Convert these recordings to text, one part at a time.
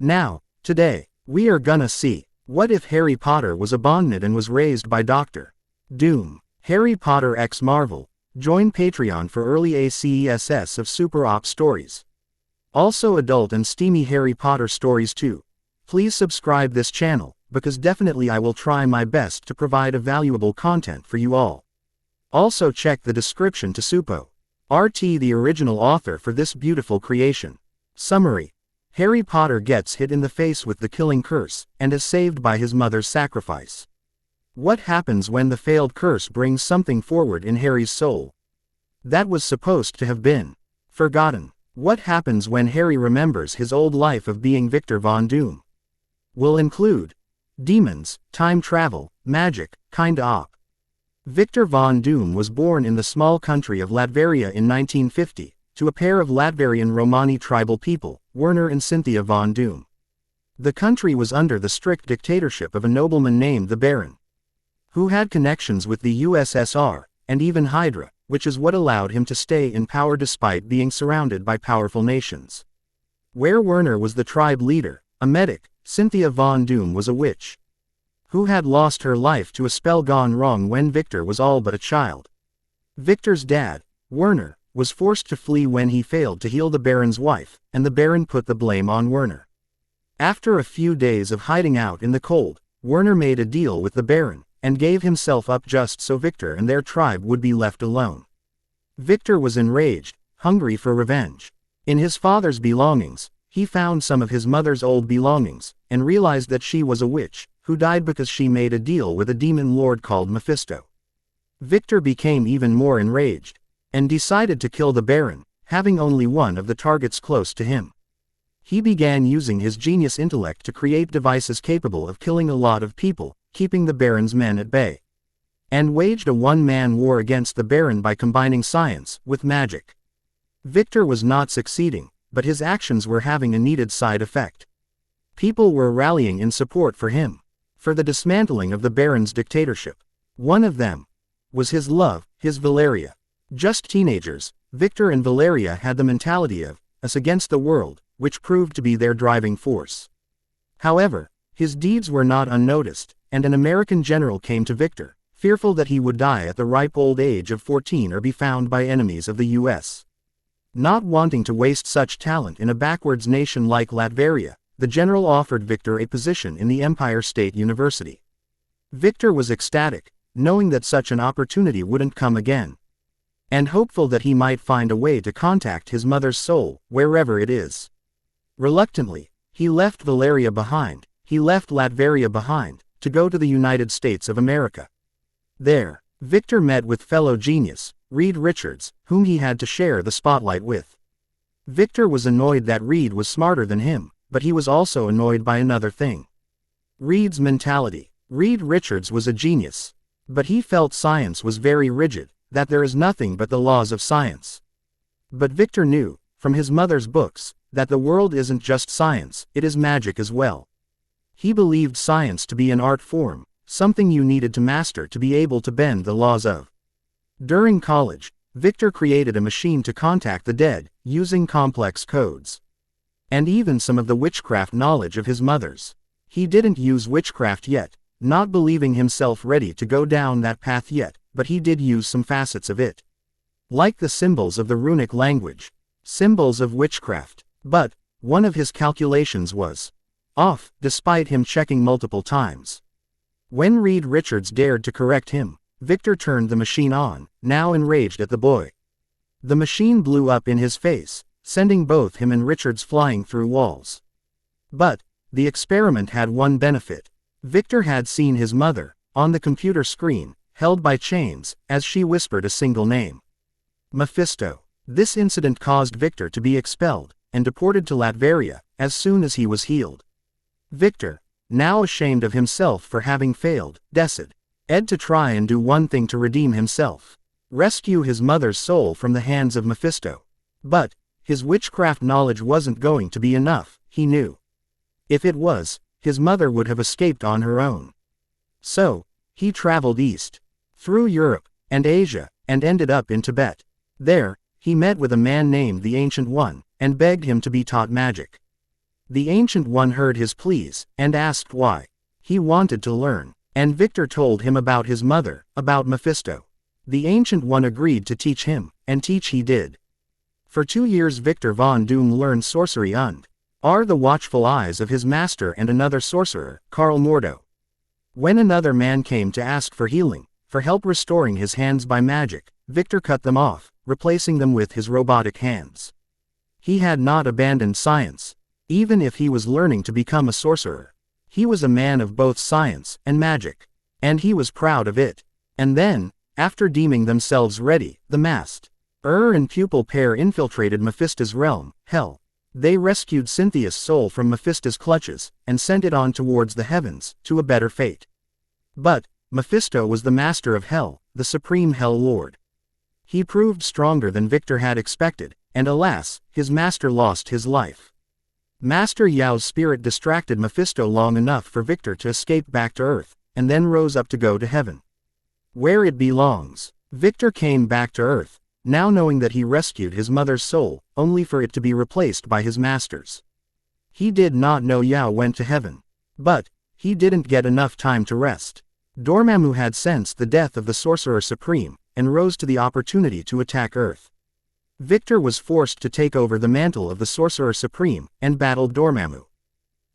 Now, today, we are gonna see, what if Harry Potter was abandoned and was raised by Dr. Doom? Harry Potter x Marvel. Join Patreon for early ACESS of Super Op stories. Also adult and steamy Harry Potter stories too. Please subscribe this channel, because definitely I will try my best to provide a valuable content for you all. Also check the description to Supo RT, the original author for this beautiful creation. Summary: Harry Potter gets hit in the face with the killing curse, and is saved by his mother's sacrifice. What happens when the failed curse brings something forward in Harry's soul that was supposed to have been forgotten? What happens when Harry remembers his old life of being Victor Von Doom? Will include demons, time travel, magic, kinda op. Victor Von Doom was born in the small country of Latveria in 1950, to a pair of Latverian Romani tribal people, Werner and Cynthia Von Doom. The country was under the strict dictatorship of a nobleman named the Baron, who had connections with the USSR, and even Hydra, which is what allowed him to stay in power despite being surrounded by powerful nations. Where Werner was the tribe leader, a medic, Cynthia Von Doom was a witch, who had lost her life to a spell gone wrong when Victor was all but a child. Victor's dad, Werner, was forced to flee when he failed to heal the Baron's wife, and the Baron put the blame on Werner. After a few days of hiding out in the cold, Werner made a deal with the Baron, and gave himself up just so Victor and their tribe would be left alone. Victor was enraged, hungry for revenge. In his father's belongings, he found some of his mother's old belongings, and realized that she was a witch, who died because she made a deal with a demon lord called Mephisto. Victor became even more enraged, and decided to kill the Baron, having only one of the targets close to him. He began using his genius intellect to create devices capable of killing a lot of people, keeping the Baron's men at bay, and waged a one-man war against the Baron by combining science with magic. Victor was not succeeding, but his actions were having a needed side effect. People were rallying in support for him, for the dismantling of the Baron's dictatorship. One of them was his love, his Valeria. Just teenagers, Victor and Valeria had the mentality of us against the world, which proved to be their driving force. However, his deeds were not unnoticed, and an American general came to Victor, fearful that he would die at the ripe old age of 14 or be found by enemies of the U.S. Not wanting to waste such talent in a backwards nation like Latveria, the general offered Victor a position in the Empire State University. Victor was ecstatic, knowing that such an opportunity wouldn't come again, and hopeful that he might find a way to contact his mother's soul, wherever it is. Reluctantly, he left Valeria behind, he left Latveria behind, to go to the United States of America. There, Victor met with fellow genius, Reed Richards, whom he had to share the spotlight with. Victor was annoyed that Reed was smarter than him, but he was also annoyed by another thing: Reed's mentality. Reed Richards was a genius, but he felt science was very rigid, that there is nothing but the laws of science. But Victor knew, from his mother's books, that the world isn't just science, it is magic as well. He believed science to be an art form, something you needed to master to be able to bend the laws of. During college, Victor created a machine to contact the dead, using complex codes, and even some of the witchcraft knowledge of his mother's. He didn't use witchcraft yet, not believing himself ready to go down that path yet, but he did use some facets of it, like the symbols of the runic language, symbols of witchcraft. But one of his calculations was off, despite him checking multiple times. When Reed Richards dared to correct him, Victor turned the machine on, now enraged at the boy. The machine blew up in his face, sending both him and Richards flying through walls. But the experiment had one benefit. Victor had seen his mother, on the computer screen, held by chains, as she whispered a single name: Mephisto. This incident caused Victor to be expelled, and deported to Latveria, as soon as he was healed. Victor, now ashamed of himself for having failed, decided to try and do one thing to redeem himself: rescue his mother's soul from the hands of Mephisto. But his witchcraft knowledge wasn't going to be enough, he knew. If it was, his mother would have escaped on her own. So, he traveled east, through Europe and Asia, and ended up in Tibet. There, he met with a man named the Ancient One, and begged him to be taught magic. The Ancient One heard his pleas, and asked why. He wanted to learn, and Victor told him about his mother, about Mephisto. The Ancient One agreed to teach him, and teach he did. For 2 years Victor von Doom learned sorcery under the watchful eyes of his master and another sorcerer, Karl Mordo. When another man came to ask for healing, for help restoring his hands by magic, Victor cut them off, replacing them with his robotic hands. He had not abandoned science. Even if he was learning to become a sorcerer, he was a man of both science and magic. And he was proud of it. And then, after deeming themselves ready, the masked and pupil pair infiltrated Mephisto's realm, Hell. They rescued Cynthia's soul from Mephisto's clutches, and sent it on towards the heavens, to a better fate. But, Mephisto was the master of Hell, the supreme Hell Lord. He proved stronger than Victor had expected, and alas, his master lost his life. Master Yao's spirit distracted Mephisto long enough for Victor to escape back to Earth, and then rose up to go to heaven, where it belongs. Victor came back to Earth, now knowing that he rescued his mother's soul, only for it to be replaced by his master's. He did not know Yao went to heaven. But, he didn't get enough time to rest. Dormammu had sensed the death of the Sorcerer Supreme, and rose to the opportunity to attack Earth. Victor was forced to take over the mantle of the Sorcerer Supreme, and battled Dormammu.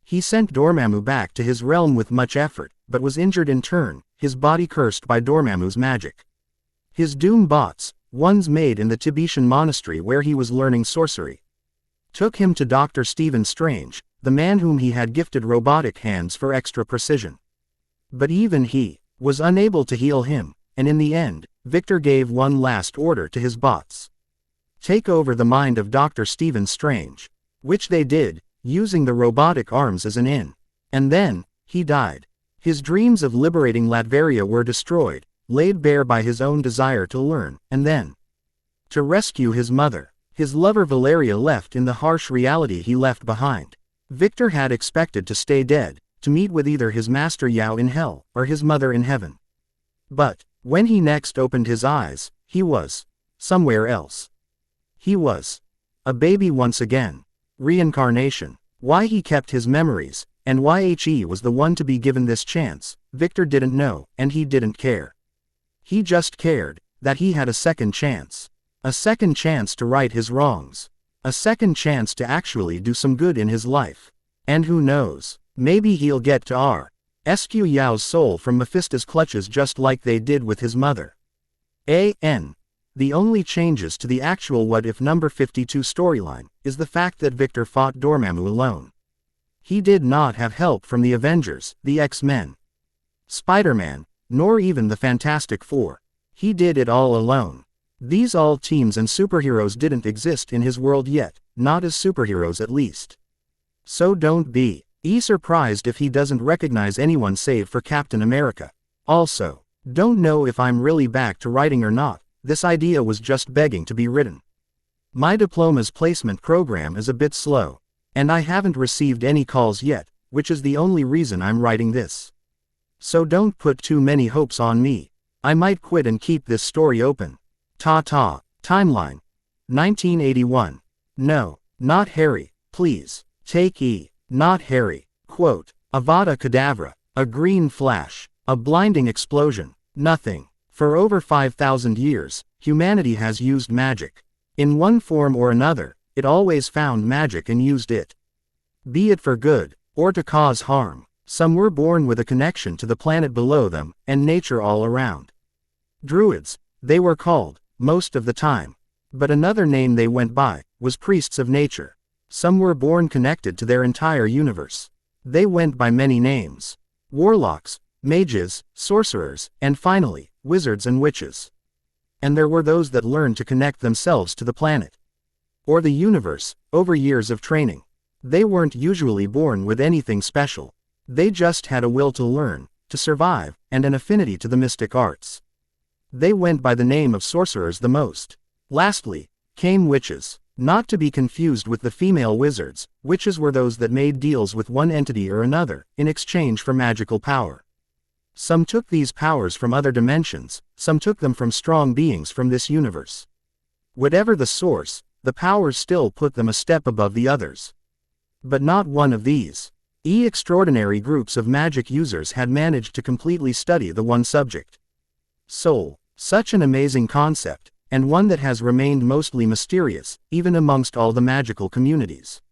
He sent Dormammu back to his realm with much effort, but was injured in turn, his body cursed by Dormammu's magic. His doom bots, ones made in the Tibetan monastery where he was learning sorcery, took him to Dr. Stephen Strange, the man whom he had gifted robotic hands for extra precision. But even he was unable to heal him, and in the end, Victor gave one last order to his bots. Take over the mind of Dr. Stephen Strange, which they did, using the robotic arms as an in. And then, he died. His dreams of liberating Latveria were destroyed, laid bare by his own desire to learn, and then to rescue his mother. His lover Valeria left in the harsh reality he left behind. Victor had expected to stay dead, to meet with either his master Yao in hell, or his mother in heaven. But, when he next opened his eyes, he was somewhere else. He was a baby once again. Reincarnation. Why he kept his memories, and why he was the one to be given this chance, Victor didn't know, and he didn't care. He just cared that he had a second chance. A second chance to right his wrongs. A second chance to actually do some good in his life. And who knows, maybe he'll get to rescue Yao's soul from Mephisto's clutches just like they did with his mother. The only changes to the actual What If number 52 storyline is the fact that Victor fought Dormammu alone. He did not have help from the Avengers, the X-Men, Spider-Man, nor even the Fantastic Four. He did it all alone. These all teams and superheroes didn't exist in his world yet, not as superheroes at least. So don't be surprised if he doesn't recognize anyone save for Captain America. Also, don't know if I'm really back to writing or not, this idea was just begging to be written. My diploma's placement program is a bit slow, and I haven't received any calls yet, which is the only reason I'm writing this. So don't put too many hopes on me. I might quit and keep this story open. Ta-ta. Timeline. 1981. No, not Harry, please. Take E. Not Harry. Quote. Avada Kedavra. A green flash. A blinding explosion. Nothing. For over 5,000 years, humanity has used magic. In one form or another, it always found magic and used it. Be it for good, or to cause harm. Some were born with a connection to the planet below them, and nature all around. Druids, they were called, most of the time. But another name they went by, was priests of nature. Some were born connected to their entire universe. They went by many names. Warlocks, mages, sorcerers, and finally, wizards and witches. And there were those that learned to connect themselves to the planet, or the universe, over years of training. They weren't usually born with anything special. They just had a will to learn, to survive, and an affinity to the mystic arts. They went by the name of sorcerers the most. Lastly, came witches. Not to be confused with the female wizards, witches were those that made deals with one entity or another, in exchange for magical power. Some took these powers from other dimensions, some took them from strong beings from this universe. Whatever the source, the powers still put them a step above the others. But not one of these extraordinary groups of magic users had managed to completely study the one subject. Soul. Such an amazing concept, and one that has remained mostly mysterious, even amongst all the magical communities.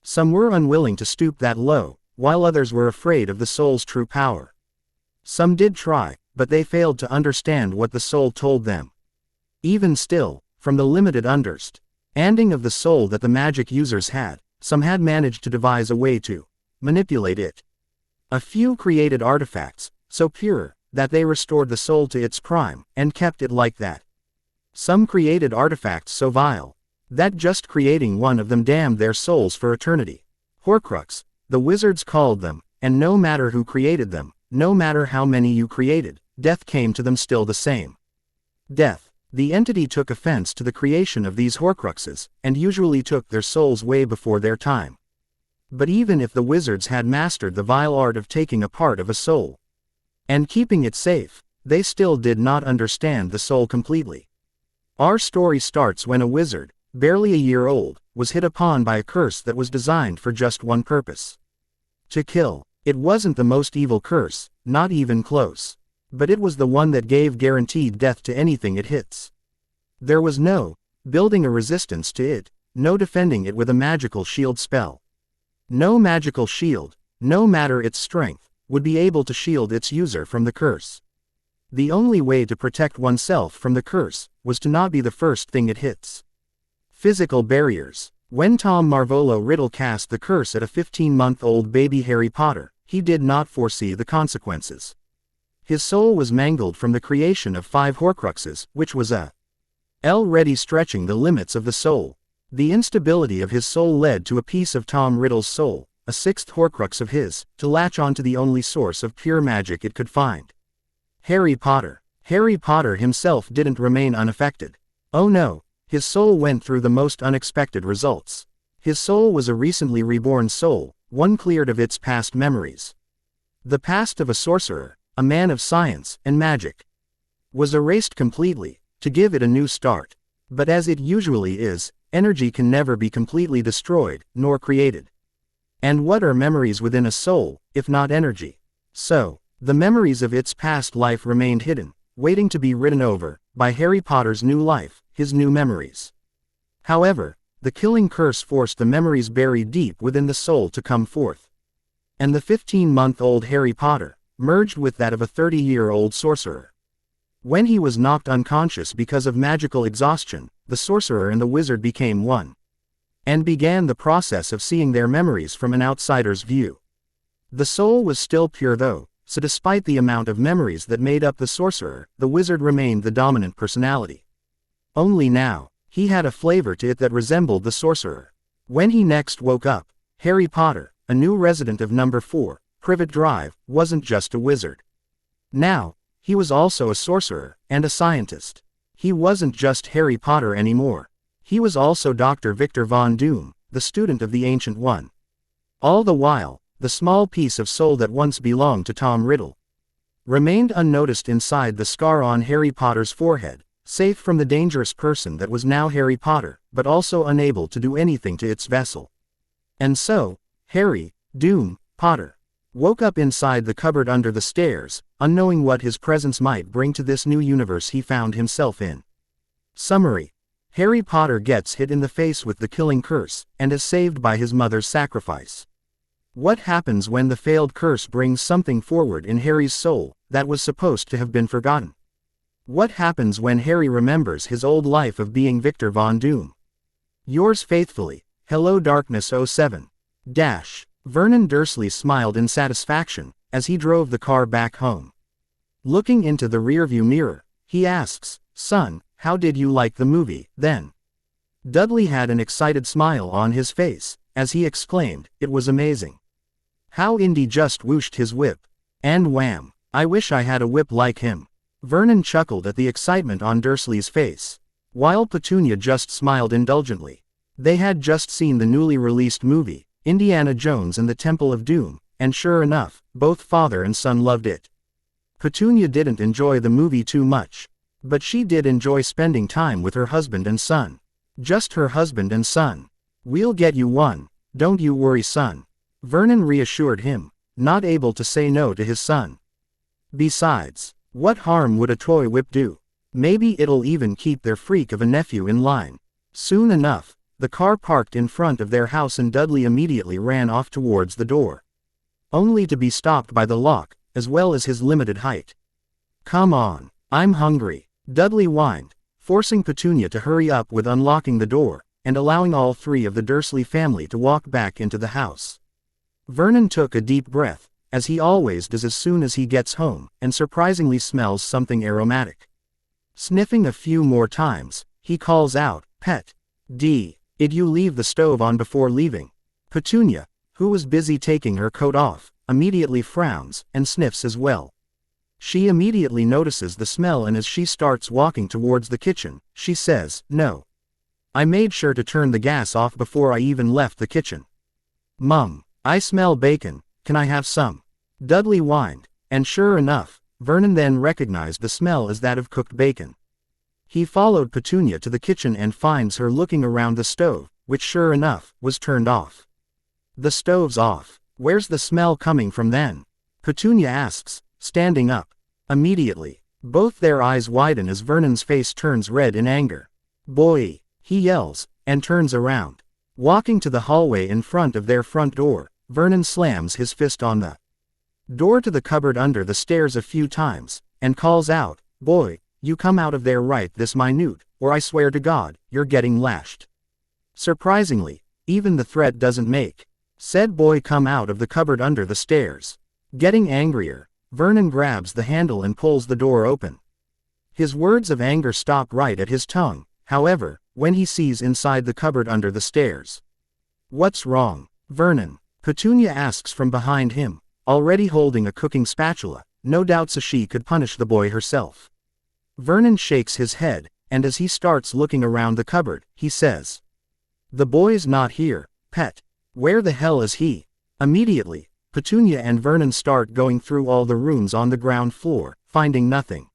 Some were unwilling to stoop that low, while others were afraid of the soul's true power. Some did try, but they failed to understand what the soul told them. Even still, from the limited understanding of the soul that the magic users had, some had managed to devise a way to manipulate it. A few created artifacts, so pure, that they restored the soul to its prime, and kept it like that. Some created artifacts so vile, that just creating one of them damned their souls for eternity. Horcrux, the wizards called them, and no matter who created them, no matter how many you created, death came to them still the same. Death. The entity took offense to the creation of these Horcruxes, and usually took their souls way before their time. But even if the wizards had mastered the vile art of taking a part of a soul and keeping it safe, they still did not understand the soul completely. Our story starts when a wizard, barely a year old, was hit upon by a curse that was designed for just one purpose: to kill. It wasn't the most evil curse, not even close. But it was the one that gave guaranteed death to anything it hits. There was no building a resistance to it, no defending it with a magical shield spell. No magical shield, no matter its strength, would be able to shield its user from the curse. The only way to protect oneself from the curse was to not be the first thing it hits. Physical barriers. When Tom Marvolo Riddle cast the curse at a 15-month-old baby Harry Potter, he did not foresee the consequences. His soul was mangled from the creation of 5 Horcruxes, which was already stretching the limits of the soul. The instability of his soul led to a piece of Tom Riddle's soul, a 6th Horcrux of his, to latch onto the only source of pure magic it could find. Harry Potter. Harry Potter himself didn't remain unaffected. Oh no, his soul went through the most unexpected results. His soul was a recently reborn soul, one cleared of its past memories. The past of a sorcerer, a man of science and magic, was erased completely, to give it a new start. But as it usually is, energy can never be completely destroyed, nor created. And what are memories within a soul, if not energy? So, the memories of its past life remained hidden, waiting to be written over, by Harry Potter's new life, his new memories. However, the killing curse forced the memories buried deep within the soul to come forth. And the 15-month-old Harry Potter merged with that of a 30-year-old sorcerer. When he was knocked unconscious because of magical exhaustion, the sorcerer and the wizard became one, and began the process of seeing their memories from an outsider's view. The soul was still pure though, so despite the amount of memories that made up the sorcerer, the wizard remained the dominant personality. Only now, he had a flavor to it that resembled the sorcerer. When he next woke up, Harry Potter, a new resident of number 4, Privet Drive, wasn't just a wizard. Now, he was also a sorcerer, and a scientist. He wasn't just Harry Potter anymore. He was also Dr. Victor Von Doom, the student of the Ancient One. All the while, the small piece of soul that once belonged to Tom Riddle remained unnoticed inside the scar on Harry Potter's forehead, safe from the dangerous person that was now Harry Potter, but also unable to do anything to its vessel. And so, Harry, Doom, Potter, woke up inside the cupboard under the stairs, unknowing what his presence might bring to this new universe he found himself in. Summary: Harry Potter gets hit in the face with the killing curse, and is saved by his mother's sacrifice. What happens when the failed curse brings something forward in Harry's soul that was supposed to have been forgotten? What happens when Harry remembers his old life of being Victor Von Doom? Yours faithfully, Hello Darkness 07. Vernon Dursley smiled in satisfaction, as he drove the car back home. Looking into the rearview mirror, he asks, "Son, how did you like the movie, then?" Dudley had an excited smile on his face, as he exclaimed, "It was amazing." How Indy just whooshed his whip. And wham! I wish I had a whip like him. Vernon chuckled at the excitement on Dursley's face, while Petunia just smiled indulgently. They had just seen the newly released movie, Indiana Jones and the Temple of Doom, and sure enough, both father and son loved it. Petunia didn't enjoy the movie too much, but she did enjoy spending time with her husband and son. Just her husband and son. "We'll get you one," "Don't you worry, son." Vernon reassured him, not able to say no to his son. Besides, what harm would a toy whip do? Maybe it'll even keep their freak of a nephew in line. Soon enough, the car parked in front of their house and Dudley immediately ran off towards the door. Only to be stopped by the lock, as well as his limited height. "Come on, I'm hungry," Dudley whined, forcing Petunia to hurry up with unlocking the door, and allowing all three of the Dursley family to walk back into the house. Vernon took a deep breath, as he always does as soon as he gets home, and surprisingly smells something aromatic. Sniffing a few more times, he calls out, "Pet, did you leave the stove on before leaving?" Petunia, who was busy taking her coat off, immediately frowns, and sniffs as well. She immediately notices the smell, and as she starts walking towards the kitchen, she says, "No. I made sure to turn the gas off before I even left the kitchen." "Mum, I smell bacon, can I have some?" Dudley whined, and sure enough, Vernon then recognized the smell as that of cooked bacon. He followed Petunia to the kitchen and finds her looking around the stove, which sure enough, was turned off. "The stove's off. Where's the smell coming from then?" Petunia asks, standing up. Immediately, both their eyes widen as Vernon's face turns red in anger. "Boy!" he yells, and turns around. Walking to the hallway in front of their front door, Vernon slams his fist on the door to the cupboard under the stairs a few times, and calls out, "Boy, you come out of there right this minute, or I swear to God, you're getting lashed." Surprisingly, even the threat doesn't make said boy come out of the cupboard under the stairs. Getting angrier, Vernon grabs the handle and pulls the door open. His words of anger stop right at his tongue, however, when he sees inside the cupboard under the stairs. "What's wrong, Vernon?" Petunia asks from behind him, already holding a cooking spatula, no doubt so she could punish the boy herself. Vernon shakes his head, and as he starts looking around the cupboard, he says, "The boy's not here, pet. Where the hell is he?" Immediately, Petunia and Vernon start going through all the rooms on the ground floor, finding nothing.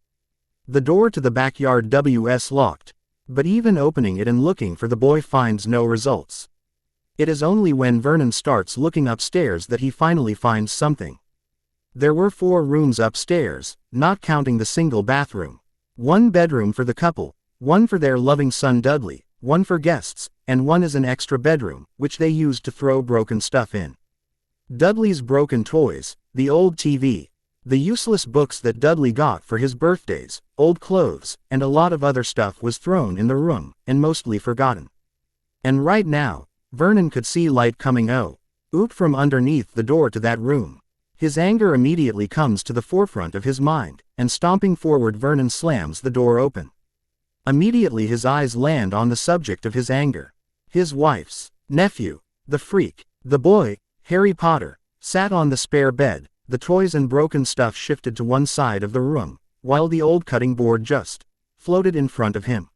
The door to the backyard was locked, but even opening it and looking for the boy finds no results. It is only when Vernon starts looking upstairs that he finally finds something. There were 4 rooms upstairs, not counting the single bathroom. 1 bedroom for the couple, 1 for their loving son Dudley, 1 for guests, and 1 is an extra bedroom, which they used to throw broken stuff in. Dudley's broken toys, the old TV, the useless books that Dudley got for his birthdays, old clothes, and a lot of other stuff was thrown in the room, and mostly forgotten. And right now, Vernon could see light coming out from underneath the door to that room. His anger immediately comes to the forefront of his mind, and stomping forward Vernon slams the door open. Immediately his eyes land on the subject of his anger. His wife's nephew, the freak, the boy, Harry Potter, sat on the spare bed, the toys and broken stuff shifted to one side of the room, while the old cutting board just floated in front of him.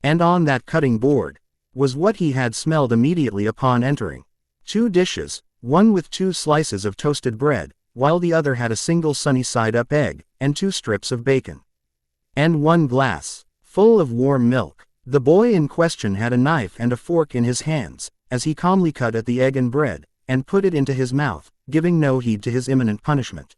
And on that cutting board was what he had smelled immediately upon entering. 2 dishes, one with 2 slices of toasted bread, while the other had a single sunny-side-up egg, and 2 strips of bacon. And 1 glass, full of warm milk. The boy in question had a knife and a fork in his hands, as he calmly cut at the egg and bread, and put it into his mouth, giving no heed to his imminent punishment.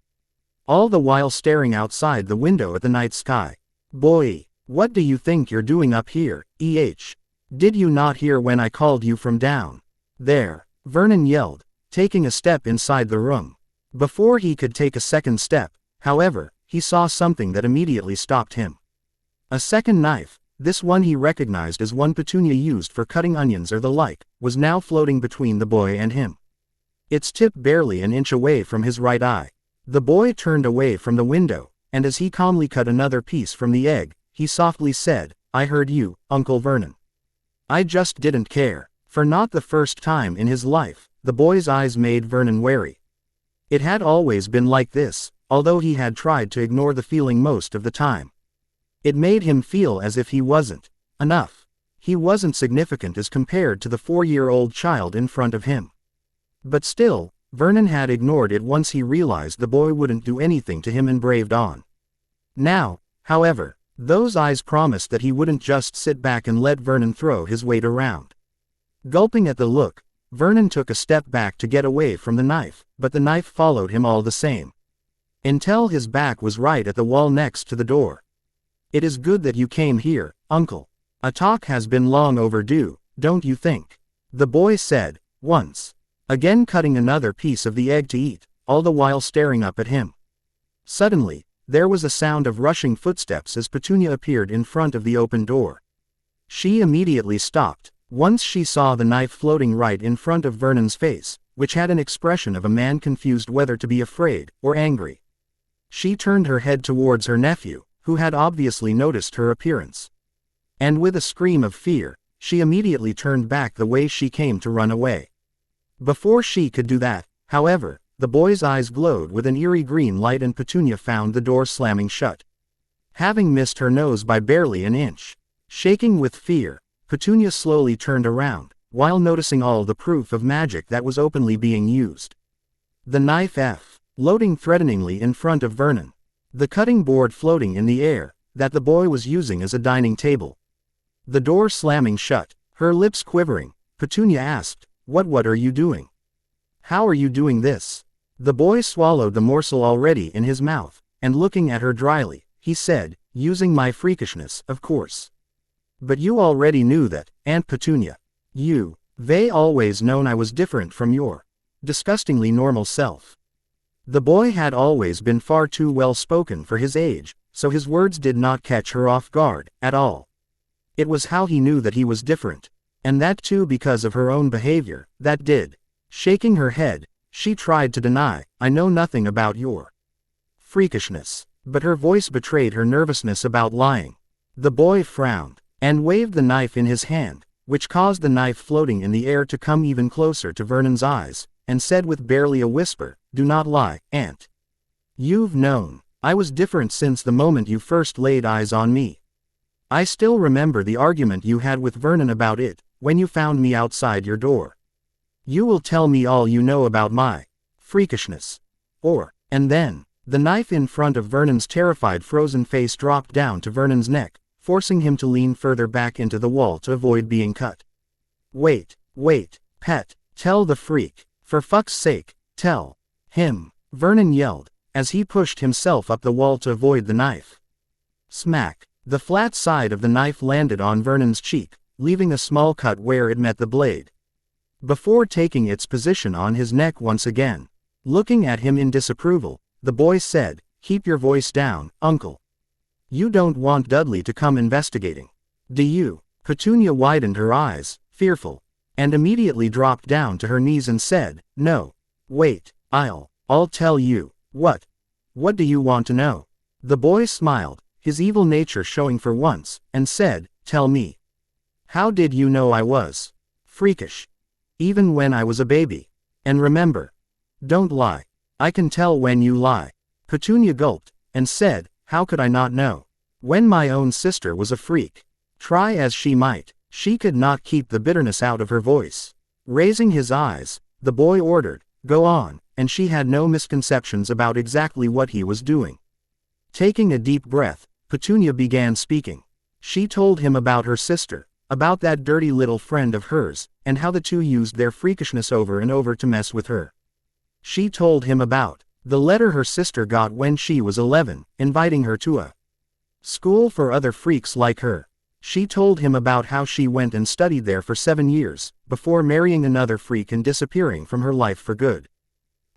All the while staring outside the window at the night sky. "Boy, what do you think you're doing up here, Did you not hear when I called you from down there?" Vernon yelled, taking a step inside the room. Before he could take a second step, however, he saw something that immediately stopped him. A second knife, this one he recognized as one Petunia used for cutting onions or the like, was now floating between the boy and him. Its tip barely an inch away from his right eye. The boy turned away from the window, and as he calmly cut another piece from the egg, he softly said, "I heard you, Uncle Vernon. I just didn't care." For not the first time in his life, the boy's eyes made Vernon wary. It had always been like this, although he had tried to ignore the feeling most of the time. It made him feel as if he wasn't enough. He wasn't significant as compared to the 4-year-old child in front of him. But still, Vernon had ignored it once he realized the boy wouldn't do anything to him and braved on. Now, however, those eyes promised that he wouldn't just sit back and let Vernon throw his weight around. Gulping at the look, Vernon took a step back to get away from the knife, but the knife followed him all the same. Until his back was right at the wall next to the door. "It is good that you came here, Uncle. A talk has been long overdue, don't you think?" the boy said, once again cutting another piece of the egg to eat, all the while staring up at him. Suddenly, there was a sound of rushing footsteps as Petunia appeared in front of the open door. She immediately stopped, once she saw the knife floating right in front of Vernon's face, which had an expression of a man confused whether to be afraid or angry. She turned her head towards her nephew, who had obviously noticed her appearance. And with a scream of fear, she immediately turned back the way she came to run away. Before she could do that, however, the boy's eyes glowed with an eerie green light and Petunia found the door slamming shut. Having missed her nose by barely an inch. Shaking with fear, Petunia slowly turned around, while noticing all the proof of magic that was openly being used. The knife loading threateningly in front of Vernon. The cutting board floating in the air, that the boy was using as a dining table. The door slamming shut, her lips quivering, Petunia asked, What are you doing? How are you doing this?" The boy swallowed the morsel already in his mouth, and looking at her dryly, he said, "Using my freakishness, of course. But you already knew that, Aunt Petunia. They always known I was different from your disgustingly normal self." The boy had always been far too well spoken for his age, so his words did not catch her off guard, at all. It was how he knew that he was different. And that too because of her own behavior, that did. Shaking her head, she tried to deny, "I know nothing about your freakishness." But her voice betrayed her nervousness about lying. The boy frowned, and waved the knife in his hand, which caused the knife floating in the air to come even closer to Vernon's eyes, and said with barely a whisper, "Do not lie, Aunt. You've known I was different since the moment you first laid eyes on me. I still remember the argument you had with Vernon about it, when you found me outside your door. You will tell me all you know about my freakishness. And then, the knife in front of Vernon's terrified frozen face dropped down to Vernon's neck, forcing him to lean further back into the wall to avoid being cut. Wait, pet, tell the freak, for fuck's sake, tell him," Vernon yelled, as he pushed himself up the wall to avoid the knife. Smack! The flat side of the knife landed on Vernon's cheek, leaving a small cut where it met the blade. Before taking its position on his neck once again, looking at him in disapproval, the boy said, "Keep your voice down, Uncle. You don't want Dudley to come investigating, do you?" Petunia widened her eyes, fearful, and immediately dropped down to her knees and said, "No. Wait, I'll tell you." What do you want to know?" The boy smiled, his evil nature showing for once, and said, "Tell me. How did you know I was freakish? Even when I was a baby. And remember, don't lie. I can tell when you lie." Petunia gulped, and said, "How could I not know? When my own sister was a freak." Try as she might, she could not keep the bitterness out of her voice. Raising his eyes, the boy ordered, "Go on," and she had no misconceptions about exactly what he was doing. Taking a deep breath, Petunia began speaking. She told him about her sister, about that dirty little friend of hers, and how the two used their freakishness over and over to mess with her. She told him about the letter her sister got when she was 11, inviting her to a school for other freaks like her. She told him about how she went and studied there for 7 years, before marrying another freak and disappearing from her life for good.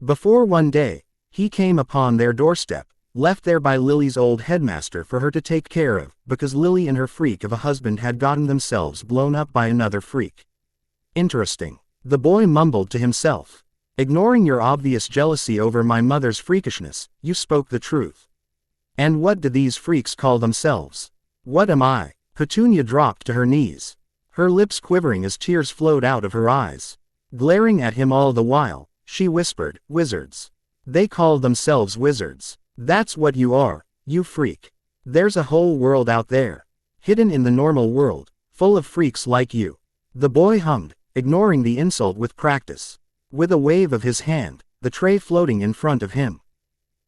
Before one day, he came upon their doorstep, left there by Lily's old headmaster for her to take care of, because Lily and her freak of a husband had gotten themselves blown up by another freak. Interesting. The boy mumbled to himself. Ignoring your obvious jealousy over my mother's freakishness, you spoke the truth. And what do these freaks call themselves? What am I? Petunia dropped to her knees, her lips quivering as tears flowed out of her eyes. Glaring at him all the while, she whispered, "Wizards. They call themselves wizards. That's what you are, you freak. There's a whole world out there, hidden in the normal world, full of freaks like you." The boy hummed, ignoring the insult with practice. With a wave of his hand, the tray floating in front of him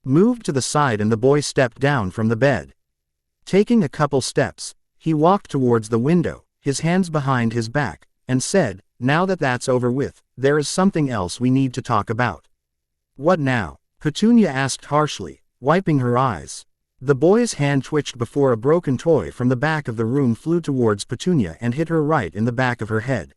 moved to the side and the boy stepped down from the bed. Taking a couple steps, he walked towards the window, his hands behind his back, and said, "Now that that's over with, there is something else we need to talk about. What now? Petunia asked harshly, wiping her eyes. The boy's hand twitched before a broken toy from the back of the room flew towards Petunia and hit her right in the back of her head.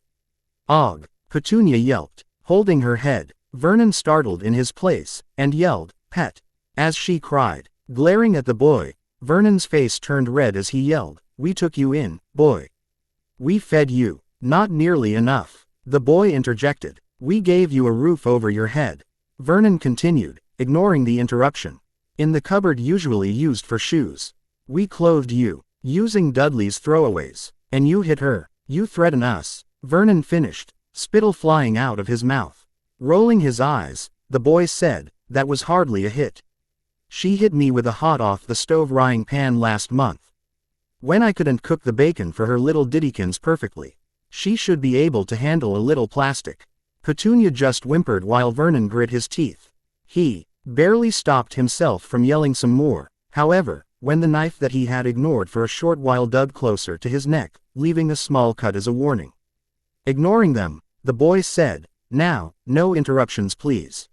"Og!" Petunia yelped, holding her head. Vernon startled in his place, and yelled, "Pet!" as she cried. Glaring at the boy, Vernon's face turned red as he yelled, "We took you in, boy. We fed you." "Not nearly enough," the boy interjected. "We gave you a roof over your head," Vernon continued, ignoring the interruption. "In the cupboard usually used for shoes. We clothed you, using Dudley's throwaways. And you hit her. You threaten us," Vernon finished, spittle flying out of his mouth. Rolling his eyes, the boy said, "That was hardly a hit. She hit me with a hot off the stove frying pan last month. When I couldn't cook the bacon for her little Diddykins perfectly. She should be able to handle a little plastic." Petunia just whimpered while Vernon grit his teeth. He barely stopped himself from yelling some more, however, when the knife that he had ignored for a short while dug closer to his neck, leaving a small cut as a warning. Ignoring them, the boy said, "Now, no interruptions please.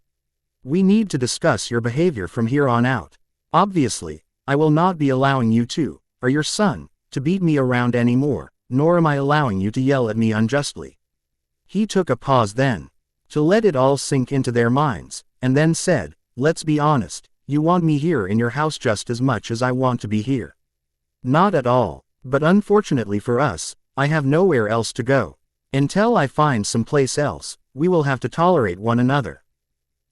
We need to discuss your behavior from here on out. Obviously, I will not be allowing you to, or your son, to beat me around anymore, nor am I allowing you to yell at me unjustly." He took a pause then, to let it all sink into their minds, and then said, "Let's be honest, you want me here in your house just as much as I want to be here." "Not at all, but unfortunately for us, I have nowhere else to go. Until I find someplace else, we will have to tolerate one another."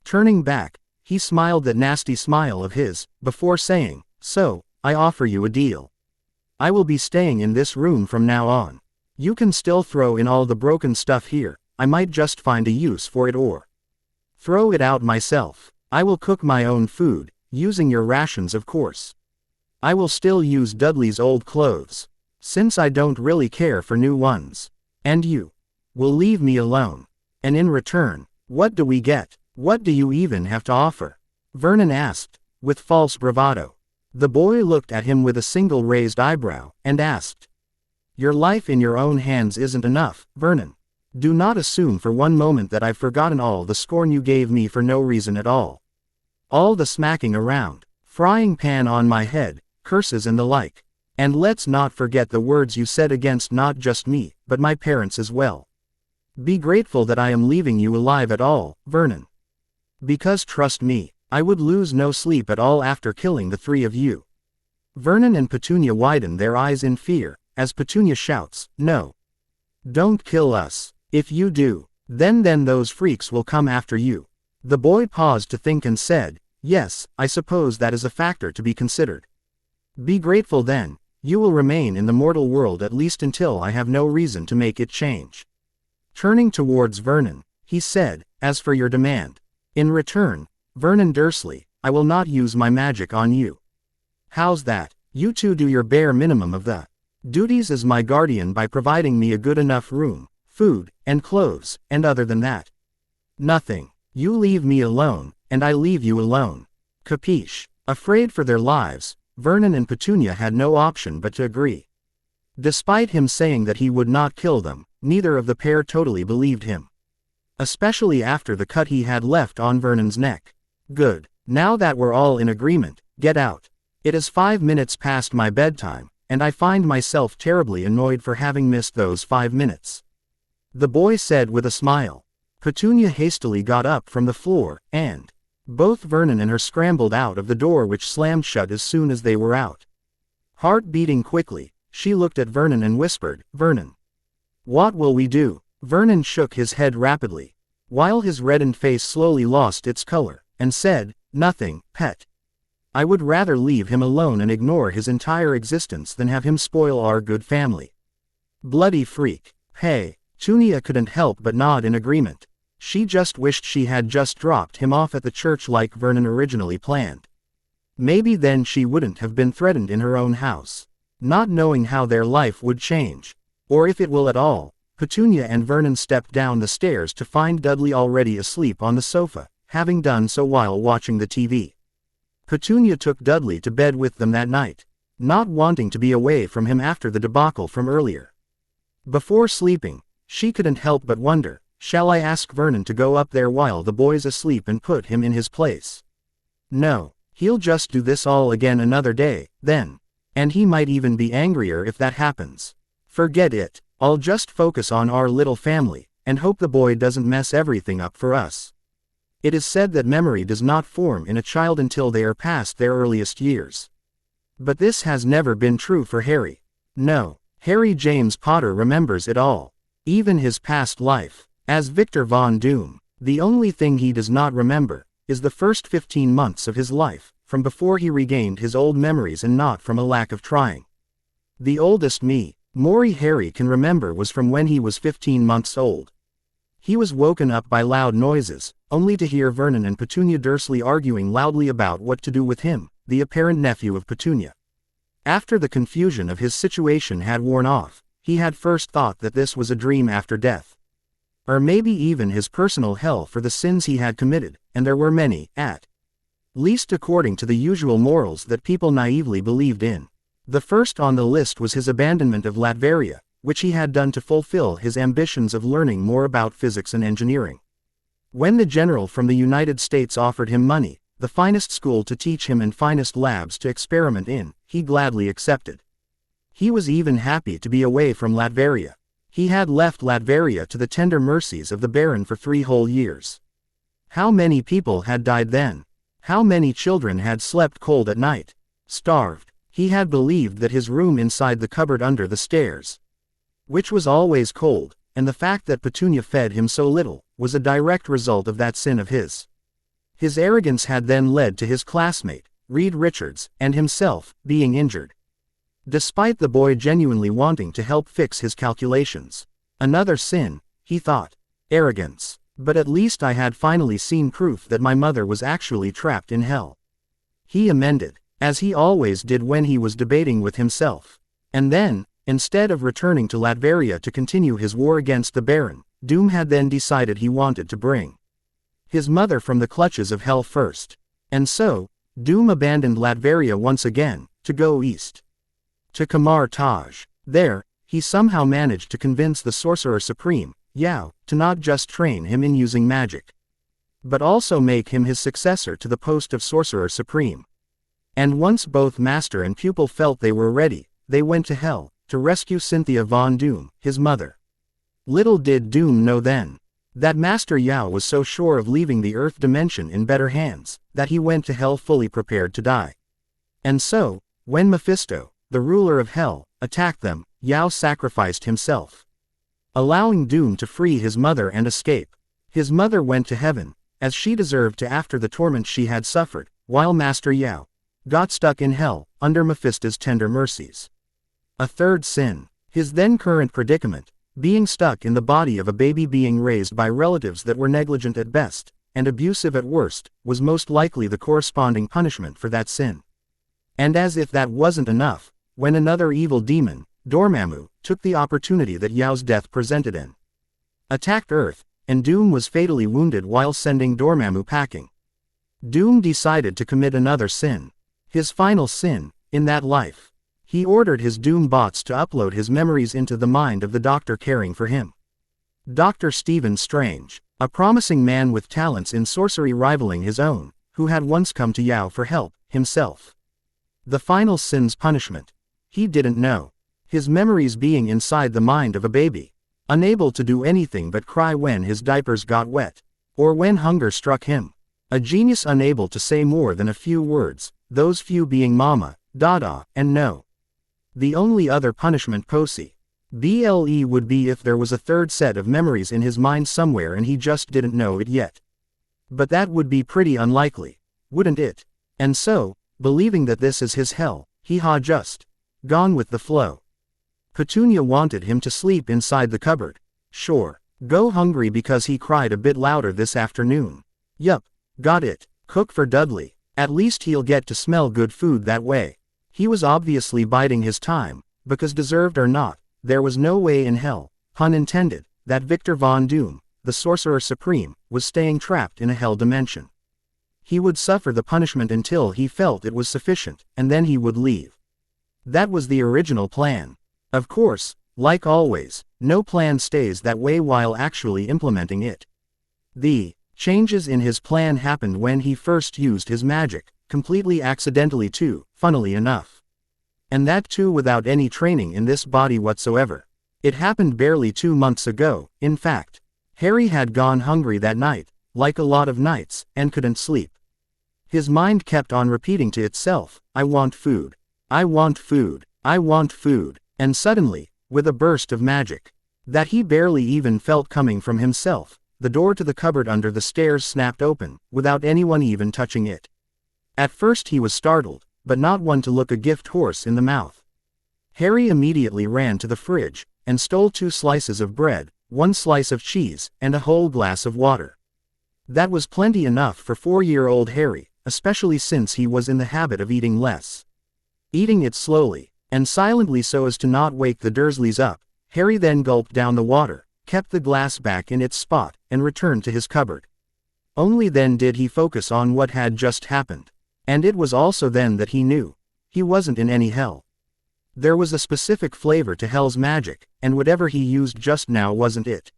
Turning back, he smiled that nasty smile of his, before saying, "So, I offer you a deal. I will be staying in this room from now on. You can still throw in all the broken stuff here, I might just find a use for it or throw it out myself. I will cook my own food, using your rations of course. I will still use Dudley's old clothes, since I don't really care for new ones. And you will leave me alone. And in return, what do we get? What do you even have to offer?" Vernon asked, with false bravado. The boy looked at him with a single raised eyebrow, and asked, "Your life in your own hands isn't enough, Vernon. Do not assume for one moment that I've forgotten all the scorn you gave me for no reason at all. All the smacking around, frying pan on my head, curses and the like. And let's not forget the words you said against not just me, but my parents as well. Be grateful that I am leaving you alive at all, Vernon. Because trust me, I would lose no sleep at all after killing the three of you." Vernon and Petunia widen their eyes in fear, as Petunia shouts, "No. Don't kill us. If you do, then those freaks will come after you." The boy paused to think and said, "Yes, I suppose that is a factor to be considered. Be grateful then, you will remain in the mortal world at least until I have no reason to make it change." Turning towards Vernon, he said, "As for your demand, in return, Vernon Dursley, I will not use my magic on you. How's that? You two do your bare minimum of the duties as my guardian by providing me a good enough room, food, and clothes, and other than that, nothing. You leave me alone, and I leave you alone. Capiche?" Afraid for their lives, Vernon and Petunia had no option but to agree. Despite him saying that he would not kill them, neither of the pair totally believed him. Especially after the cut he had left on Vernon's neck. "Good. Now that we're all in agreement, get out. It is 5 minutes past my bedtime, and I find myself terribly annoyed for having missed those 5 minutes." The boy said with a smile. Petunia hastily got up from the floor, and both Vernon and her scrambled out of the door, which slammed shut as soon as they were out. Heart beating quickly, she looked at Vernon and whispered, "Vernon, what will we do?" Vernon shook his head rapidly, while his reddened face slowly lost its color, and said, "Nothing, pet. I would rather leave him alone and ignore his entire existence than have him spoil our good family." Bloody freak. Hey, Petunia couldn't help but nod in agreement. She just wished she had just dropped him off at the church like Vernon originally planned. Maybe then she wouldn't have been threatened in her own house. Not knowing how their life would change, or if it will at all, Petunia and Vernon stepped down the stairs to find Dudley already asleep on the sofa, having done so while watching the TV. Petunia took Dudley to bed with them that night, not wanting to be away from him after the debacle from earlier. Before sleeping, she couldn't help but wonder, Shall I ask Vernon to go up there while the boy's asleep and put him in his place? No, he'll just do this all again another day, then. And he might even be angrier if that happens. Forget it, I'll just focus on our little family, and hope the boy doesn't mess everything up for us. It is said that memory does not form in a child until they are past their earliest years. But this has never been true for Harry. No, Harry James Potter remembers it all. Even his past life. As Victor Von Doom, the only thing he does not remember is the first 15 months of his life, from before he regained his old memories and not from a lack of trying. The oldest memory Harry can remember was from when he was 15 months old. He was woken up by loud noises, only to hear Vernon and Petunia Dursley arguing loudly about what to do with him, the apparent nephew of Petunia. After the confusion of his situation had worn off, he had first thought that this was a dream after death. Or maybe even his personal hell for the sins he had committed, and there were many, at least according to the usual morals that people naively believed in. The first on the list was his abandonment of Latveria, which he had done to fulfill his ambitions of learning more about physics and engineering. When the general from the United States offered him money, the finest school to teach him and finest labs to experiment in, he gladly accepted. He was even happy to be away from Latveria. He had left Latveria to the tender mercies of the Baron for 3 whole years. How many people had died then? How many children had slept cold at night? Starved. He had believed that his room inside the cupboard under the stairs, which was always cold, and the fact that Petunia fed him so little, was a direct result of that sin of his. His arrogance had then led to his classmate, Reed Richards, and himself, being injured. Despite the boy genuinely wanting to help fix his calculations. Another sin, he thought. Arrogance. But at least I had finally seen proof that my mother was actually trapped in hell. He amended, as he always did when he was debating with himself. And then, instead of returning to Latveria to continue his war against the Baron, Doom had then decided he wanted to bring his mother from the clutches of hell first. And so, Doom abandoned Latveria once again, to go east. To Kamar Taj. There, he somehow managed to convince the Sorcerer Supreme, Yao, to not just train him in using magic, but also make him his successor to the post of Sorcerer Supreme. And once both master and pupil felt they were ready, they went to hell, to rescue Cynthia Von Doom, his mother. Little did Doom know then, that Master Yao was so sure of leaving the Earth dimension in better hands, that he went to hell fully prepared to die. And so, when Mephisto, the ruler of hell, attacked them, Yao sacrificed himself, allowing Doom to free his mother and escape. His mother went to heaven, as she deserved to after the torment she had suffered, while Master Yao got stuck in hell, under Mephisto's tender mercies. A third sin, his then current predicament, being stuck in the body of a baby being raised by relatives that were negligent at best, and abusive at worst, was most likely the corresponding punishment for that sin. And as if that wasn't enough, when another evil demon, Dormammu, took the opportunity that Yao's death presented and attacked Earth, and Doom was fatally wounded while sending Dormammu packing. Doom decided to commit another sin. His final sin, in that life. He ordered his Doom bots to upload his memories into the mind of the doctor caring for him. Dr. Stephen Strange, a promising man with talents in sorcery rivaling his own, who had once come to Yao for help, himself. The final sin's punishment. He didn't know. His memories being inside the mind of a baby, unable to do anything but cry when his diapers got wet, or when hunger struck him. A genius unable to say more than a few words, those few being mama, dada, and no. The only other punishment BLE would be if there was a third set of memories in his mind somewhere and he just didn't know it yet. But that would be pretty unlikely, wouldn't it? And so, believing that this is his hell, he had just gone with the flow. Petunia wanted him to sleep inside the cupboard. Sure. Go hungry because he cried a bit louder this afternoon. Yup. Got it. Cook for Dudley. At least he'll get to smell good food that way. He was obviously biding his time, because deserved or not, there was no way in hell, pun intended, that Victor Von Doom, the Sorcerer Supreme, was staying trapped in a hell dimension. He would suffer the punishment until he felt it was sufficient, and then he would leave. That was the original plan. Of course, like always, no plan stays that way while actually implementing it. The changes in his plan happened when he first used his magic, completely accidentally too, funnily enough. And that too without any training in this body whatsoever. It happened barely 2 months ago, in fact. Harry had gone hungry that night, like a lot of nights, and couldn't sleep. His mind kept on repeating to itself, I want food. I want food. I want food. And suddenly, with a burst of magic that he barely even felt coming from himself, the door to the cupboard under the stairs snapped open, without anyone even touching it. At first he was startled, but not one to look a gift horse in the mouth. Harry immediately ran to the fridge, and stole 2 slices of bread, 1 slice of cheese, and a whole glass of water. That was plenty enough for 4-year-old Harry, especially since he was in the habit of eating less. Eating it slowly, and silently so as to not wake the Dursleys up, Harry then gulped down the water, kept the glass back in its spot, and returned to his cupboard. Only then did he focus on what had just happened. And it was also then that he knew he wasn't in any hell. There was a specific flavor to hell's magic, and whatever he used just now wasn't it.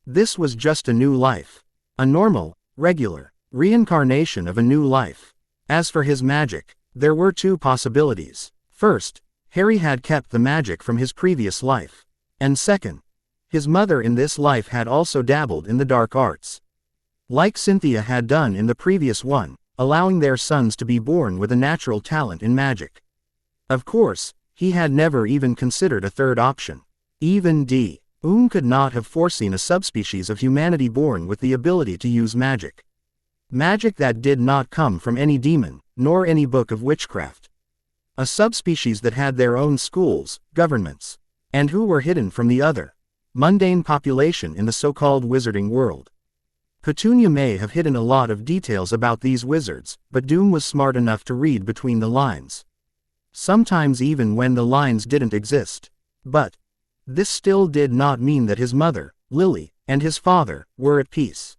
This was just a new life. A normal, regular reincarnation of a new life. As for his magic, there were 2 possibilities. First, Harry had kept the magic from his previous life. And second, his mother in this life had also dabbled in the dark arts. Like Cynthia had done in the previous one, allowing their sons to be born with a natural talent in magic. Of course, he had never even considered a third option. Even could not have foreseen a subspecies of humanity born with the ability to use magic. Magic that did not come from any demon, nor any book of witchcraft. A subspecies that had their own schools, governments, and who were hidden from the other mundane population in the so-called wizarding world. Petunia may have hidden a lot of details about these wizards, but Doom was smart enough to read between the lines. Sometimes even when the lines didn't exist. But this still did not mean that his mother, Lily, and his father were at peace.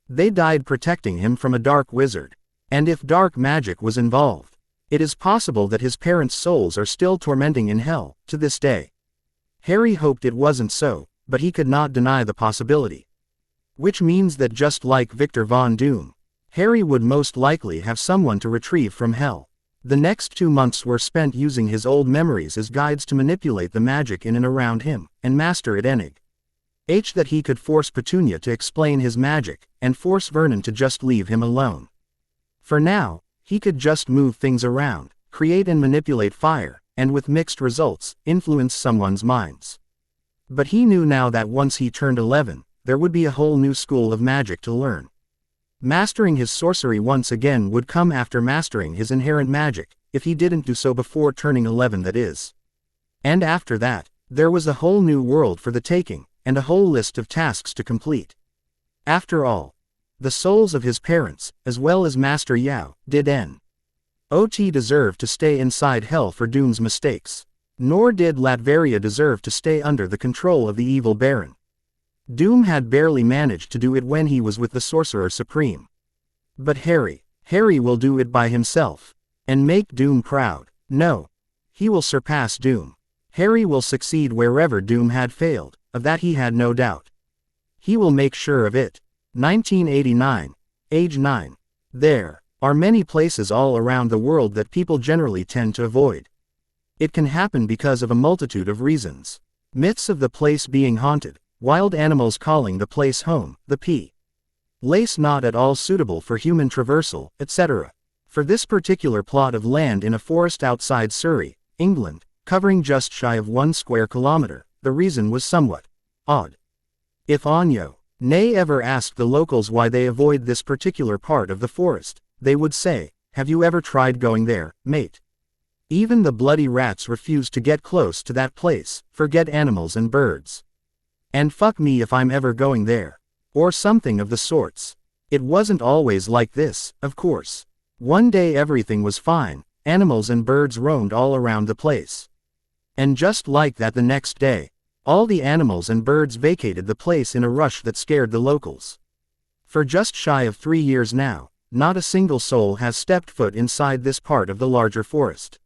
They died protecting him from a dark wizard. And if dark magic was involved, it is possible that his parents' souls are still tormenting in hell, to this day. Harry hoped it wasn't so, but he could not deny the possibility. Which means that just like Victor Von Doom, Harry would most likely have someone to retrieve from hell. The next 2 months were spent using his old memories as guides to manipulate the magic in and around him, and master it that he could force Petunia to explain his magic, and force Vernon to just leave him alone. For now, he could just move things around, create and manipulate fire, and with mixed results, influence someone's minds. But he knew now that once he turned 11, there would be a whole new school of magic to learn. Mastering his sorcery once again would come after mastering his inherent magic, if he didn't do so before turning 11 that is. And after that, there was a whole new world for the taking, and a whole list of tasks to complete. After all, the souls of his parents, as well as Master Yao, did not deserve to stay inside hell for Doom's mistakes. Nor did Latveria deserve to stay under the control of the evil Baron. Doom had barely managed to do it when he was with the Sorcerer Supreme. But Harry will do it by himself. And make Doom proud. No. He will surpass Doom. Harry will succeed wherever Doom had failed, of that he had no doubt. He will make sure of it. 1989. Age 9. There are many places all around the world that people generally tend to avoid. It can happen because of a multitude of reasons. Myths of the place being haunted, wild animals calling the place home, the place not at all suitable for human traversal, etc. For this particular plot of land in a forest outside Surrey, England, covering just shy of 1 square kilometer, the reason was somewhat odd. If Anyo ever asked the locals why they avoid this particular part of the forest, they would say, "Have you ever tried going there, mate?" Even the bloody rats refuse to get close to that place, forget animals and birds. And fuck me if I'm ever going there. Or something of the sorts. It wasn't always like this, of course. One day everything was fine, animals and birds roamed all around the place. And just like that the next day, all the animals and birds vacated the place in a rush that scared the locals. For just shy of 3 years now, not a single soul has stepped foot inside this part of the larger forest.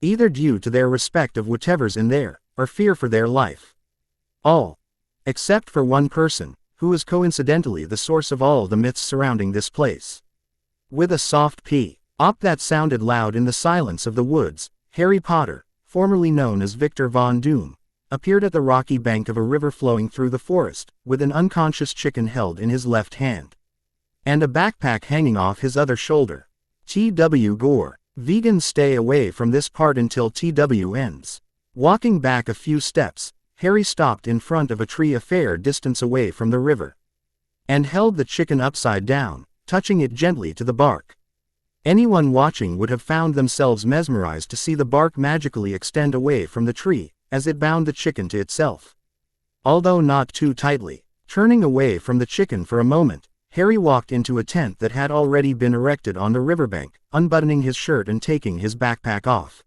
Either due to their respect of whatever's in there, or fear for their life. All. Except for one person, who is coincidentally the source of all the myths surrounding this place. With a soft P-op that sounded loud in the silence of the woods, Harry Potter, formerly known as Victor Von Doom, appeared at the rocky bank of a river flowing through the forest, with an unconscious chicken held in his left hand. And a backpack hanging off his other shoulder. T.W. Gore. Vegans stay away from this part until T.W. ends. Walking back a few steps, Harry stopped in front of a tree a fair distance away from the river. And held the chicken upside down, touching it gently to the bark. Anyone watching would have found themselves mesmerized to see the bark magically extend away from the tree, as it bound the chicken to itself. Although not too tightly. Turning away from the chicken for a moment, Harry walked into a tent that had already been erected on the riverbank, unbuttoning his shirt and taking his backpack off.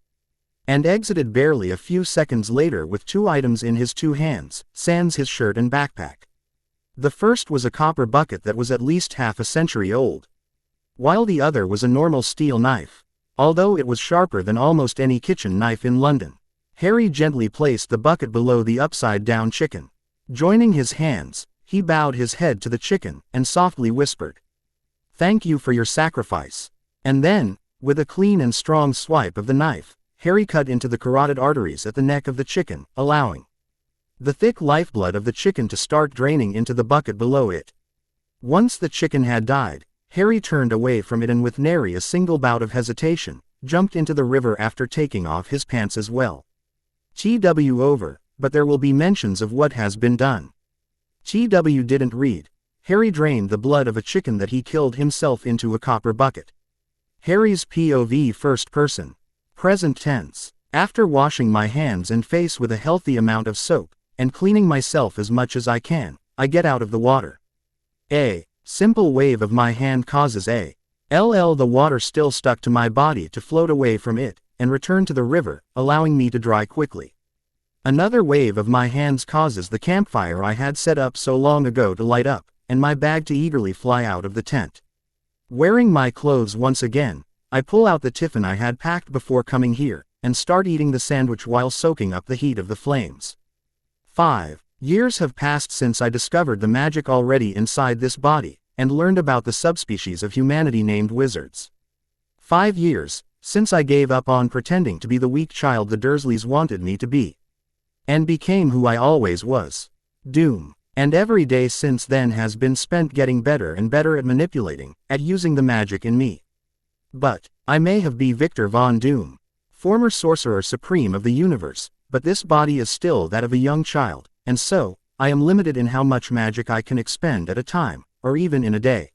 And exited barely a few seconds later with 2 items in his 2 hands, sans his shirt and backpack. The first was a copper bucket that was at least half a century old, while the other was a normal steel knife. Although it was sharper than almost any kitchen knife in London. Harry gently placed the bucket below the upside-down chicken. Joining his hands, he bowed his head to the chicken, and softly whispered, "Thank you for your sacrifice." And then, with a clean and strong swipe of the knife, Harry cut into the carotid arteries at the neck of the chicken, allowing the thick lifeblood of the chicken to start draining into the bucket below it. Once the chicken had died, Harry turned away from it and with nary a single bout of hesitation, jumped into the river after taking off his pants as well. TW over, but there will be mentions of what has been done. TW didn't read. Harry drained the blood of a chicken that he killed himself into a copper bucket. Harry's POV first person. Present tense. After washing my hands and face with a healthy amount of soap, and cleaning myself as much as I can, I get out of the water. A simple wave of my hand causes a LL the water still stuck to my body to float away from it, and return to the river, allowing me to dry quickly. Another wave of my hands causes the campfire I had set up so long ago to light up, and my bag to eagerly fly out of the tent. Wearing my clothes once again, I pull out the tiffin I had packed before coming here, and start eating the sandwich while soaking up the heat of the flames. 5 years have passed since I discovered the magic already inside this body, and learned about the subspecies of humanity named wizards. 5 years, since I gave up on pretending to be the weak child the Dursleys wanted me to be. And became who I always was. Doom. And every day since then has been spent getting better and better at manipulating, at using the magic in me. But, I may have been Victor Von Doom, former sorcerer supreme of the universe, but this body is still that of a young child, and so, I am limited in how much magic I can expend at a time, or even in a day.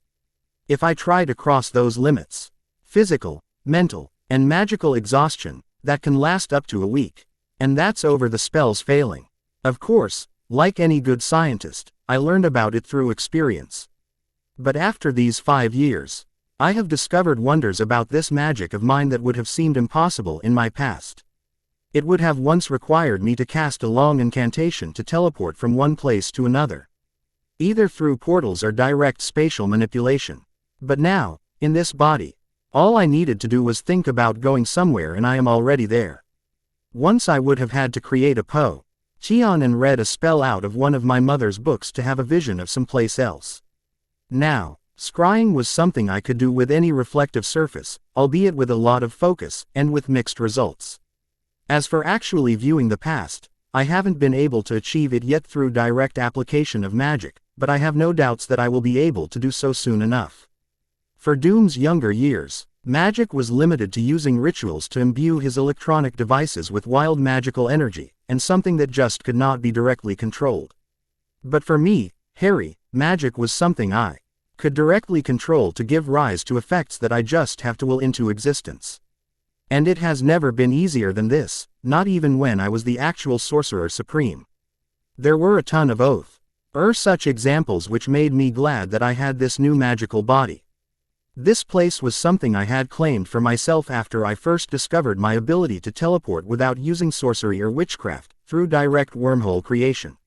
If I try to cross those limits, physical, mental, and magical exhaustion, that can last up to a week. And that's over the spells failing. Of course, like any good scientist, I learned about it through experience. But after these 5 years, I have discovered wonders about this magic of mine that would have seemed impossible in my past. It would have once required me to cast a long incantation to teleport from one place to another, either through portals or direct spatial manipulation. But now, in this body, all I needed to do was think about going somewhere and I am already there. Once I would have had to create a potion and read a spell out of one of my mother's books to have a vision of someplace else. Now, scrying was something I could do with any reflective surface, albeit with a lot of focus, and with mixed results. As for actually viewing the past, I haven't been able to achieve it yet through direct application of magic, but I have no doubts that I will be able to do so soon enough. For Doom's younger years, magic was limited to using rituals to imbue his electronic devices with wild magical energy, and something that just could not be directly controlled. But for me, Harry, magic was something I could directly control to give rise to effects that I just have to will into existence. And it has never been easier than this, not even when I was the actual Sorcerer Supreme. There were a ton of such examples which made me glad that I had this new magical body. This place was something I had claimed for myself after I first discovered my ability to teleport without using sorcery or witchcraft, through direct wormhole creation.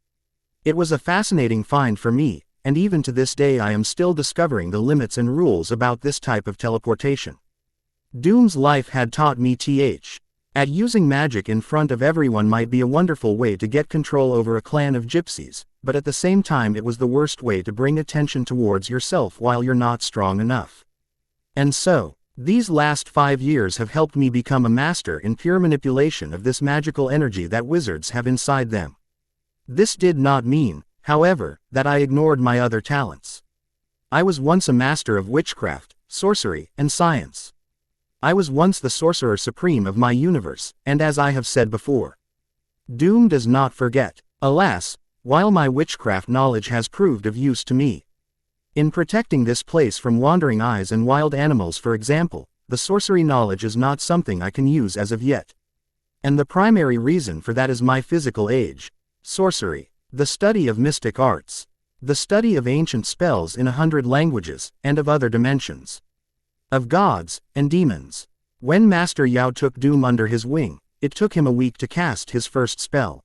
It was a fascinating find for me, and even to this day I am still discovering the limits and rules about this type of teleportation. Doom's life had taught me At using magic in front of everyone might be a wonderful way to get control over a clan of gypsies, but at the same time it was the worst way to bring attention towards yourself while you're not strong enough. And so, these last 5 years have helped me become a master in pure manipulation of this magical energy that wizards have inside them. This did not mean, however, that I ignored my other talents. I was once a master of witchcraft, sorcery, and science. I was once the sorcerer supreme of my universe, and as I have said before, Doom does not forget. Alas, while my witchcraft knowledge has proved of use to me in protecting this place from wandering eyes and wild animals, for example, the sorcery knowledge is not something I can use as of yet. And the primary reason for that is my physical age. Sorcery, the study of mystic arts, the study of ancient spells in 100 languages, and of other dimensions, of gods and demons. When Master Yao took Doom under his wing, it took him a week to cast his first spell.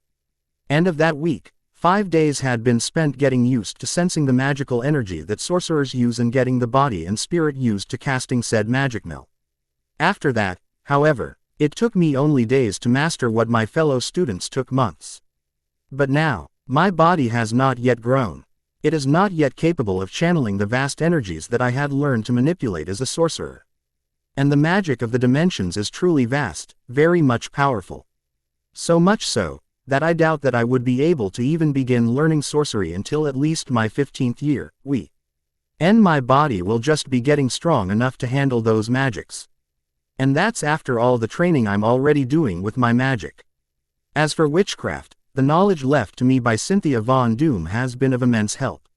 And of that week, 5 days had been spent getting used to sensing the magical energy that sorcerers use and getting the body and spirit used to casting said magic mill. After that, however, it took me only days to master what my fellow students took months. But now, my body has not yet grown. It is not yet capable of channeling the vast energies that I had learned to manipulate as a sorcerer. And the magic of the dimensions is truly vast, very much powerful. So much so, that I doubt that I would be able to even begin learning sorcery until at least my 15th year, and my body will just be getting strong enough to handle those magics. And that's after all the training I'm already doing with my magic. As for witchcraft, the knowledge left to me by Cynthia Von Doom has been of immense help.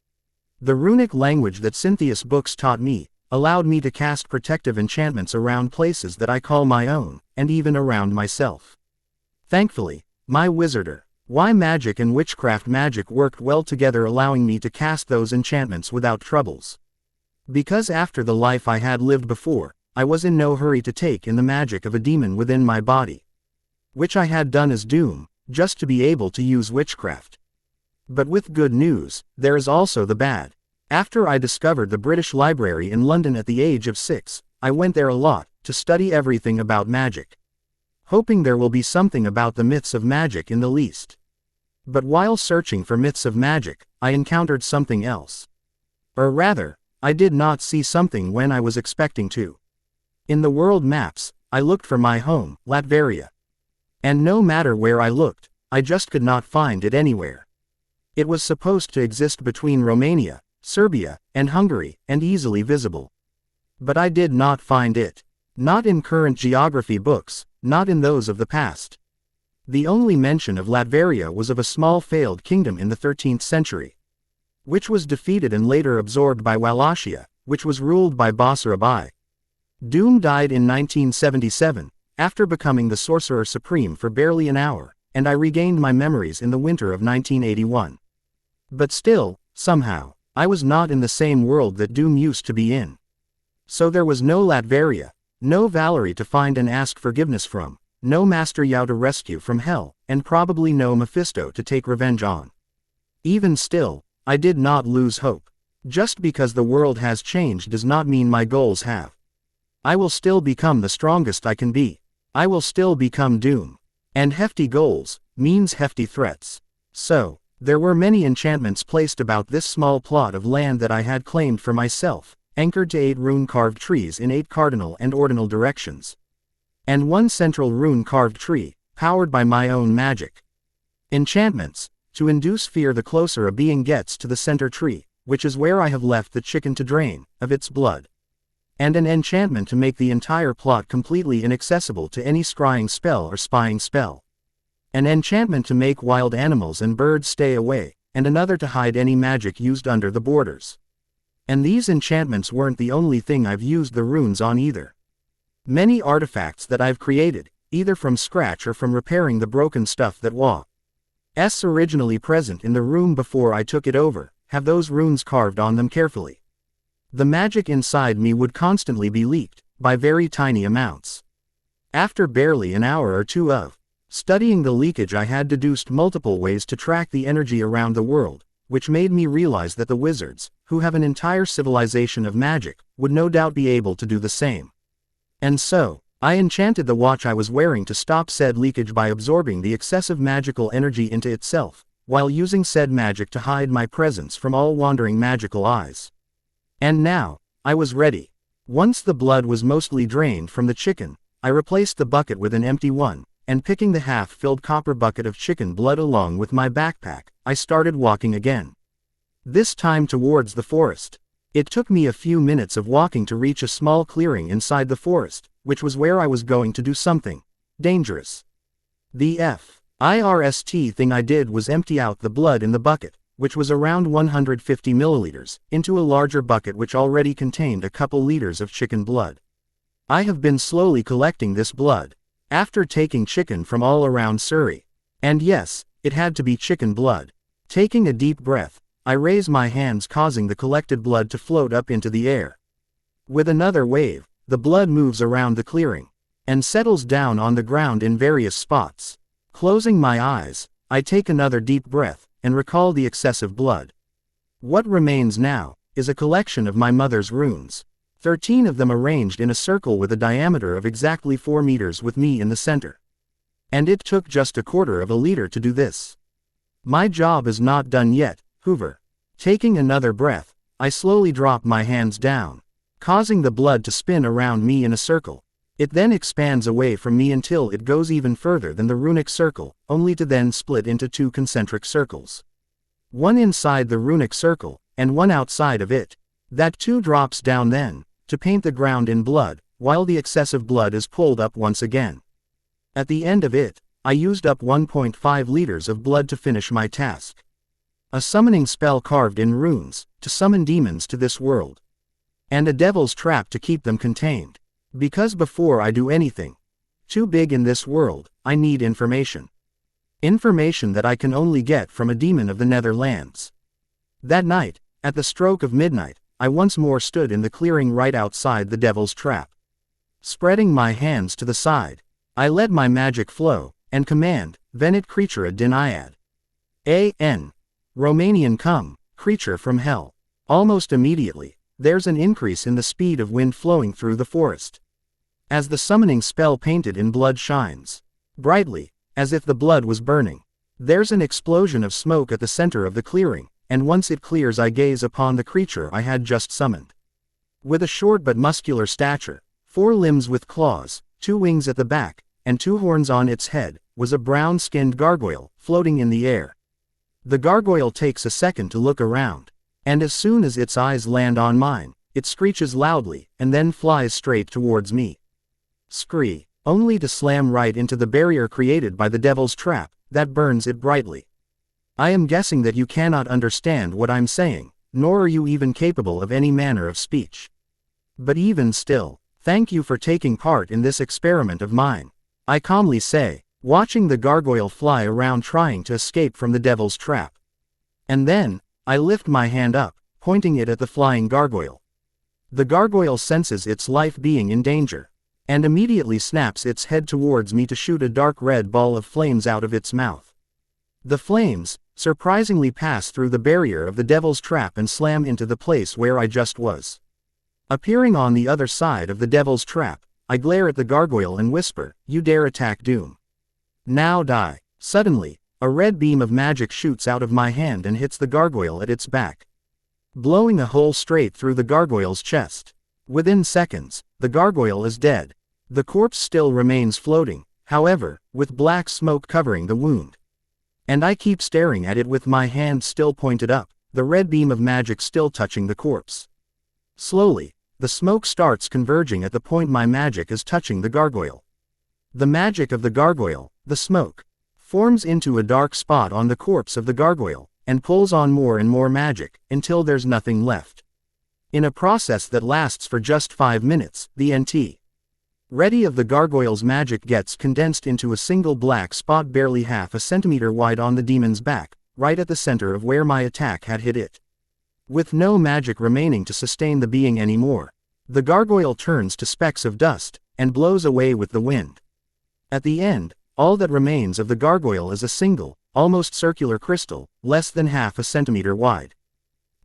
The runic language that Cynthia's books taught me allowed me to cast protective enchantments around places that I call my own, and even around myself. Thankfully, my magic and witchcraft magic worked well together, allowing me to cast those enchantments without troubles. Because after the life I had lived before, I was in no hurry to take in the magic of a demon within my body, which I had done as Doom, just to be able to use witchcraft. But with good news, there is also the bad. After I discovered the British Library in London at the age of 6, I went there a lot, to study everything about magic, hoping there will be something about the myths of magic in the least. But while searching for myths of magic, I encountered something else. Or rather, I did not see something when I was expecting to. In the world maps, I looked for my home, Latveria. And no matter where I looked, I just could not find it anywhere. It was supposed to exist between Romania, Serbia, and Hungary, and easily visible. But I did not find it. Not in current geography books, not in those of the past. The only mention of Latveria was of a small failed kingdom in the 13th century, which was defeated and later absorbed by Wallachia, which was ruled by Basarab I. Doom died in 1977, after becoming the Sorcerer Supreme for barely an hour, and I regained my memories in the winter of 1981. But still, somehow, I was not in the same world that Doom used to be in. So there was no Latveria, no Valerie to find and ask forgiveness from, no Master Yao to rescue from hell, and probably no Mephisto to take revenge on. Even still, I did not lose hope. Just because the world has changed does not mean my goals have. I will still become the strongest I can be. I will still become Doom. And hefty goals means hefty threats. So, there were many enchantments placed about this small plot of land that I had claimed for myself, anchored to 8 rune-carved trees in 8 cardinal and ordinal directions. And 1 central rune-carved tree, powered by my own magic. Enchantments, to induce fear the closer a being gets to the center tree, which is where I have left the chicken to drain, of its blood. And an enchantment to make the entire plot completely inaccessible to any scrying spell or spying spell. An enchantment to make wild animals and birds stay away, and another to hide any magic used under the borders. And these enchantments weren't the only thing I've used the runes on either. Many artifacts that I've created, either from scratch or from repairing the broken stuff that was originally present in the room before I took it over, have those runes carved on them carefully. The magic inside me would constantly be leaked, by very tiny amounts. After barely an hour or two of studying the leakage, I had deduced multiple ways to track the energy around the world, which made me realize that the wizards, who have an entire civilization of magic, would no doubt be able to do the same. And so, I enchanted the watch I was wearing to stop said leakage by absorbing the excessive magical energy into itself, while using said magic to hide my presence from all wandering magical eyes. And now, I was ready. Once the blood was mostly drained from the chicken, I replaced the bucket with an empty one, and picking the half-filled copper bucket of chicken blood along with my backpack, I started walking again. This time towards the forest. It took me a few minutes of walking to reach a small clearing inside the forest, which was where I was going to do something dangerous. The first thing I did was empty out the blood in the bucket, which was around 150 milliliters, into a larger bucket which already contained a couple liters of chicken blood. I have been slowly collecting this blood, after taking chicken from all around Surrey. And yes, it had to be chicken blood. Taking a deep breath, I raise my hands, causing the collected blood to float up into the air. With another wave, the blood moves around the clearing, and settles down on the ground in various spots. Closing my eyes, I take another deep breath, and recall the excessive blood. What remains now is a collection of my mother's runes. 13 of them arranged in a circle with a diameter of exactly 4 meters with me in the center. And it took just 1/4 of a liter to do this. My job is not done yet, Hoover. Taking another breath, I slowly drop my hands down, causing the blood to spin around me in a circle. It then expands away from me until it goes even further than the runic circle, only to then split into 2 concentric circles. One inside the runic circle, and one outside of it. That 2 drops down then, to paint the ground in blood, while the excessive blood is pulled up once again. At the end of it, I used up 1.5 liters of blood to finish my task. A summoning spell carved in runes, to summon demons to this world. And a devil's trap to keep them contained. Because before I do anything too big in this world, I need information. Information that I can only get from a demon of the Netherlands. That night, at the stroke of midnight, I once more stood in the clearing right outside the devil's trap. Spreading my hands to the side, I let my magic flow, and command, Venit creature Diniad. A.N. Romanian come, creature from hell. Almost immediately, there's an increase in the speed of wind flowing through the forest. As the summoning spell painted in blood shines brightly, as if the blood was burning. There's an explosion of smoke at the center of the clearing, and once it clears I gaze upon the creature I had just summoned. With a short but muscular stature, 4 limbs with claws, 2 wings at the back, and 2 horns on its head, was a brown-skinned gargoyle, floating in the air. The gargoyle takes a second to look around, and as soon as its eyes land on mine, it screeches loudly, and then flies straight towards me. Scree, only to slam right into the barrier created by the devil's trap, that burns it brightly. I am guessing that you cannot understand what I'm saying, nor are you even capable of any manner of speech. But even still, thank you for taking part in this experiment of mine, I calmly say, watching the gargoyle fly around trying to escape from the devil's trap. And then, I lift my hand up, pointing it at the flying gargoyle. The gargoyle senses its life being in danger, and immediately snaps its head towards me to shoot a dark red ball of flames out of its mouth. The flames, surprisingly, pass through the barrier of the devil's trap and slam into the place where I just was. Appearing on the other side of the devil's trap, I glare at the gargoyle and whisper, "You dare attack Doom? Now die." Suddenly, a red beam of magic shoots out of my hand and hits the gargoyle at its back, blowing a hole straight through the gargoyle's chest. Within seconds, the gargoyle is dead. The corpse still remains floating, however, with black smoke covering the wound. And I keep staring at it with my hand still pointed up, the red beam of magic still touching the corpse. Slowly, the smoke starts converging at the point my magic is touching the gargoyle. The magic of the gargoyle, the smoke, forms into a dark spot on the corpse of the gargoyle, and pulls on more and more magic, until there's nothing left. In a process that lasts for just 5 minutes, the NT ready of the gargoyle's magic gets condensed into a single black spot barely half a centimeter wide on the demon's back, right at the center of where my attack had hit it. With no magic remaining to sustain the being anymore, the gargoyle turns to specks of dust, and blows away with the wind. At the end, all that remains of the gargoyle is a single, almost circular crystal, less than half a centimeter wide.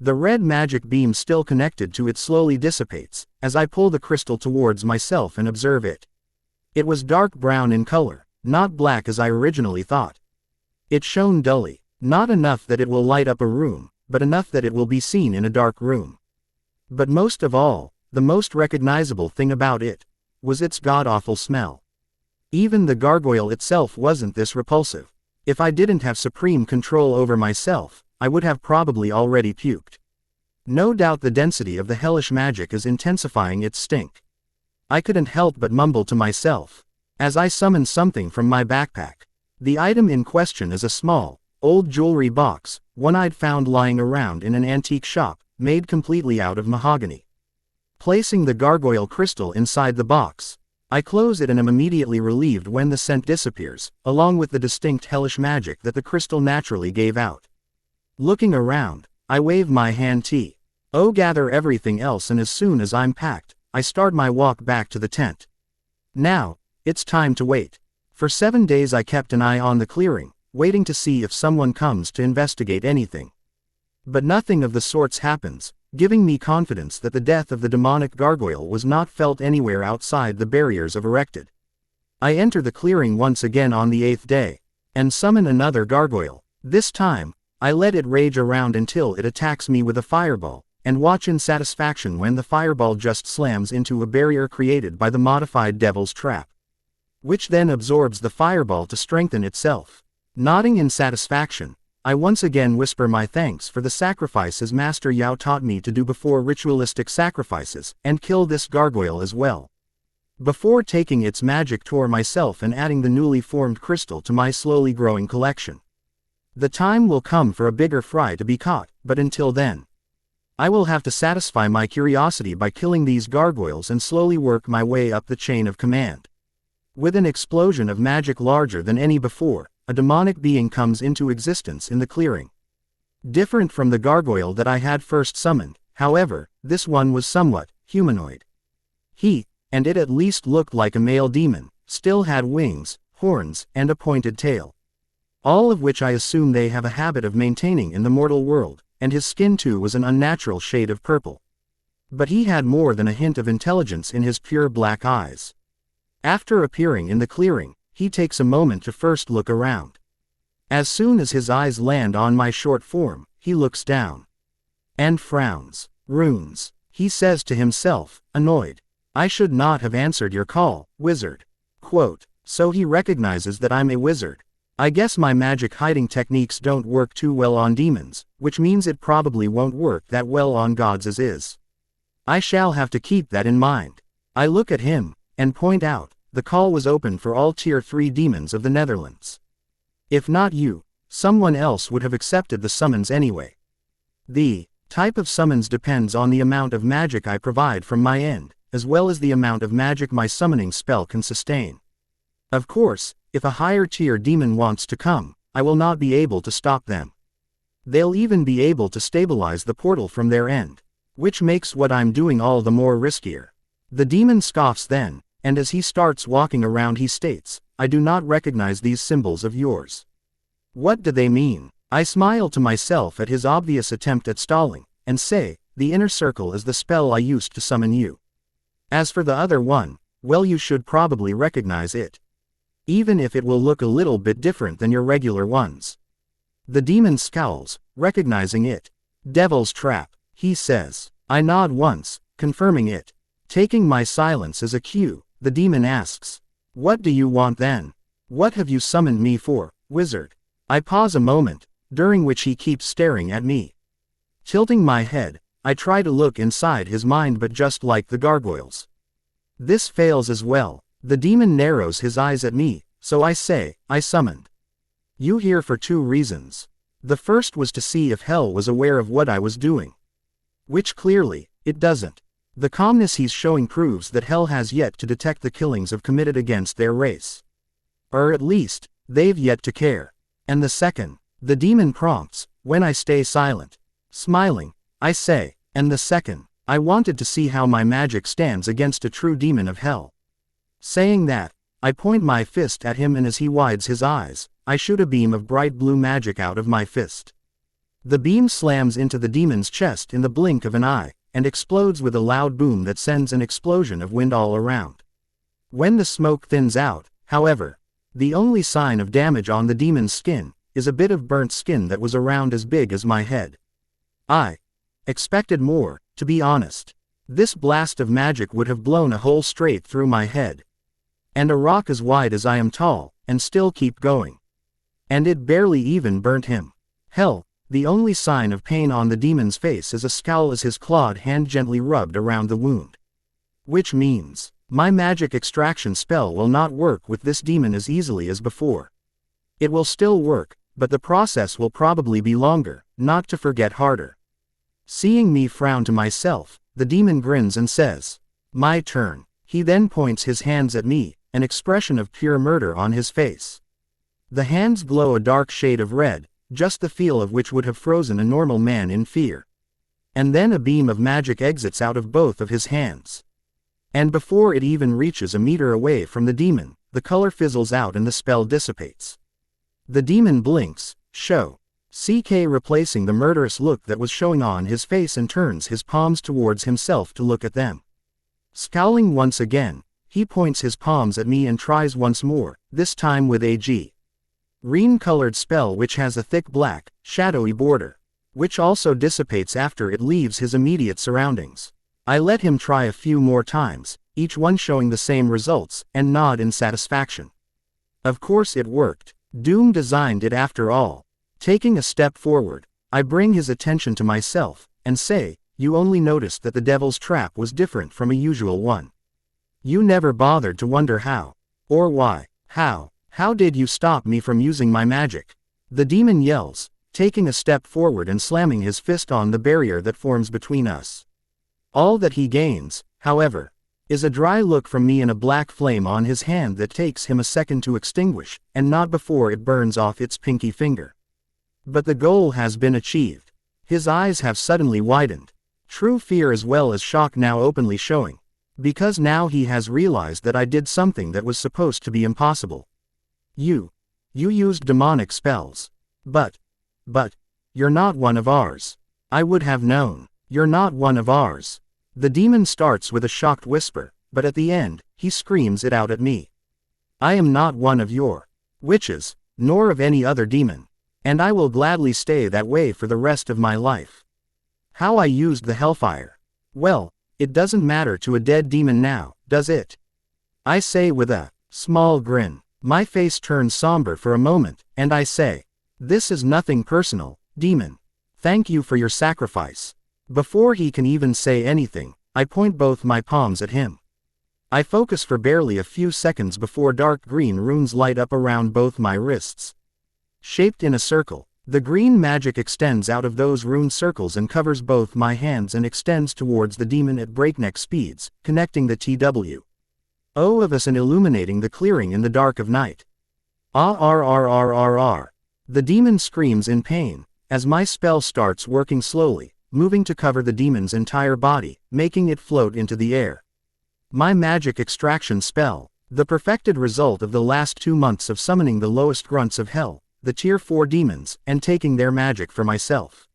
The red magic beam still connected to it slowly dissipates, as I pull the crystal towards myself and observe it. It was dark brown in color, not black as I originally thought. It shone dully, not enough that it will light up a room, but enough that it will be seen in a dark room. But most of all, the most recognizable thing about it was its god-awful smell. Even the gargoyle itself wasn't this repulsive. If I didn't have supreme control over myself, I would have probably already puked. No doubt the density of the hellish magic is intensifying its stink. I couldn't help but mumble to myself, as I summoned something from my backpack. The item in question is a small, old jewelry box, one I'd found lying around in an antique shop, made completely out of mahogany. Placing the gargoyle crystal inside the box, I close it and am immediately relieved when the scent disappears, along with the distinct hellish magic that the crystal naturally gave out. Looking around, I wave my hand gather everything else, and as soon as I'm packed, I start my walk back to the tent. Now, it's time to wait. For 7 days I kept an eye on the clearing, waiting to see if someone comes to investigate anything. But nothing of the sorts happens, giving me confidence that the death of the demonic gargoyle was not felt anywhere outside the barriers of erected. I enter the clearing once again on the 8th day, and summon another gargoyle. This time, I let it rage around until it attacks me with a fireball, and watch in satisfaction when the fireball just slams into a barrier created by the modified devil's trap, which then absorbs the fireball to strengthen itself. Nodding in satisfaction, I once again whisper my thanks for the sacrifices Master Yao taught me to do before ritualistic sacrifices, and kill this gargoyle as well. Before taking its magic tour myself and adding the newly formed crystal to my slowly growing collection. The time will come for a bigger fry to be caught, but until then, I will have to satisfy my curiosity by killing these gargoyles and slowly work my way up the chain of command. With an explosion of magic larger than any before, a demonic being comes into existence in the clearing. Different from the gargoyle that I had first summoned, however, this one was somewhat humanoid. He, and it at least looked like a male demon, still had wings, horns, and a pointed tail. All of which I assume they have a habit of maintaining in the mortal world, and his skin too was an unnatural shade of purple. But he had more than a hint of intelligence in his pure black eyes. After appearing in the clearing, he takes a moment to first look around. As soon as his eyes land on my short form, he looks down. And frowns. Runes, he says to himself, annoyed. I should not have answered your call, wizard. Quote, so he recognizes that I'm a wizard. I guess my magic hiding techniques don't work too well on demons, which means it probably won't work that well on gods as is. I shall have to keep that in mind. I look at him, and point out, the call was open for all Tier 3 demons of the Netherlands. If not you, someone else would have accepted the summons anyway. The type of summons depends on the amount of magic I provide from my end, as well as the amount of magic my summoning spell can sustain. Of course, if a higher tier demon wants to come, I will not be able to stop them. They'll even be able to stabilize the portal from their end, which makes what I'm doing all the more riskier. The demon scoffs then, and as he starts walking around he states, I do not recognize these symbols of yours. What do they mean? I smile to myself at his obvious attempt at stalling, and say, the inner circle is the spell I used to summon you. As for the other one, well, you should probably recognize it, even if it will look a little bit different than your regular ones. The demon scowls, recognizing it. Devil's trap, he says. I nod once, confirming it. Taking my silence as a cue, the demon asks, what do you want then? What have you summoned me for, wizard? I pause a moment, during which he keeps staring at me. Tilting my head, I try to look inside his mind, but just like the gargoyles, this fails as well. The demon narrows his eyes at me, so I say, I summoned you here for 2 reasons. The first was to see if hell was aware of what I was doing. Which clearly, it doesn't. The calmness he's showing proves that hell has yet to detect the killings of committed against their race. Or at least, they've yet to care. And the second, the demon prompts, when I stay silent. Smiling, I say, and the second, I wanted to see how my magic stands against a true demon of hell. Saying that, I point my fist at him, and as he wides his eyes, I shoot a beam of bright blue magic out of my fist. The beam slams into the demon's chest in the blink of an eye, and explodes with a loud boom that sends an explosion of wind all around. When the smoke thins out, however, the only sign of damage on the demon's skin is a bit of burnt skin that was around as big as my head. I expected more, to be honest. This blast of magic would have blown a hole straight through my head. And a rock as wide as I am tall, and still keep going. And it barely even burnt him. Hell, the only sign of pain on the demon's face is a scowl as his clawed hand gently rubbed around the wound. Which means, my magic extraction spell will not work with this demon as easily as before. It will still work, but the process will probably be longer, not to forget harder. Seeing me frown to myself, the demon grins and says, "My turn." He then points his hands at me, an expression of pure murder on his face. The hands glow a dark shade of red, just the feel of which would have frozen a normal man in fear. And then a beam of magic exits out of both of his hands. And before it even reaches a meter away from the demon, the color fizzles out and the spell dissipates. The demon blinks, replacing the murderous look that was showing on his face, and turns his palms towards himself to look at them. Scowling once again, he points his palms at me and tries once more, this time with a green-colored spell which has a thick black, shadowy border, which also dissipates after it leaves his immediate surroundings. I let him try a few more times, each one showing the same results, and nod in satisfaction. Of course it worked. Doom designed it after all. Taking a step forward, I bring his attention to myself, and say, "You only noticed that the devil's trap was different from a usual one. You never bothered to wonder how. Or why. How did you stop me from using my magic?" The demon yells, taking a step forward and slamming his fist on the barrier that forms between us. All that he gains, however, is a dry look from me and a black flame on his hand that takes him a second to extinguish, and not before it burns off its pinky finger. But the goal has been achieved. His eyes have suddenly widened. True fear as well as shock now openly showing. Because now he has realized that I did something that was supposed to be impossible. You used demonic spells. But, you're not one of ours. I would have known. You're not one of ours. The demon starts with a shocked whisper, but at the end, he screams it out at me. I am not one of your witches, nor of any other demon. And I will gladly stay that way for the rest of my life. How I used the hellfire. Well, it doesn't matter to a dead demon now, does it? I say with a small grin. My face turns somber for a moment, and I say, "This is nothing personal, demon. Thank you for your sacrifice." Before he can even say anything, I point both my palms at him. I focus for barely a few seconds before dark green runes light up around both my wrists. Shaped in a circle, the green magic extends out of those rune circles and covers both my hands and extends towards the demon at breakneck speeds, connecting the TWO of us and illuminating the clearing in the dark of night. The demon screams in pain, as my spell starts working slowly, moving to cover the demon's entire body, making it float into the air. My magic extraction spell, the perfected result of the last 2 months of summoning the lowest grunts of hell, the tier 4 demons, and taking their magic for myself.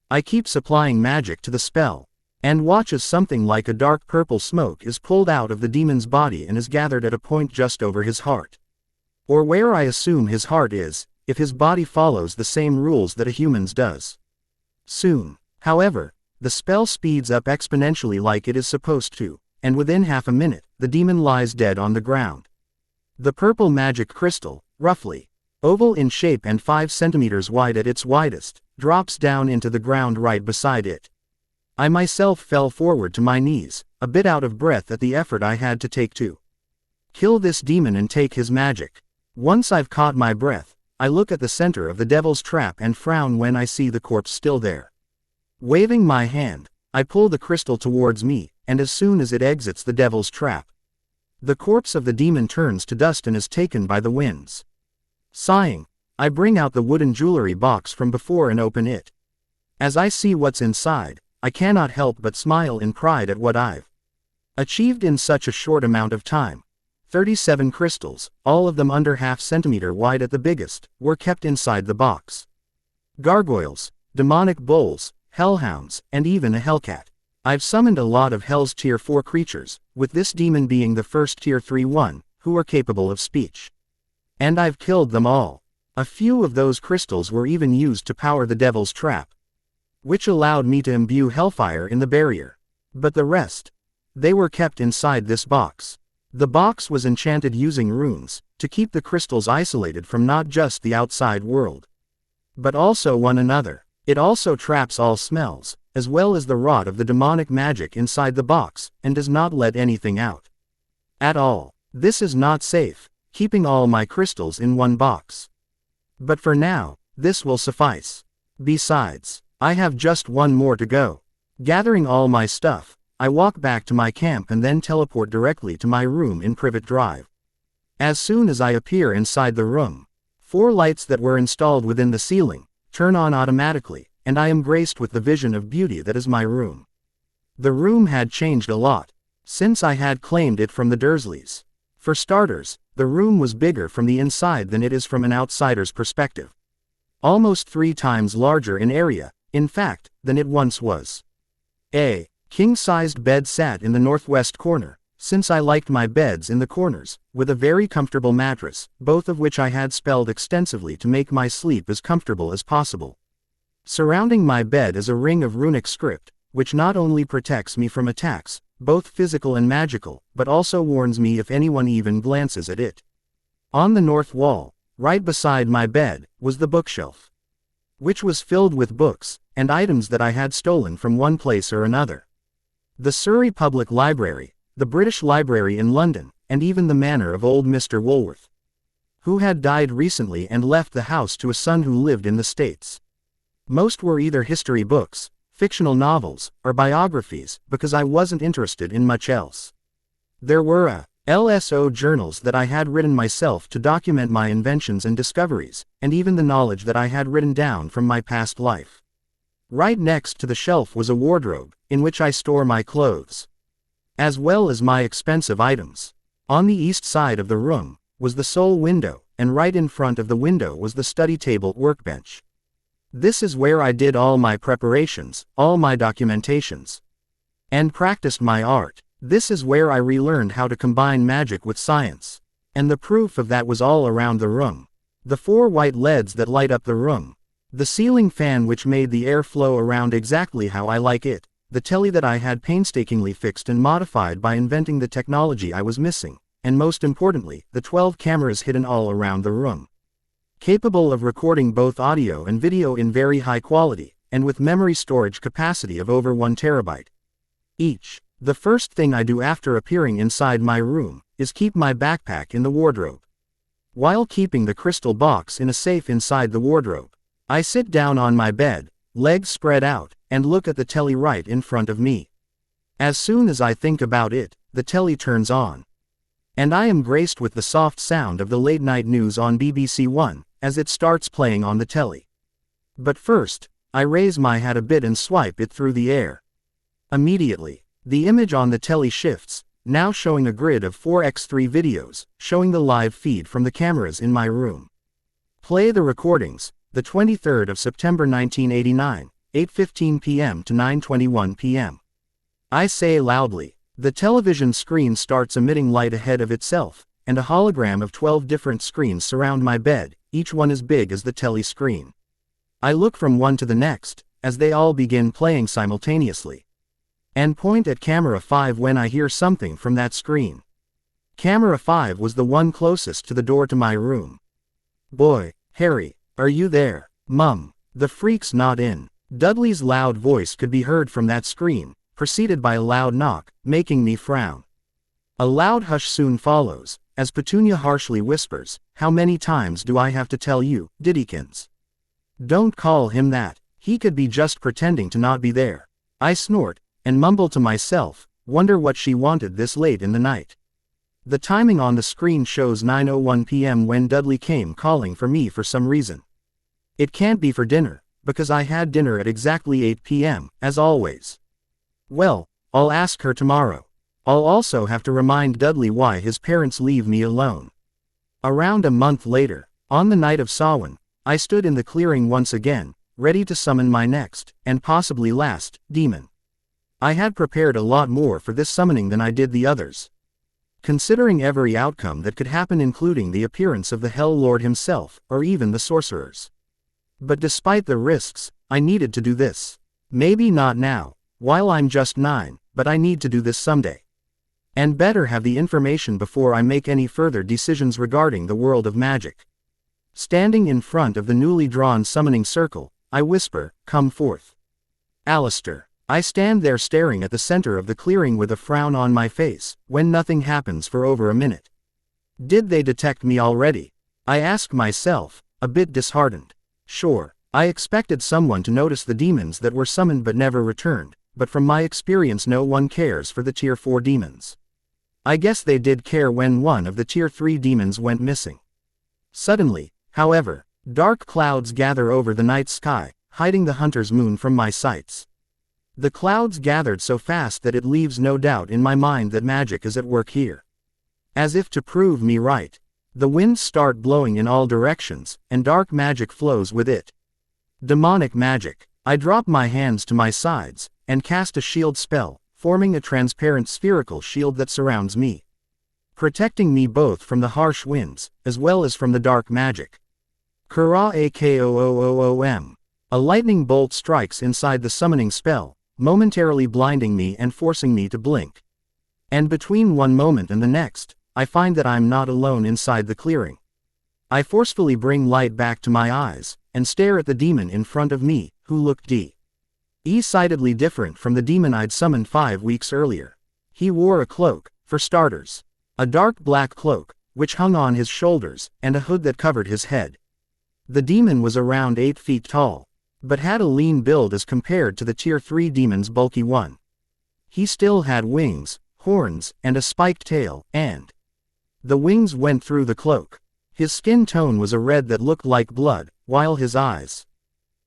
I keep supplying magic to the spell, and watch as something like a dark purple smoke is pulled out of the demon's body and is gathered at a point just over his heart. Or where I assume his heart is, if his body follows the same rules that a human's does. Soon, however, the spell speeds up exponentially like it is supposed to, and within half a minute, the demon lies dead on the ground. The purple magic crystal, roughly oval in shape and 5 centimeters wide at its widest, drops down into the ground right beside it. I myself fell forward to my knees, a bit out of breath at the effort I had to take to kill this demon and take his magic. Once I've caught my breath, I look at the center of the devil's trap and frown when I see the corpse still there. Waving my hand, I pull the crystal towards me, and as soon as it exits the devil's trap, the corpse of the demon turns to dust and is taken by the winds. Sighing, I bring out the wooden jewelry box from before and open it. As I see what's inside, I cannot help but smile in pride at what I've achieved in such a short amount of time. 37 crystals, all of them under ½ centimeter wide at the biggest, were kept inside the box. Gargoyles, demonic bulls, hellhounds, and even a hellcat. I've summoned a lot of Hell's Tier 4 creatures, with this demon being the first Tier 3 one, who are capable of speech. And I've killed them all. A few of those crystals were even used to power the Devil's Trap, which allowed me to imbue Hellfire in the barrier. But the rest, they were kept inside this box. The box was enchanted using runes, to keep the crystals isolated from not just the outside world, but also one another. It also traps all smells, as well as the rot of the demonic magic inside the box, and does not let anything out at all. This is not safe, keeping all my crystals in one box. But for now, this will suffice. Besides, I have just one more to go. Gathering all my stuff, I walk back to my camp and then teleport directly to my room in Privet Drive. As soon as I appear inside the room, 4 lights that were installed within the ceiling turn on automatically, and I am graced with the vision of beauty that is my room. The room had changed a lot since I had claimed it from the Dursleys. For starters, the room was bigger from the inside than it is from an outsider's perspective. Almost 3 times larger in area, in fact, than it once was. A king-sized bed sat in the northwest corner, since I liked my beds in the corners, with a very comfortable mattress, both of which I had spelled extensively to make my sleep as comfortable as possible. Surrounding my bed is a ring of runic script, which not only protects me from attacks, both physical and magical, but also warns me if anyone even glances at it. On the north wall, right beside my bed, was the bookshelf, which was filled with books and items that I had stolen from one place or another. The Surrey Public Library, the British Library in London, and even the manor of old Mr. Woolworth, who had died recently and left the house to a son who lived in the States. Most were either history books, fictional novels, or biographies, because I wasn't interested in much else. There were LSO journals that I had written myself to document my inventions and discoveries, and even the knowledge that I had written down from my past life. Right next to the shelf was a wardrobe, in which I store my clothes, as well as my expensive items. On the east side of the room was the sole window, and right in front of the window was the study table workbench. This is where I did all my preparations, all my documentations, and practiced my art. This is where I relearned how to combine magic with science. And the proof of that was all around the room. The 4 white LEDs that light up the room, the ceiling fan which made the air flow around exactly how I like it, the telly that I had painstakingly fixed and modified by inventing the technology I was missing, and most importantly, the 12 cameras hidden all around the room, capable of recording both audio and video in very high quality, and with memory storage capacity of over 1 terabyte each. The first thing I do after appearing inside my room is keep my backpack in the wardrobe, while keeping the crystal box in a safe inside the wardrobe. I sit down on my bed, legs spread out, and look at the telly right in front of me. As soon as I think about it, the telly turns on, and I am graced with the soft sound of the late-night news on BBC One, as it starts playing on the telly. But first, I raise my hat a bit and swipe it through the air. Immediately, the image on the telly shifts, now showing a grid of 4x3 videos, showing the live feed from the cameras in my room. Play the recordings, the 23rd of September 1989, 8:15 p.m. to 9:21 p.m. I say loudly. The television screen starts emitting light ahead of itself, and a hologram of 12 different screens surround my bed, each one as big as the telly screen. I look from one to the next, as they all begin playing simultaneously, and point at camera 5 when I hear something from that screen. Camera 5 was the one closest to the door to my room. "Boy, Harry, are you there? Mum, the freak's not in." Dudley's loud voice could be heard from that screen, preceded by a loud knock, making me frown. A loud hush soon follows, as Petunia harshly whispers, "How many times do I have to tell you, Diddykins? Don't call him that, he could be just pretending to not be there." I snort, and mumble to myself, wonder what she wanted this late in the night. The timing on the screen shows 9:01 p.m. when Dudley came calling for me for some reason. It can't be for dinner, because I had dinner at exactly 8 p.m., as always. Well, I'll ask her tomorrow. I'll also have to remind Dudley why his parents leave me alone. Around a month later, on the night of Samhain, I stood in the clearing once again, ready to summon my next, and possibly last, demon. I had prepared a lot more for this summoning than I did the others. Considering every outcome that could happen, including the appearance of the Hell Lord himself, or even the sorcerers. But despite the risks, I needed to do this. Maybe not now, while I'm just 9, but I need to do this someday. And better have the information before I make any further decisions regarding the world of magic. Standing in front of the newly drawn summoning circle, I whisper, "Come forth." Alistair. I stand there staring at the center of the clearing with a frown on my face, when nothing happens for over a minute. Did they detect me already? I ask myself, a bit disheartened. Sure, I expected someone to notice the demons that were summoned but never returned, but from my experience no one cares for the Tier 4 demons. I guess they did care when one of the Tier 3 demons went missing. Suddenly, however, dark clouds gather over the night sky, hiding the hunter's moon from my sights. The clouds gathered so fast that it leaves no doubt in my mind that magic is at work here. As if to prove me right, the winds start blowing in all directions, and dark magic flows with it. Demonic magic. I drop my hands to my sides, and cast a shield spell, forming a transparent spherical shield that surrounds me, protecting me both from the harsh winds, as well as from the dark magic. Kara Akoom. A lightning bolt strikes inside the summoning spell, momentarily blinding me and forcing me to blink. And between one moment and the next, I find that I'm not alone inside the clearing. I forcefully bring light back to my eyes, and stare at the demon in front of me, who looked decidedly different from the demon I'd summoned 5 weeks earlier. He wore a cloak, for starters. A dark black cloak, which hung on his shoulders, and a hood that covered his head. The demon was around 8 feet tall, but had a lean build as compared to the Tier 3 demon's bulky one. He still had wings, horns, and a spiked tail, and the wings went through the cloak. His skin tone was a red that looked like blood, while his eyes,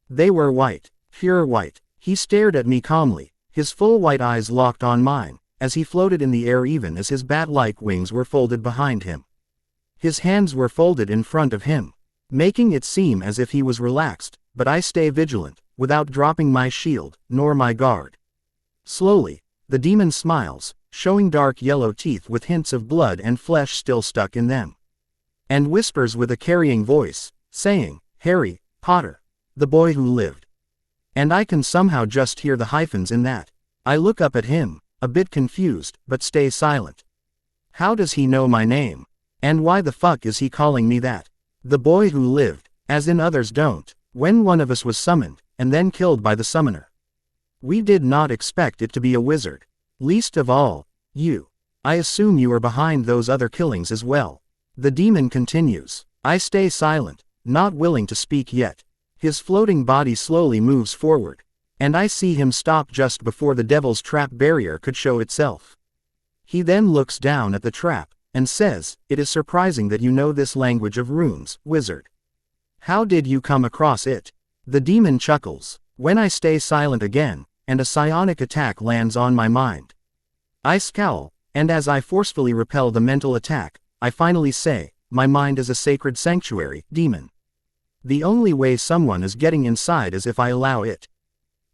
they were white, pure white. He stared at me calmly, his full white eyes locked on mine, as he floated in the air even as his bat-like wings were folded behind him. His hands were folded in front of him, making it seem as if he was relaxed, but I stay vigilant, without dropping my shield, nor my guard. Slowly, the demon smiles, showing dark yellow teeth with hints of blood and flesh still stuck in them, and whispers with a carrying voice, saying, "Harry Potter, the boy who lived." And I can somehow just hear the hyphens in that. I look up at him, a bit confused, but stay silent. How does he know my name? And why the fuck is he calling me that? The boy who lived, as in others don't. When one of us was summoned, and then killed by the summoner. We did not expect it to be a wizard. Least of all, you. I assume you are behind those other killings as well. The demon continues. I stay silent, not willing to speak yet. His floating body slowly moves forward, and I see him stop just before the devil's trap barrier could show itself. He then looks down at the trap, and says, "It is surprising that you know this language of runes, wizard. How did you come across it?" The demon chuckles, when I stay silent again, and a psionic attack lands on my mind. I scowl, and as I forcefully repel the mental attack, I finally say, "My mind is a sacred sanctuary, demon. The only way someone is getting inside is if I allow it."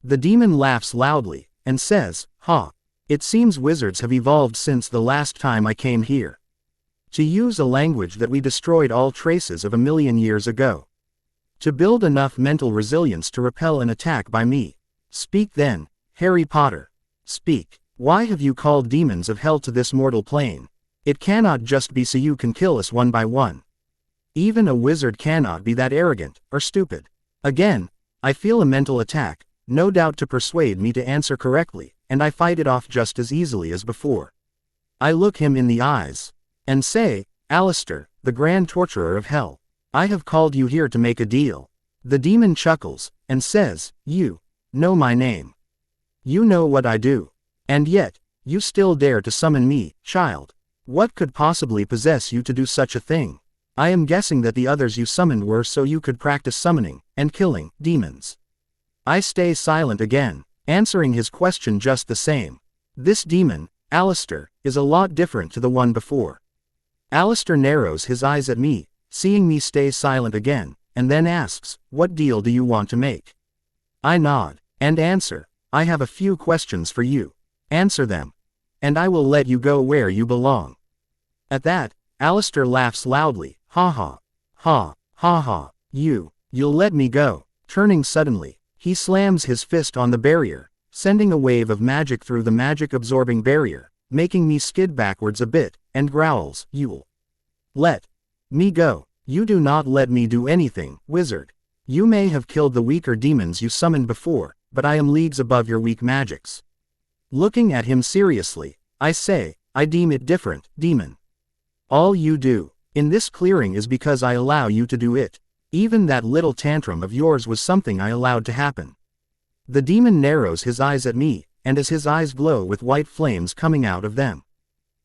The demon laughs loudly, and says, "Ha. It seems wizards have evolved since the last time I came here. To use a language that we destroyed all traces of 1,000,000 years ago. To build enough mental resilience to repel an attack by me. Speak then, Harry Potter. Speak. Why have you called demons of hell to this mortal plane? It cannot just be so you can kill us one by one. Even a wizard cannot be that arrogant, or stupid." Again, I feel a mental attack, no doubt to persuade me to answer correctly, and I fight it off just as easily as before. I look him in the eyes, and say, "Alistair, the grand torturer of hell. I have called you here to make a deal." The demon chuckles, and says, "You know my name. You know what I do. And yet, you still dare to summon me, child. What could possibly possess you to do such a thing? I am guessing that the others you summoned were so you could practice summoning, and killing, demons." I stay silent again, answering his question just the same. This demon, Alistair, is a lot different to the one before. Alistair narrows his eyes at me, seeing me stay silent again, and then asks, "What deal do you want to make?" I nod, and answer, I have a few questions for you. Answer them. And I will let you go where you belong. At that, Alistair laughs loudly. Ha ha. Ha, ha ha. You'll let me go. Turning suddenly, he slams his fist on the barrier, sending a wave of magic through the magic-absorbing barrier, making me skid backwards a bit, and growls, "You'll let me go. You do not let me do anything, wizard. You may have killed the weaker demons you summoned before, but I am leagues above your weak magics." Looking at him seriously, I say, "I deem it different, demon. All you do in this clearing is because I allow you to do it. Even that little tantrum of yours was something I allowed to happen." The demon narrows his eyes at me, and as his eyes glow with white flames coming out of them,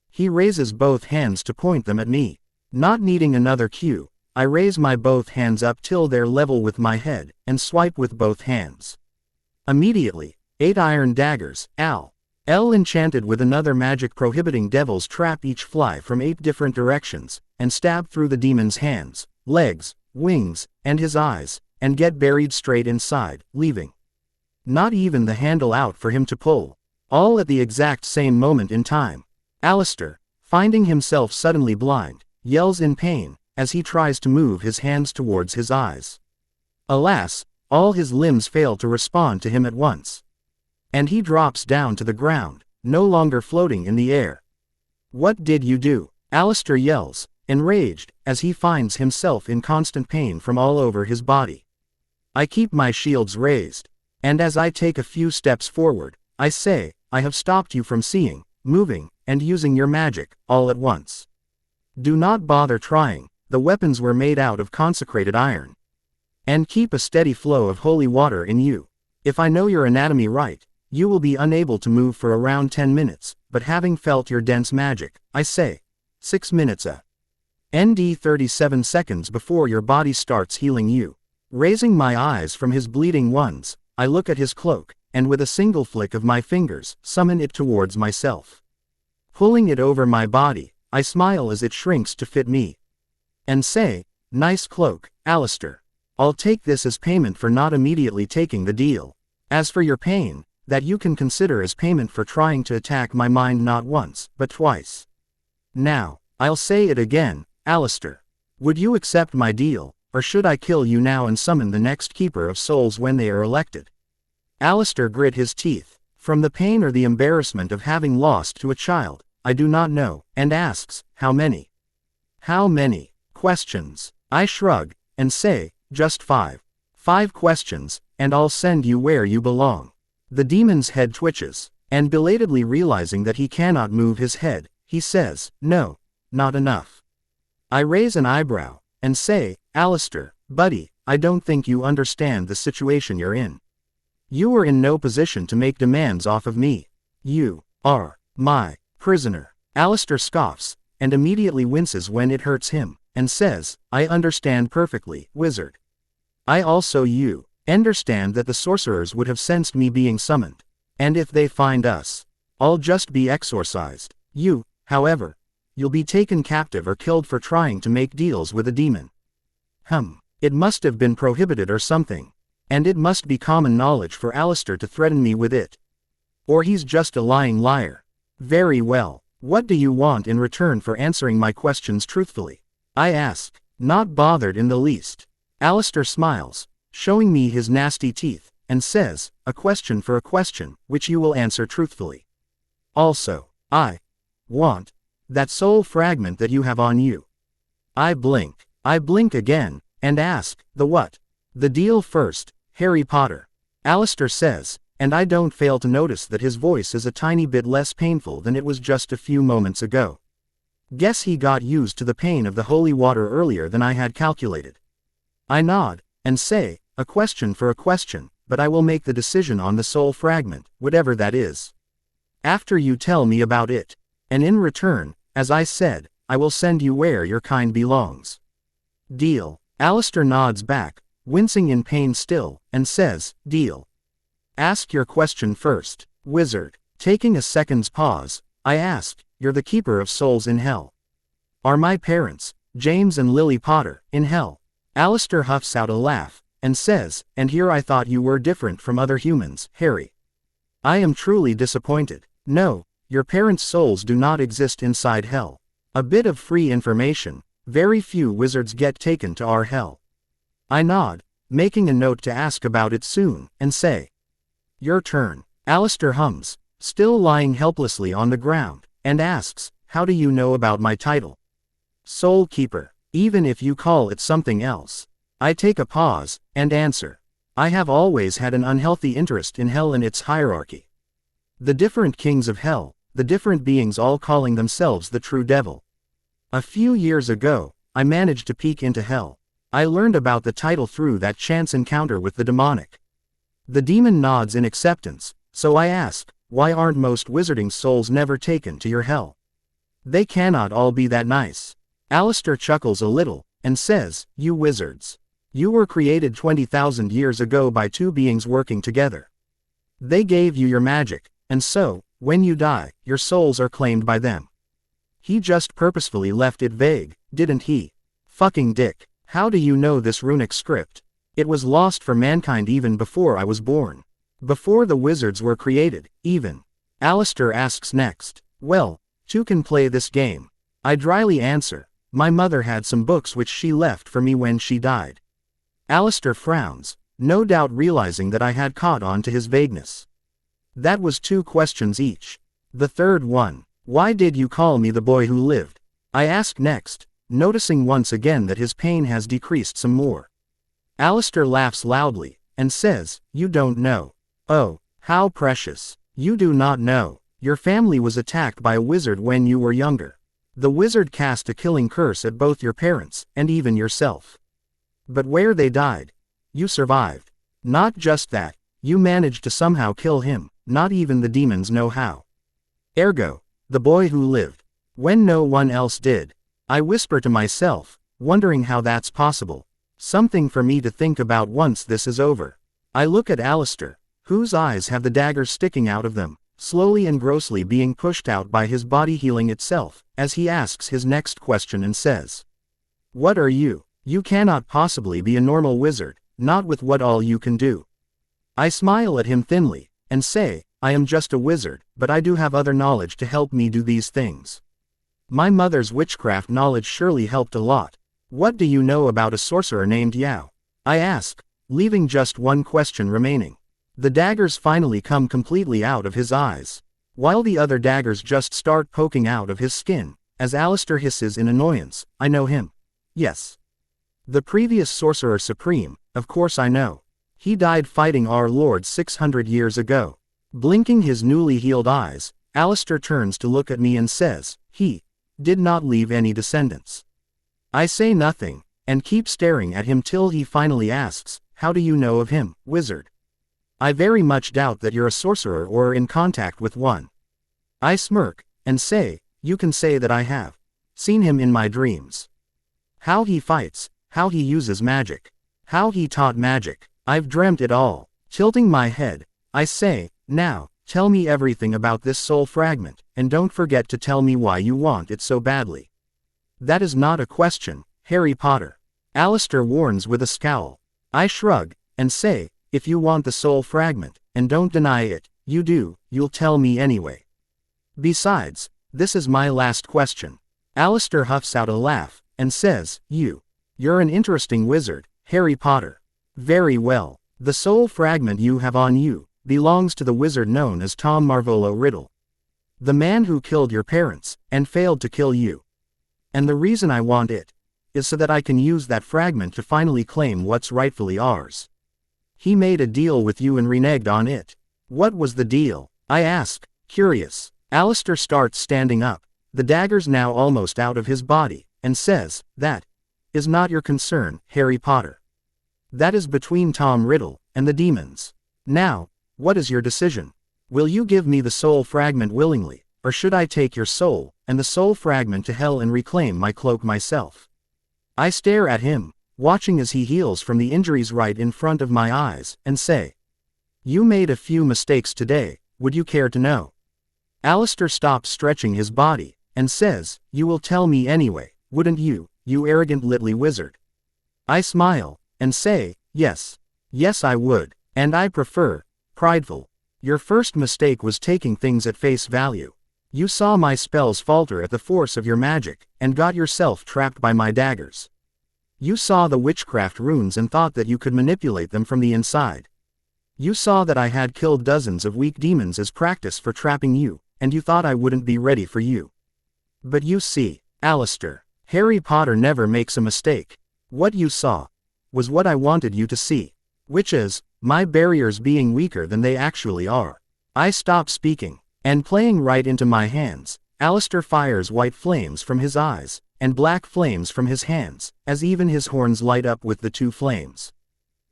he raises both hands to point them at me. Not needing another cue, I raise my both hands up till they're level with my head, and swipe with both hands. Immediately, 8 iron daggers, L enchanted with another magic prohibiting devils trap each fly from 8 different directions, and stab through the demon's hands, legs, wings, and his eyes, and get buried straight inside, leaving not even the handle out for him to pull. All at the exact same moment in time. Alistair, finding himself suddenly blind, yells in pain, as he tries to move his hands towards his eyes. Alas, all his limbs fail to respond to him at once. And he drops down to the ground, no longer floating in the air. "What did you do?" Alistair yells, enraged, as he finds himself in constant pain from all over his body. I keep my shields raised, and as I take a few steps forward, I say, "I have stopped you from seeing, moving, and using your magic, all at once. Do not bother trying, the weapons were made out of consecrated iron. And keep a steady flow of holy water in you. If I know your anatomy right, you will be unable to move for around 10 minutes, but having felt your dense magic, I say, 6 minutes ND 37 seconds before your body starts healing you." Raising my eyes from his bleeding ones, I look at his cloak, and with a single flick of my fingers, summon it towards myself. Pulling it over my body, I smile as it shrinks to fit me. And say, "Nice cloak, Alistair. I'll take this as payment for not immediately taking the deal. As for your pain, that you can consider as payment for trying to attack my mind not once, but twice. Now, I'll say it again, Alistair. Would you accept my deal, or should I kill you now and summon the next Keeper of Souls when they are elected?" Alistair grit his teeth, from the pain or the embarrassment of having lost to a child, I do not know, and asks, "How many?" "How many questions?" I shrug, and say, "Just 5. 5 questions, and I'll send you where you belong." The demon's head twitches, and belatedly realizing that he cannot move his head, he says, "No, not enough." I raise an eyebrow, and say, "Alistair, buddy, I don't think you understand the situation you're in. You are in no position to make demands off of me. You are my prisoner." Alistair scoffs, and immediately winces when it hurts him, and says, "I understand perfectly, wizard. I also understand that the sorcerers would have sensed me being summoned. And if they find us, I'll just be exorcised. You, however, you'll be taken captive or killed for trying to make deals with a demon." It must have been prohibited or something. And it must be common knowledge for Alistair to threaten me with it. Or he's just a lying liar. Very well, what do you want in return for answering my questions truthfully? I ask, not bothered in the least. Alistair smiles, showing me his nasty teeth, and says, "A question for a question, which you will answer truthfully. Also, I want that soul fragment that you have on you." I blink again, and ask, "The what?" "The deal first, Harry Potter," Alistair says, and I don't fail to notice that his voice is a tiny bit less painful than it was just a few moments ago. Guess he got used to the pain of the holy water earlier than I had calculated. I nod, and say, "A question for a question, but I will make the decision on the soul fragment, whatever that is, after you tell me about it. And in return, as I said, I will send you where your kind belongs." "Deal." Alistair nods back, wincing in pain still, and says, "Deal." "Ask your question first, wizard." Taking a second's pause, I ask, "You're the Keeper of Souls in hell. Are my parents, James and Lily Potter, in hell?" Alistair huffs out a laugh, and says, "And here I thought you were different from other humans, Harry. I am truly disappointed. No, your parents' souls do not exist inside hell. A bit of free information, very few wizards get taken to our hell. I nod, making a note to ask about it soon, and say, your turn. Alistair hums, still lying helplessly on the ground, and asks, how do you know about my title? Soul Keeper, even if you call it something else. I take a pause, and answer. I have always had an unhealthy interest in hell and its hierarchy. The different kings of hell, the different beings all calling themselves the true devil. A few years ago, I managed to peek into hell. I learned about the title through that chance encounter with the demonic. The demon nods in acceptance, so I ask, why aren't most wizarding souls never taken to your hell? They cannot all be that nice. Alistair chuckles a little, and says, you wizards. You were created 20,000 years ago by two beings working together. They gave you your magic, and so, when you die, your souls are claimed by them. He just purposefully left it vague, didn't he? Fucking dick. How do you know this runic script? It was lost for mankind even before I was born. Before the wizards were created, even. Alistair asks next. Well, two can play this game. I dryly answer. My mother had some books which she left for me when she died. Alistair frowns, no doubt realizing that I had caught on to his vagueness. That was 2 questions each. The third one. Why did you call me the boy who lived? I ask next, noticing once again that his pain has decreased some more. Alistair laughs loudly, and says, you don't know. Oh, how precious. You do not know. Your family was attacked by a wizard when you were younger. The wizard cast a killing curse at both your parents, and even yourself. But where they died, you survived. Not just that, you managed to somehow kill him, not even the demons know how. Ergo, the boy who lived. When no one else did. I whisper to myself, wondering how that's possible. Something for me to think about once this is over. I look at Alistair, whose eyes have the daggers sticking out of them, slowly and grossly being pushed out by his body healing itself, as he asks his next question and says, what are you? You cannot possibly be a normal wizard, not with what all you can do. I smile at him thinly, and say, I am just a wizard, but I do have other knowledge to help me do these things. My mother's witchcraft knowledge surely helped a lot. What do you know about a sorcerer named Yao? I ask, leaving just one question remaining. The daggers finally come completely out of his eyes, while the other daggers just start poking out of his skin, as Alistair hisses in annoyance, I know him. Yes. The previous Sorcerer Supreme, of course I know. He died fighting our Lord 600 years ago. Blinking his newly healed eyes, Alistair turns to look at me and says, he did not leave any descendants. I say nothing, and keep staring at him till he finally asks, how do you know of him, wizard? I very much doubt that you're a sorcerer or are in contact with one. I smirk, and say, you can say that I have seen him in my dreams. How he fights, how he uses magic, how he taught magic, I've dreamt it all. Tilting my head, I say, now, tell me everything about this soul fragment, and don't forget to tell me why you want it so badly. That is not a question, Harry Potter. Alistair warns with a scowl. I shrug, and say, if you want the soul fragment, and don't deny it, you'll tell me anyway. Besides, this is my last question. Alistair huffs out a laugh, and says, you're an interesting wizard, Harry Potter. Very well. The soul fragment you have on you belongs to the wizard known as Tom Marvolo Riddle. The man who killed your parents, and failed to kill you. And the reason I want it is so that I can use that fragment to finally claim what's rightfully ours. He made a deal with you and reneged on it. What was the deal? I ask, curious. Alistair starts standing up, the daggers now almost out of his body, and says, that is not your concern, Harry Potter. That is between Tom Riddle and the demons. Now, what is your decision? Will you give me the soul fragment willingly, or should I take your soul and the soul fragment to hell and reclaim my cloak myself? I stare at him, watching as he heals from the injuries right in front of my eyes, and say, you made a few mistakes today, would you care to know? Alistair stops stretching his body, and says, you will tell me anyway, wouldn't you, you arrogant little wizard? I smile, and say, yes. Yes I would, and I prefer, prideful. Your first mistake was taking things at face value. You saw my spells falter at the force of your magic, and got yourself trapped by my daggers. You saw the witchcraft runes and thought that you could manipulate them from the inside. You saw that I had killed dozens of weak demons as practice for trapping you, and you thought I wouldn't be ready for you. But you see, Alistair, Harry Potter never makes a mistake. What you saw was what I wanted you to see, which is, my barriers being weaker than they actually are. I stop speaking, and playing right into my hands, Alistair fires white flames from his eyes, and black flames from his hands, as even his horns light up with the two flames.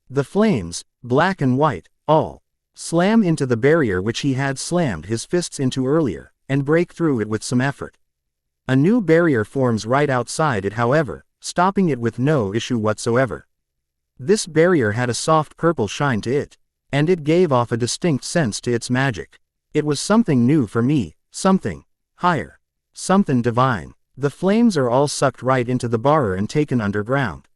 The flames, black and white, all slam into the barrier which he had slammed his fists into earlier, and break through it with some effort. A new barrier forms right outside it, however, stopping it with no issue whatsoever. This barrier had a soft purple shine to it, and it gave off a distinct sense to its magic. It was something new for me, something higher, something divine. The flames are all sucked right into the barrier and taken underground,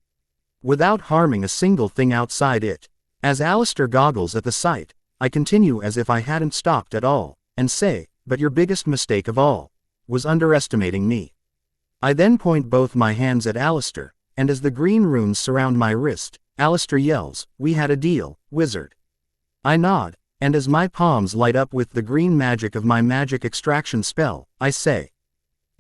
without harming a single thing outside it. As Alistair goggles at the sight, I continue as if I hadn't stopped at all, and say, but your biggest mistake of all was underestimating me. I then point both my hands at Alistair, and as the green runes surround my wrist, Alistair yells, "We had a deal, wizard." I nod, and as my palms light up with the green magic of my magic extraction spell, I say,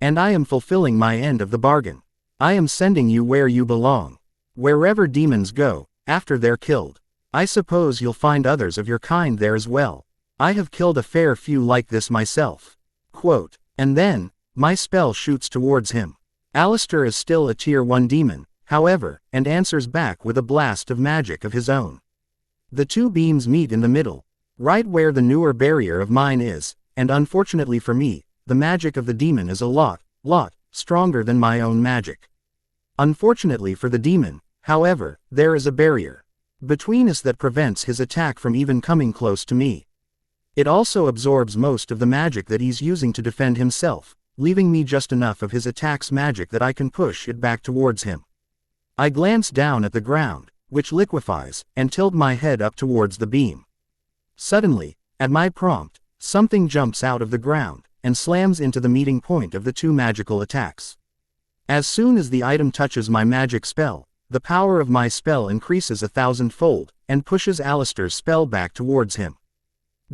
"And I am fulfilling my end of the bargain. I am sending you where you belong. Wherever demons go, after they're killed. I suppose you'll find others of your kind there as well. I have killed a fair few like this myself." Quote, and then, my spell shoots towards him. Alistair is still a tier 1 demon, however, and answers back with a blast of magic of his own. The two beams meet in the middle, right where the newer barrier of mine is, and unfortunately for me, the magic of the demon is a lot stronger than my own magic. Unfortunately for the demon, however, there is a barrier between us that prevents his attack from even coming close to me. It also absorbs most of the magic that he's using to defend himself, leaving me just enough of his attack's magic that I can push it back towards him. I glance down at the ground, which liquefies, and tilt my head up towards the beam. Suddenly, at my prompt, something jumps out of the ground, and slams into the meeting point of the two magical attacks. As soon as the item touches my magic spell, the power of my spell increases 1,000-fold, and pushes Alistair's spell back towards him.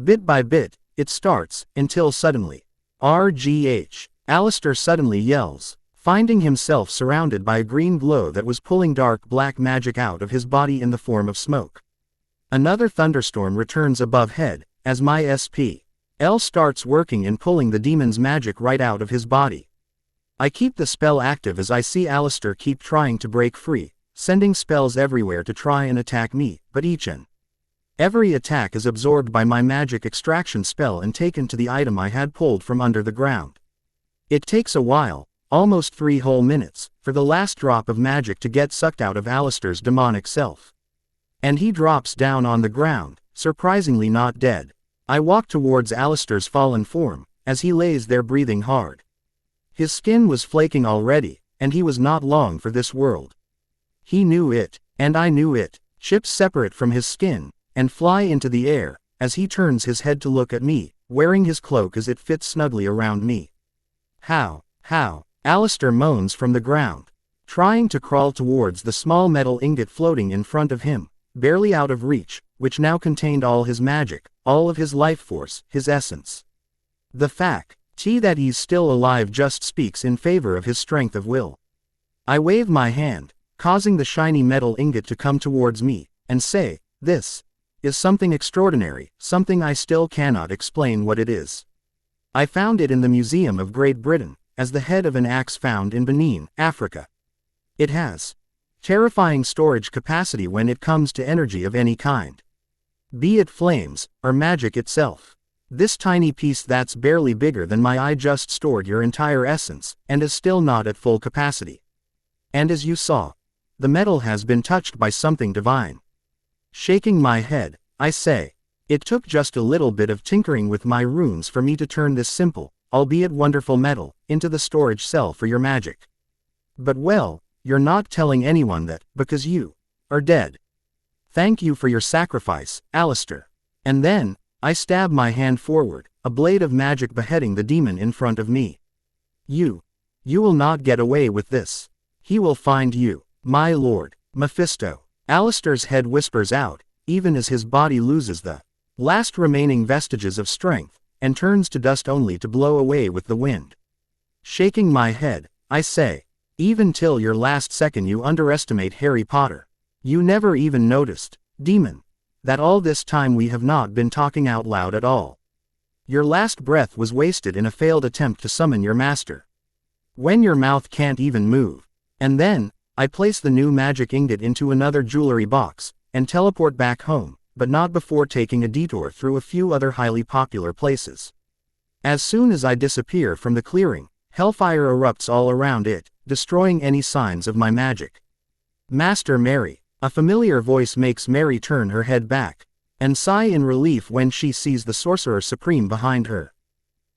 Bit by bit, it starts, until suddenly, RGH, Alistair suddenly yells, finding himself surrounded by a green glow that was pulling dark black magic out of his body in the form of smoke. Another thunderstorm returns above head, as my SPL starts working in pulling the demon's magic right out of his body. I keep the spell active as I see Alistair keep trying to break free, sending spells everywhere to try and attack me, but each and every attack is absorbed by my magic extraction spell and taken to the item I had pulled from under the ground. It takes a while, almost 3 whole minutes, for the last drop of magic to get sucked out of Alistair's demonic self. And he drops down on the ground, surprisingly not dead. I walk towards Alistair's fallen form, as he lays there breathing hard. His skin was flaking already, and he was not long for this world. He knew it, and I knew it. Chips separate from his skin, and fly into the air, as he turns his head to look at me, wearing his cloak as it fits snugly around me. How? Alistair moans from the ground, trying to crawl towards the small metal ingot floating in front of him, barely out of reach, which now contained all his magic, all of his life force, his essence. The fact that he's still alive just speaks in favor of his strength of will. I wave my hand, causing the shiny metal ingot to come towards me, and say, "This is something extraordinary, something I still cannot explain what it is. I found it in the Museum of Great Britain, as the head of an axe found in Benin, Africa. It has terrifying storage capacity when it comes to energy of any kind. Be it flames, or magic itself. This tiny piece that's barely bigger than my eye just stored your entire essence, and is still not at full capacity. And as you saw, the metal has been touched by something divine." Shaking my head, I say, "It took just a little bit of tinkering with my runes for me to turn this simple, albeit wonderful metal, into the storage cell for your magic. But well, you're not telling anyone that, because you are dead. Thank you for your sacrifice, Alistair." And then, I stab my hand forward, a blade of magic beheading the demon in front of me. You will not get away with this. He will find you, my lord, Mephisto. Alistair's head whispers out, even as his body loses the last remaining vestiges of strength, and turns to dust only to blow away with the wind. Shaking my head, I say, even till your last second you underestimate Harry Potter. You never even noticed, demon, that all this time we have not been talking out loud at all. Your last breath was wasted in a failed attempt to summon your master. When your mouth can't even move. And then, I place the new magic ingot into another jewelry box, and teleport back home, but not before taking a detour through a few other highly popular places. As soon as I disappear from the clearing, hellfire erupts all around it, destroying any signs of my magic. Master Mary. A familiar voice makes Mary turn her head back, and sigh in relief when she sees the Sorcerer Supreme behind her.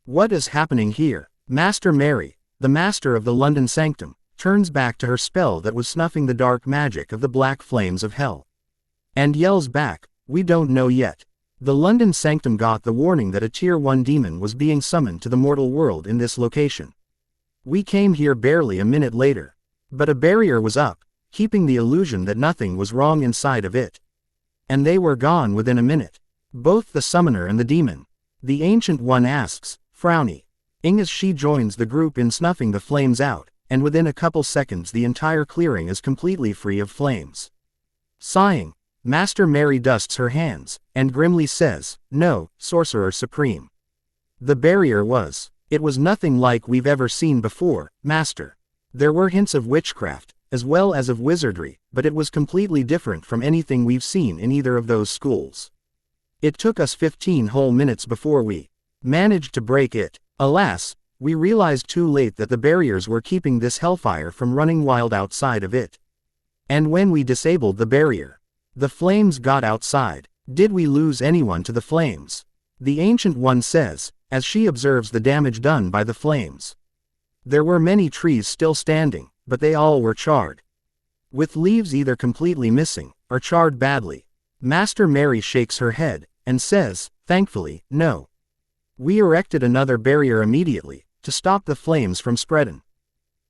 What is happening here? Master Mary, the master of the London Sanctum, turns back to her spell that was snuffing the dark magic of the black flames of hell. And yells back, we don't know yet. The London Sanctum got the warning that a Tier 1 demon was being summoned to the mortal world in this location. We came here barely a minute later. But a barrier was up, keeping the illusion that nothing was wrong inside of it. And they were gone within a minute. Both the summoner and the demon. The Ancient One asks, frowning as she joins the group in snuffing the flames out, and within a couple seconds the entire clearing is completely free of flames. Sighing, Master Mary dusts her hands, and grimly says, no, Sorcerer Supreme. The barrier it was nothing like we've ever seen before, Master. There were hints of witchcraft, as well as of wizardry, but it was completely different from anything we've seen in either of those schools. It took us 15 whole minutes before we managed to break it. Alas, we realized too late that the barriers were keeping this hellfire from running wild outside of it. And when we disabled the barrier, the flames got outside. Did we lose anyone to the flames? The Ancient One says, as she observes the damage done by the flames. There were many trees still standing, but they all were charred. With leaves either completely missing, or charred badly. Master Mary shakes her head, and says, thankfully, no. We erected another barrier immediately, to stop the flames from spreading.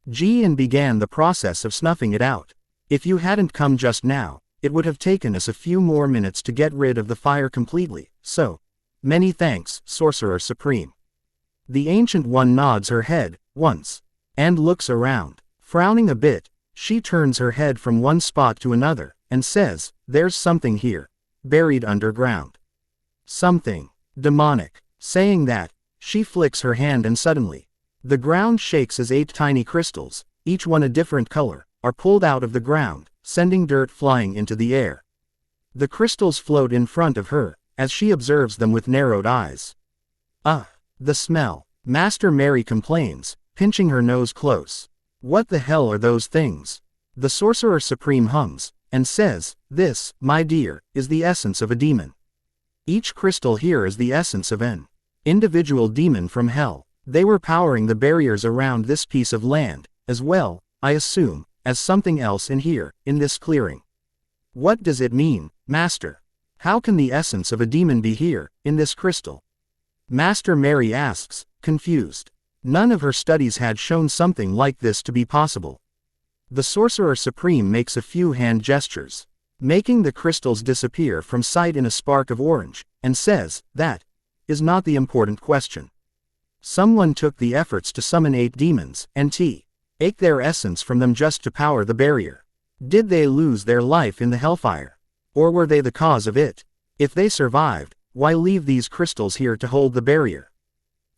And began the process of snuffing it out. If you hadn't come just now, it would have taken us a few more minutes to get rid of the fire completely, so, many thanks, Sorcerer Supreme. The Ancient One nods her head, once, and looks around. Frowning a bit, she turns her head from one spot to another, and says, there's something here, buried underground. Something demonic. Saying that, she flicks her hand and suddenly, the ground shakes as 8 tiny crystals, each one a different color, are pulled out of the ground, sending dirt flying into the air. The crystals float in front of her, as she observes them with narrowed eyes. The smell. Master Mary complains, pinching her nose close. What the hell are those things? The Sorcerer Supreme hums, and says, this, my dear, is the essence of a demon. Each crystal here is the essence of an individual demon from hell. They were powering the barriers around this piece of land, as well, I assume, as something else in here, in this clearing. What does it mean, Master? How can the essence of a demon be here, in this crystal? Master Mary asks, confused. None of her studies had shown something like this to be possible. The Sorcerer Supreme makes a few hand gestures, making the crystals disappear from sight in a spark of orange, and says, that is not the important question. Someone took the efforts to summon 8 demons, and take their essence from them just to power the barrier. Did they lose their life in the hellfire? Or were they the cause of it? If they survived, why leave these crystals here to hold the barrier?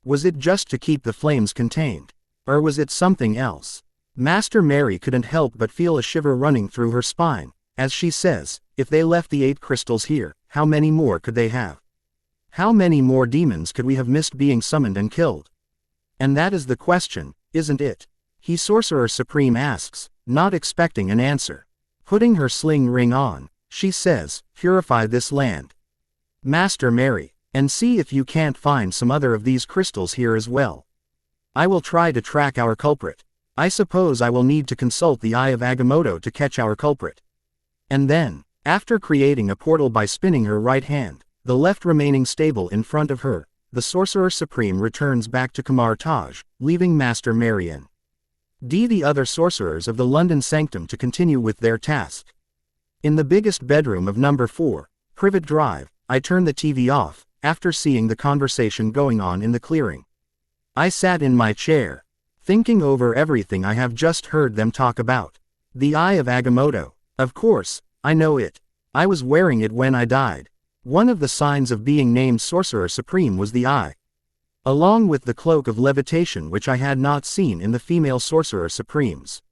Was it just to keep the flames contained? Or was it something else? Master Mary couldn't help but feel a shiver running through her spine, as she says, if they left the 8 crystals here, how many more could they have? How many more demons could we have missed being summoned and killed? And that is the question, isn't it? He Sorcerer Supreme asks, not expecting an answer. Putting her sling ring on, she says, purify this land, Master Mary, and see if you can't find some other of these crystals here as well. I will try to track our culprit. I suppose I will need to consult the Eye of Agamotto to catch our culprit. And then, after creating a portal by spinning her right hand, the left remaining stable in front of her, the Sorcerer Supreme returns back to Kamar Taj, leaving Master Marian D. the other sorcerers of the London Sanctum to continue with their task. In the biggest bedroom of number 4, Privet Drive, I turned the TV off, after seeing the conversation going on in the clearing. I sat in my chair, thinking over everything I have just heard them talk about. The Eye of Agamotto. Of course, I know it. I was wearing it when I died. One of the signs of being named Sorcerer Supreme was the eye. Along with the cloak of levitation which I had not seen in the female Sorcerer Supremes.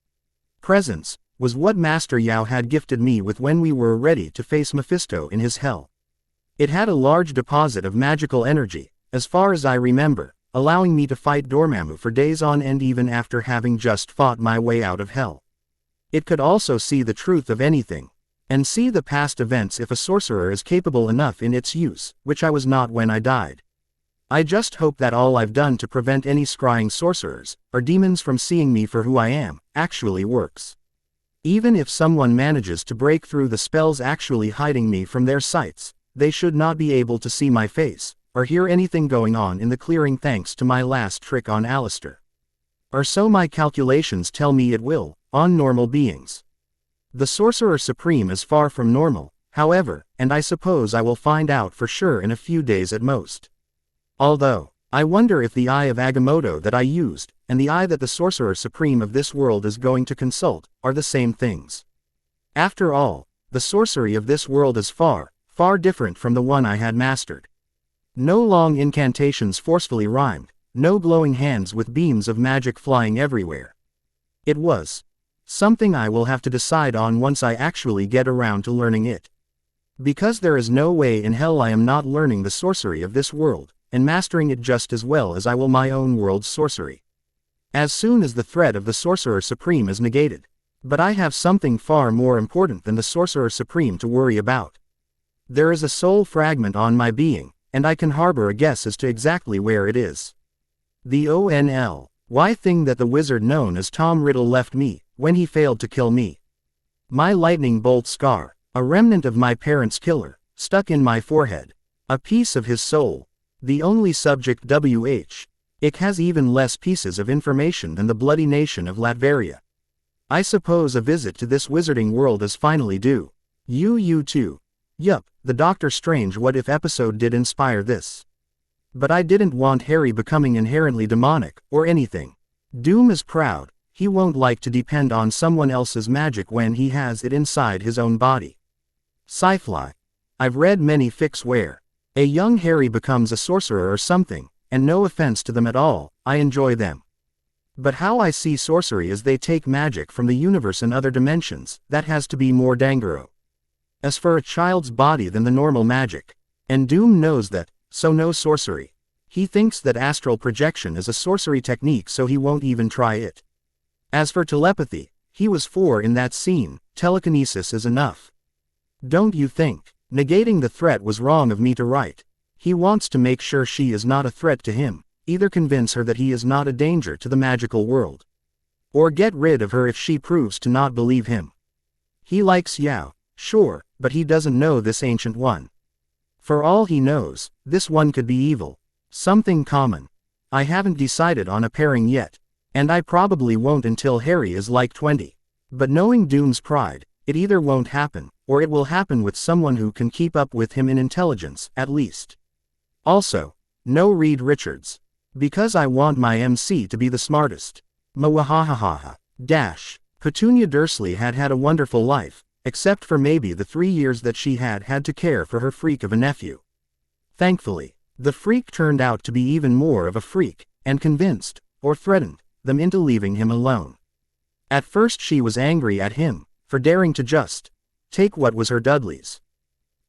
Presence, was what Master Yao had gifted me with when we were ready to face Mephisto in his hell. It had a large deposit of magical energy, as far as I remember, allowing me to fight Dormammu for days on end even after having just fought my way out of hell. It could also see the truth of anything, and see the past events if a sorcerer is capable enough in its use, which I was not when I died. I just hope that all I've done to prevent any scrying sorcerers, or demons from seeing me for who I am, actually works. Even if someone manages to break through the spells actually hiding me from their sights, they should not be able to see my face, or hear anything going on in the clearing thanks to my last trick on Alistair. Or so my calculations tell me it will, on normal beings. The Sorcerer Supreme is far from normal, however, and I suppose I will find out for sure in a few days at most. Although, I wonder if the Eye of Agamotto that I used, and the eye that the Sorcerer Supreme of this world is going to consult, are the same things. After all, the sorcery of this world is far, far different from the one I had mastered. No long incantations forcefully rhymed, no glowing hands with beams of magic flying everywhere. It was something I will have to decide on once I actually get around to learning it. Because there is no way in hell I am not learning the sorcery of this world, and mastering it just as well as I will my own world's sorcery. As soon as the threat of the Sorcerer Supreme is negated. But I have something far more important than the Sorcerer Supreme to worry about. There is a soul fragment on my being, and I can harbor a guess as to exactly where it is. The ONLY thing that the wizard known as Tom Riddle left me, when he failed to kill me. My lightning bolt scar, a remnant of my parents' killer, stuck in my forehead. A piece of his soul. The only subject it has even less pieces of information than the bloody nation of Latveria. I suppose a visit to this wizarding world is finally due. You too. Yup, the Doctor Strange What If episode did inspire this. But I didn't want Harry becoming inherently demonic, or anything. Doom is proud, he won't like to depend on someone else's magic when he has it inside his own body. Sci-fi. I've read many fics where a young Harry becomes a sorcerer or something, and no offense to them at all, I enjoy them. But how I see sorcery is they take magic from the universe and other dimensions, that has to be more dangero. As for a child's body than the normal magic. And Doom knows that, so no sorcery. He thinks that astral projection is a sorcery technique so he won't even try it. As for telepathy, he was for in that scene, telekinesis is enough. Don't you think? Negating the threat was wrong of me to write. He wants to make sure she is not a threat to him, either convince her that he is not a danger to the magical world. Or get rid of her if she proves to not believe him. He likes Yao, sure, but he doesn't know this ancient one. For all he knows, this one could be evil. Something common. I haven't decided on a pairing yet, and I probably won't until Harry is like 20. But knowing Doom's pride, it either won't happen, or it will happen with someone who can keep up with him in intelligence, at least. Also, no Reed Richards. Because I want my MC to be the smartest. Mwahahaha. Petunia Dursley had had a wonderful life, except for maybe the 3 years that she had to care for her freak of a nephew. Thankfully, the freak turned out to be even more of a freak, and convinced, or threatened, them into leaving him alone. At first she was angry at him, for daring to just take what was her Dudley's.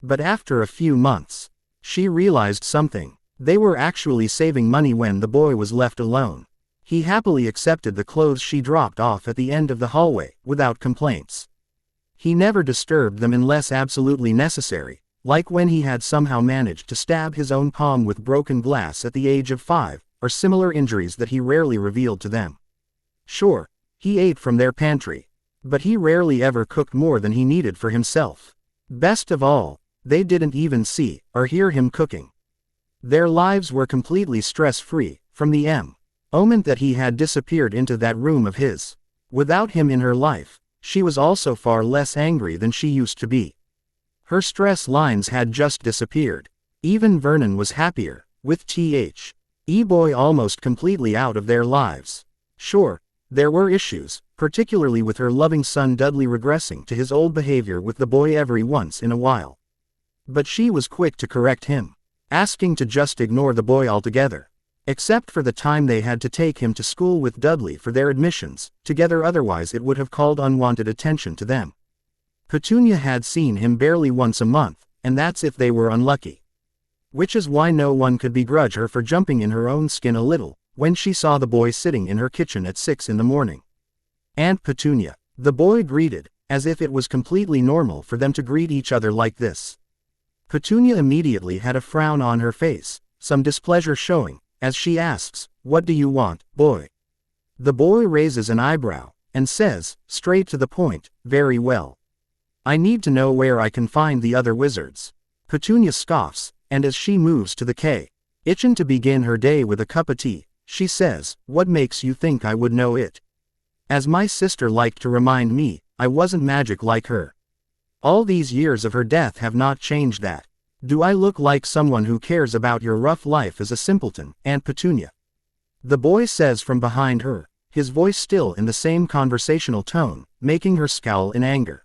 But after a few months, she realized something. They were actually saving money when the boy was left alone. He happily accepted the clothes she dropped off at the end of the hallway, without complaints. He never disturbed them unless absolutely necessary, like when he had somehow managed to stab his own palm with broken glass at the age of 5, or similar injuries that he rarely revealed to them. Sure, he ate from their pantry, but he rarely ever cooked more than he needed for himself. Best of all, They didn't even see or hear him cooking. Their lives were completely stress-free, from the moment that he had disappeared into that room of his. Without him in her life, she was also far less angry than she used to be. Her stress lines had just disappeared. Even Vernon was happier, with boy almost completely out of their lives. Sure, there were issues, particularly with her loving son Dudley regressing to his old behavior with the boy every once in a while. But she was quick to correct him, asking to just ignore the boy altogether. Except for the time they had to take him to school with Dudley for their admissions together, otherwise it would have called unwanted attention to them. Petunia had seen him barely once a month, and that's if they were unlucky. Which is why no one could begrudge her for jumping in her own skin a little, when she saw the boy sitting in her kitchen at 6 in the morning. "Aunt Petunia," the boy greeted, as if it was completely normal for them to greet each other like this. Petunia immediately had a frown on her face, some displeasure showing, as she asks, "What do you want, boy?" The boy raises an eyebrow, and says, straight to the point, "Very well. I need to know where I can find the other wizards." Petunia scoffs, and as she moves to the kitchen to begin her day with a cup of tea, she says, "What makes you think I would know it? As my sister liked to remind me, I wasn't magic like her. All these years of her death have not changed that. Do I look like someone who cares about your rough life as a simpleton, Aunt Petunia?" The boy says from behind her, his voice still in the same conversational tone, making her scowl in anger.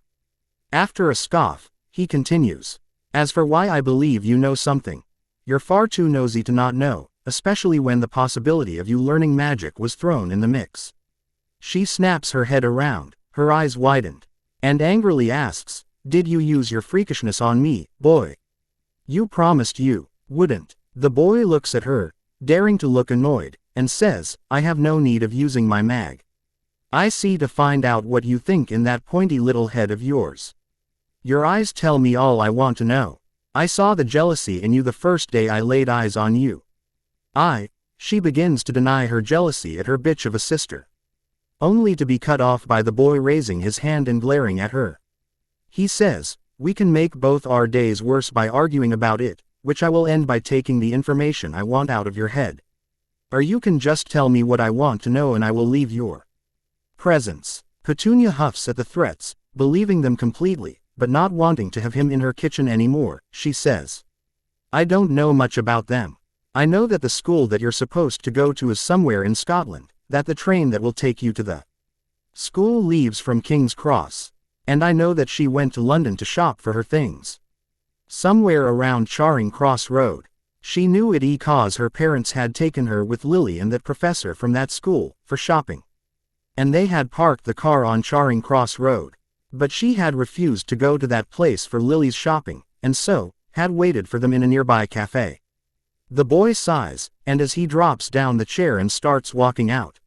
After a scoff, he continues, "As for why I believe you know something, you're far too nosy to not know, especially when the possibility of you learning magic was thrown in the mix." She snaps her head around, her eyes widened, and angrily asks, "Did you use your freakishness on me, boy? You promised you wouldn't." The boy looks at her, daring to look annoyed, and says, "I have no need of using my mag. I see to find out what you think in that pointy little head of yours. Your eyes tell me all I want to know. I saw the jealousy in you the first day I laid eyes on you." She begins to deny her jealousy at her bitch of a sister, only to be cut off by the boy raising his hand and glaring at her. He says, "We can make both our days worse by arguing about it, which I will end by taking the information I want out of your head. Or you can just tell me what I want to know and I will leave your presence." Petunia huffs at the threats, believing them completely, but not wanting to have him in her kitchen anymore. She says, "I don't know much about them. I know that the school that you're supposed to go to is somewhere in Scotland, that the train that will take you to the school leaves from King's Cross. And I know that she went to London to shop for her things somewhere around Charing Cross Road. She knew it cause her parents had taken her with Lily and that professor from that school, for shopping. And they had parked the car on Charing Cross Road. But she had refused to go to that place for Lily's shopping, and so, had waited for them in a nearby cafe." The boy sighs, and as he drops down the chair and starts walking out,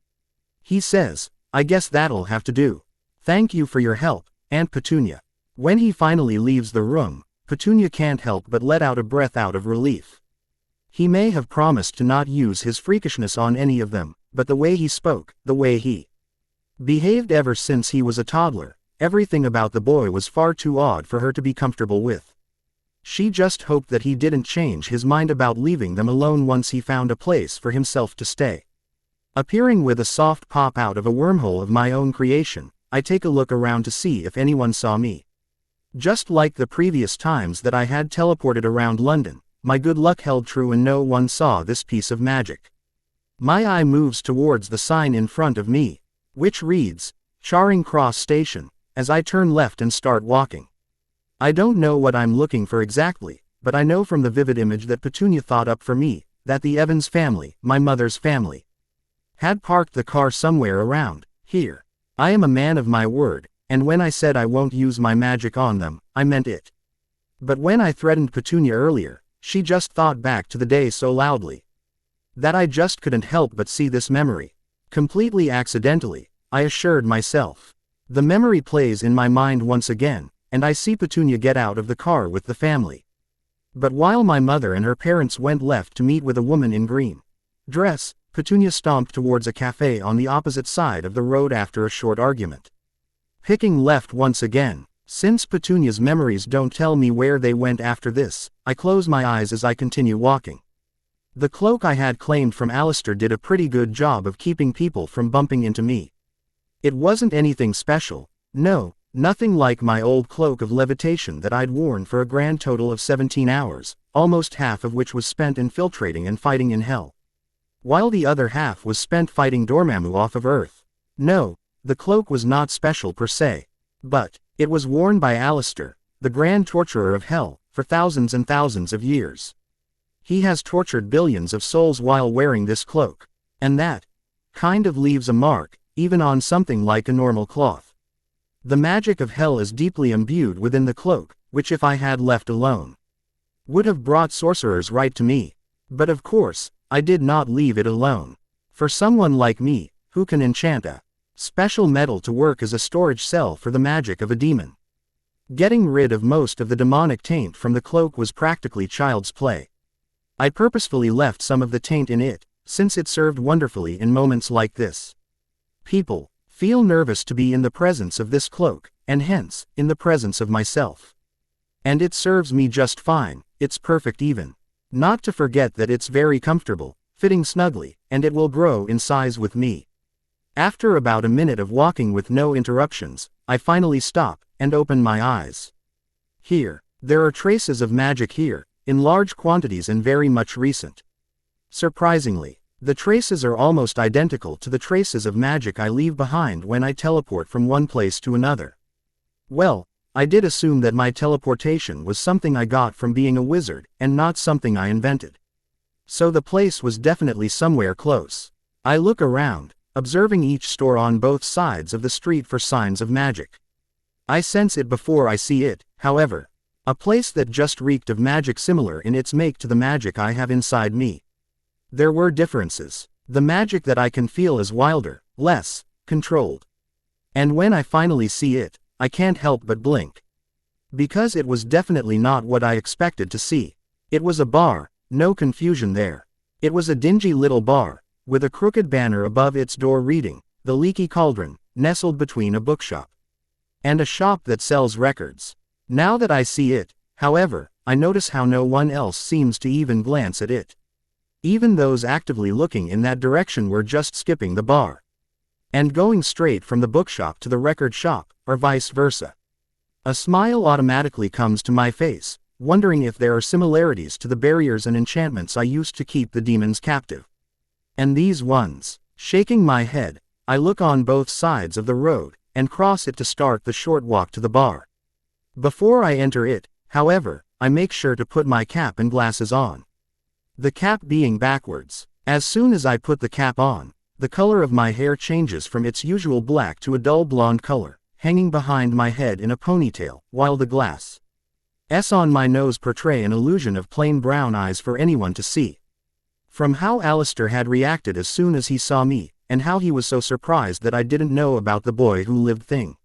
he says, "I guess that'll have to do. Thank you for your help, Aunt Petunia." When he finally leaves the room, Petunia can't help but let out a breath out of relief. He may have promised to not use his freakishness on any of them, but the way he spoke, the way he behaved ever since he was a toddler, everything about the boy was far too odd for her to be comfortable with. She just hoped that he didn't change his mind about leaving them alone once he found a place for himself to stay. Appearing with a soft pop out of a wormhole of my own creation, I take a look around to see if anyone saw me. Just like the previous times that I had teleported around London, my good luck held true and no one saw this piece of magic. My eye moves towards the sign in front of me, which reads, Charing Cross Station, as I turn left and start walking. I don't know what I'm looking for exactly, but I know from the vivid image that Petunia thought up for me, that the Evans family, my mother's family, had parked the car somewhere around here. I am a man of my word, and when I said I won't use my magic on them, I meant it. But when I threatened Petunia earlier, she just thought back to the day so loudly that I just couldn't help but see this memory. Completely accidentally, I assured myself. The memory plays in my mind once again, and I see Petunia get out of the car with the family. But while my mother and her parents went left to meet with a woman in green dress, Petunia stomped towards a cafe on the opposite side of the road after a short argument. Picking left once again, Since Petunia's memories don't tell me where they went after this, I close my eyes as I continue walking. The cloak I had claimed from Alistair did a pretty good job of keeping people from bumping into me. It wasn't anything special, no, nothing like my old cloak of levitation that I'd worn for a grand total of 17 hours, almost half of which was spent infiltrating and fighting in hell, while the other half was spent fighting Dormammu off of Earth. No, the cloak was not special per se. But it was worn by Alistair, the grand torturer of hell, for thousands and thousands of years. He has tortured billions of souls while wearing this cloak. And that kind of leaves a mark, even on something like a normal cloth. The magic of hell is deeply imbued within the cloak, which if I had left alone, would have brought sorcerers right to me. But of course, I did not leave it alone. For someone like me, who can enchant a special metal to work as a storage cell for the magic of a demon, getting rid of most of the demonic taint from the cloak was practically child's play. I purposefully left some of the taint in it, since it served wonderfully in moments like this. People feel nervous to be in the presence of this cloak, and hence, in the presence of myself. And it serves me just fine, it's perfect even. Not to forget that it's very comfortable, fitting snugly, and it will grow in size with me. After about a minute of walking with no interruptions, I finally stop, and open my eyes. Here, there are traces of magic here, in large quantities and very much recent. Surprisingly, the traces are almost identical to the traces of magic I leave behind when I teleport from one place to another. Well, I did assume that my teleportation was something I got from being a wizard, and not something I invented. So the place was definitely somewhere close. I look around, observing each store on both sides of the street for signs of magic. I sense it before I see it, however. A place that just reeked of magic similar in its make to the magic I have inside me. There were differences. The magic that I can feel is wilder, less controlled. And when I finally see it, I can't help but blink. Because it was definitely not what I expected to see. It was a bar, no confusion there. It was a dingy little bar, with a crooked banner above its door reading, "The Leaky Cauldron," nestled between a bookshop and a shop that sells records. Now that I see it, however, I notice how no one else seems to even glance at it. Even those actively looking in that direction were just skipping the bar and going straight from the bookshop to the record shop, or vice versa. A smile automatically comes to my face, wondering if there are similarities to the barriers and enchantments I used to keep the demons captive. And these ones. Shaking my head, I look on both sides of the road, and cross it to start the short walk to the bar. Before I enter it, however, I make sure to put my cap and glasses on. The cap being backwards. As soon as I put the cap on, the color of my hair changes from its usual black to a dull blonde color, hanging behind my head in a ponytail, while the glasses on my nose portray an illusion of plain brown eyes for anyone to see. From how Alistair had reacted as soon as he saw me, and how he was so surprised that I didn't know about the boy who lived thing,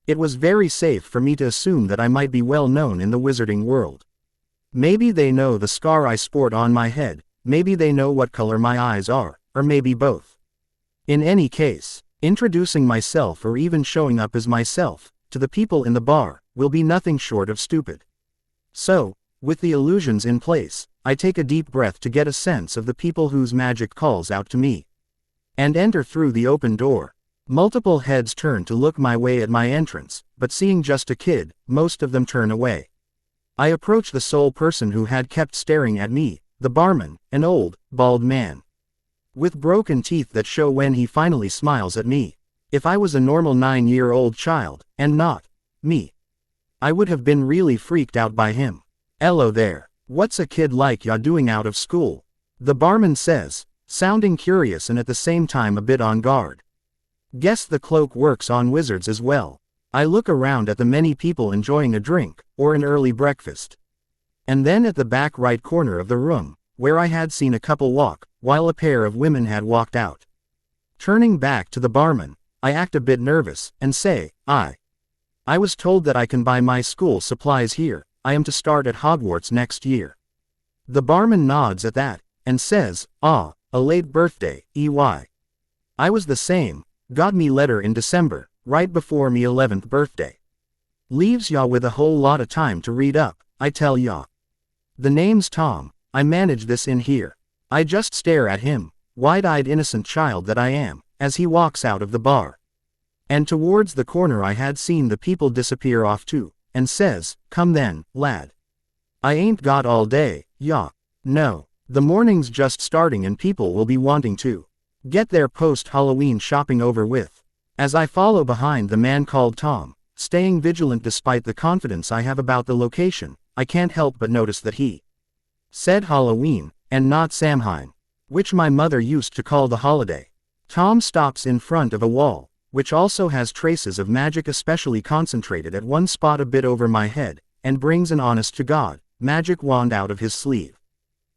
it was very safe for me to assume that I might be well known in the wizarding world. Maybe they know the scar I sport on my head, maybe they know what color my eyes are, or maybe both. In any case, introducing myself or even showing up as myself, to the people in the bar, will be nothing short of stupid. So, with the illusions in place, I take a deep breath to get a sense of the people whose magic calls out to me, and enter through the open door. Multiple heads turn to look my way at my entrance, but seeing just a kid, most of them turn away. I approach the sole person who had kept staring at me, the barman, an old, bald man, with broken teeth that show when he finally smiles at me. If I was a normal 9-year-old child, and not me, I would have been really freaked out by him. "Hello there. What's a kid like ya doing out of school?" the barman says, sounding curious and at the same time a bit on guard. Guess the cloak works on wizards as well. I look around at the many people enjoying a drink, or an early breakfast. And then at the back right corner of the room, where I had seen a couple walk, while a pair of women had walked out. Turning back to the barman, I act a bit nervous, and say, I was told that I can buy my school supplies here. I am to start at Hogwarts next year." The barman nods at that, and says, "Ah, a late birthday, EY. I was the same, got me letter in December, right before me 11th birthday. Leaves ya with a whole lot of time to read up, I tell ya. The name's Tom, I manage this in here. I just stare at him, wide-eyed innocent child that I am, as he walks out of the bar. And towards the corner I had seen the people disappear off too, and says, come then, lad. I ain't got all day, ya. No, the morning's just starting and people will be wanting to get their post-Halloween shopping over with. As I follow behind the man called Tom, staying vigilant despite the confidence I have about the location, I can't help but notice that he said Halloween, and not Samhain, which my mother used to call the holiday. Tom stops in front of a wall, which also has traces of magic especially concentrated at one spot a bit over my head, and brings an honest-to-God magic wand out of his sleeve.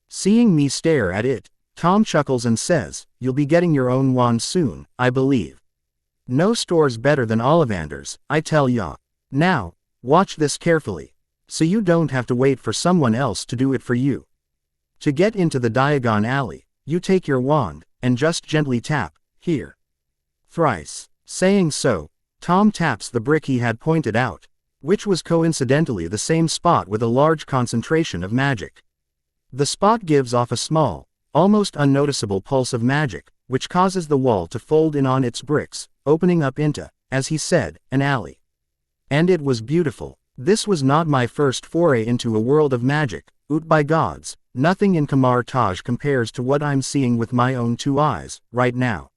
Seeing me stare at it, Tom chuckles and says, you'll be getting your own wand soon, I believe. No store's better than Ollivander's, I tell ya. Now, watch this carefully, so you don't have to wait for someone else to do it for you. To get into the Diagon Alley, you take your wand, and just gently tap, here. Thrice. Saying so, Tom taps the brick he had pointed out, which was coincidentally the same spot with a large concentration of magic. The spot gives off a small, almost unnoticeable pulse of magic, which causes the wall to fold in on its bricks, opening up into, as he said, an alley. And it was beautiful. This was not my first foray into a world of magic, oot by gods, nothing in Kamar Taj compares to what I'm seeing with my own two eyes, right now.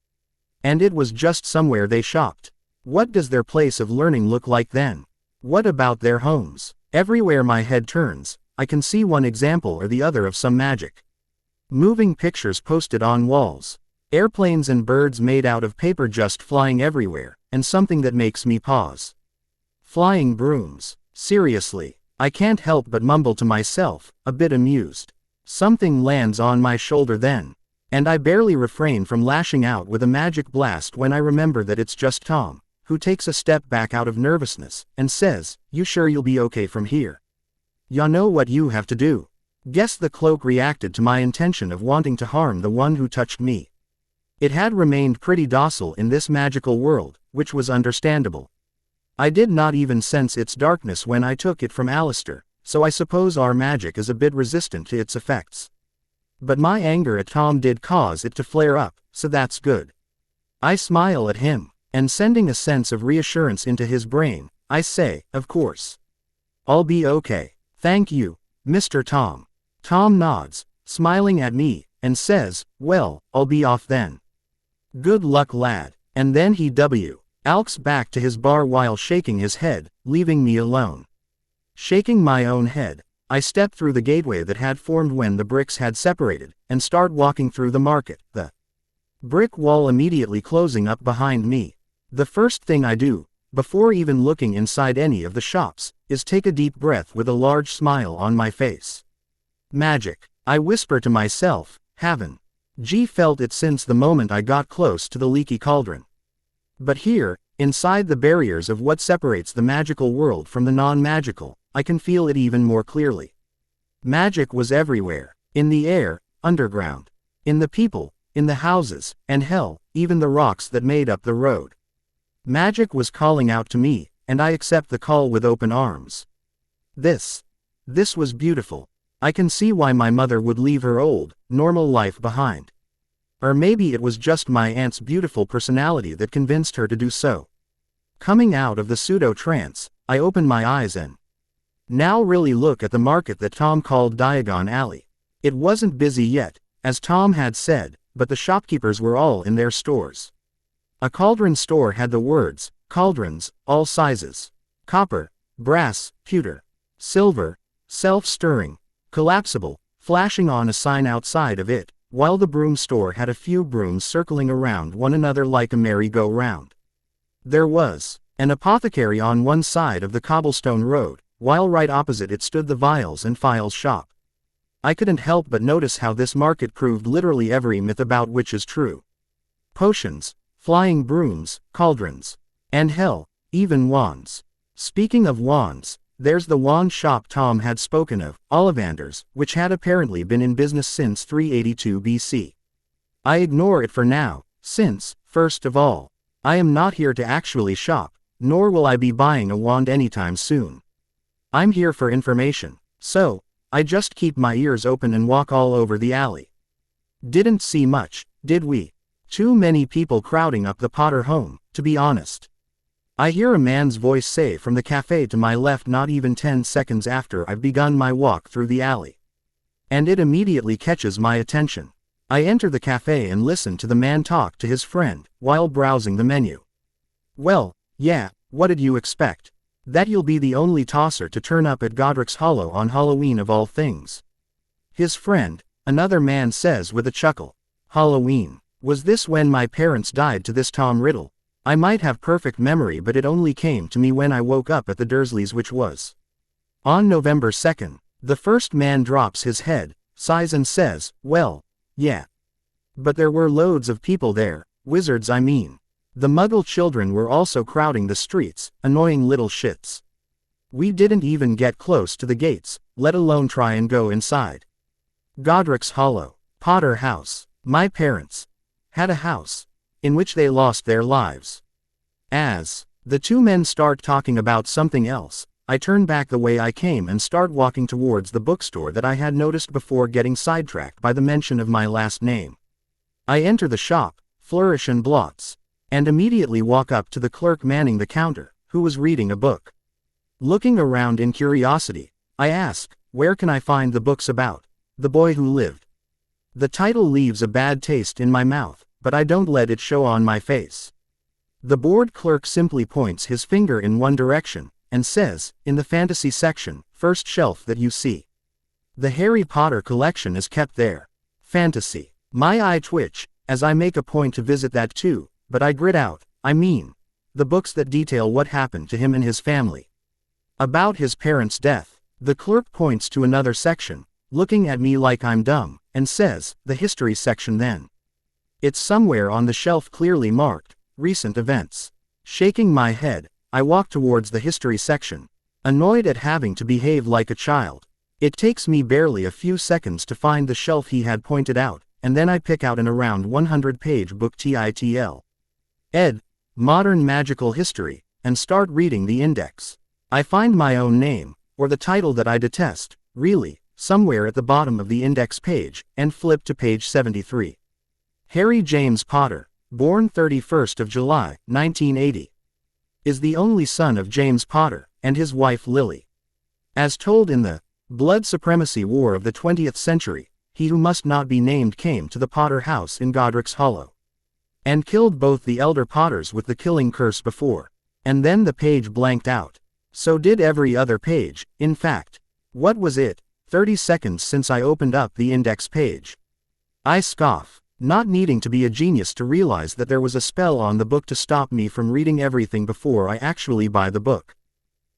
And it was just somewhere they shopped. What does their place of learning look like then? What about their homes? Everywhere my head turns, I can see one example or the other of some magic. Moving pictures posted on walls. Airplanes and birds made out of paper just flying everywhere, and something that makes me pause. Flying brooms. Seriously, I can't help but mumble to myself, a bit amused. Something lands on my shoulder then, and I barely refrain from lashing out with a magic blast when I remember that it's just Tom, who takes a step back out of nervousness, and says, you sure you'll be okay from here? Ya know what you have to do. Guess the cloak reacted to my intention of wanting to harm the one who touched me. It had remained pretty docile in this magical world, which was understandable. I did not even sense its darkness when I took it from Alistair, so I suppose our magic is a bit resistant to its effects. But my anger at Tom did cause it to flare up, so that's good. I smile at him, and sending a sense of reassurance into his brain, I say, of course. I'll be okay. Thank you, Mr. Tom. Tom nods, smiling at me, and says, well, I'll be off then. Good luck, lad. And then he alks back to his bar while shaking his head, leaving me alone. Shaking my own head, I step through the gateway that had formed when the bricks had separated, and start walking through the market, the brick wall immediately closing up behind me. The first thing I do, before even looking inside any of the shops, is take a deep breath with a large smile on my face. Magic. I whisper to myself, haven't felt it since the moment I got close to the leaky cauldron. But here, inside the barriers of what separates the magical world from the non-magical, I can feel it even more clearly. Magic was everywhere, in the air, underground, in the people, in the houses, and hell, even the rocks that made up the road. Magic was calling out to me, and I accept the call with open arms. This was beautiful. I can see why my mother would leave her old, normal life behind. Or maybe it was just my aunt's beautiful personality that convinced her to do so. Coming out of the pseudo-trance, I open my eyes and now really look at the market that Tom called Diagon Alley. It wasn't busy yet, as Tom had said, but the shopkeepers were all in their stores. A cauldron store had the words, cauldrons, all sizes. Copper, brass, pewter, silver, self-stirring, collapsible, flashing on a sign outside of it, while the broom store had a few brooms circling around one another like a merry-go-round. There was an apothecary on one side of the cobblestone road, while right opposite it stood the vials and phials shop. I couldn't help but notice how this market proved literally every myth about witches true. Potions, flying brooms, cauldrons, and hell, even wands. Speaking of wands, there's the wand shop Tom had spoken of, Ollivander's, which had apparently been in business since 382 BC. I ignore it for now, since, first of all, I am not here to actually shop, nor will I be buying a wand anytime soon. I'm here for information, so I just keep my ears open and walk all over the alley. Didn't see much, did we? Too many people crowding up the Potter home, to be honest. I hear a man's voice say from the cafe to my left not even 10 seconds after I've begun my walk through the alley. And it immediately catches my attention. I enter the cafe and listen to the man talk to his friend, while browsing the menu. Well, yeah, what did you expect? That you'll be the only tosser to turn up at Godric's Hollow on Halloween of all things. His friend, another man says with a chuckle. Halloween. Was this when my parents died to this Tom Riddle? I might have perfect memory, but it only came to me when I woke up at the Dursleys, which was on November 2nd. The first man drops his head, sighs and says, well, yeah. But there were loads of people there, wizards I mean. The Muggle children were also crowding the streets, annoying little shits. We didn't even get close to the gates, let alone try and go inside. Godric's Hollow, Potter House. My parents had a house in which they lost their lives. As the two men start talking about something else, I turn back the way I came and start walking towards the bookstore that I had noticed before getting sidetracked by the mention of my last name. I enter the shop, flourish and blots, and immediately walk up to the clerk manning the counter, who was reading a book. Looking around in curiosity, I ask, where can I find the books about the boy who lived? The title leaves a bad taste in my mouth, but I don't let it show on my face. The bored clerk simply points his finger in one direction, and says, in the fantasy section, first shelf that you see. The Harry Potter collection is kept there. Fantasy. My eye twitch, as I make a point to visit that too, but I grit out, I mean, the books that detail what happened to him and his family. About his parents' death. The clerk points to another section, looking at me like I'm dumb, and says, the history section then. It's somewhere on the shelf clearly marked, recent events. Shaking my head, I walk towards the history section, annoyed at having to behave like a child. It takes me barely a few seconds to find the shelf he had pointed out, and then I pick out an around 100-page book title. Ed. Modern Magical History, and start reading the index. I find my own name, or the title that I detest, really, somewhere at the bottom of the index page, and flip to page 73. Harry James Potter, born 31st of July, 1980. Is the only son of James Potter, and his wife Lily. As told in the Blood Supremacy War of the 20th century, he who must not be named came to the Potter house in Godric's Hollow, and killed both the elder Potters with the killing curse before. And then the page blanked out. So did every other page, in fact. What was it? 30 seconds since I opened up the index page. I scoff, not needing to be a genius to realize that there was a spell on the book to stop me from reading everything before I actually buy the book.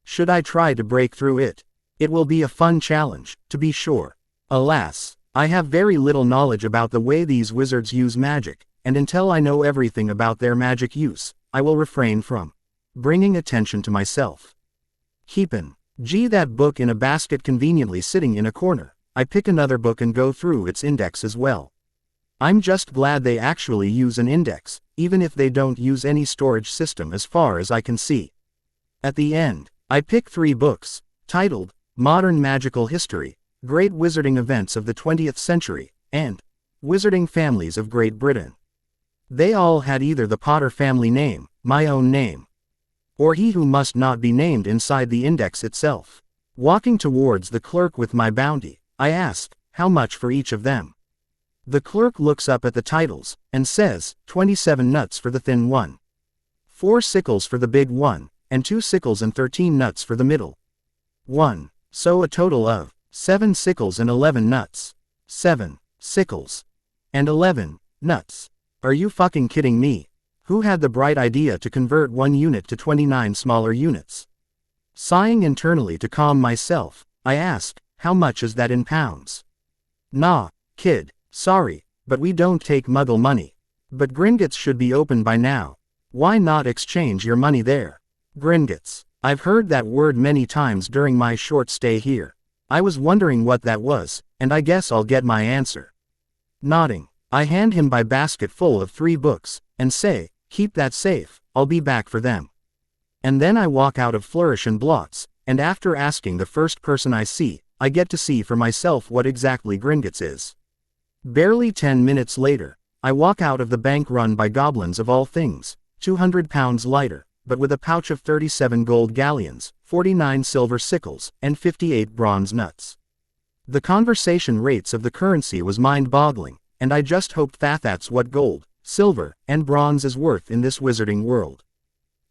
Should I try to break through it? It will be a fun challenge, to be sure. Alas, I have very little knowledge about the way these wizards use magic, and until I know everything about their magic use, I will refrain from bringing attention to myself. Keepin' that book in a basket conveniently sitting in a corner. I pick another book and go through its index as well. I'm just glad they actually use an index, even if they don't use any storage system as far as I can see. At the end, I pick 3 books, titled, Modern Magical History, Great Wizarding Events of the 20th Century, and Wizarding Families of Great Britain. They all had either the Potter family name, my own name, or he who must not be named inside the index itself. Walking towards the clerk with my bounty, I ask, how much for each of them? The clerk looks up at the titles, and says, 27 nuts for the thin one, 4 sickles for the big one, and 2 sickles and 13 nuts for the middle one. So a total of 7 sickles and 11 nuts. 7 sickles and 11 nuts. Are you fucking kidding me? Who had the bright idea to convert 1 unit to 29 smaller units? Sighing internally to calm myself, I ask, how much is that in pounds? Nah, kid, sorry, but we don't take Muggle money. But Gringotts should be open by now. Why not exchange your money there? Gringotts. I've heard that word many times during my short stay here. I was wondering what that was, and I guess I'll get my answer. Nodding, I hand him my basket full of 3 books, and say, keep that safe, I'll be back for them. And then I walk out of Flourish and Blots, and after asking the first person I see, I get to see for myself what exactly Gringotts is. Barely 10 minutes later, I walk out of the bank run by goblins of all things, 200 pounds lighter, but with a pouch of 37 gold galleons, 49 silver sickles, and 58 bronze nuts. The conversation rates of the currency was mind-boggling, and I just hoped that's what gold, silver, and bronze is worth in this wizarding world.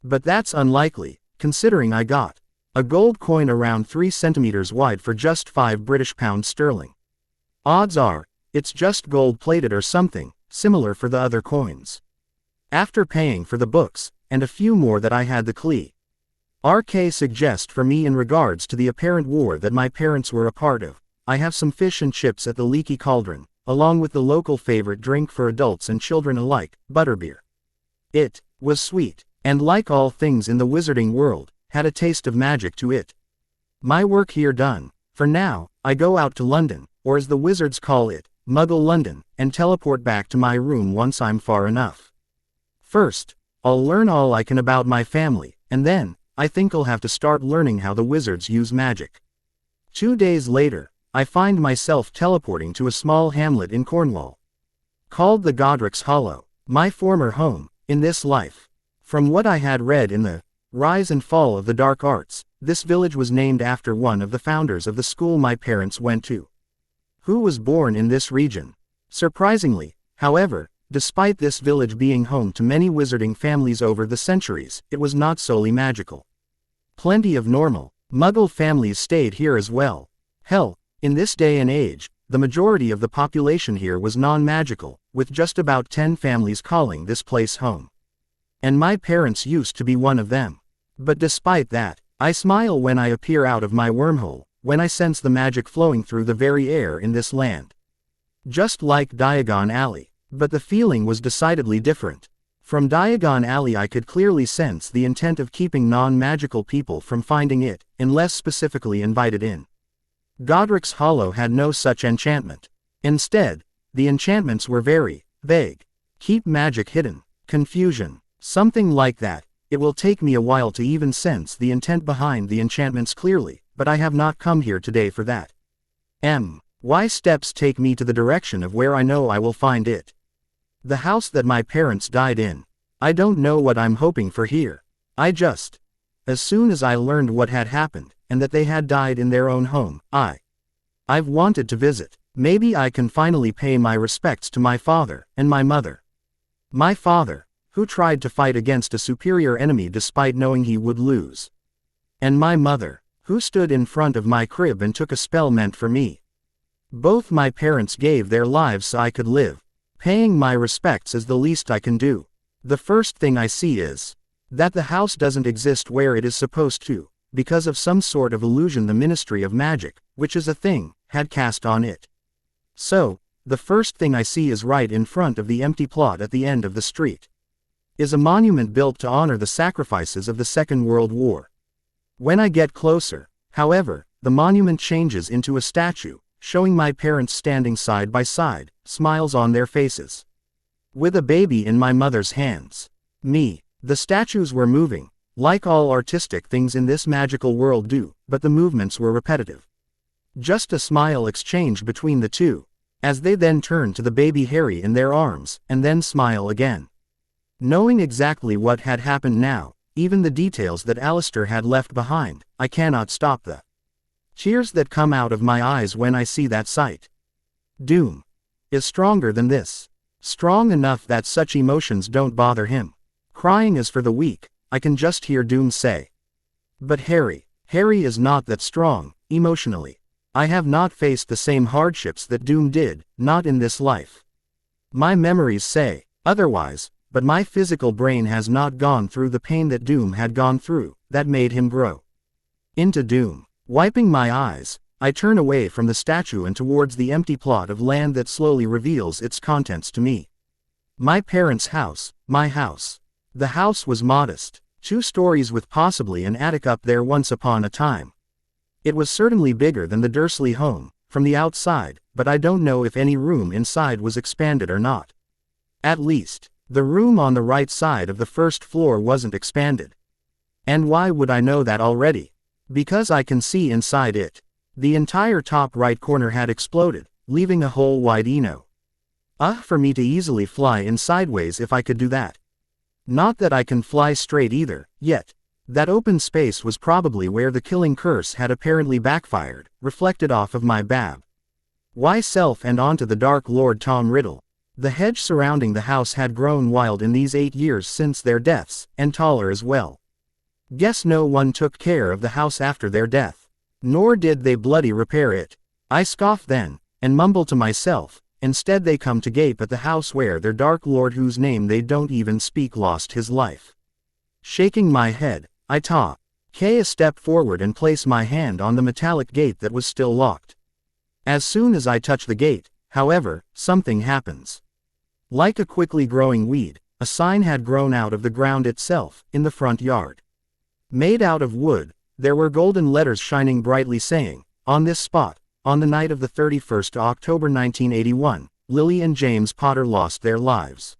But that's unlikely, considering I got a gold coin around 3 centimeters wide for just 5 British pounds sterling. Odds are, it's just gold-plated or something similar for the other coins. After paying for the books, and a few more that I had the RK suggest for me in regards to the apparent war that my parents were a part of, I have some fish and chips at the Leaky Cauldron, along with the local favorite drink for adults and children alike, butterbeer. It was sweet, and like all things in the wizarding world, had a taste of magic to it. My work here done, for now, I go out to London, or as the wizards call it, Muggle London, and teleport back to my room once I'm far enough. First, I'll learn all I can about my family, and then, I think I'll have to start learning how the wizards use magic. 2 days later, I find myself teleporting to a small hamlet in Cornwall, called the Godric's Hollow, my former home, in this life. From what I had read in the Rise and Fall of the Dark Arts, this village was named after one of the founders of the school my parents went to, who was born in this region. Surprisingly, however, despite this village being home to many wizarding families over the centuries, it was not solely magical. Plenty of normal, Muggle families stayed here as well. Hell, in this day and age, the majority of the population here was non-magical, with just about 10 families calling this place home. And my parents used to be one of them. But despite that, I smile when I appear out of my wormhole, when I sense the magic flowing through the very air in this land. Just like Diagon Alley, but the feeling was decidedly different. From Diagon Alley I could clearly sense the intent of keeping non-magical people from finding it, unless specifically invited in. Godric's Hollow had no such enchantment. Instead, the enchantments were very vague. Keep magic hidden, confusion, something like that. It will take me a while to even sense the intent behind the enchantments clearly, but I have not come here today for that. My steps take me to the direction of where I know I will find it. The house that my parents died in. I don't know what I'm hoping for here. As soon as I learned what had happened, and that they had died in their own home, I've wanted to visit. Maybe I can finally pay my respects to my father, and my mother. My father, who tried to fight against a superior enemy despite knowing he would lose. And my mother, who stood in front of my crib and took a spell meant for me. Both my parents gave their lives so I could live. Paying my respects is the least I can do. The first thing I see is that the house doesn't exist where it is supposed to, because of some sort of illusion the Ministry of Magic, which is a thing, had cast on it. So, the first thing I see is right in front of the empty plot at the end of the street is a monument built to honor the sacrifices of the Second World War. When I get closer, however, the monument changes into a statue, showing my parents standing side by side, smiles on their faces, with a baby in my mother's hands. The statues were moving, like all artistic things in this magical world do, but the movements were repetitive. Just a smile exchanged between the two, as they then turn to the baby Harry in their arms, and then smile again. Knowing exactly what had happened now, even the details that Alistair had left behind, I cannot stop the tears that come out of my eyes when I see that sight. Doom is stronger than this. Strong enough that such emotions don't bother him. Crying is for the weak, I can just hear Doom say. But Harry is not that strong, emotionally. I have not faced the same hardships that Doom did, not in this life. My memories say otherwise, but my physical brain has not gone through the pain that Doom had gone through, that made him grow into Doom. Wiping my eyes, I turn away from the statue and towards the empty plot of land that slowly reveals its contents to me. My parents' house, my house. The house was modest, 2 stories with possibly an attic up there once upon a time. It was certainly bigger than the Dursley home, from the outside, but I don't know if any room inside was expanded or not. At least, the room on the right side of the first floor wasn't expanded. And why would I know that already? Because I can see inside it. The entire top right corner had exploded, leaving a hole wide enough for me to easily fly in sideways if I could do that. Not that I can fly straight either, yet. That open space was probably where the killing curse had apparently backfired, reflected off of my bab. Why self and onto the Dark Lord Tom Riddle. The hedge surrounding the house had grown wild in these 8 years since their deaths, and taller as well. Guess no one took care of the house after their death. Nor did they bloody repair it. I scoffed then, and mumbled to myself, instead they come to gape at the house where their Dark Lord whose name they don't even speak lost his life. Shaking my head, I took a step forward and placed my hand on the metallic gate that was still locked. As soon as I touch the gate, however, something happens. Like a quickly growing weed, a sign had grown out of the ground itself, in the front yard. Made out of wood, there were golden letters shining brightly saying, "On this spot, on the night of the 31st October 1981, Lily and James Potter lost their lives.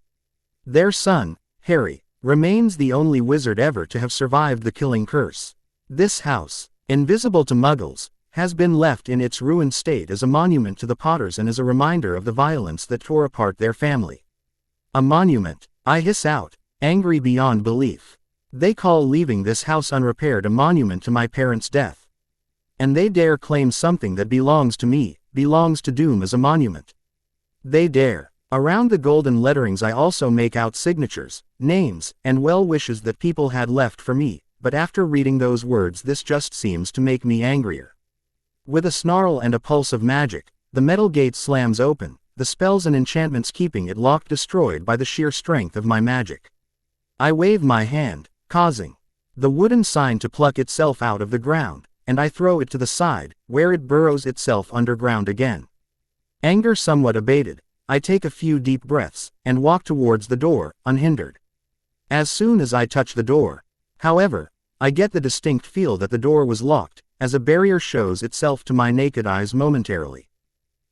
Their son, Harry, remains the only wizard ever to have survived the killing curse. This house, invisible to muggles, has been left in its ruined state as a monument to the Potters and as a reminder of the violence that tore apart their family." A monument, I hiss out, angry beyond belief. They call leaving this house unrepaired a monument to my parents' death. And they dare claim something that belongs to me, belongs to Doom as a monument. They dare. Around the golden letterings I also make out signatures, names, and well wishes that people had left for me, but after reading those words this just seems to make me angrier. With a snarl and a pulse of magic, the metal gate slams open, the spells and enchantments keeping it locked destroyed by the sheer strength of my magic. I wave my hand, causing the wooden sign to pluck itself out of the ground, and I throw it to the side, where it burrows itself underground again. Anger somewhat abated, I take a few deep breaths, and walk towards the door, unhindered. As soon as I touch the door, however, I get the distinct feel that the door was locked, as a barrier shows itself to my naked eyes momentarily.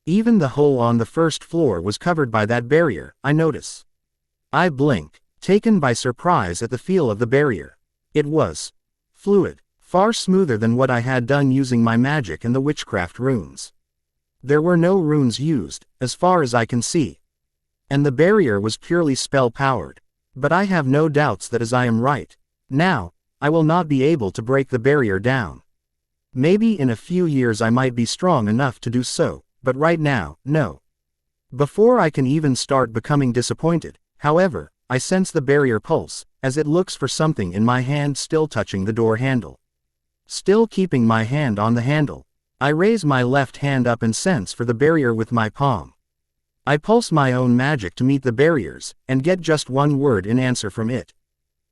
Even the hole on the first floor was covered by that barrier, I notice. I blink, taken by surprise at the feel of the barrier. It was fluid, far smoother than what I had done using my magic and the witchcraft runes. There were no runes used, as far as I can see. And the barrier was purely spell-powered. But I have no doubts that as I am right now, I will not be able to break the barrier down. Maybe in a few years I might be strong enough to do so, but right now, no. Before I can even start becoming disappointed, however, I sense the barrier pulse, as it looks for something in my hand still touching the door handle. Still keeping my hand on the handle, I raise my left hand up and sense for the barrier with my palm. I pulse my own magic to meet the barriers, and get just one word in answer from it.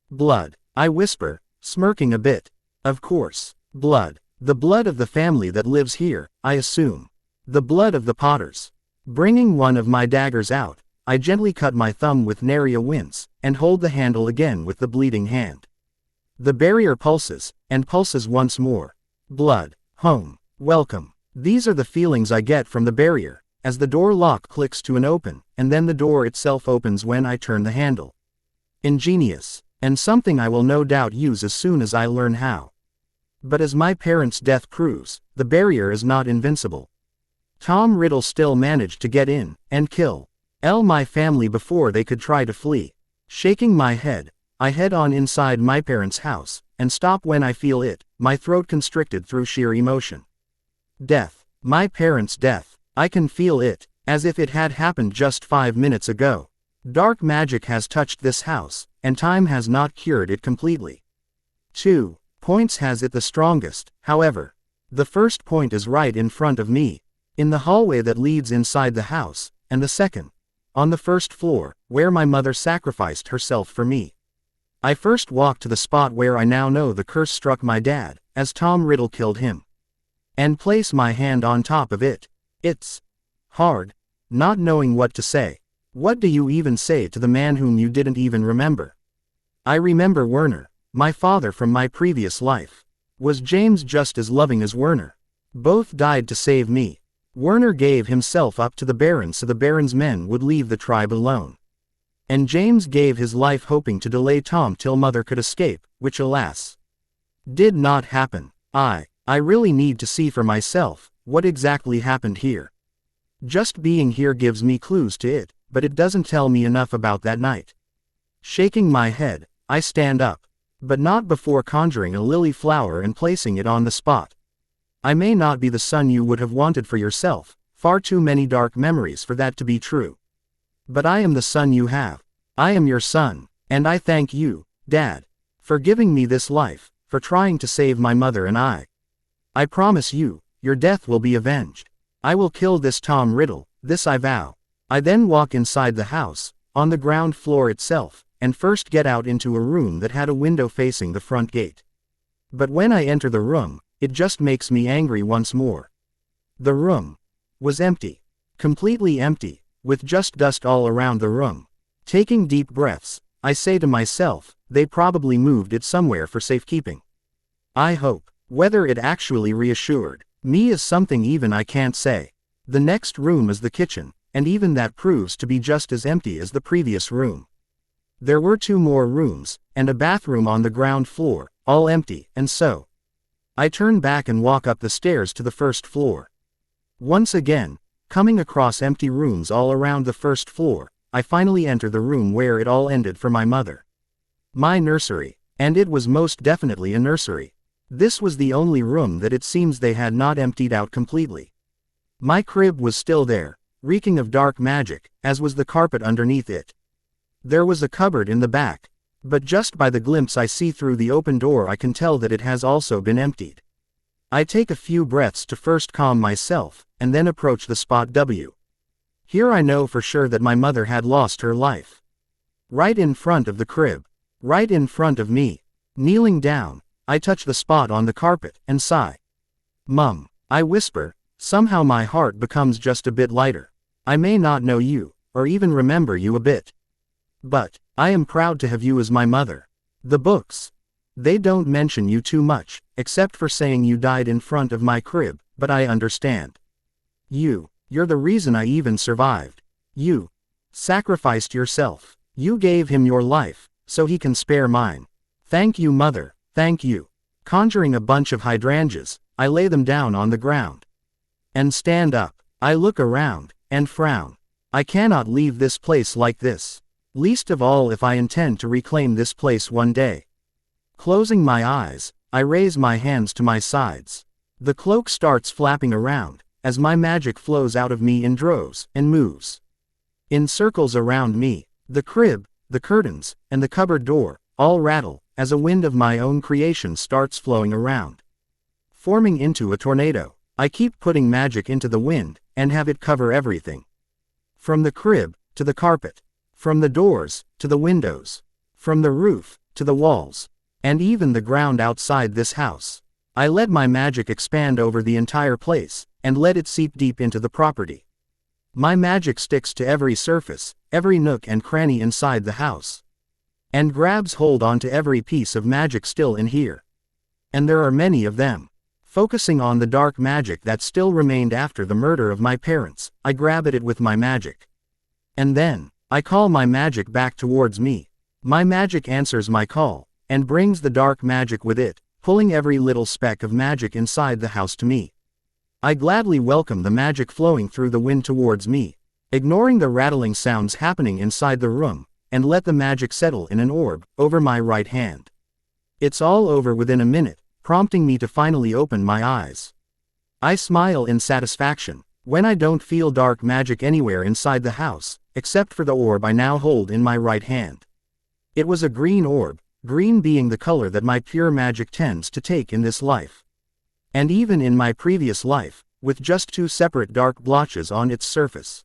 Blood, I whisper, smirking a bit. Of course, blood. The blood of the family that lives here, I assume. The blood of the Potters. Bringing one of my daggers out, I gently cut my thumb with nary a wince, and hold the handle again with the bleeding hand. The barrier pulses, and pulses once more. Blood, home, welcome. These are the feelings I get from the barrier, as the door lock clicks to an open, and then the door itself opens when I turn the handle. Ingenious, and something I will no doubt use as soon as I learn how. But as my parents' death proves, the barrier is not invincible. Tom Riddle still managed to get in, and kill my family before they could try to flee. Shaking my head, I head on inside my parents' house, and stop when I feel it, my throat constricted through sheer emotion. Death. My parents' death. I can feel it, as if it had happened just 5 minutes ago. Dark magic has touched this house, and time has not cured it completely. 2 points has it the strongest, however. The first point is right in front of me, in the hallway that leads inside the house, and the second, on the first floor, where my mother sacrificed herself for me. I first walk to the spot where I now know the curse struck my dad, as Tom Riddle killed him. And place my hand on top of it. It's hard, not knowing what to say. What do you even say to the man whom you didn't even remember? I remember Werner, my father from my previous life. Was James just as loving as Werner? Both died to save me. Werner gave himself up to the Baron so the Baron's men would leave the tribe alone. And James gave his life hoping to delay Tom till Mother could escape, which alas, Did not happen. I really need to see for myself what exactly happened here. Just being here gives me clues to it, but it doesn't tell me enough about that night. Shaking my head, I stand up. But not before conjuring a lily flower and placing it on the spot. I may not be the son you would have wanted for yourself, far too many dark memories for that to be true. But I am the son you have. I am your son, and I thank you, Dad, for giving me this life, for trying to save my mother and I. I promise you, your death will be avenged. I will kill this Tom Riddle, this I vow. I then walk inside the house, on the ground floor itself, and first get out into a room that had a window facing the front gate. But when I enter the room, it just makes me angry once more. The room was empty. Completely empty, with just dust all around the room. Taking deep breaths, I say to myself, they probably moved it somewhere for safekeeping. I hope. Whether it actually reassured me is something even I can't say. The next room is the kitchen, and even that proves to be just as empty as the previous room. There were 2 more rooms, and a bathroom on the ground floor, all empty, and so I turn back and walk up the stairs to the first floor. Once again, coming across empty rooms all around the first floor, I finally enter the room where it all ended for my mother. My nursery, and it was most definitely a nursery. This was the only room that it seems they had not emptied out completely. My crib was still there, reeking of dark magic, as was the carpet underneath it. There was a cupboard in the back, but just by the glimpse I see through the open door I can tell that it has also been emptied. I take a few breaths to first calm myself, and then approach the spot W. Here I know for sure that my mother had lost her life. Right in front of the crib. Right in front of me. Kneeling down, I touch the spot on the carpet, and sigh. Mum, I whisper, somehow my heart becomes just a bit lighter. I may not know you, or even remember you a bit. But I am proud to have you as my mother. The books. They don't mention you too much, except for saying you died in front of my crib, but I understand. You're the reason I even survived. You sacrificed yourself. You gave him your life, so he can spare mine. Thank you, Mother, thank you. Conjuring a bunch of hydrangeas, I lay them down on the ground. And stand up. I look around, and frown. I cannot leave this place like this. Least of all if I intend to reclaim this place one day. Closing my eyes, I raise my hands to my sides. The cloak starts flapping around, as my magic flows out of me in droves, and moves in circles around me. The crib, the curtains, and the cupboard door, all rattle, as a wind of my own creation starts flowing around. Forming into a tornado, I keep putting magic into the wind, and have it cover everything. From the crib, to the carpet. From the doors, to the windows. From the roof, to the walls. And even the ground outside this house. I let my magic expand over the entire place, and let it seep deep into the property. My magic sticks to every surface, every nook and cranny inside the house. And grabs hold onto every piece of magic still in here. And there are many of them. Focusing on the dark magic that still remained after the murder of my parents, I grab at it with my magic. And then, I call my magic back towards me. My magic answers my call, and brings the dark magic with it, pulling every little speck of magic inside the house to me. I gladly welcome the magic flowing through the wind towards me, ignoring the rattling sounds happening inside the room, and let the magic settle in an orb, over my right hand. It's all over within a minute, prompting me to finally open my eyes. I smile in satisfaction, when I don't feel dark magic anywhere inside the house, except for the orb I now hold in my right hand. It was a green orb, green being the color that my pure magic tends to take in this life. And even in my previous life, with just 2 separate dark blotches on its surface.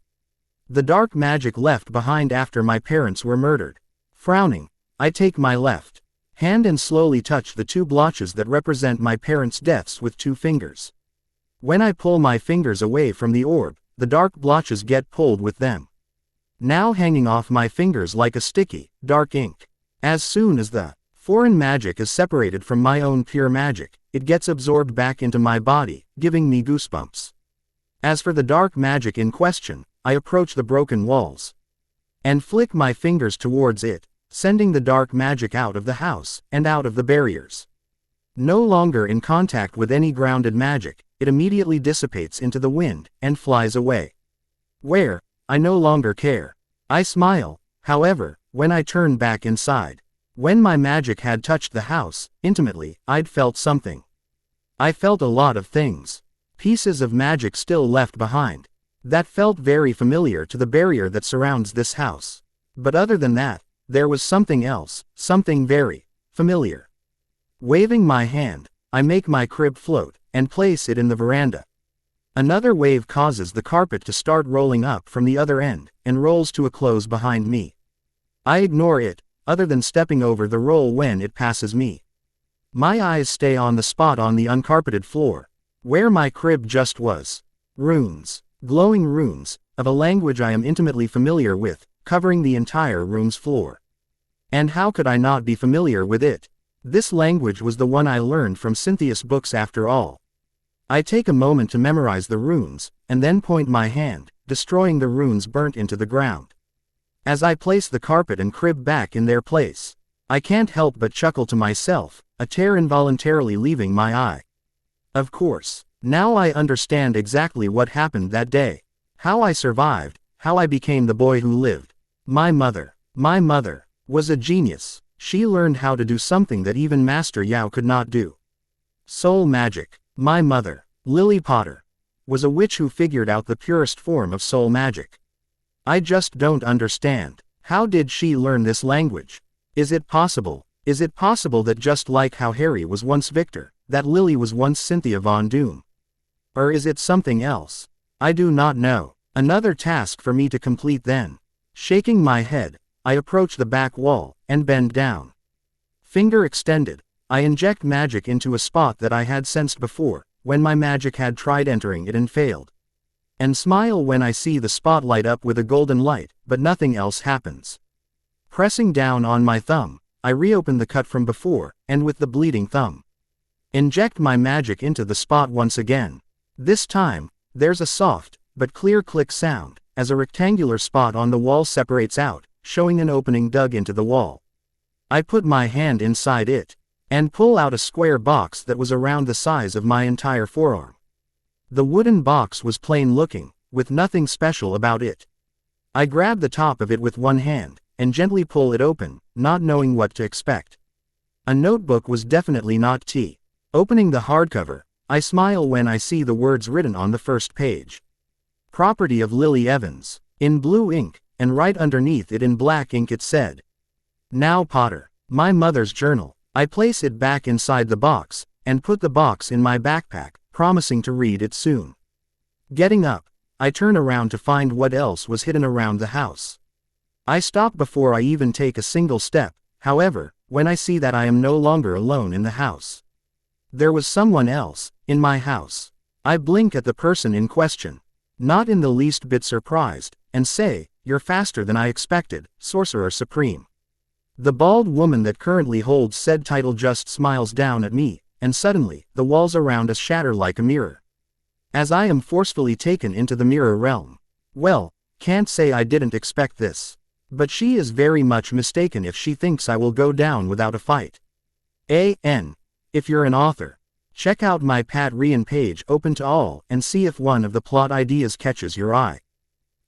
The dark magic left behind after my parents were murdered. Frowning, I take my left hand and slowly touch the 2 blotches that represent my parents' deaths with 2 fingers. When I pull my fingers away from the orb, the dark blotches get pulled with them. Now hanging off my fingers like a sticky, dark ink. As soon as the foreign magic is separated from my own pure magic, it gets absorbed back into my body, giving me goosebumps. As for the dark magic in question, I approach the broken walls and flick my fingers towards it, sending the dark magic out of the house, and out of the barriers. No longer in contact with any grounded magic, it immediately dissipates into the wind, and flies away. Where? I no longer care. I smile, however, when I turn back inside. When my magic had touched the house, intimately, I'd felt something. I felt a lot of things. Pieces of magic still left behind. That felt very familiar to the barrier that surrounds this house. But other than that, there was something else, something very familiar. Waving my hand, I make my crib float, and place it in the veranda. Another wave causes the carpet to start rolling up from the other end, and rolls to a close behind me. I ignore it, other than stepping over the roll when it passes me. My eyes stay on the spot on the uncarpeted floor, where my crib just was. Runes, glowing runes, of a language I am intimately familiar with, covering the entire room's floor. And how could I not be familiar with it? This language was the one I learned from Cynthia's books after all. I take a moment to memorize the runes, and then point my hand, destroying the runes burnt into the ground. As I place the carpet and crib back in their place, I can't help but chuckle to myself, a tear involuntarily leaving my eye. Of course, now I understand exactly what happened that day. How I survived, how I became the boy who lived. My mother was a genius. She learned how to do something that even Master Yao could not do. Soul magic. My mother, Lily Potter, was a witch who figured out the purest form of soul magic. I just don't understand. How did she learn this language? Is it possible that just like how Harry was once Victor, that Lily was once Cynthia Von Doom? Or is it something else? I do not know. Another task for me to complete then. Shaking my head, I approach the back wall, and bend down. Finger extended, I inject magic into a spot that I had sensed before, when my magic had tried entering it and failed. And smile when I see the spot light up with a golden light, but nothing else happens. Pressing down on my thumb, I reopen the cut from before, and with the bleeding thumb, inject my magic into the spot once again. This time, there's a soft, but clear click sound, as a rectangular spot on the wall separates out, showing an opening dug into the wall. I put my hand inside it, and pull out a square box that was around the size of my entire forearm. The wooden box was plain looking, with nothing special about it. I grab the top of it with one hand, and gently pull it open, not knowing what to expect. A notebook was definitely not tea. Opening the hardcover, I smile when I see the words written on the first page. Property of Lily Evans, in blue ink, and right underneath it in black ink it said, "Now Potter, my mother's journal." I place it back inside the box, and put the box in my backpack, promising to read it soon. Getting up, I turn around to find what else was hidden around the house. I stop before I even take a single step, however, when I see that I am no longer alone in the house. There was someone else, in my house. I blink at the person in question, not in the least bit surprised, and say, "You're faster than I expected, Sorcerer Supreme." The bald woman that currently holds said title just smiles down at me, and suddenly, the walls around us shatter like a mirror, as I am forcefully taken into the mirror realm. Well, can't say I didn't expect this. But she is very much mistaken if she thinks I will go down without a fight. If you're an author, check out my Patreon page open to all and see if one of the plot ideas catches your eye.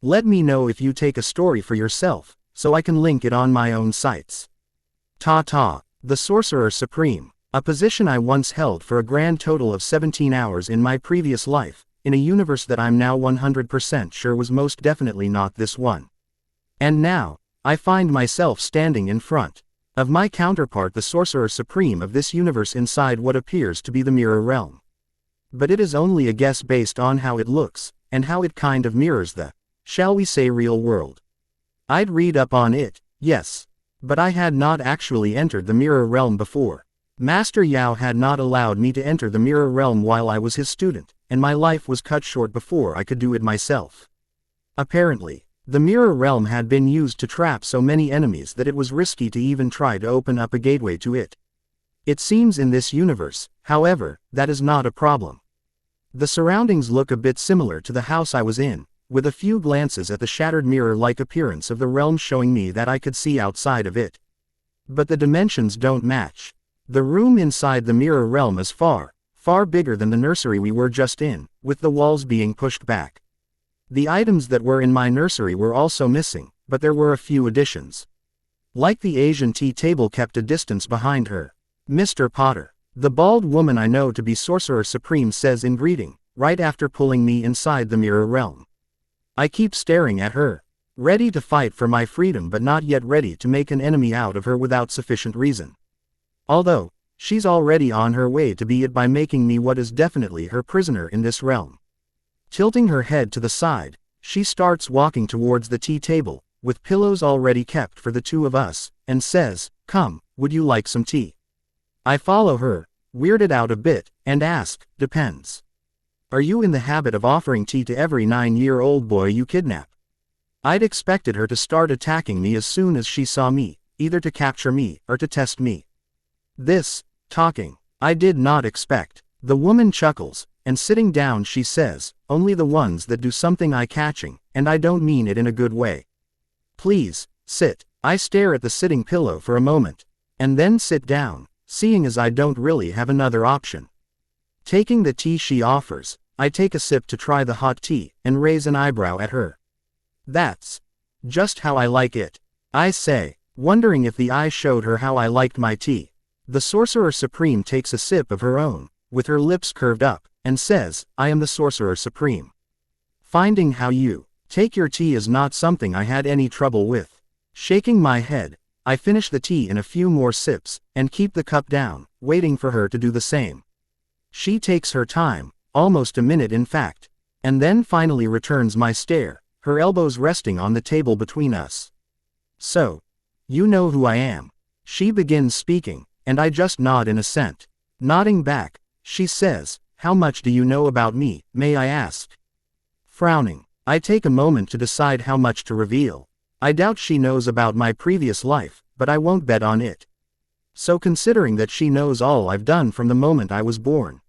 Let me know if you take a story for yourself, so I can link it on my own sites. Ta-ta, the Sorcerer Supreme, a position I once held for a grand total of 17 hours in my previous life, in a universe that I'm now 100% sure was most definitely not this one. And now, I find myself standing in front of my counterpart, the Sorcerer Supreme of this universe, inside what appears to be the Mirror Realm. But it is only a guess based on how it looks, and how it kind of mirrors the, shall we say, real world. I'd read up on it, yes. But I had not actually entered the Mirror Realm before. Master Yao had not allowed me to enter the Mirror Realm while I was his student, and my life was cut short before I could do it myself. Apparently, the Mirror Realm had been used to trap so many enemies that it was risky to even try to open up a gateway to it. It seems in this universe, however, that is not a problem. The surroundings look a bit similar to the house I was in, with a few glances at the shattered mirror-like appearance of the realm showing me that I could see outside of it. But the dimensions don't match. The room inside the mirror realm is far, far bigger than the nursery we were just in, with the walls being pushed back. The items that were in my nursery were also missing, but there were a few additions. Like the Asian tea table kept a distance behind her. Mr. Potter, the bald woman I know to be Sorcerer Supreme says in greeting, right after pulling me inside the mirror realm. I keep staring at her, ready to fight for my freedom but not yet ready to make an enemy out of her without sufficient reason. Although, she's already on her way to be it by making me what is definitely her prisoner in this realm. Tilting her head to the side, she starts walking towards the tea table, with pillows already kept for the two of us, and says, "Come, would you like some tea?" I follow her, weirded out a bit, and ask, "Depends. Are you in the habit of offering tea to every 9-year-old boy you kidnap?" I'd expected her to start attacking me as soon as she saw me, either to capture me or to test me. This talking, I did not expect. The woman chuckles, and sitting down she says, "Only the ones that do something eye-catching, and I don't mean it in a good way. Please, sit." I stare at the sitting pillow for a moment, and then sit down, seeing as I don't really have another option. Taking the tea she offers, I take a sip to try the hot tea, and raise an eyebrow at her. "That's just how I like it," I say, wondering if the eye showed her how I liked my tea. The Sorcerer Supreme takes a sip of her own, with her lips curved up, and says, "I am the Sorcerer Supreme. Finding how you take your tea is not something I had any trouble with." Shaking my head, I finish the tea in a few more sips, and keep the cup down, waiting for her to do the same. She takes her time, almost a minute in fact, and then finally returns my stare, her elbows resting on the table between us. "So, you know who I am." She begins speaking, and I just nod in assent. Nodding back, she says, "How much do you know about me, may I ask?" Frowning, I take a moment to decide how much to reveal. I doubt she knows about my previous life, but I won't bet on it. So considering that she knows all I've done from the moment I was born,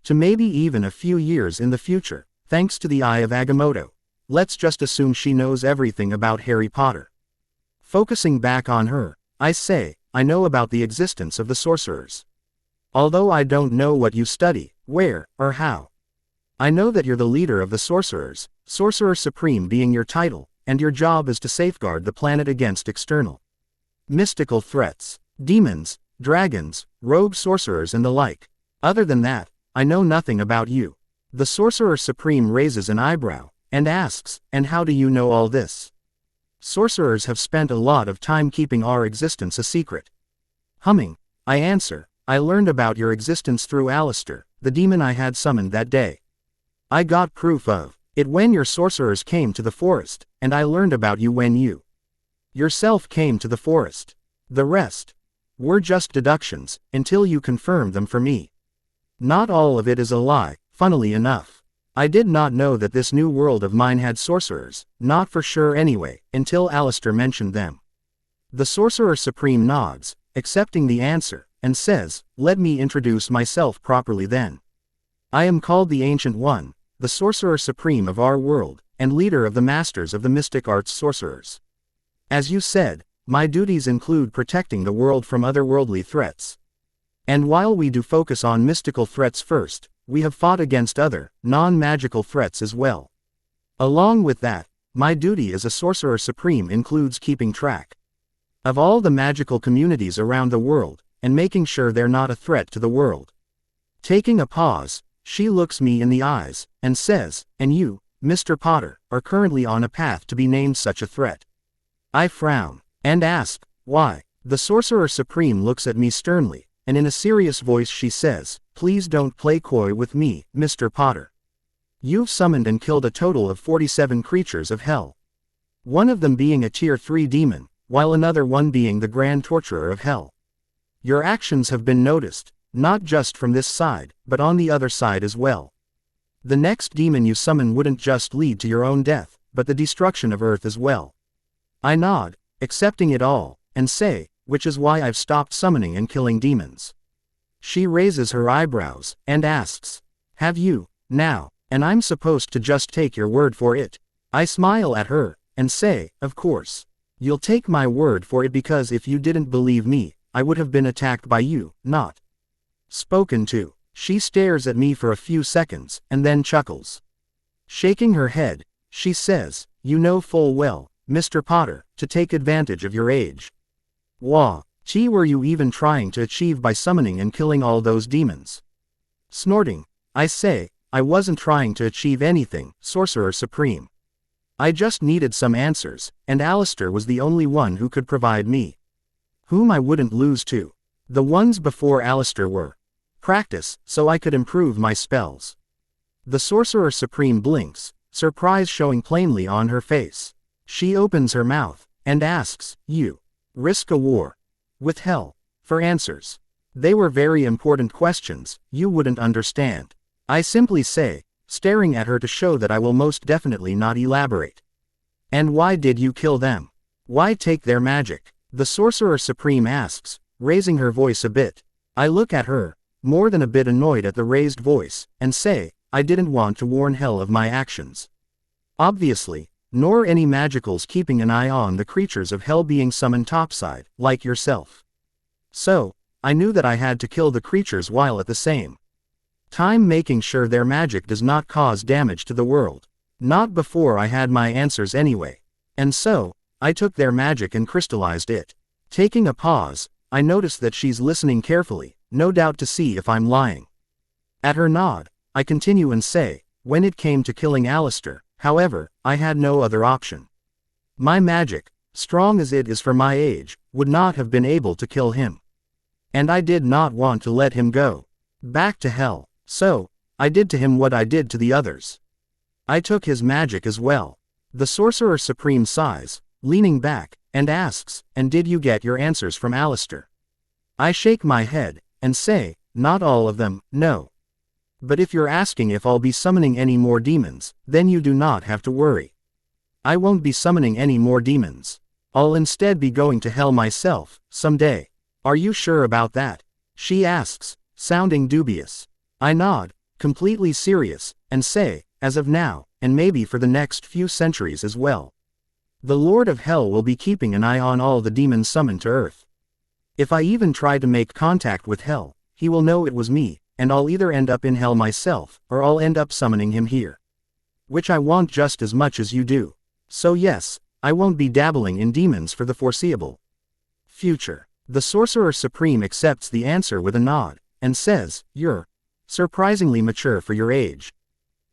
to maybe even a few years in the future, thanks to the Eye of Agamotto, let's just assume she knows everything about Harry Potter. Focusing back on her, I say, "I know about the existence of the sorcerers. Although I don't know what you study, where, or how. I know that you're the leader of the sorcerers, Sorcerer Supreme being your title, and your job is to safeguard the planet against external mystical threats, demons, dragons, rogue sorcerers and the like. Other than that, I know nothing about you." The Sorcerer Supreme raises an eyebrow, and asks, "And how do you know all this?" "Sorcerers have spent a lot of time keeping our existence a secret." Humming, I answer, "I learned about your existence through Alistair, the demon I had summoned that day. I got proof of it when your sorcerers came to the forest, and I learned about you when you yourself came to the forest. The rest were just deductions, until you confirmed them for me. Not all of it is a lie, funnily enough. I did not know that this new world of mine had sorcerers, not for sure anyway, until Alistair mentioned them." The Sorcerer Supreme nods, accepting the answer, and says, "Let me introduce myself properly then. I am called the Ancient One, the Sorcerer Supreme of our world, and leader of the Masters of the Mystic Arts Sorcerers. As you said, my duties include protecting the world from otherworldly threats. And while we do focus on mystical threats first, we have fought against other, non-magical threats as well. Along with that, my duty as a Sorcerer Supreme includes keeping track of all the magical communities around the world, and making sure they're not a threat to the world." Taking a pause, she looks me in the eyes, and says, "And you, Mr. Potter, are currently on a path to be named such a threat." I frown, and ask, "Why?" The Sorcerer Supreme looks at me sternly, and in a serious voice she says, "Please don't play coy with me, Mr. Potter. You've summoned and killed a total of 47 creatures of hell. One of them being a Tier 3 demon, while another one being the Grand Torturer of Hell. Your actions have been noticed, not just from this side, but on the other side as well. The next demon you summon wouldn't just lead to your own death, but the destruction of Earth as well." I nod, accepting it all, and say, "Which is why I've stopped summoning and killing demons." She raises her eyebrows, and asks, "Have you, now, and I'm supposed to just take your word for it?" I smile at her, and say, "Of course. You'll take my word for it because if you didn't believe me, I would have been attacked by you, not spoken to. She stares at me for a few seconds, and then chuckles. Shaking her head, she says, "You know full well, Mr. Potter, to take advantage of your age. What were you even trying to achieve by summoning and killing all those demons?" Snorting, I say, "I wasn't trying to achieve anything, Sorcerer Supreme. I just needed some answers, and Alistair was the only one who could provide me. Whom I wouldn't lose to. The ones before Alistair were practice, so I could improve my spells." The Sorcerer Supreme blinks, surprise showing plainly on her face. She opens her mouth, and asks, "You risk a war with hell for answers?" "They were very important questions, you wouldn't understand," I simply say, staring at her to show that I will most definitely not elaborate. "And why did you kill them? Why take their magic?" The Sorcerer Supreme asks, raising her voice a bit. I look at her, more than a bit annoyed at the raised voice, and say, "I didn't want to warn hell of my actions. Obviously, nor any magicals keeping an eye on the creatures of hell being summoned topside, like yourself. So, I knew that I had to kill the creatures while at the same time making sure their magic does not cause damage to the world. Not before I had my answers anyway. And so, I took their magic and crystallized it." Taking a pause, I notice that she's listening carefully, no doubt to see if I'm lying. At her nod, I continue and say, "When it came to killing Alistair, however, I had no other option. My magic, strong as it is for my age, would not have been able to kill him. And I did not want to let him go back to hell. So, I did to him what I did to the others. I took his magic as well." The Sorcerer Supreme sighs, leaning back, and asks, "And did you get your answers from Alistair?" I shake my head, and say, "Not all of them, no. But if you're asking if I'll be summoning any more demons, then you do not have to worry. I won't be summoning any more demons. I'll instead be going to hell myself, someday." "Are you sure about that?" she asks, sounding dubious. I nod, completely serious, and say, "As of now, and maybe for the next few centuries as well. The Lord of Hell will be keeping an eye on all the demons summoned to Earth. If I even try to make contact with Hell, he will know it was me, and I'll either end up in Hell myself, or I'll end up summoning him here. Which I want just as much as you do. So yes, I won't be dabbling in demons for the foreseeable future." The Sorcerer Supreme accepts the answer with a nod, and says, "You're surprisingly mature for your age.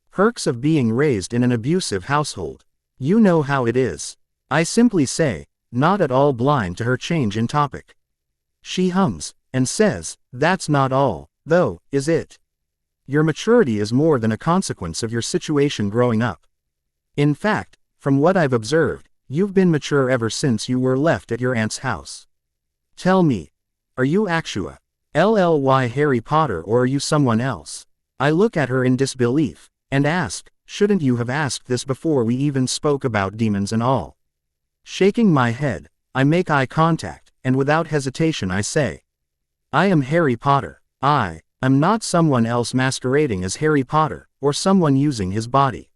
Perks of being raised in an abusive household. You know how it is." I simply say, not at all blind to her change in topic. She hums, and says, "That's not all, though, is it? Your maturity is more than a consequence of your situation growing up. In fact, from what I've observed, you've been mature ever since you were left at your aunt's house. Tell me, are you Actua LLY Harry Potter or are you someone else?" I look at her in disbelief, and ask, "Shouldn't you have asked this before we even spoke about demons and all?" Shaking my head, I make eye contact, and without hesitation I say, "I am Harry Potter. I am not someone else masquerading as Harry Potter, or someone using his body.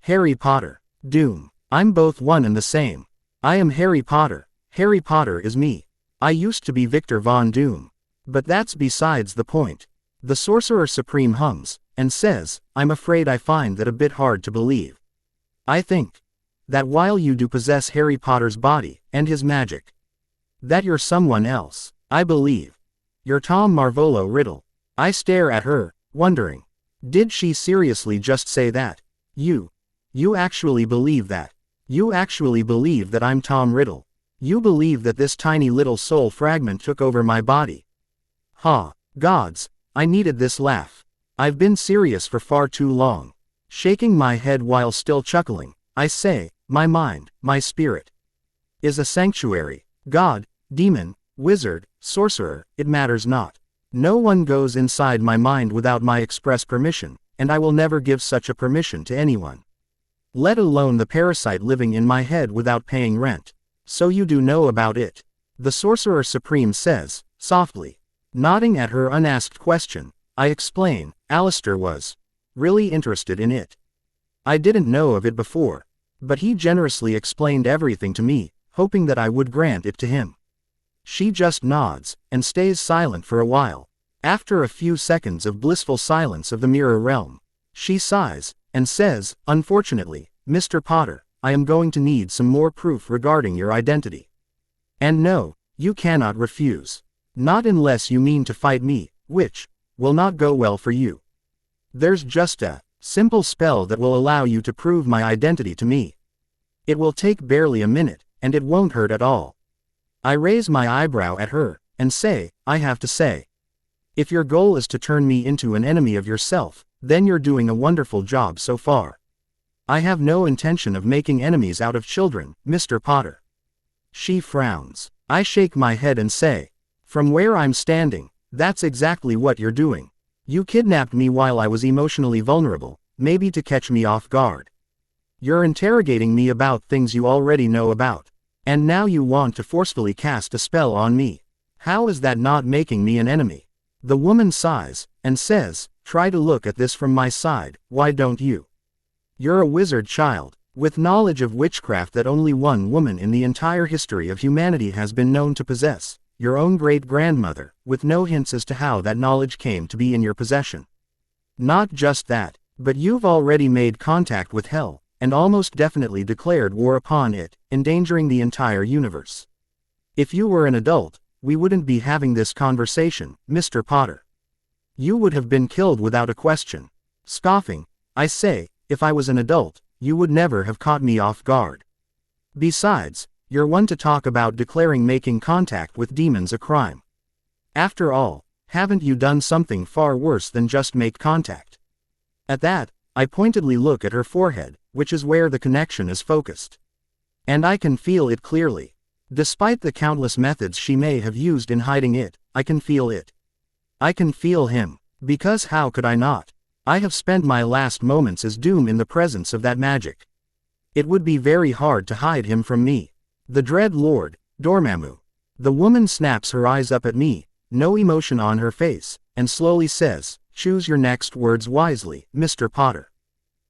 Harry Potter. Doom. I'm both one and the same. I am Harry Potter. Harry Potter is me. I used to be Victor Von Doom. But that's besides the point." The Sorcerer Supreme hums, and says, "I'm afraid I find that a bit hard to believe. I think that while you do possess Harry Potter's body, and his magic, that you're someone else. I believe you're Tom Marvolo Riddle." I stare at her, wondering, did she seriously just say that? You actually believe that? You actually believe that I'm Tom Riddle? You believe that this tiny little soul fragment took over my body? Ha, gods, I needed this laugh. I've been serious for far too long. Shaking my head while still chuckling, I say, "My mind, my spirit, is a sanctuary. God, demon, wizard, sorcerer, it matters not. No one goes inside my mind without my express permission, and I will never give such a permission to anyone. Let alone the parasite living in my head without paying rent. So you do know about it?" The Sorcerer Supreme says, softly. Nodding at her unasked question, I explain, "Alistair was really interested in it. I didn't know of it before, but he generously explained everything to me, hoping that I would grant it to him. She just nods, and stays silent for a while. After a few seconds of blissful silence of the mirror realm, she sighs, and says, "Unfortunately, Mr. Potter, I am going to need some more proof regarding your identity. And no, you cannot refuse. Not unless you mean to fight me, which will not go well for you. There's just a simple spell that will allow you to prove my identity to me. It will take barely a minute, and it won't hurt at all." I raise my eyebrow at her, and say, "I have to say, if your goal is to turn me into an enemy of yourself, then you're doing a wonderful job so far. I have no intention of making enemies out of children, Mr. Potter." She frowns. I shake my head and say, "From where I'm standing, that's exactly what you're doing. You kidnapped me while I was emotionally vulnerable, maybe to catch me off guard. You're interrogating me about things you already know about. And now you want to forcefully cast a spell on me. How is that not making me an enemy?" The woman sighs, and says, "Try to look at this from my side, why don't you? You're a wizard child, with knowledge of witchcraft that only one woman in the entire history of humanity has been known to possess, your own great-grandmother, with no hints as to how that knowledge came to be in your possession. Not just that, but you've already made contact with hell, and almost definitely declared war upon it, endangering the entire universe. If you were an adult, we wouldn't be having this conversation, Mr. Potter. You would have been killed without a question." Scoffing, I say, "If I was an adult, you would never have caught me off guard. Besides, you're one to talk about declaring making contact with demons a crime. After all, haven't you done something far worse than just make contact?" At that, I pointedly look at her forehead, which is where the connection is focused. And I can feel it clearly. Despite the countless methods she may have used in hiding it, I can feel it. I can feel him, because how could I not? I have spent my last moments as Doom in the presence of that magic. It would be very hard to hide him from me. The Dread Lord, Dormammu. The woman snaps her eyes up at me, no emotion on her face, and slowly says, "Choose your next words wisely, Mr. Potter."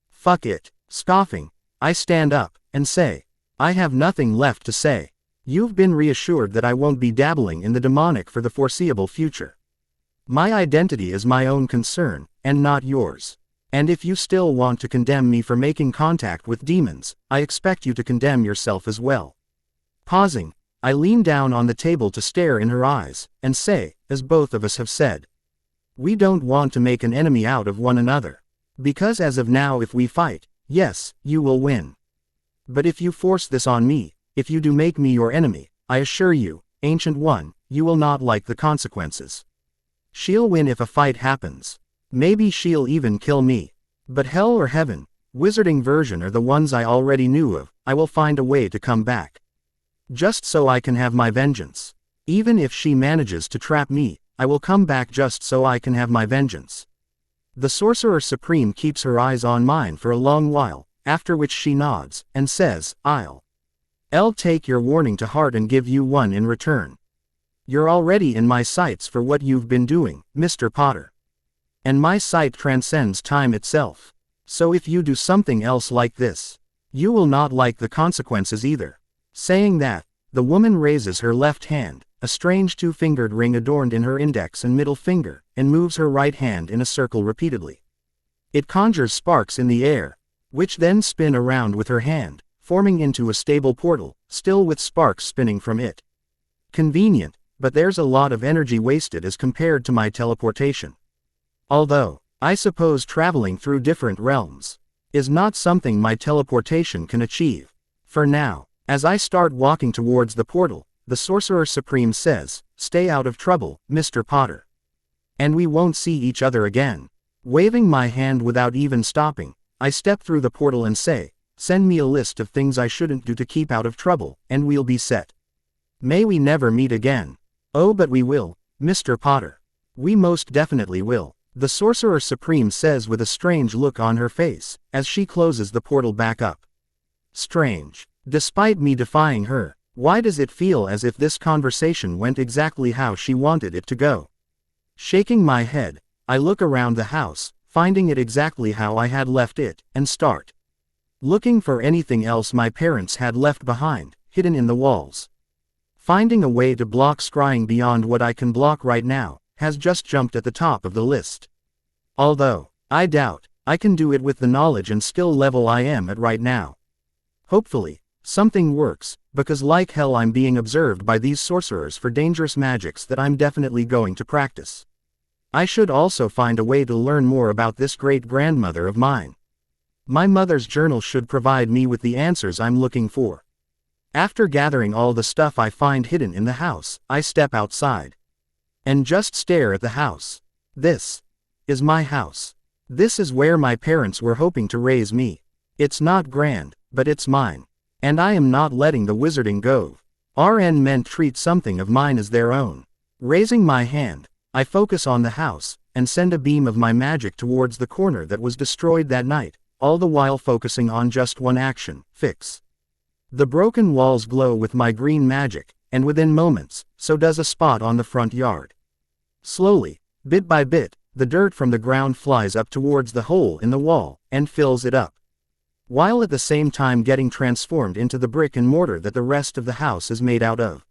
Fuck it. Scoffing, I stand up, and say, "I have nothing left to say. You've been reassured that I won't be dabbling in the demonic for the foreseeable future. My identity is my own concern, and not yours. And if you still want to condemn me for making contact with demons, I expect you to condemn yourself as well." Pausing, I lean down on the table to stare in her eyes, and say, as both of us have said, we don't want to make an enemy out of one another. Because as of now, if we fight, yes, you will win. But if you force this on me, if you do make me your enemy, I assure you, Ancient One, you will not like the consequences. She'll win if a fight happens. Maybe she'll even kill me. But hell or heaven, wizarding version or the ones I already knew of, I will find a way to come back. Just so I can have my vengeance. Even if she manages to trap me, I will come back just so I can have my vengeance. The Sorcerer Supreme keeps her eyes on mine for a long while, after which she nods, and says, I'll take your warning to heart and give you one in return. You're already in my sights for what you've been doing, Mr. Potter. And my sight transcends time itself. So if you do something else like this, you will not like the consequences either. Saying that, the woman raises her left hand, a strange two-fingered ring adorned in her index and middle finger, and moves her right hand in a circle repeatedly. It conjures sparks in the air, which then spin around with her hand, forming into a stable portal, still with sparks spinning from it. Convenient, but there's a lot of energy wasted as compared to my teleportation. Although, I suppose traveling through different realms is not something my teleportation can achieve. For now, as I start walking towards the portal, the Sorcerer Supreme says, Stay out of trouble, Mr. Potter. And we won't see each other again. Waving my hand without even stopping, I step through the portal and say, Send me a list of things I shouldn't do to keep out of trouble, and we'll be set. May we never meet again. Oh, but we will, Mr. Potter. We most definitely will. The Sorcerer Supreme says with a strange look on her face, as she closes the portal back up. Strange. Despite me defying her, why does it feel as if this conversation went exactly how she wanted it to go? Shaking my head, I look around the house, finding it exactly how I had left it, and start looking for anything else my parents had left behind, hidden in the walls. Finding a way to block scrying beyond what I can block right now has just jumped at the top of the list. Although, I doubt I can do it with the knowledge and skill level I am at right now. Hopefully, something works, because like hell I'm being observed by these sorcerers for dangerous magics that I'm definitely going to practice. I should also find a way to learn more about this great-grandmother of mine. My mother's journal should provide me with the answers I'm looking for. After gathering all the stuff I find hidden in the house, I step outside and just stare at the house. This is my house. This is where my parents were hoping to raise me. It's not grand, but it's mine. And I am not letting the wizarding go. RN men treat something of mine as their own. Raising my hand, I focus on the house, and send a beam of my magic towards the corner that was destroyed that night, all the while focusing on just one action: fix. The broken walls glow with my green magic, and within moments, so does a spot on the front yard. Slowly, bit by bit, the dirt from the ground flies up towards the hole in the wall, and fills it up, while at the same time getting transformed into the brick and mortar that the rest of the house is made out of.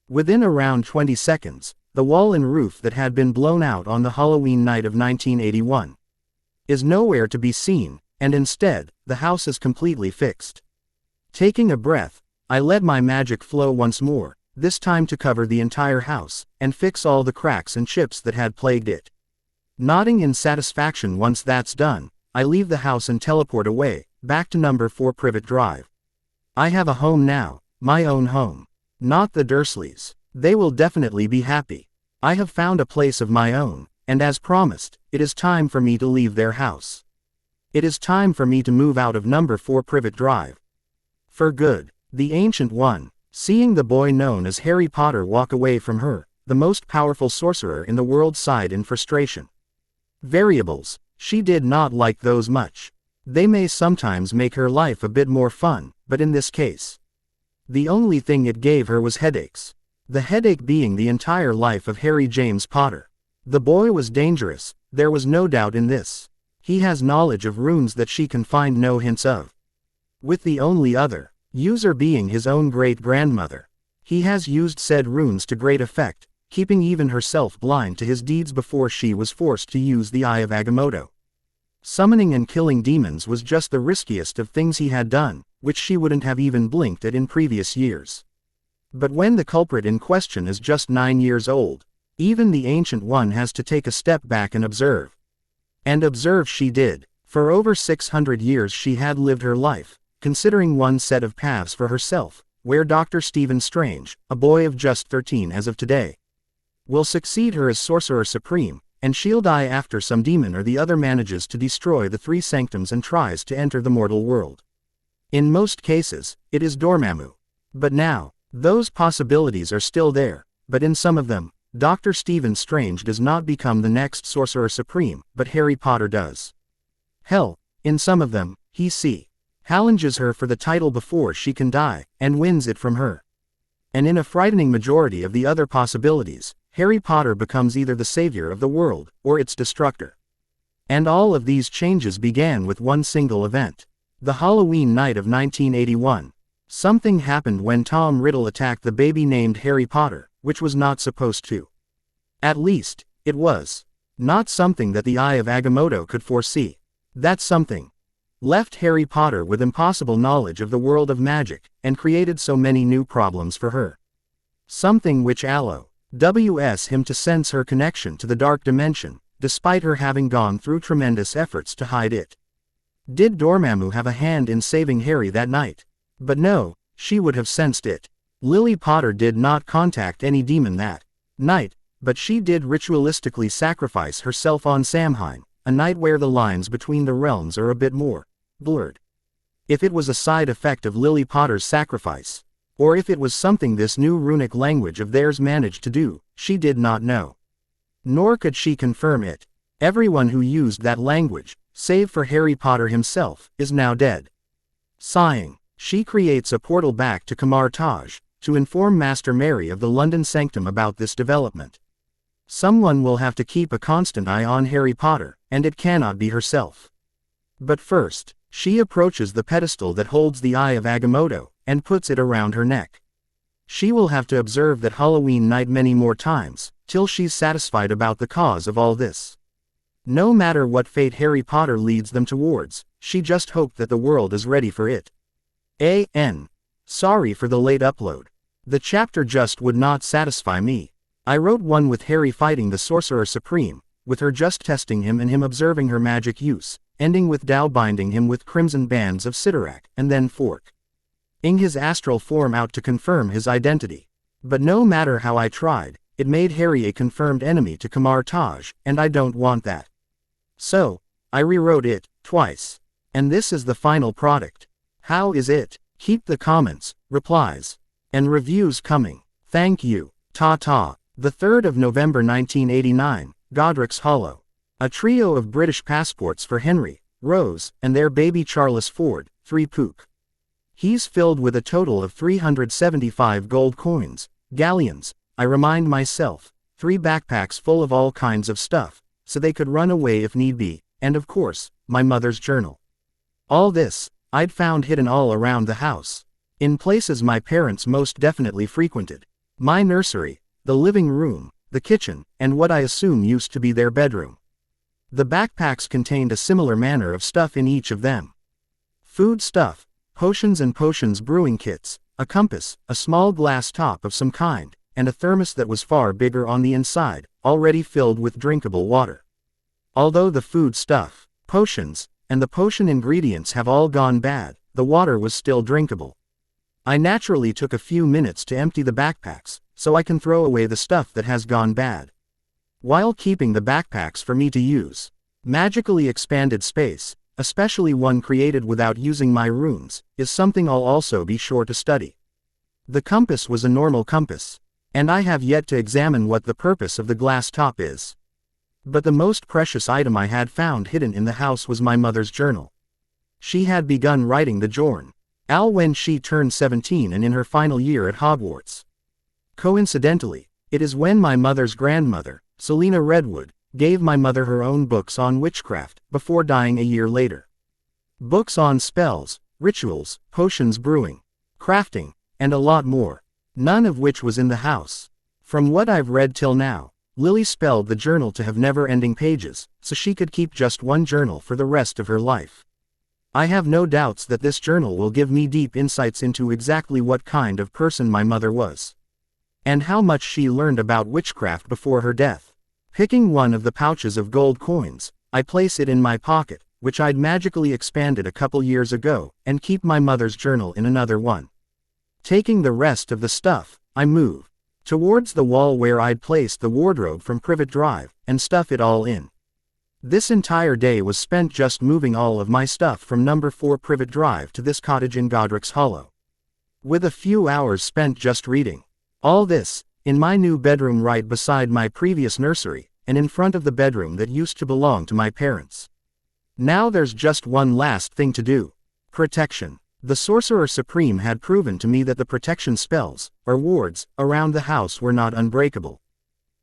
Within around 20 seconds, the wall and roof that had been blown out on the Halloween night of 1981 is nowhere to be seen, and instead, the house is completely fixed. Taking a breath, I let my magic flow once more, this time to cover the entire house, and fix all the cracks and chips that had plagued it. Nodding in satisfaction once that's done, I leave the house and teleport away, back to number 4 Privet Drive. I have a home now, my own home. Not the Dursleys. They will definitely be happy. I have found a place of my own, and as promised, it is time for me to leave their house. It is time for me to move out of number 4 Privet Drive. For good. The Ancient One, seeing the boy known as Harry Potter walk away from her, the most powerful sorcerer in the world, sighed in frustration. Variables. She did not like those much. They may sometimes make her life a bit more fun, but in this case, the only thing it gave her was headaches. The headache being the entire life of Harry James Potter. The boy was dangerous, there was no doubt in this. He has knowledge of runes that she can find no hints of, with the only other user being his own great-grandmother. He has used said runes to great effect, keeping even herself blind to his deeds before she was forced to use the Eye of Agamotto. Summoning and killing demons was just the riskiest of things he had done, which she wouldn't have even blinked at in previous years. But when the culprit in question is just 9 years old, even the Ancient One has to take a step back and observe. And observe she did. For over 600 years she had lived her life, considering one set of paths for herself, where Dr. Stephen Strange, a boy of just 13 as of today, will succeed her as Sorcerer Supreme, and she'll die after some demon or the other manages to destroy the 3 sanctums and tries to enter the mortal world. In most cases, it is Dormammu. But now, those possibilities are still there, but in some of them, Dr. Stephen Strange does not become the next Sorcerer Supreme, but Harry Potter does. Hell, in some of them, he challenges her for the title before she can die, and wins it from her. And in a frightening majority of the other possibilities, Harry Potter becomes either the savior of the world, or its destructor. And all of these changes began with one single event. The Halloween night of 1981. Something happened when Tom Riddle attacked the baby named Harry Potter, which was not supposed to. At least, it was not something that the Eye of Agamotto could foresee. That something left Harry Potter with impossible knowledge of the world of magic, and created so many new problems for her. Something which allowed him to sense her connection to the dark dimension, despite her having gone through tremendous efforts to hide it. Did Dormammu have a hand in saving Harry that night? But no, she would have sensed it. Lily Potter did not contact any demon that night, but she did ritualistically sacrifice herself on Samhain, a night where the lines between the realms are a bit more blurred. If it was a side effect of Lily Potter's sacrifice, or if it was something this new runic language of theirs managed to do, she did not know. Nor could she confirm it. Everyone who used that language, save for Harry Potter himself, is now dead. Sighing, she creates a portal back to Kamar Taj, to inform Master Mary of the London Sanctum about this development. Someone will have to keep a constant eye on Harry Potter, and it cannot be herself. But first, she approaches the pedestal that holds the Eye of Agamotto, and puts it around her neck. She will have to observe that Halloween night many more times, till she's satisfied about the cause of all this. No matter what fate Harry Potter leads them towards, she just hoped that the world is ready for it. A.N. Sorry for the late upload. The chapter just would not satisfy me. I wrote one with Harry fighting the Sorcerer Supreme, with her just testing him and him observing her magic use, ending with Dao binding him with crimson bands of Sidorak, and then forking his astral form out to confirm his identity. But no matter how I tried, it made Harry a confirmed enemy to Kamar Taj, and I don't want that. So, I rewrote it, twice. And this is the final product. How is it? Keep the comments, replies, and reviews coming. Thank you. Ta-ta. The 3rd of November 1989, Godric's Hollow. A trio of British passports for Henry, Rose, and their baby Charles Ford, 3 Pook. He's filled with a total of 375 gold coins, galleons, I remind myself, 3 backpacks full of all kinds of stuff, so they could run away if need be, and of course, my mother's journal. All this, I'd found hidden all around the house. In places my parents most definitely frequented. My nursery, the living room, the kitchen, and what I assume used to be their bedroom. The backpacks contained a similar manner of stuff in each of them. Food stuff, potions and potions brewing kits, a compass, a small glass top of some kind, and a thermos that was far bigger on the inside, already filled with drinkable water. Although the food stuff, potions, and the potion ingredients have all gone bad, the water was still drinkable. I naturally took a few minutes to empty the backpacks, so I can throw away the stuff that has gone bad, while keeping the backpacks for me to use. Magically expanded space, especially one created without using my runes, is something I'll also be sure to study. The compass was a normal compass, and I have yet to examine what the purpose of the glass top is. But the most precious item I had found hidden in the house was my mother's journal. She had begun writing the journal when she turned 17 and in her final year at Hogwarts. Coincidentally, it is when my mother's grandmother, Selina Redwood, gave my mother her own books on witchcraft, before dying a year later. Books on spells, rituals, potions brewing, crafting, and a lot more. None of which was in the house. From what I've read till now, Lily spelled the journal to have never-ending pages, so she could keep just one journal for the rest of her life. I have no doubts that this journal will give me deep insights into exactly what kind of person my mother was, and how much she learned about witchcraft before her death. Picking one of the pouches of gold coins, I place it in my pocket, which I'd magically expanded a couple years ago, and keep my mother's journal in another one. Taking the rest of the stuff, I move towards the wall where I'd placed the wardrobe from Privet Drive, and stuff it all in. This entire day was spent just moving all of my stuff from number 4 Privet Drive to this cottage in Godric's Hollow, with a few hours spent just reading. All this, in my new bedroom right beside my previous nursery, and in front of the bedroom that used to belong to my parents. Now there's just one last thing to do. Protection. The Sorcerer Supreme had proven to me that the protection spells, or wards, around the house were not unbreakable.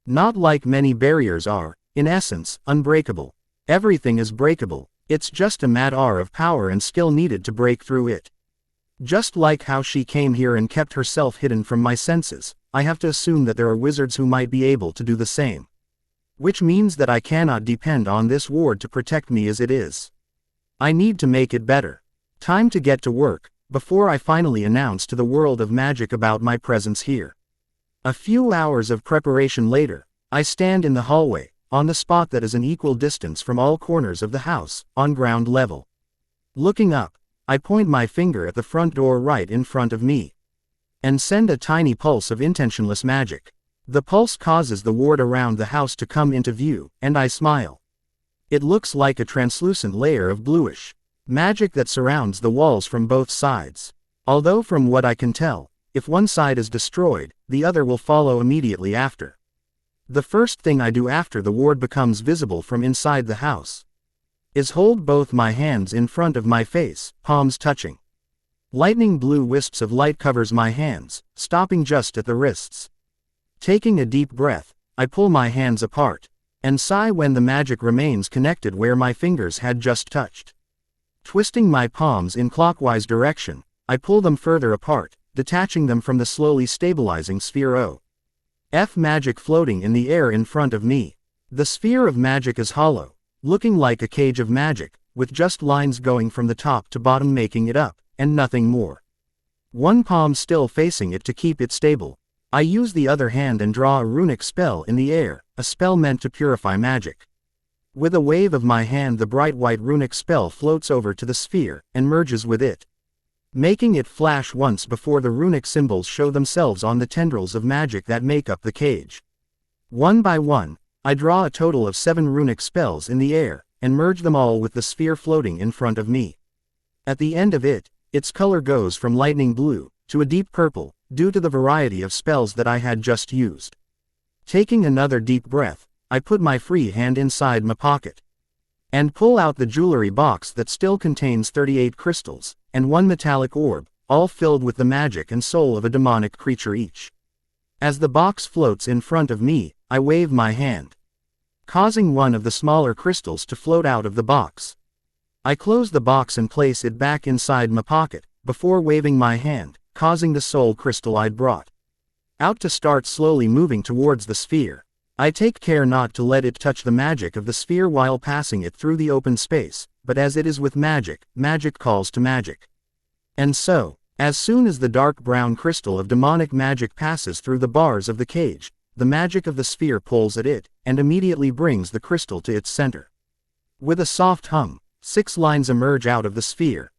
Not like many barriers are, in essence, unbreakable. Everything is breakable, it's just a matter of power and skill needed to break through it. Just like how she came here and kept herself hidden from my senses, I have to assume that there are wizards who might be able to do the same. Which means that I cannot depend on this ward to protect me as it is. I need to make it better. Time to get to work, before I finally announce to the world of magic about my presence here. A few hours of preparation later, I stand in the hallway, on the spot that is an equal distance from all corners of the house, on ground level. Looking up, I point my finger at the front door right in front of me, and send a tiny pulse of intentionless magic. The pulse causes the ward around the house to come into view, and I smile. It looks like a translucent layer of bluish magic that surrounds the walls from both sides. Although from what I can tell, if one side is destroyed, the other will follow immediately after. The first thing I do after the ward becomes visible from inside the house is hold both my hands in front of my face, palms touching. Lightning blue wisps of light covers my hands, stopping just at the wrists. Taking a deep breath, I pull my hands apart, and sigh when the magic remains connected where my fingers had just touched. Twisting my palms in clockwise direction, I pull them further apart, detaching them from the slowly stabilizing sphere of magic floating in the air in front of me. The sphere of magic is hollow, looking like a cage of magic, with just lines going from the top to bottom making it up, and nothing more. One palm still facing it to keep it stable. I use the other hand and draw a runic spell in the air, a spell meant to purify magic. With a wave of my hand, the bright white runic spell floats over to the sphere, and merges with it, making it flash once before the runic symbols show themselves on the tendrils of magic that make up the cage. One by one, I draw a total of 7 runic spells in the air, and merge them all with the sphere floating in front of me. At the end of it, its color goes from lightning blue to a deep purple, due to the variety of spells that I had just used. Taking another deep breath, I put my free hand inside my pocket and pull out the jewelry box that still contains 38 crystals, and 1 metallic orb, all filled with the magic and soul of a demonic creature each. As the box floats in front of me, I wave my hand, causing one of the smaller crystals to float out of the box. I close the box and place it back inside my pocket, before waving my hand, causing the soul crystal I'd brought out to start slowly moving towards the sphere. I take care not to let it touch the magic of the sphere while passing it through the open space, but as it is with magic, magic calls to magic. And so, as soon as the dark brown crystal of demonic magic passes through the bars of the cage, the magic of the sphere pulls at it, and immediately brings the crystal to its center. With a soft hum, 6 lines emerge out of the sphere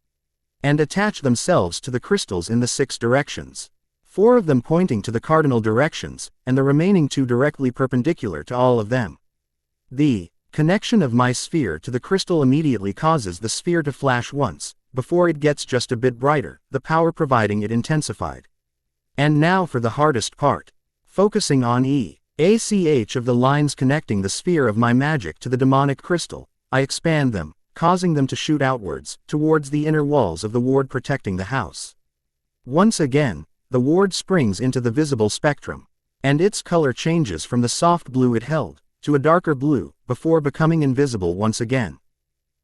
and attach themselves to the crystals in the 6 directions. 4 of them pointing to the cardinal directions, and the remaining 2 directly perpendicular to all of them. The connection of my sphere to the crystal immediately causes the sphere to flash once, before it gets just a bit brighter, the power providing it intensified. And now for the hardest part. Focusing on ACH of the lines connecting the sphere of my magic to the demonic crystal, I expand them, causing them to shoot outwards, towards the inner walls of the ward protecting the house. Once again, the ward springs into the visible spectrum, and its color changes from the soft blue it held, to a darker blue, before becoming invisible once again.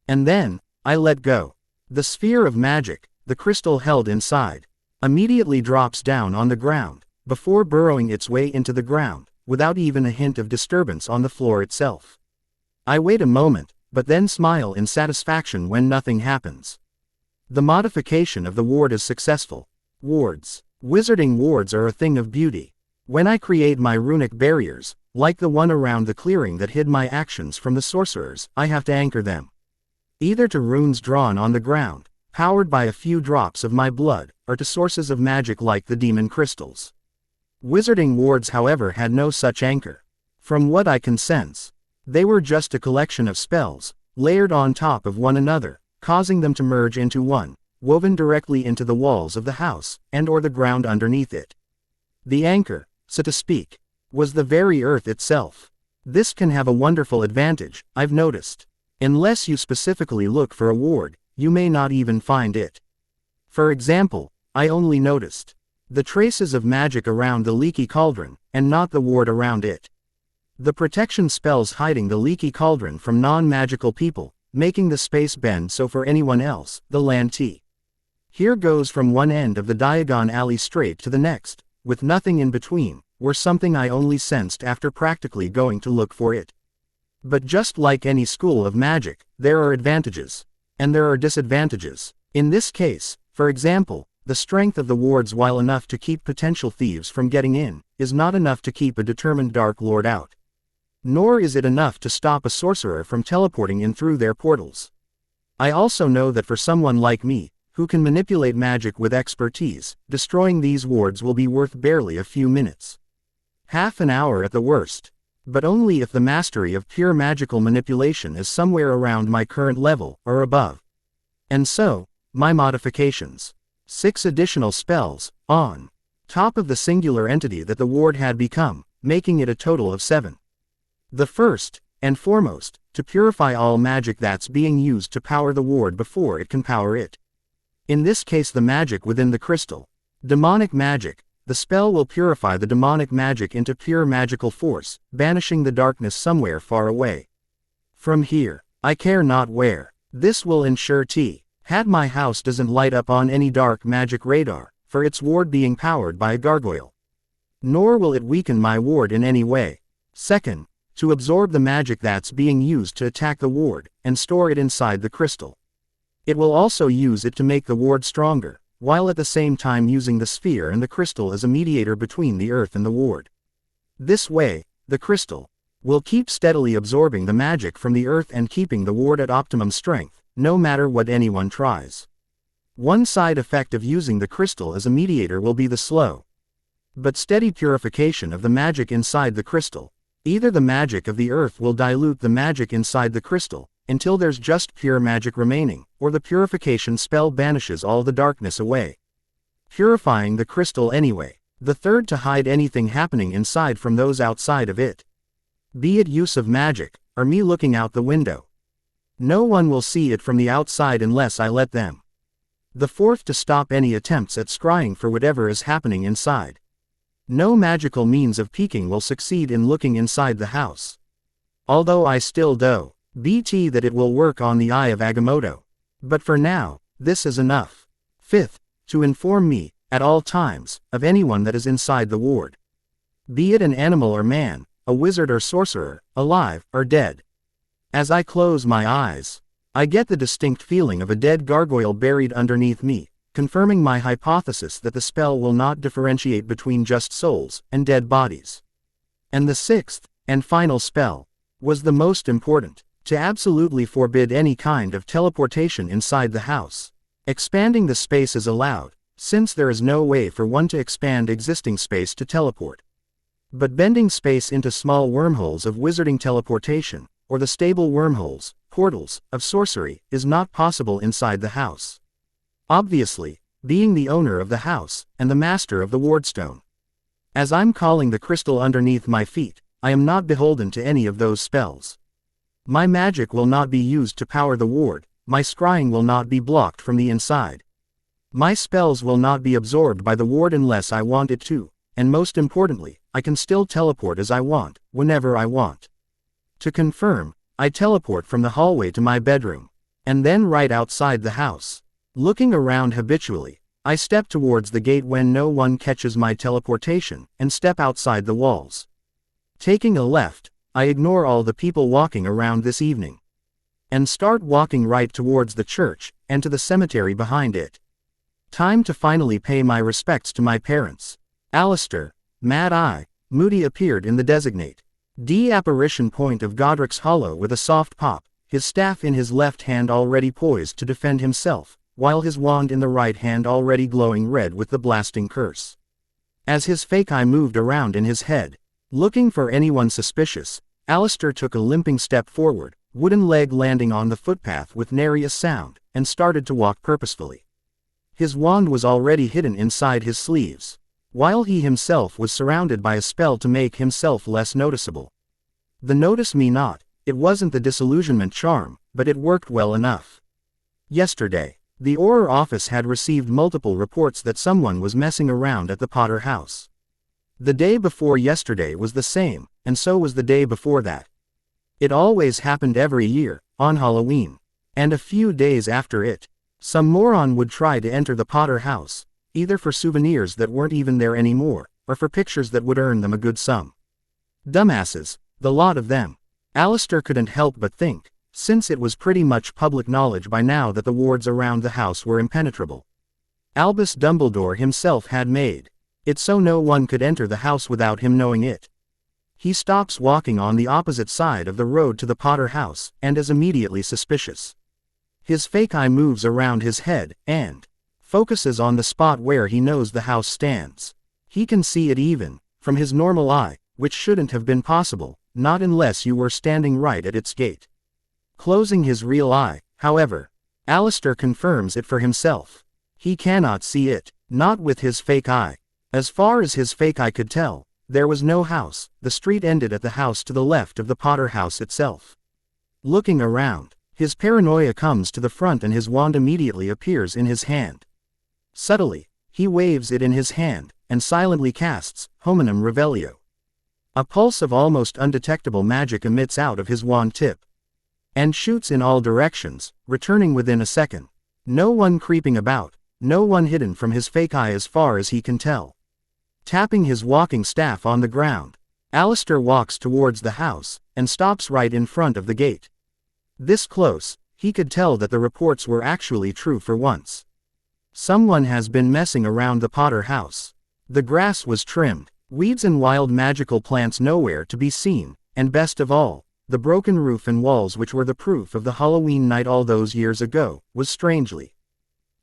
And then, I let go. The sphere of magic, the crystal held inside, immediately drops down on the ground, before burrowing its way into the ground, without even a hint of disturbance on the floor itself. I wait a moment, but then smile in satisfaction when nothing happens. The modification of the ward is successful. Wards. Wizarding wards are a thing of beauty. When I create my runic barriers, like the one around the clearing that hid my actions from the sorcerers, I have to anchor them either to runes drawn on the ground, powered by a few drops of my blood, or to sources of magic like the demon crystals. Wizarding wards, however, had no such anchor. From what I can sense, they were just a collection of spells, layered on top of one another, causing them to merge into one, woven directly into the walls of the house, and/or the ground underneath it. The anchor, so to speak, was the very earth itself. This can have a wonderful advantage, I've noticed. Unless you specifically look for a ward, you may not even find it. For example, I only noticed the traces of magic around the leaky cauldron, and not the ward around it. The protection spells hiding the leaky cauldron from non-magical people, making the space bend so for anyone else, the land here goes from one end of the Diagon Alley straight to the next, with nothing in between, were something I only sensed after practically going to look for it. But just like any school of magic, there are advantages, and there are disadvantages. In this case, for example, the strength of the wards, while enough to keep potential thieves from getting in, is not enough to keep a determined Dark Lord out. Nor is it enough to stop a sorcerer from teleporting in through their portals. I also know that for someone like me, who can manipulate magic with expertise, destroying these wards will be worth barely a few minutes. Half an hour at the worst. But only if the mastery of pure magical manipulation is somewhere around my current level, or above. And so, my modifications. 6 additional spells, on top of the singular entity that the ward had become, making it a total of 7. The first, and foremost, to purify all magic that's being used to power the ward before it can power it. In this case, the magic within the crystal. Demonic magic. The spell will purify the demonic magic into pure magical force, banishing the darkness somewhere far away from here. I care not where. This will ensure had my house doesn't light up on any dark magic radar, for its ward being powered by a gargoyle. Nor will it weaken my ward in any way. Second, to absorb the magic that's being used to attack the ward, and store it inside the crystal. It will also use it to make the ward stronger, while at the same time using the sphere and the crystal as a mediator between the earth and the ward. This way, the crystal will keep steadily absorbing the magic from the earth and keeping the ward at optimum strength, no matter what anyone tries. One side effect of using the crystal as a mediator will be the slow but steady purification of the magic inside the crystal. Either the magic of the earth will dilute the magic inside the crystal, until there's just pure magic remaining, or the purification spell banishes all the darkness away, purifying the crystal anyway. The third, to hide anything happening inside from those outside of it. Be it use of magic, or me looking out the window. No one will see it from the outside unless I let them. The fourth, to stop any attempts at scrying for whatever is happening inside. No magical means of peeking will succeed in looking inside the house. Although I still do bet that it will work on the Eye of Agamotto. But for now, this is enough. Fifth, to inform me, at all times, of anyone that is inside the ward. Be it an animal or man, a wizard or sorcerer, alive or dead. As I close my eyes, I get the distinct feeling of a dead gargoyle buried underneath me, confirming my hypothesis that the spell will not differentiate between just souls and dead bodies. And the sixth, and final spell, was the most important, to absolutely forbid any kind of teleportation inside the house. Expanding the space is allowed, since there is no way for one to expand existing space to teleport. But bending space into small wormholes of wizarding teleportation, or the stable wormholes, portals, of sorcery, is not possible inside the house. Obviously, being the owner of the house, and the master of the wardstone. As I'm calling the crystal underneath my feet, I am not beholden to any of those spells. My magic will not be used to power the ward, my scrying will not be blocked from the inside. My spells will not be absorbed by the ward unless I want it to, and most importantly, I can still teleport as I want, whenever I want. To confirm, I teleport from the hallway to my bedroom, and then right outside the house. Looking around habitually, I step towards the gate when no one catches my teleportation, and step outside the walls. Taking a left, I ignore all the people walking around this evening, and start walking right towards the church, and to the cemetery behind it. Time to finally pay my respects to my parents. Alistair, Mad Eye, Moody appeared in the designate D apparition point of Godric's Hollow with a soft pop, his staff in his left hand already poised to defend himself, while his wand in the right hand already glowing red with the blasting curse. As his fake eye moved around in his head, looking for anyone suspicious, Alistair took a limping step forward, wooden leg landing on the footpath with nary a sound, and started to walk purposefully. His wand was already hidden inside his sleeves, while he himself was surrounded by a spell to make himself less noticeable. The notice me not, it wasn't the disillusionment charm, but it worked well enough. Yesterday, the Auror office had received multiple reports that someone was messing around at the Potter house. The day before yesterday was the same, and so was the day before that. It always happened every year, on Halloween. And a few days after it, some moron would try to enter the Potter house, either for souvenirs that weren't even there anymore, or for pictures that would earn them a good sum. Dumbasses, the lot of them. Alistair couldn't help but think, since it was pretty much public knowledge by now that the wards around the house were impenetrable. Albus Dumbledore himself had made it so no one could enter the house without him knowing it. He stops walking on the opposite side of the road to the Potter house, and is immediately suspicious. His fake eye moves around his head, and focuses on the spot where he knows the house stands. He can see it even from his normal eye, which shouldn't have been possible, not unless you were standing right at its gate. Closing his real eye, however, Alistair confirms it for himself. He cannot see it, not with his fake eye. As far as his fake eye could tell, there was no house, the street ended at the house to the left of the Potter house itself. Looking around, his paranoia comes to the front and his wand immediately appears in his hand. Subtly, he waves it in his hand, and silently casts Hominum Revelio. A pulse of almost undetectable magic emits out of his wand tip, and shoots in all directions, returning within a second. No one creeping about, no one hidden from his fake eye as far as he can tell. Tapping his walking staff on the ground, Alistair walks towards the house, and stops right in front of the gate. This close, he could tell that the reports were actually true for once. Someone has been messing around the Potter house. The grass was trimmed, weeds and wild magical plants nowhere to be seen, and best of all, the broken roof and walls which were the proof of the Halloween night all those years ago, was strangely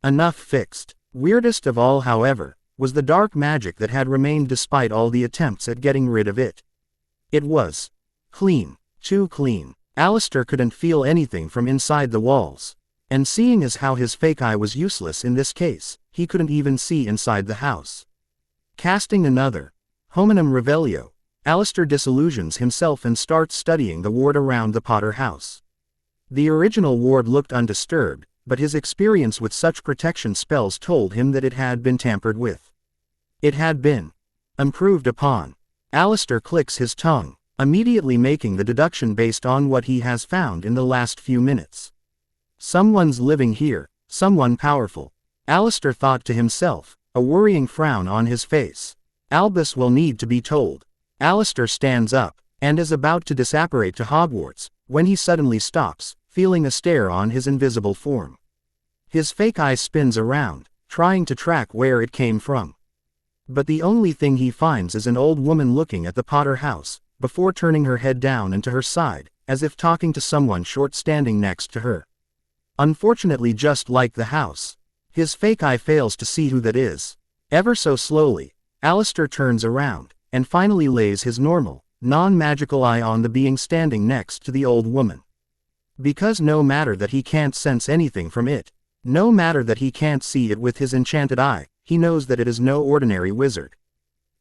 enough fixed. Weirdest of all, however, was the dark magic that had remained despite all the attempts at getting rid of it. It was clean, too clean. Alistair couldn't feel anything from inside the walls. And seeing as how his fake eye was useless in this case, he couldn't even see inside the house. Casting another hominum revelio, Alistair disillusions himself and starts studying the ward around the Potter house. The original ward looked undisturbed, but his experience with such protection spells told him that it had been tampered with. It had been improved upon. Alistair clicks his tongue, immediately making the deduction based on what he has found in the last few minutes. Someone's living here, someone powerful. Alistair thought to himself, a worrying frown on his face. Albus will need to be told. Alistair stands up, and is about to disapparate to Hogwarts, when he suddenly stops, feeling a stare on his invisible form. His fake eye spins around, trying to track where it came from. But the only thing he finds is an old woman looking at the Potter house, before turning her head down and to her side, as if talking to someone short standing next to her. Unfortunately, just like the house, his fake eye fails to see who that is. Ever so slowly, Alistair turns around, and finally lays his normal, non-magical eye on the being standing next to the old woman. Because no matter that he can't sense anything from it, no matter that he can't see it with his enchanted eye, he knows that it is no ordinary wizard.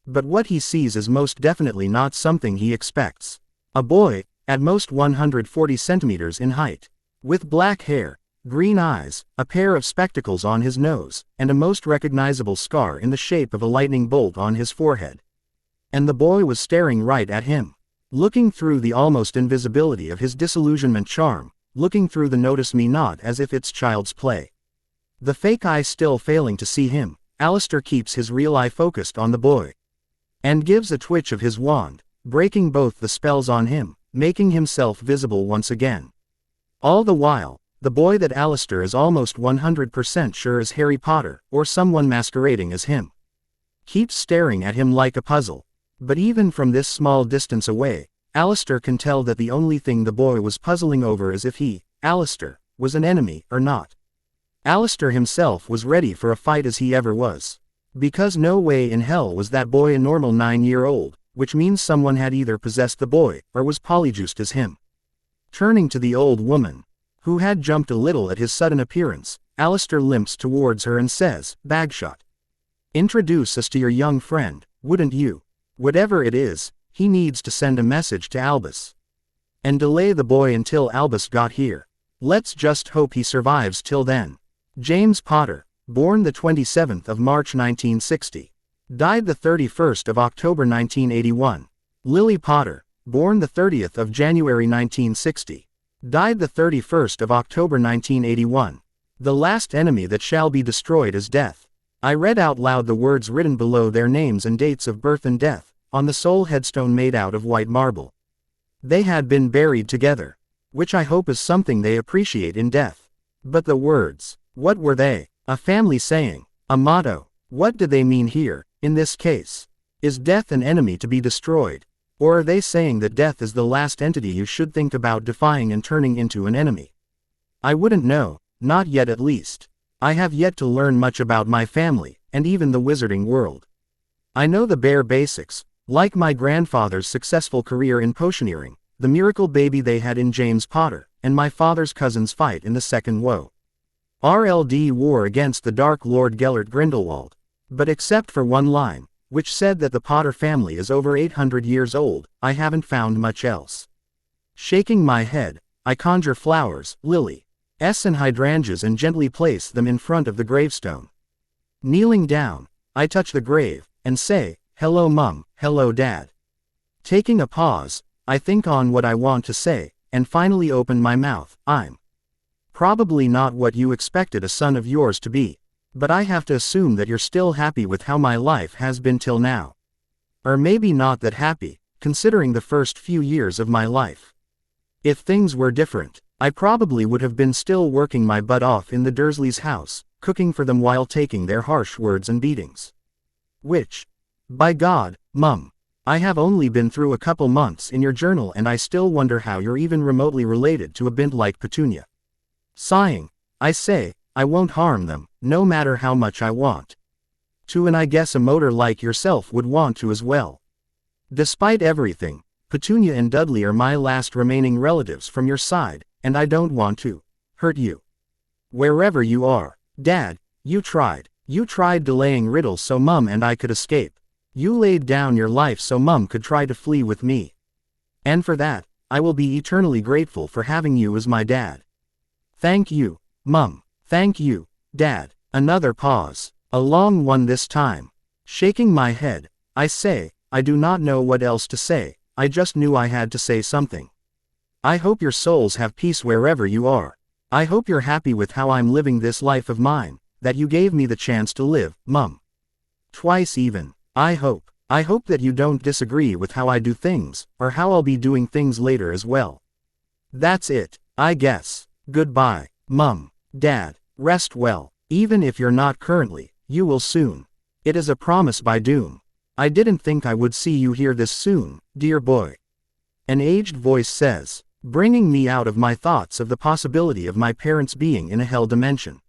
But what he sees is most definitely not something he expects. A boy, at most 140 centimeters in height, with black hair, green eyes, a pair of spectacles on his nose, and a most recognizable scar in the shape of a lightning bolt on his forehead. And the boy was staring right at him, looking through the almost invisibility of his disillusionment charm, looking through the notice me not as if it's child's play. The fake eye still failing to see him, Alistair keeps his real eye focused on the boy, and gives a twitch of his wand, breaking both the spells on him, making himself visible once again. All the while, the boy that Alistair is almost 100% sure is Harry Potter, or someone masquerading as him, keeps staring at him like a puzzle. But even from this small distance away, Alistair can tell that the only thing the boy was puzzling over is if he, Alistair, was an enemy or not. Alistair himself was ready for a fight as he ever was. Because no way in hell was that boy a normal 9-year-old, which means someone had either possessed the boy, or was polyjuiced as him. Turning to the old woman, who had jumped a little at his sudden appearance, Alistair limps towards her and says, "Bagshot, introduce us to your young friend, wouldn't you? Whatever it is, he needs to send a message to Albus. And delay the boy until Albus got here. Let's just hope he survives till then." James Potter, born the 27th of March 1960, died the 31st of October 1981. Lily Potter, born the 30th of January 1960, died the 31st of October 1981. The last enemy that shall be destroyed is death. I read out loud the words written below their names and dates of birth and death, on the sole headstone made out of white marble. They had been buried together, which I hope is something they appreciate in death. But the words, what were they? A family saying? A motto? What did they mean here, in this case? Is death an enemy to be destroyed? Or are they saying that death is the last entity you should think about defying and turning into an enemy? I wouldn't know, not yet at least. I have yet to learn much about my family, and even the wizarding world. I know the bare basics, like my grandfather's successful career in potioneering, the miracle baby they had in James Potter, and my father's cousin's fight in the Second World War against the Dark Lord Gellert Grindelwald. But except for one line, which said that the Potter family is over 800 years old, I haven't found much else. Shaking my head, I conjure flowers, lilies, and hydrangeas and gently place them in front of the gravestone. Kneeling down, I touch the grave, and say, "Hello Mum, hello Dad." Taking a pause, I think on what I want to say, and finally open my mouth. "I'm probably not what you expected a son of yours to be. But I have to assume that you're still happy with how my life has been till now. Or maybe not that happy, considering the first few years of my life. If things were different, I probably would have been still working my butt off in the Dursleys' house, cooking for them while taking their harsh words and beatings. Which, by God, Mum, I have only been through a couple months in your journal and I still wonder how you're even remotely related to a bint like Petunia. Sighing, I say, I won't harm them, no matter how much I want to, and I guess a motor like yourself would want to as well. Despite everything, Petunia and Dudley are my last remaining relatives from your side, and I don't want to hurt you. Wherever you are, Dad, you tried delaying Riddle so Mum and I could escape. You laid down your life so Mum could try to flee with me. And for that, I will be eternally grateful for having you as my dad. Thank you, Mum. Thank you, Dad. Another pause. A long one this time. Shaking my head, I say, I do not know what else to say, I just knew I had to say something. I hope your souls have peace wherever you are. I hope you're happy with how I'm living this life of mine, that you gave me the chance to live, Mum. Twice even. I hope that you don't disagree with how I do things, or how I'll be doing things later as well. That's it, I guess. Goodbye, Mum. Dad, rest well. Even if you're not currently, you will soon. It is a promise by Doom. I didn't think I would see you here this soon, dear boy. An aged voice says, bringing me out of my thoughts of the possibility of my parents being in a hell dimension.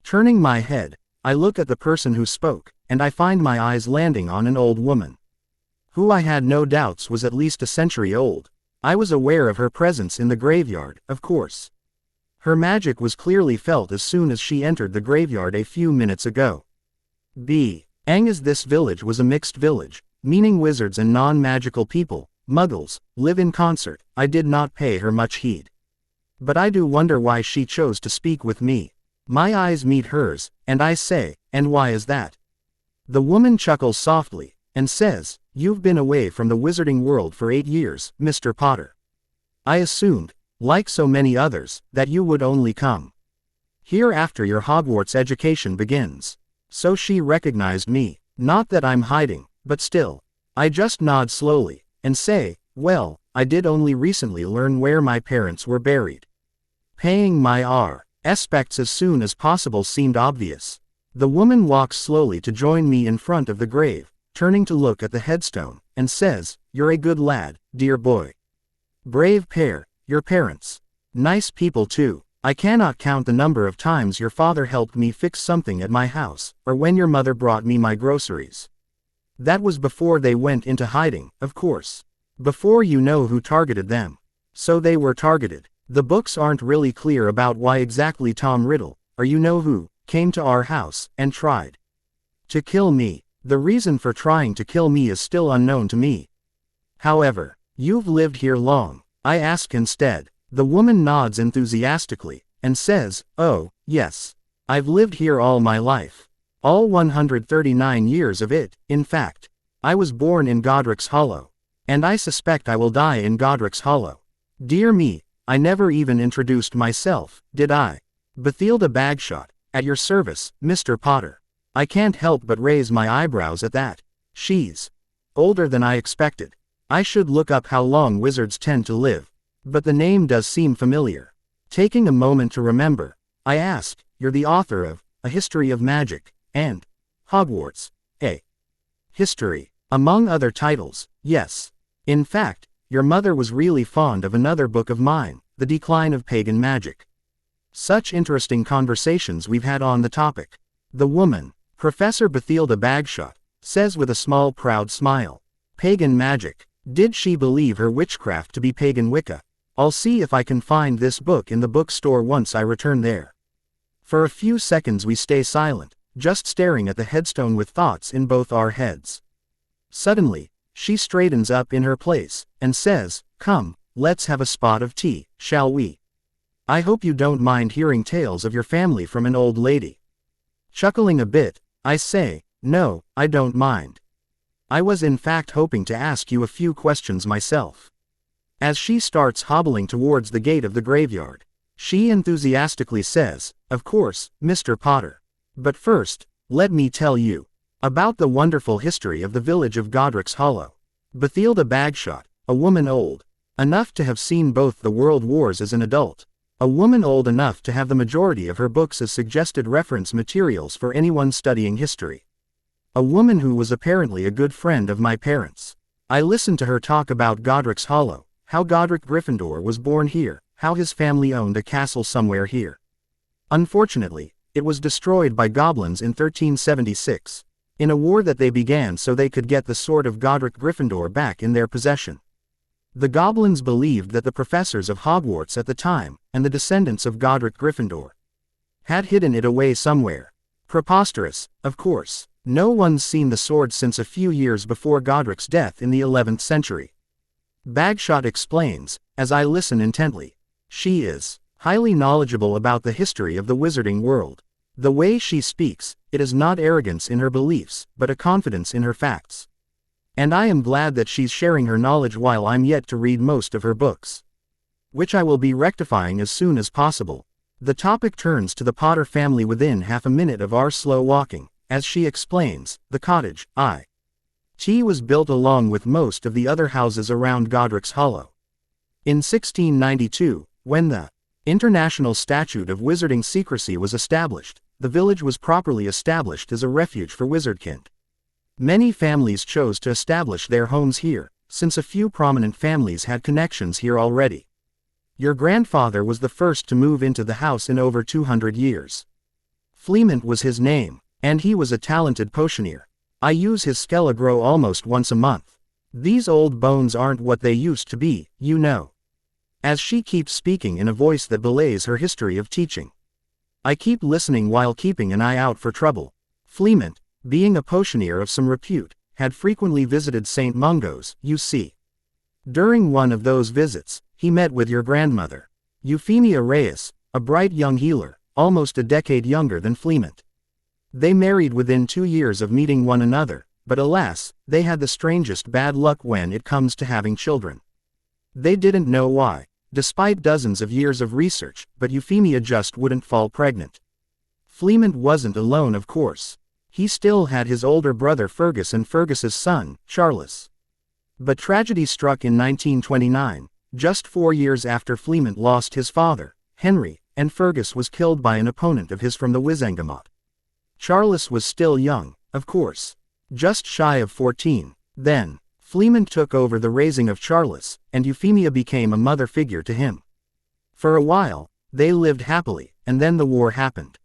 Turning my head, I look at the person who spoke, and I find my eyes landing on an old woman, who I had no doubts was at least a century old. I was aware of her presence in the graveyard, of course. Her magic was clearly felt as soon as she entered the graveyard a few minutes ago. As this village was a mixed village, meaning wizards and non-magical people, muggles, live in concert, I did not pay her much heed. But I do wonder why she chose to speak with me. My eyes meet hers, and I say, and why is that? The woman chuckles softly, and says, you've been away from the wizarding world for 8 years, Mr. Potter. I assumed, like so many others, that you would only come here after your Hogwarts education begins. So she recognized me. Not that I'm hiding, but still. I just nod slowly, and say, well, I did only recently learn where my parents were buried. Paying my respects as soon as possible seemed obvious. The woman walks slowly to join me in front of the grave, turning to look at the headstone, and says, you're a good lad, dear boy. Brave pair, your parents. Nice people too. I cannot count the number of times your father helped me fix something at my house, or when your mother brought me my groceries. That was before they went into hiding, of course. Before you know who targeted them. So they were targeted. The books aren't really clear about why exactly Tom Riddle, or you know who, came to our house, and tried to kill me. The reason for trying to kill me is still unknown to me. However, you've lived here long, I ask instead. The woman nods enthusiastically, and says, oh, yes. I've lived here all my life. All 139 years of it, in fact. I was born in Godric's Hollow. And I suspect I will die in Godric's Hollow. Dear me, I never even introduced myself, did I? Bathilda Bagshot, at your service, Mr. Potter. I can't help but raise my eyebrows at that. She's older than I expected. I should look up how long wizards tend to live. But the name does seem familiar. Taking a moment to remember, I ask, you're the author of A History of Magic, and Hogwarts, a history, among other titles, yes. In fact, your mother was really fond of another book of mine, The Decline of Pagan Magic. Such interesting conversations we've had on the topic. The woman, Professor Bathilda Bagshot, says with a small proud smile. Pagan magic. Did she believe her witchcraft to be pagan Wicca? I'll see if I can find this book in the bookstore once I return there. For a few seconds we stay silent, just staring at the headstone with thoughts in both our heads. Suddenly, she straightens up in her place, and says, come, let's have a spot of tea, shall we? I hope you don't mind hearing tales of your family from an old lady. Chuckling a bit, I say, no, I don't mind. I was in fact hoping to ask you a few questions myself. As she starts hobbling towards the gate of the graveyard, she enthusiastically says, of course, Mr. Potter. But first, let me tell you about the wonderful history of the village of Godric's Hollow. Bathilda Bagshot, a woman old enough to have seen both the world wars as an adult, a woman old enough to have the majority of her books as suggested reference materials for anyone studying history. A woman who was apparently a good friend of my parents. I listened to her talk about Godric's Hollow, how Godric Gryffindor was born here, how his family owned a castle somewhere here. Unfortunately, it was destroyed by goblins in 1376, in a war that they began so they could get the sword of Godric Gryffindor back in their possession. The goblins believed that the professors of Hogwarts at the time, and the descendants of Godric Gryffindor, had hidden it away somewhere. Preposterous, of course. No one's seen the sword since a few years before Godric's death in the 11th century. Bagshot explains, as I listen intently. She is highly knowledgeable about the history of the wizarding world. The way she speaks, it is not arrogance in her beliefs, but a confidence in her facts. And I am glad that she's sharing her knowledge while I'm yet to read most of her books, which I will be rectifying as soon as possible. The topic turns to the Potter family within half a minute of our slow walking. As she explains, the cottage, it was built along with most of the other houses around Godric's Hollow. In 1692, when the International Statute of Wizarding Secrecy was established, the village was properly established as a refuge for wizardkind. Many families chose to establish their homes here, since a few prominent families had connections here already. Your grandfather was the first to move into the house in over 200 years. Fleement was his name, and he was a talented potioneer. I use his Skelligro almost once a month. These old bones aren't what they used to be, you know. As she keeps speaking in a voice that belays her history of teaching, I keep listening while keeping an eye out for trouble. Fleement, being a potioneer of some repute, had frequently visited St. Mungo's, you see. During one of those visits, he met with your grandmother, Euphemia Reyes, a bright young healer, almost a decade younger than Fleement. They married within 2 years of meeting one another, but alas, they had the strangest bad luck when it comes to having children. They didn't know why, despite dozens of years of research, but Euphemia just wouldn't fall pregnant. Fleement wasn't alone, of course. He still had his older brother Fergus and Fergus's son, Charles. But tragedy struck in 1929, just 4 years after Fleement lost his father, Henry, and Fergus was killed by an opponent of his from the Wizengamot. Charles was still young, of course, just shy of 14. Then, Fleement took over the raising of Charles, and Euphemia became a mother figure to him. For a while, they lived happily, and then the war happened.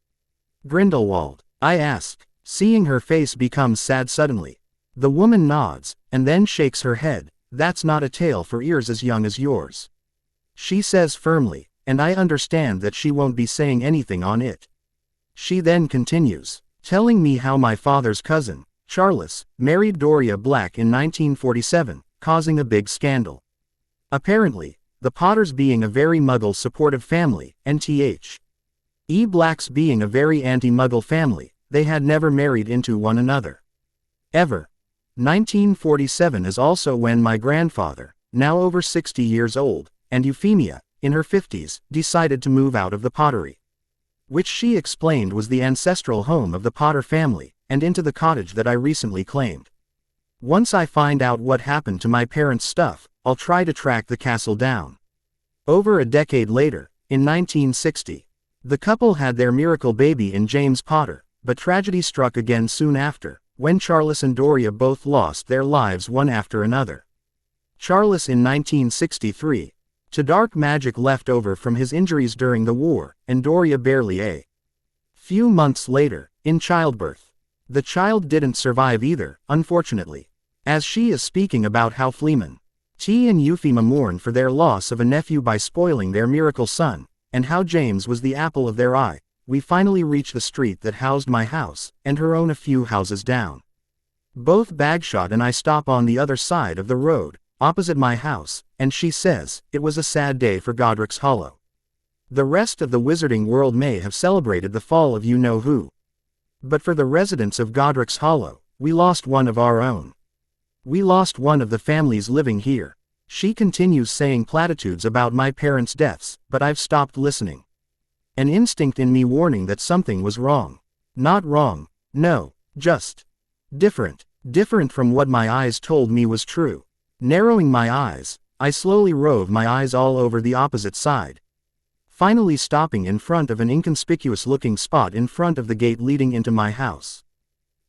Grindelwald, I ask, seeing her face become sad suddenly. The woman nods, and then shakes her head. That's not a tale for ears as young as yours. She says firmly, and I understand that she won't be saying anything on it. She then continues, telling me how my father's cousin, Charles, married Doria Black in 1947, causing a big scandal. Apparently, the Potters being a very Muggle-supportive family, and T.H.E. Blacks being a very anti-Muggle family, they had never married into one another. Ever. 1947 is also when my grandfather, now over 60 years old, and Euphemia, in her 50s, decided to move out of the Pottery, which she explained was the ancestral home of the Potter family, and into the cottage that I recently claimed. Once I find out what happened to my parents' stuff, I'll try to track the castle down. Over a decade later, in 1960, the couple had their miracle baby in James Potter, but tragedy struck again soon after, when Charles and Doria both lost their lives one after another. Charles in 1963, to dark magic left over from his injuries during the war, and Doria barely a few months later, in childbirth. The child didn't survive either, unfortunately. As she is speaking about how Fleeman, T and Euphemia mourn for their loss of a nephew by spoiling their miracle son, and how James was the apple of their eye, we finally reach the street that housed my house, and her own a few houses down. Both Bagshot and I stop on the other side of the road, opposite my house, and she says, it was a sad day for Godric's Hollow. The rest of the wizarding world may have celebrated the fall of you-know-who. But for the residents of Godric's Hollow, we lost one of our own. We lost one of the families living here. She continues saying platitudes about my parents' deaths, but I've stopped listening. An instinct in me warning that something was wrong. Not wrong, no, just different. Different from what my eyes told me was true. Narrowing my eyes, I slowly rove my eyes all over the opposite side, finally stopping in front of an inconspicuous-looking spot in front of the gate leading into my house.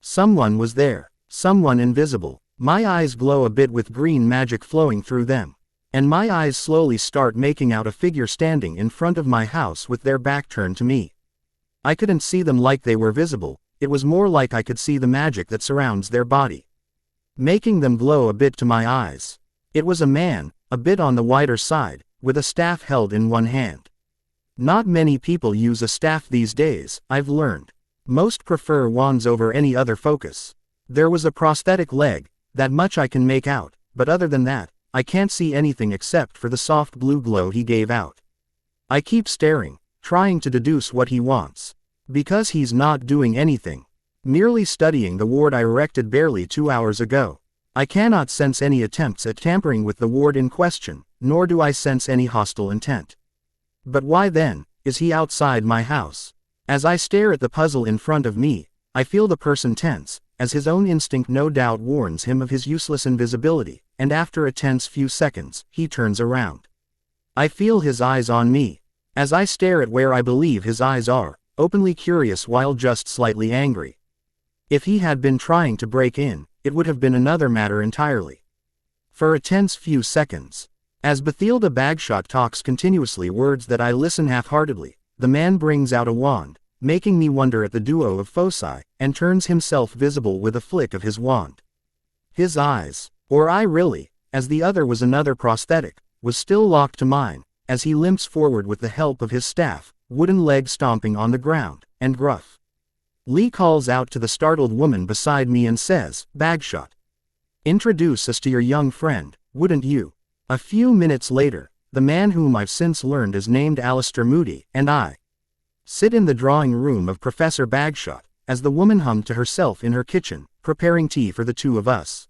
Someone was there, someone invisible. My eyes glow a bit with green magic flowing through them, and my eyes slowly start making out a figure standing in front of my house with their back turned to me. I couldn't see them like they were visible, it was more like I could see the magic that surrounds their body, making them glow a bit to my eyes. It was a man, a bit on the wider side, with a staff held in one hand. Not many people use a staff these days, I've learned. Most prefer wands over any other focus. There was a prosthetic leg, that much I can make out, but other than that, I can't see anything except for the soft blue glow he gave out. I keep staring, trying to deduce what he wants. Because he's not doing anything, merely studying the ward I erected barely 2 hours ago. I cannot sense any attempts at tampering with the ward in question, nor do I sense any hostile intent. But why then, is he outside my house? As I stare at the puzzle in front of me, I feel the person tense, as his own instinct no doubt warns him of his useless invisibility, and after a tense few seconds, he turns around. I feel his eyes on me. As I stare at where I believe his eyes are, openly curious while just slightly angry. If he had been trying to break in, it would have been another matter entirely. For a tense few seconds, as Bathilda Bagshot talks continuously words that I listen half-heartedly, the man brings out a wand, making me wonder at the duo of foci, and turns himself visible with a flick of his wand. His eyes, or eye really, as the other was another prosthetic, was still locked to mine, as he limps forward with the help of his staff, wooden leg stomping on the ground, and gruff. Lee calls out to the startled woman beside me and says, "Bagshot, introduce us to your young friend, wouldn't you?" A few minutes later, the man whom I've since learned is named Alistair Moody, and I sit in the drawing room of Professor Bagshot, as the woman hummed to herself in her kitchen, preparing tea for the two of us.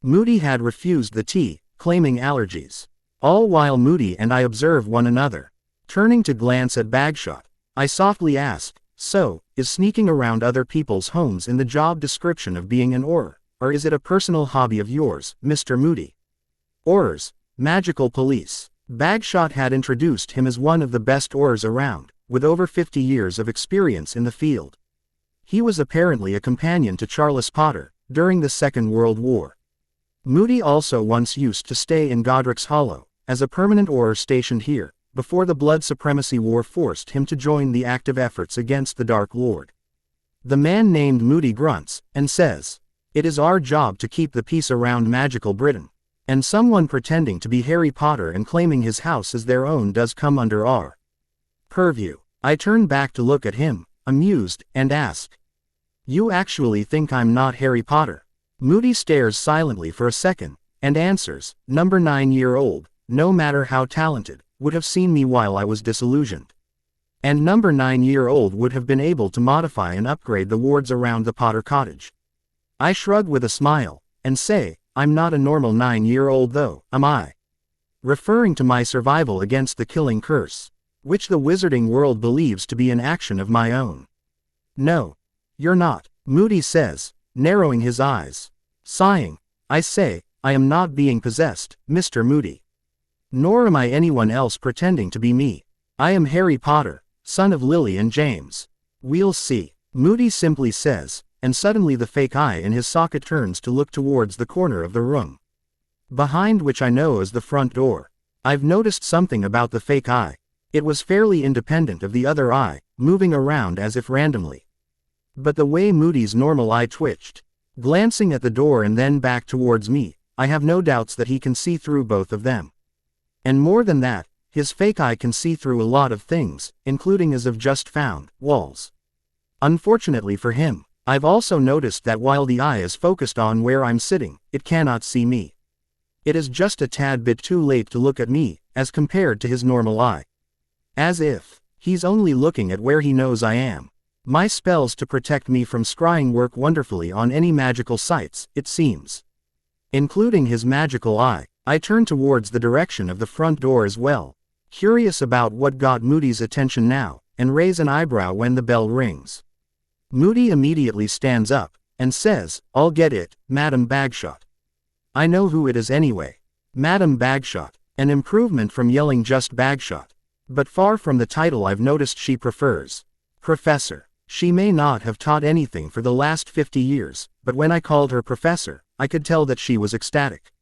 Moody had refused the tea, claiming allergies. All while Moody and I observe one another. Turning to glance at Bagshot, I softly ask, "So, is sneaking around other people's homes in the job description of being an Auror, or is it a personal hobby of yours, Mr. Moody?" Aurors, magical police. Bagshot had introduced him as one of the best Aurors around, with over 50 years of experience in the field. He was apparently a companion to Charles Potter, during the Second World War. Moody also once used to stay in Godric's Hollow, as a permanent Auror stationed here, before the Blood Supremacy War forced him to join the active efforts against the Dark Lord. The man named Moody grunts, and says, "It is our job to keep the peace around magical Britain. And someone pretending to be Harry Potter and claiming his house as their own does come under our purview." I turn back to look at him, amused, and ask, "You actually think I'm not Harry Potter?" Moody stares silently for a second, and answers, "Number 9-year-old, no matter how talented, would have seen me while I was disillusioned. And number 9-year-old would have been able to modify and upgrade the wards around the Potter cottage." I shrug with a smile, and say, "I'm not a normal 9-year-old though, am I?" Referring to my survival against the killing curse, which the wizarding world believes to be an action of my own. "No, you're not," Moody says, narrowing his eyes. Sighing, I say, "I am not being possessed, Mr. Moody. Nor am I anyone else pretending to be me. I am Harry Potter, son of Lily and James. We'll see," Moody simply says, and suddenly the fake eye in his socket turns to look towards the corner of the room, behind which I know is the front door. I've noticed something about the fake eye. It was fairly independent of the other eye, moving around as if randomly. But the way Moody's normal eye twitched, glancing at the door and then back towards me, I have no doubts that he can see through both of them. And more than that, his fake eye can see through a lot of things, including as of just found, walls. Unfortunately for him, I've also noticed that while the eye is focused on where I'm sitting, it cannot see me. It is just a tad bit too late to look at me, as compared to his normal eye. As if he's only looking at where he knows I am. My spells to protect me from scrying work wonderfully on any magical sites, it seems. Including his magical eye. I turn towards the direction of the front door as well, curious about what got Moody's attention now, and raise an eyebrow when the bell rings. Moody immediately stands up, and says, "I'll get it, Madam Bagshot." I know who it is anyway. Madam Bagshot, an improvement from yelling just Bagshot. But far from the title I've noticed she prefers. Professor. She may not have taught anything for the last 50 years, but when I called her Professor, I could tell that she was ecstatic.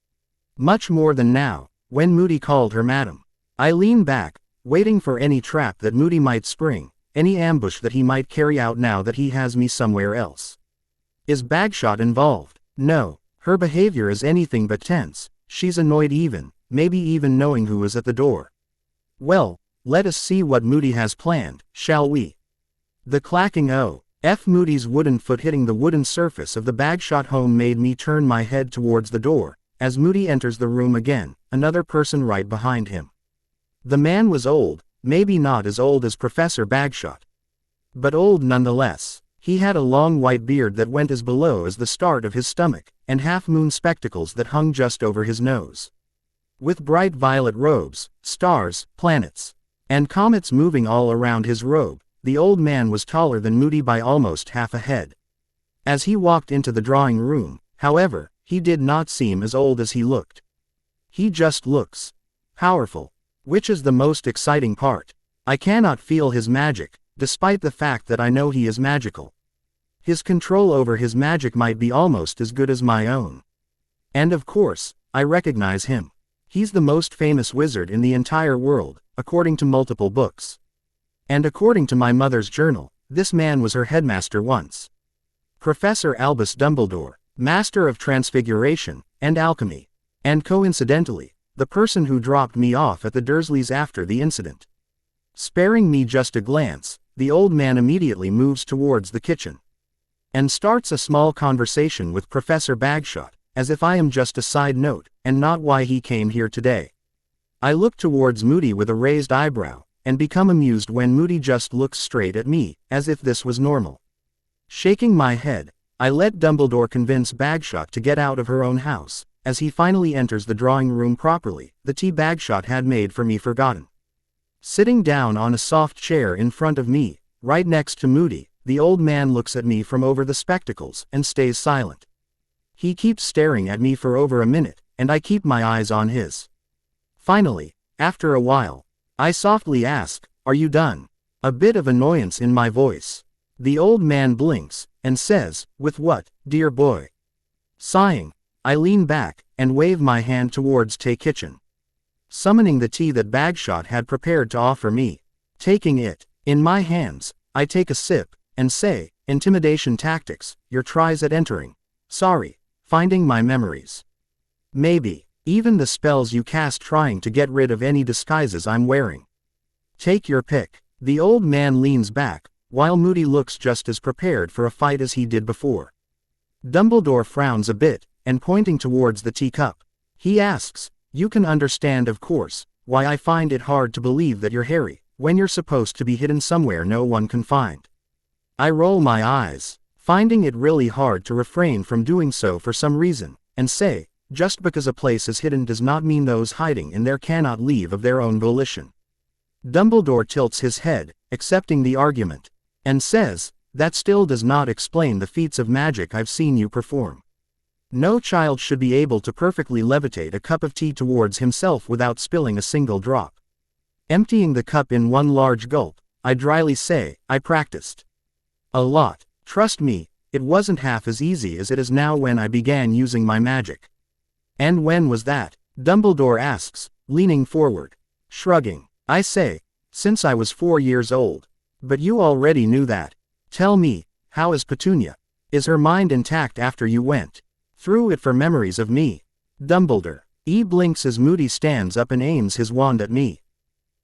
Much more than now, when Moody called her Madam. I lean back, waiting for any trap that Moody might spring, any ambush that he might carry out now that he has me somewhere else. Is Bagshot involved? No, her behavior is anything but tense. She's annoyed even, maybe even knowing who is at the door. Well, let us see what Moody has planned, shall we? The clacking O.F. Moody's wooden foot hitting the wooden surface of the Bagshot home made me turn my head towards the door, as Moody enters the room again, another person right behind him. The man was old, maybe not as old as Professor Bagshot, but old nonetheless. He had a long white beard that went as below as the start of his stomach, and half-moon spectacles that hung just over his nose. With bright violet robes, stars, planets, and comets moving all around his robe, the old man was taller than Moody by almost half a head. As he walked into the drawing room, however, he did not seem as old as he looked. He just looks powerful, which is the most exciting part. I cannot feel his magic, despite the fact that I know he is magical. His control over his magic might be almost as good as my own. And of course, I recognize him. He's the most famous wizard in the entire world, according to multiple books. And according to my mother's journal, this man was her headmaster once. Professor Albus Dumbledore, master of transfiguration and alchemy. And coincidentally, the person who dropped me off at the Dursleys after the incident. Sparing me just a glance, the old man immediately moves towards the kitchen and starts a small conversation with Professor Bagshot, as if I am just a side note, and not why he came here today. I look towards Moody with a raised eyebrow, and become amused when Moody just looks straight at me, as if this was normal. Shaking my head, I let Dumbledore convince Bagshot to get out of her own house, as he finally enters the drawing room properly, the tea Bagshot had made for me forgotten. Sitting down on a soft chair in front of me, right next to Moody, the old man looks at me from over the spectacles and stays silent. He keeps staring at me for over a minute, and I keep my eyes on his. Finally, after a while, I softly ask, "Are you done?" A bit of annoyance in my voice. The old man blinks, and says, "With what, dear boy?" Sighing, I lean back, and wave my hand towards the kitchen. Summoning the tea that Bagshot had prepared to offer me. Taking it in my hands, I take a sip, and say, "Intimidation tactics, your tries at entering. Sorry, finding my memories. Maybe, even the spells you cast trying to get rid of any disguises I'm wearing. Take your pick." The old man leans back, while Moody looks just as prepared for a fight as he did before. Dumbledore frowns a bit, and pointing towards the teacup, he asks, "You can understand of course, why I find it hard to believe that you're Harry, when you're supposed to be hidden somewhere no one can find." I roll my eyes, finding it really hard to refrain from doing so for some reason, and say, "Just because a place is hidden does not mean those hiding in there cannot leave of their own volition." Dumbledore tilts his head, accepting the argument, and says, "That still does not explain the feats of magic I've seen you perform. No child should be able to perfectly levitate a cup of tea towards himself without spilling a single drop." Emptying the cup in one large gulp, I dryly say, "I practiced a lot. Trust me, it wasn't half as easy as it is now when I began using my magic." "And when was that?" Dumbledore asks, leaning forward. Shrugging, I say, "Since I was 4 years old." "But you already knew that. Tell me, how is Petunia? Is her mind intact after you went through it for memories of me?" Dumbledore blinks as Moody stands up and aims his wand at me.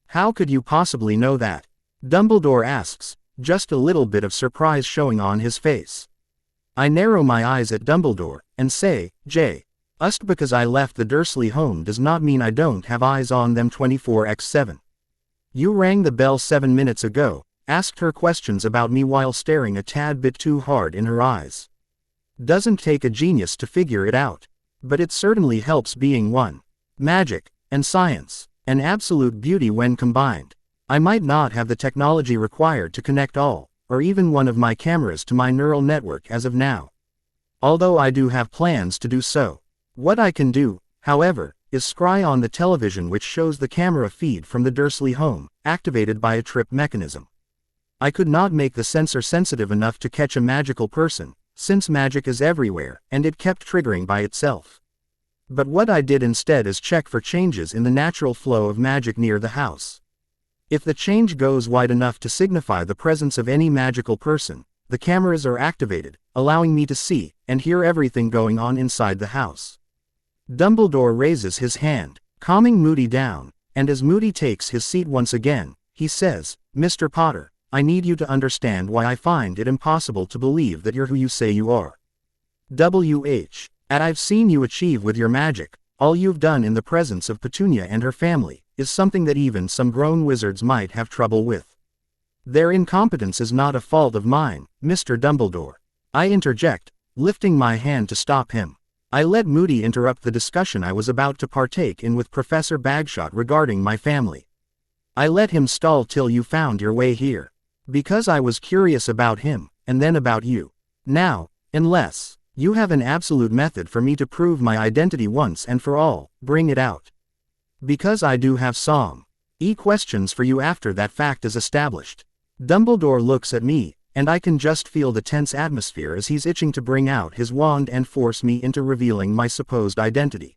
"How could you possibly know that?" Dumbledore asks, just a little bit of surprise showing on his face. I narrow my eyes at Dumbledore, and say, "Just because I left the Dursley home does not mean I don't have eyes on them 24/7. You rang the bell 7 minutes ago, asked her questions about me while staring a tad bit too hard in her eyes. Doesn't take a genius to figure it out. But it certainly helps being one. Magic, and science, an absolute beauty when combined. I might not have the technology required to connect all, or even one of my cameras to my neural network as of now. Although I do have plans to do so. What I can do, however, is scry on the television which shows the camera feed from the Dursley home, activated by a trip mechanism. I could not make the sensor sensitive enough to catch a magical person, since magic is everywhere, and it kept triggering by itself. But what I did instead is check for changes in the natural flow of magic near the house. If the change goes wide enough to signify the presence of any magical person, the cameras are activated, allowing me to see and hear everything going on inside the house. Dumbledore raises his hand, calming Moody down, and as Moody takes his seat once again, he says, "Mr. Potter, I need you to understand why I find it impossible to believe that you're who you say you are. I've seen you achieve with your magic, all you've done in the presence of Petunia and her family, is something that even some grown wizards might have trouble with. Their incompetence is not a fault of mine, Mr. Dumbledore." I interject, lifting my hand to stop him. I let Moody interrupt the discussion I was about to partake in with Professor Bagshot regarding my family. I let him stall till you found your way here. Because I was curious about him, and then about you. Now, unless you have an absolute method for me to prove my identity once and for all, bring it out. Because I do have some questions for you after that fact is established. Dumbledore looks at me, and I can just feel the tense atmosphere as he's itching to bring out his wand and force me into revealing my supposed identity.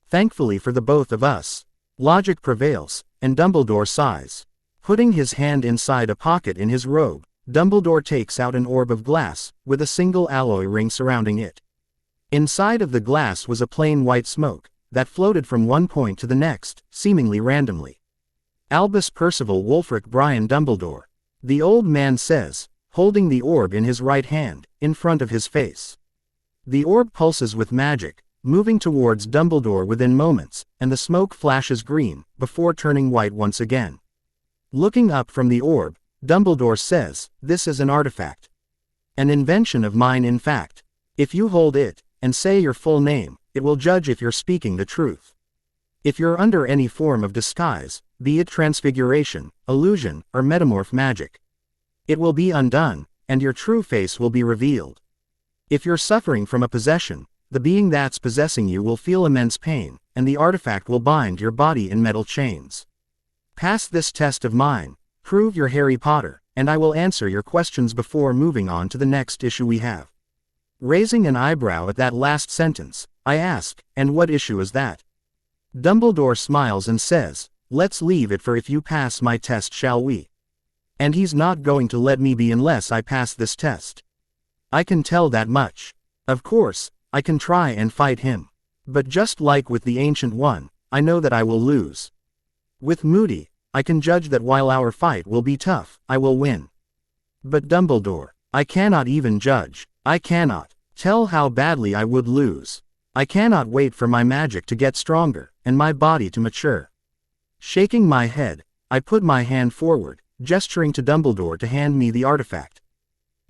Thankfully for the both of us, logic prevails, and Dumbledore sighs. Putting his hand inside a pocket in his robe, Dumbledore takes out an orb of glass, with a single alloy ring surrounding it. Inside of the glass was a plain white smoke, that floated from one point to the next, seemingly randomly. "Albus Percival Wulfric Brian Dumbledore," the old man says, holding the orb in his right hand, in front of his face. The orb pulses with magic, moving towards Dumbledore within moments, and the smoke flashes green, before turning white once again. Looking up from the orb, Dumbledore says, "This is an artifact. An invention of mine in fact. If you hold it, and say your full name, it will judge if you're speaking the truth. If you're under any form of disguise, be it transfiguration, illusion, or metamorph magic, it will be undone, and your true face will be revealed. If you're suffering from a possession, the being that's possessing you will feel immense pain, and the artifact will bind your body in metal chains. Pass this test of mine, prove you're Harry Potter, and I will answer your questions before moving on to the next issue we have." Raising an eyebrow at that last sentence, I ask, "And what issue is that?" Dumbledore smiles and says, "Let's leave it for if you pass my test, shall we? And he's not going to let me be unless I pass this test. I can tell that much. Of course, I can try and fight him. But just like with the Ancient One, I know that I will lose. With Moody, I can judge that while our fight will be tough, I will win. But Dumbledore, I cannot even judge. I cannot tell how badly I would lose. I cannot wait for my magic to get stronger, and my body to mature." Shaking my head, I put my hand forward, gesturing to Dumbledore to hand me the artifact.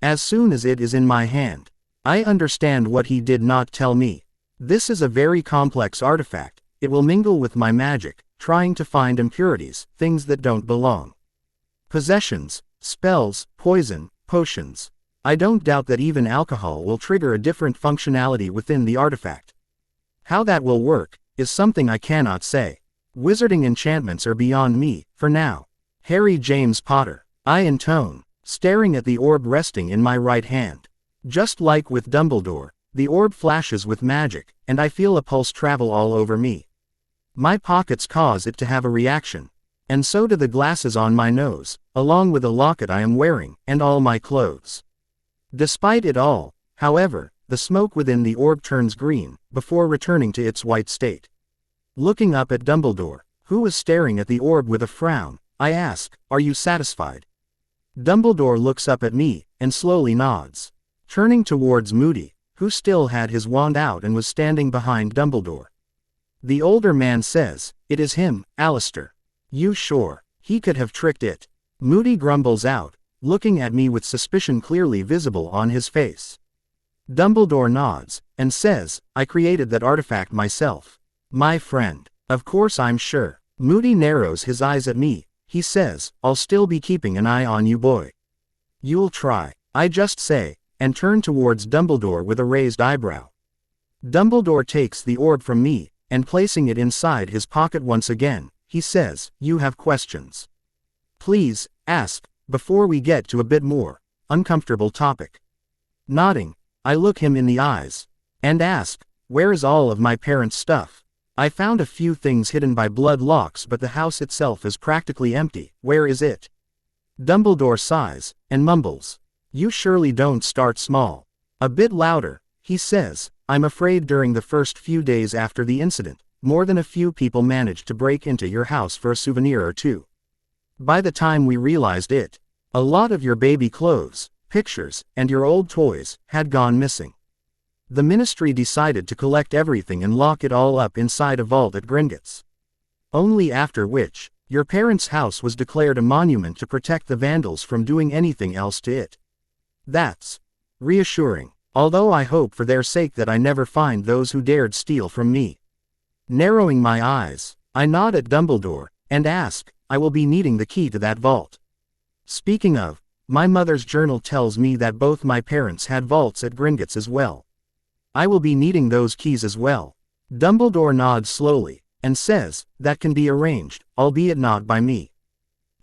As soon as it is in my hand, I understand what he did not tell me. This is a very complex artifact. It will mingle with my magic, trying to find impurities, things that don't belong. Possessions, spells, poison, potions. I don't doubt that even alcohol will trigger a different functionality within the artifact. How that will work, is something I cannot say. Wizarding enchantments are beyond me, for now. Harry James Potter, I intone, staring at the orb resting in my right hand. Just like with Dumbledore, the orb flashes with magic, and I feel a pulse travel all over me. My pockets cause it to have a reaction. And so do the glasses on my nose, along with the locket I am wearing, and all my clothes. Despite it all, however, the smoke within the orb turns green, before returning to its white state. Looking up at Dumbledore, who was staring at the orb with a frown, I ask, "Are you satisfied?" Dumbledore looks up at me, and slowly nods. Turning towards Moody, who still had his wand out and was standing behind Dumbledore. The older man says, "It is him, Alistair. You sure? He could have tricked it." Moody grumbles out, looking at me with suspicion clearly visible on his face. Dumbledore nods, and says, "I created that artifact myself. My friend. Of course I'm sure." Moody narrows his eyes at me. He says, "I'll still be keeping an eye on you, boy. You'll try, I just say, and turn towards Dumbledore with a raised eyebrow. Dumbledore takes the orb from me, and placing it inside his pocket once again, he says, "You have questions. Please, ask, before we get to a bit more uncomfortable topic." Nodding, I look him in the eyes, and ask, "Where is all of my parents' stuff? I found a few things hidden by blood locks, but the house itself is practically empty. Where is it?" Dumbledore sighs, and mumbles, "You surely don't start small." A bit louder, he says, "I'm afraid during the first few days after the incident, more than a few people managed to break into your house for a souvenir or two. By the time we realized it, a lot of your baby clothes, pictures, and your old toys had gone missing. The ministry decided to collect everything and lock it all up inside a vault at Gringotts. Only after which, your parents' house was declared a monument to protect the vandals from doing anything else to it. That's reassuring, although I hope for their sake that I never find those who dared steal from me." Narrowing my eyes, I nod at Dumbledore, and ask, "I will be needing the key to that vault. Speaking of, my mother's journal tells me that both my parents had vaults at Gringotts as well. I will be needing those keys as well." Dumbledore nods slowly, and says, "That can be arranged, albeit not by me.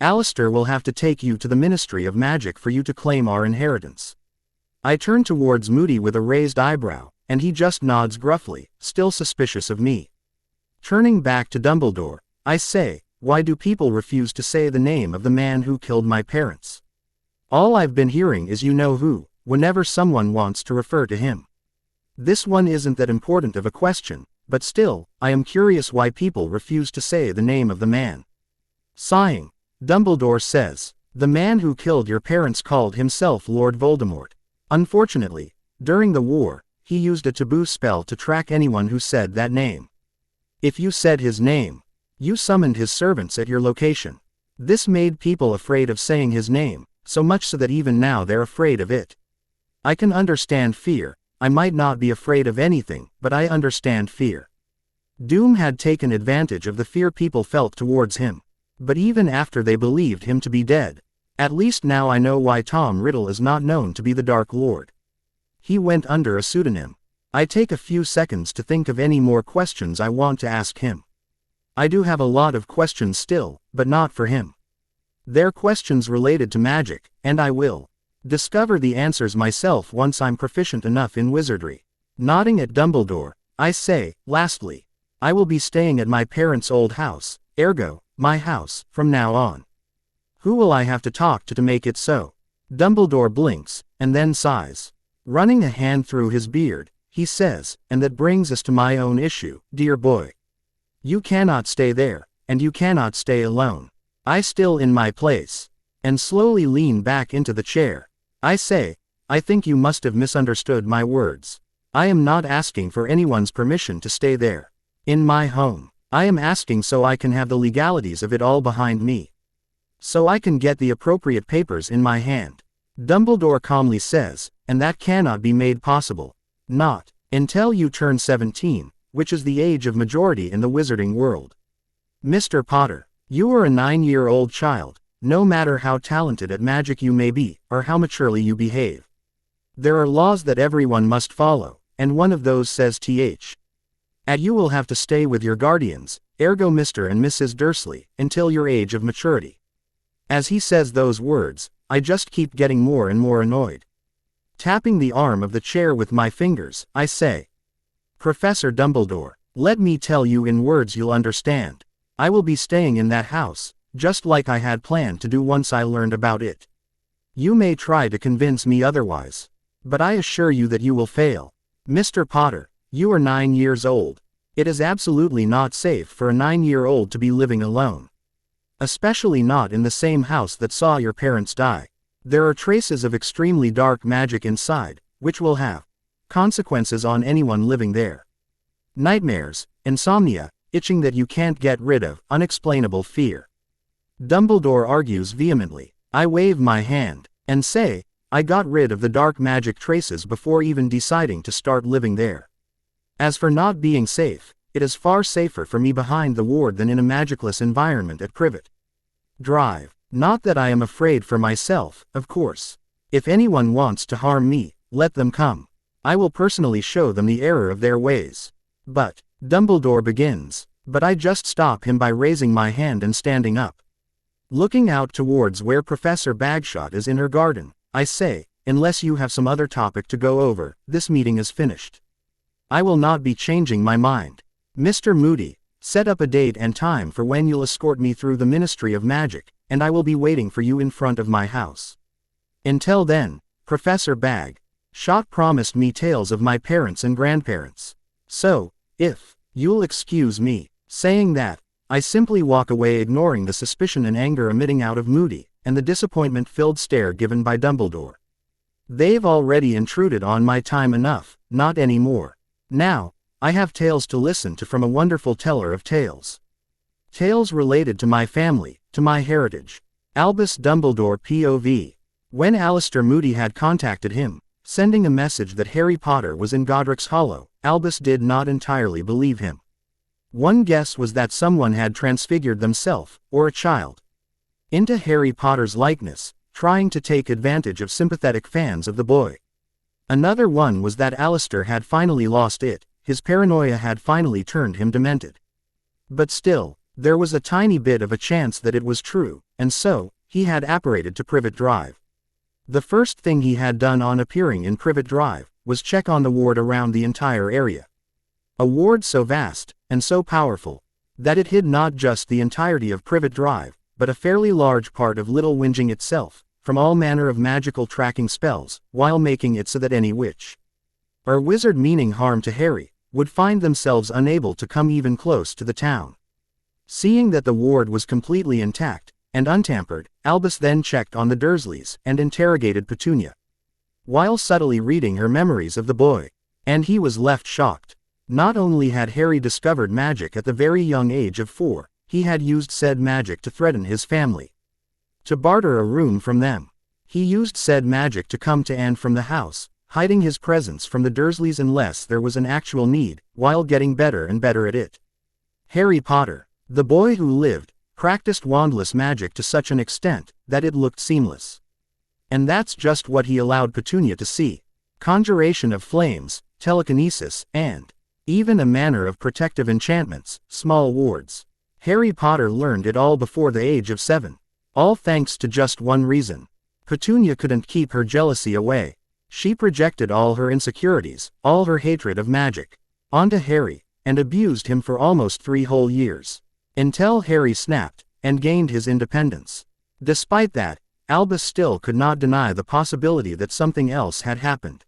Alistair will have to take you to the Ministry of Magic for you to claim our inheritance." I turn towards Moody with a raised eyebrow, and he just nods gruffly, still suspicious of me. Turning back to Dumbledore, I say, "Why do people refuse to say the name of the man who killed my parents? All I've been hearing is you know who, whenever someone wants to refer to him. This one isn't that important of a question, but still, I am curious why people refuse to say the name of the man." Sighing, Dumbledore says, "The man who killed your parents called himself Lord Voldemort. Unfortunately, during the war, he used a taboo spell to track anyone who said that name. If you said his name, you summoned his servants at your location. This made people afraid of saying his name, so much so that even now they're afraid of it. I can understand fear. I might not be afraid of anything, but I understand fear. Doom had taken advantage of the fear people felt towards him. But even after they believed him to be dead, at least now I know why Tom Riddle is not known to be the Dark Lord. He went under a pseudonym. I take a few seconds to think of any more questions I want to ask him. I do have a lot of questions still, but not for him. They're questions related to magic, and I will discover the answers myself once I'm proficient enough in wizardry." Nodding at Dumbledore, I say, "Lastly, I will be staying at my parents' old house, ergo, my house, from now on. Who will I have to talk to make it so?" Dumbledore blinks, and then sighs. Running a hand through his beard, he says, "And that brings us to my own issue, dear boy. You cannot stay there, and you cannot stay alone. I still in my place." And slowly lean back into the chair. I say, "I think you must have misunderstood my words. I am not asking for anyone's permission to stay there. In my home. I am asking so I can have the legalities of it all behind me. So I can get the appropriate papers in my hand." Dumbledore calmly says, "And that cannot be made possible. Not until you turn 17, which is the age of majority in the wizarding world. Mr. Potter, you are a 9-year-old child, no matter how talented at magic you may be, or how maturely you behave. There are laws that everyone must follow, and one of those says you will have to stay with your guardians, ergo Mr. and Mrs. Dursley, until your age of maturity." As he says those words, I just keep getting more and more annoyed. Tapping the arm of the chair with my fingers, I say, "Professor Dumbledore, let me tell you in words you'll understand. I will be staying in that house, just like I had planned to do once I learned about it. You may try to convince me otherwise, but I assure you that you will fail. Mr. Potter, you are 9 years old. It is absolutely not safe for a 9-year-old to be living alone. Especially not in the same house that saw your parents die. There are traces of extremely dark magic inside, which will have consequences on anyone living there. Nightmares, insomnia, itching that you can't get rid of, unexplainable fear." Dumbledore argues vehemently. I wave my hand, and say, "I got rid of the dark magic traces before even deciding to start living there. As for not being safe, it is far safer for me behind the ward than in a magicless environment at Privet Drive. Not that I am afraid for myself, of course. If anyone wants to harm me, let them come. I will personally show them the error of their ways. But, Dumbledore begins, but I just stop him by raising my hand and standing up. Looking out towards where Professor Bagshot is in her garden, I say, unless you have some other topic to go over, this meeting is finished. I will not be changing my mind. Mr. Moody, set up a date and time for when you'll escort me through the Ministry of Magic, and I will be waiting for you in front of my house. Until then, Professor Bagshot promised me tales of my parents and grandparents. So, if you'll excuse me saying that, I simply walk away, ignoring the suspicion and anger emitting out of Moody, and the disappointment-filled stare given by Dumbledore. They've already intruded on my time enough, not anymore. Now, I have tales to listen to from a wonderful teller of tales. Tales related to my family, to my heritage. Albus Dumbledore POV. When Alastor Moody had contacted him, sending a message that Harry Potter was in Godric's Hollow, Albus did not entirely believe him. One guess was that someone had transfigured themselves, or a child, into Harry Potter's likeness, trying to take advantage of sympathetic fans of the boy. Another one was that Alastor had finally lost it, his paranoia had finally turned him demented. But still, there was a tiny bit of a chance that it was true, and so, he had apparated to Privet Drive. The first thing he had done on appearing in Privet Drive was check on the ward around the entire area. A ward so vast, and so powerful, that it hid not just the entirety of Privet Drive, but a fairly large part of Little Whinging itself, from all manner of magical tracking spells, while making it so that any witch or wizard meaning harm to Harry would find themselves unable to come even close to the town. Seeing that the ward was completely intact and untampered, Albus then checked on the Dursleys and interrogated Petunia, while subtly reading her memories of the boy. And he was left shocked. Not only had Harry discovered magic at the very young age of 4, he had used said magic to threaten his family, to barter a room from them. He used said magic to come to and from the house, hiding his presence from the Dursleys unless there was an actual need, while getting better and better at it. Harry Potter, the boy who lived, practiced wandless magic to such an extent that it looked seamless. And that's just what he allowed Petunia to see. Conjuration of flames, telekinesis, and even a manner of protective enchantments, small wards. Harry Potter learned it all before the age of 7. All thanks to just one reason. Petunia couldn't keep her jealousy away. She projected all her insecurities, all her hatred of magic, onto Harry, and abused him for almost 3 whole years. Until Harry snapped, and gained his independence. Despite that, Albus still could not deny the possibility that something else had happened.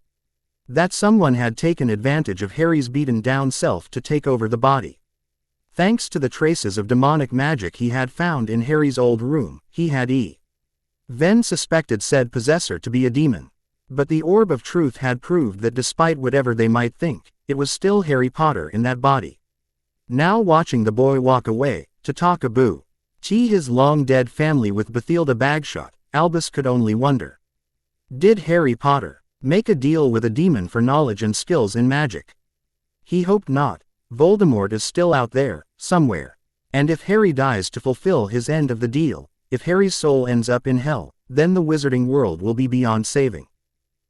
That someone had taken advantage of Harry's beaten-down self to take over the body. Thanks to the traces of demonic magic he had found in Harry's old room, he had then suspected said possessor to be a demon. But the Orb of Truth had proved that despite whatever they might think, it was still Harry Potter in that body. Now watching the boy walk away, to talk about his long-dead family with Bathilda Bagshot, Albus could only wonder. Did Harry Potter make a deal with a demon for knowledge and skills in magic? He hoped not. Voldemort is still out there, somewhere. And if Harry dies to fulfill his end of the deal, if Harry's soul ends up in hell, then the wizarding world will be beyond saving.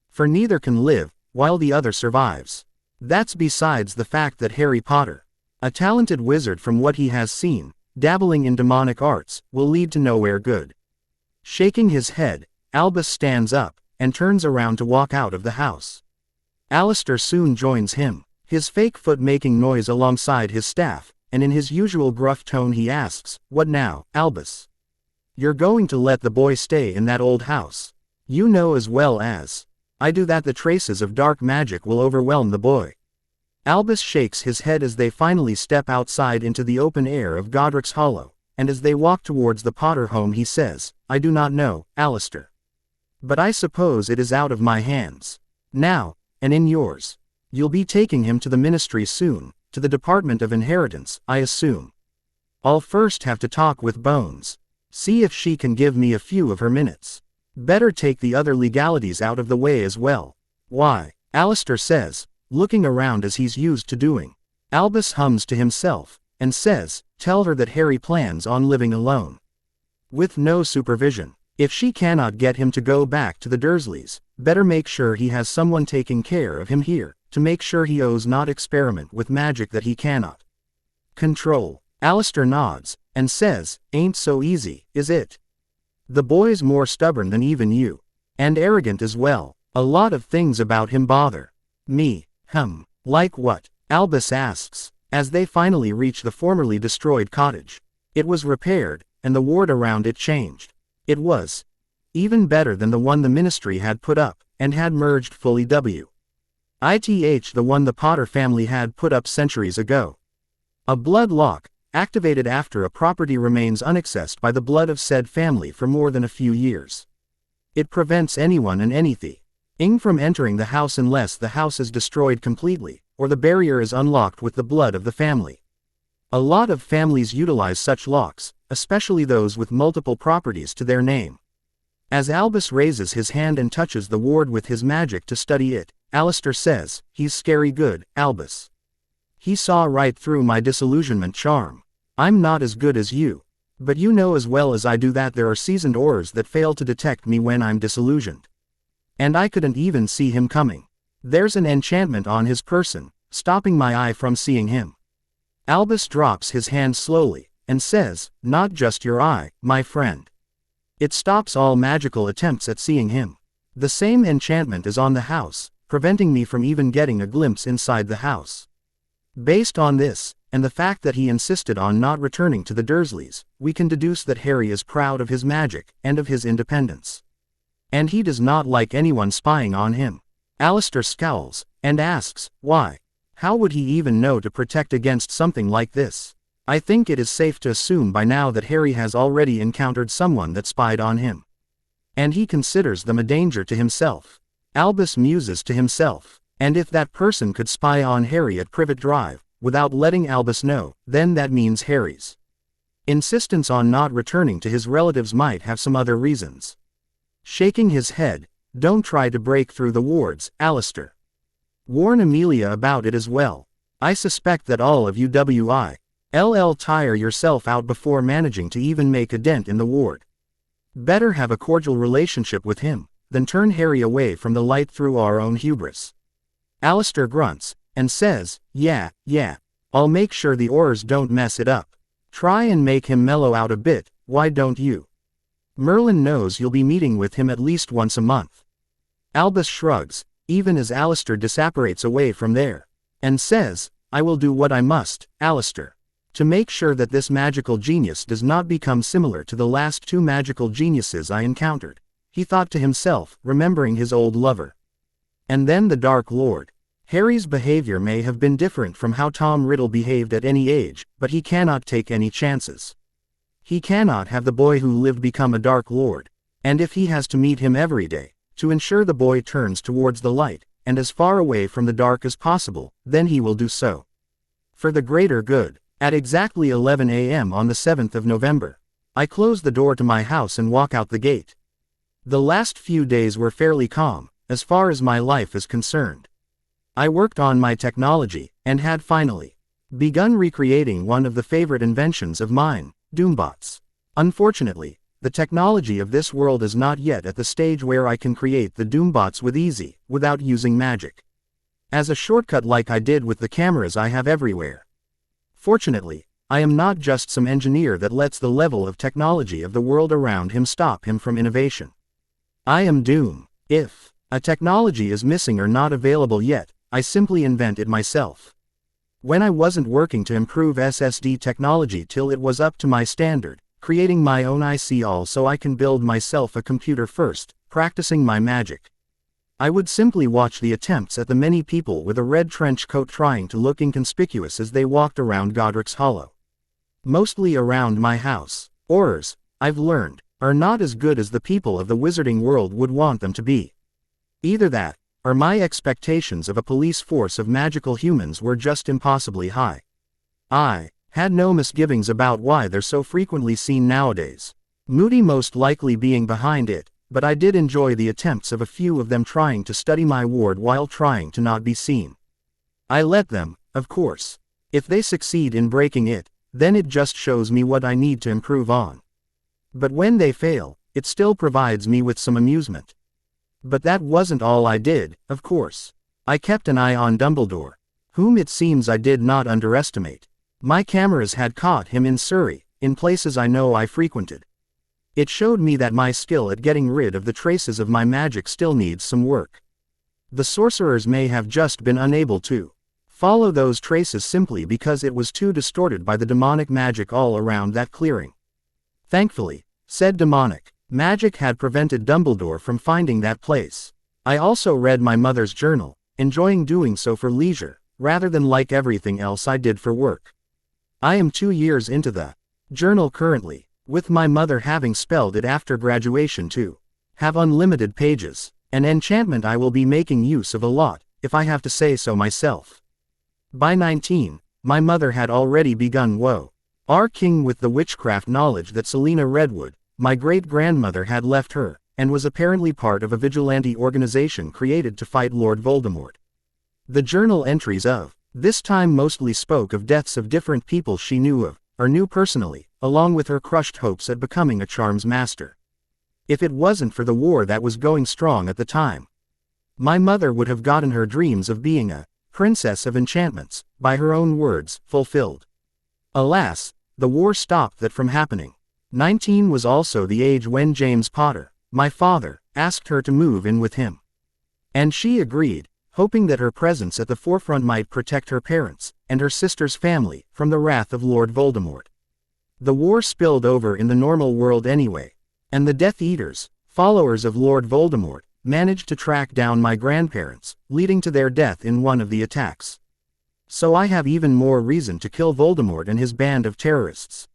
For neither can live, while the other survives. That's besides the fact that Harry Potter, a talented wizard from what he has seen, dabbling in demonic arts, will lead to nowhere good. Shaking his head, Albus stands up, and turns around to walk out of the house. Alastor soon joins him, his fake foot making noise alongside his staff, and in his usual gruff tone he asks, "What now, Albus? You're going to let the boy stay in that old house? You know as well as I do that the traces of dark magic will overwhelm the boy." Albus shakes his head as they finally step outside into the open air of Godric's Hollow, and as they walk towards the Potter home he says, "I do not know, Alastor. But I suppose it is out of my hands now, and in yours. You'll be taking him to the ministry soon, to the Department of Inheritance, I assume. I'll first have to talk with Bones. See if she can give me a few of her minutes. Better take the other legalities out of the way as well." "Why?" Alastor says, looking around as he's used to doing. Albus hums to himself, and says, "Tell her that Harry plans on living alone, with no supervision. If she cannot get him to go back to the Dursleys, better make sure he has someone taking care of him here, to make sure he owes not experiment with magic that he cannot control. Alistair nods, and says, ain't so easy, is it? The boy's more stubborn than even you. And arrogant as well. A lot of things about him bother me. Like what? Albus asks, as they finally reach the formerly destroyed cottage. It was repaired, and the ward around it changed. It was even better than the one the Ministry had put up, and had merged fully the one the Potter family had put up centuries ago. A blood lock, activated after a property remains unaccessed by the blood of said family for more than a few years. It prevents anyone and anything from entering the house unless the house is destroyed completely, or the barrier is unlocked with the blood of the family. A lot of families utilize such locks, especially those with multiple properties to their name. As Albus raises his hand and touches the ward with his magic to study it, Alistair says, he's scary good, Albus. He saw right through my disillusionment charm. I'm not as good as you. But you know as well as I do that there are seasoned Aurors that fail to detect me when I'm disillusioned. And I couldn't even see him coming. There's an enchantment on his person, stopping my eye from seeing him. Albus drops his hand slowly, and says, not just your eye, my friend. It stops all magical attempts at seeing him. The same enchantment is on the house, preventing me from even getting a glimpse inside the house. Based on this, and the fact that he insisted on not returning to the Dursleys, we can deduce that Harry is proud of his magic, and of his independence. And he does not like anyone spying on him. Alistair scowls, and asks, why? How would he even know to protect against something like this? I think it is safe to assume by now that Harry has already encountered someone that spied on him. And he considers them a danger to himself. Albus muses to himself, and if that person could spy on Harry at Privet Drive, without letting Albus know, then that means Harry's insistence on not returning to his relatives might have some other reasons. Shaking his head, don't try to break through the wards, Alistair. Warn Amelia about it as well. I suspect that all of you will tire yourself out before managing to even make a dent in the ward. Better have a cordial relationship with him, than turn Harry away from the light through our own hubris. Alistair grunts, and says, yeah, I'll make sure the Aurors don't mess it up. Try and make him mellow out a bit, why don't you? Merlin knows you'll be meeting with him at least once a month. Albus shrugs, even as Alistair disapparates away from there, and says, I will do what I must, Alistair, to make sure that this magical genius does not become similar to the last two magical geniuses I encountered, he thought to himself, remembering his old lover. And then the Dark Lord. Harry's behavior may have been different from how Tom Riddle behaved at any age, but he cannot take any chances. He cannot have the boy who lived become a Dark Lord, and if he has to meet him every day, to ensure the boy turns towards the light, and as far away from the dark as possible, then he will do so. For the greater good. At exactly 11 a.m. on the 7th of November, I close the door to my house and walk out the gate. The last few days were fairly calm, as far as my life is concerned. I worked on my technology, and had finally begun recreating one of the favorite inventions of mine, Doombots. Unfortunately, the technology of this world is not yet at the stage where I can create the Doombots without using magic. As a shortcut like I did with the cameras I have everywhere. Fortunately, I am not just some engineer that lets the level of technology of the world around him stop him from innovation. I am Doom. If a technology is missing or not available yet, I simply invent it myself. When I wasn't working to improve SSD technology till it was up to my standard, creating my own IC all so I can build myself a computer first, practicing my magic. I would simply watch the attempts at the many people with a red trench coat trying to look inconspicuous as they walked around Godric's Hollow. Mostly around my house. Aurors, I've learned, are not as good as the people of the wizarding world would want them to be. Either that, or my expectations of a police force of magical humans were just impossibly high. I had no misgivings about why they're so frequently seen nowadays. Moody most likely being behind it, but I did enjoy the attempts of a few of them trying to study my ward while trying to not be seen. I let them, of course. If they succeed in breaking it, then it just shows me what I need to improve on. But when they fail, it still provides me with some amusement. But that wasn't all I did, of course. I kept an eye on Dumbledore, whom it seems I did not underestimate. My cameras had caught him in Surrey, in places I know I frequented. It showed me that my skill at getting rid of the traces of my magic still needs some work. The sorcerers may have just been unable to follow those traces simply because it was too distorted by the demonic magic all around that clearing. Thankfully, said demonic magic had prevented Dumbledore from finding that place. I also read my mother's journal, enjoying doing so for leisure, rather than like everything else I did for work. I am 2 years into the journal currently, with my mother having spelled it after graduation to have unlimited pages, an enchantment I will be making use of a lot, if I have to say so myself. By 19, my mother had already begun our king with the witchcraft knowledge that Selena Redwood, my great-grandmother, had left her, and was apparently part of a vigilante organization created to fight Lord Voldemort. The journal entries of this time mostly spoke of deaths of different people she knew of, or knew personally, along with her crushed hopes at becoming a charms master. If it wasn't for the war that was going strong at the time, my mother would have gotten her dreams of being a princess of enchantments, by her own words, fulfilled. Alas, the war stopped that from happening. 19 was also the age when James Potter, my father, asked her to move in with him. And she agreed, hoping that her presence at the forefront might protect her parents, and her sister's family, from the wrath of Lord Voldemort. The war spilled over in the normal world anyway, and the Death Eaters, followers of Lord Voldemort, managed to track down my grandparents, leading to their death in one of the attacks. So I have even more reason to kill Voldemort and his band of terrorists.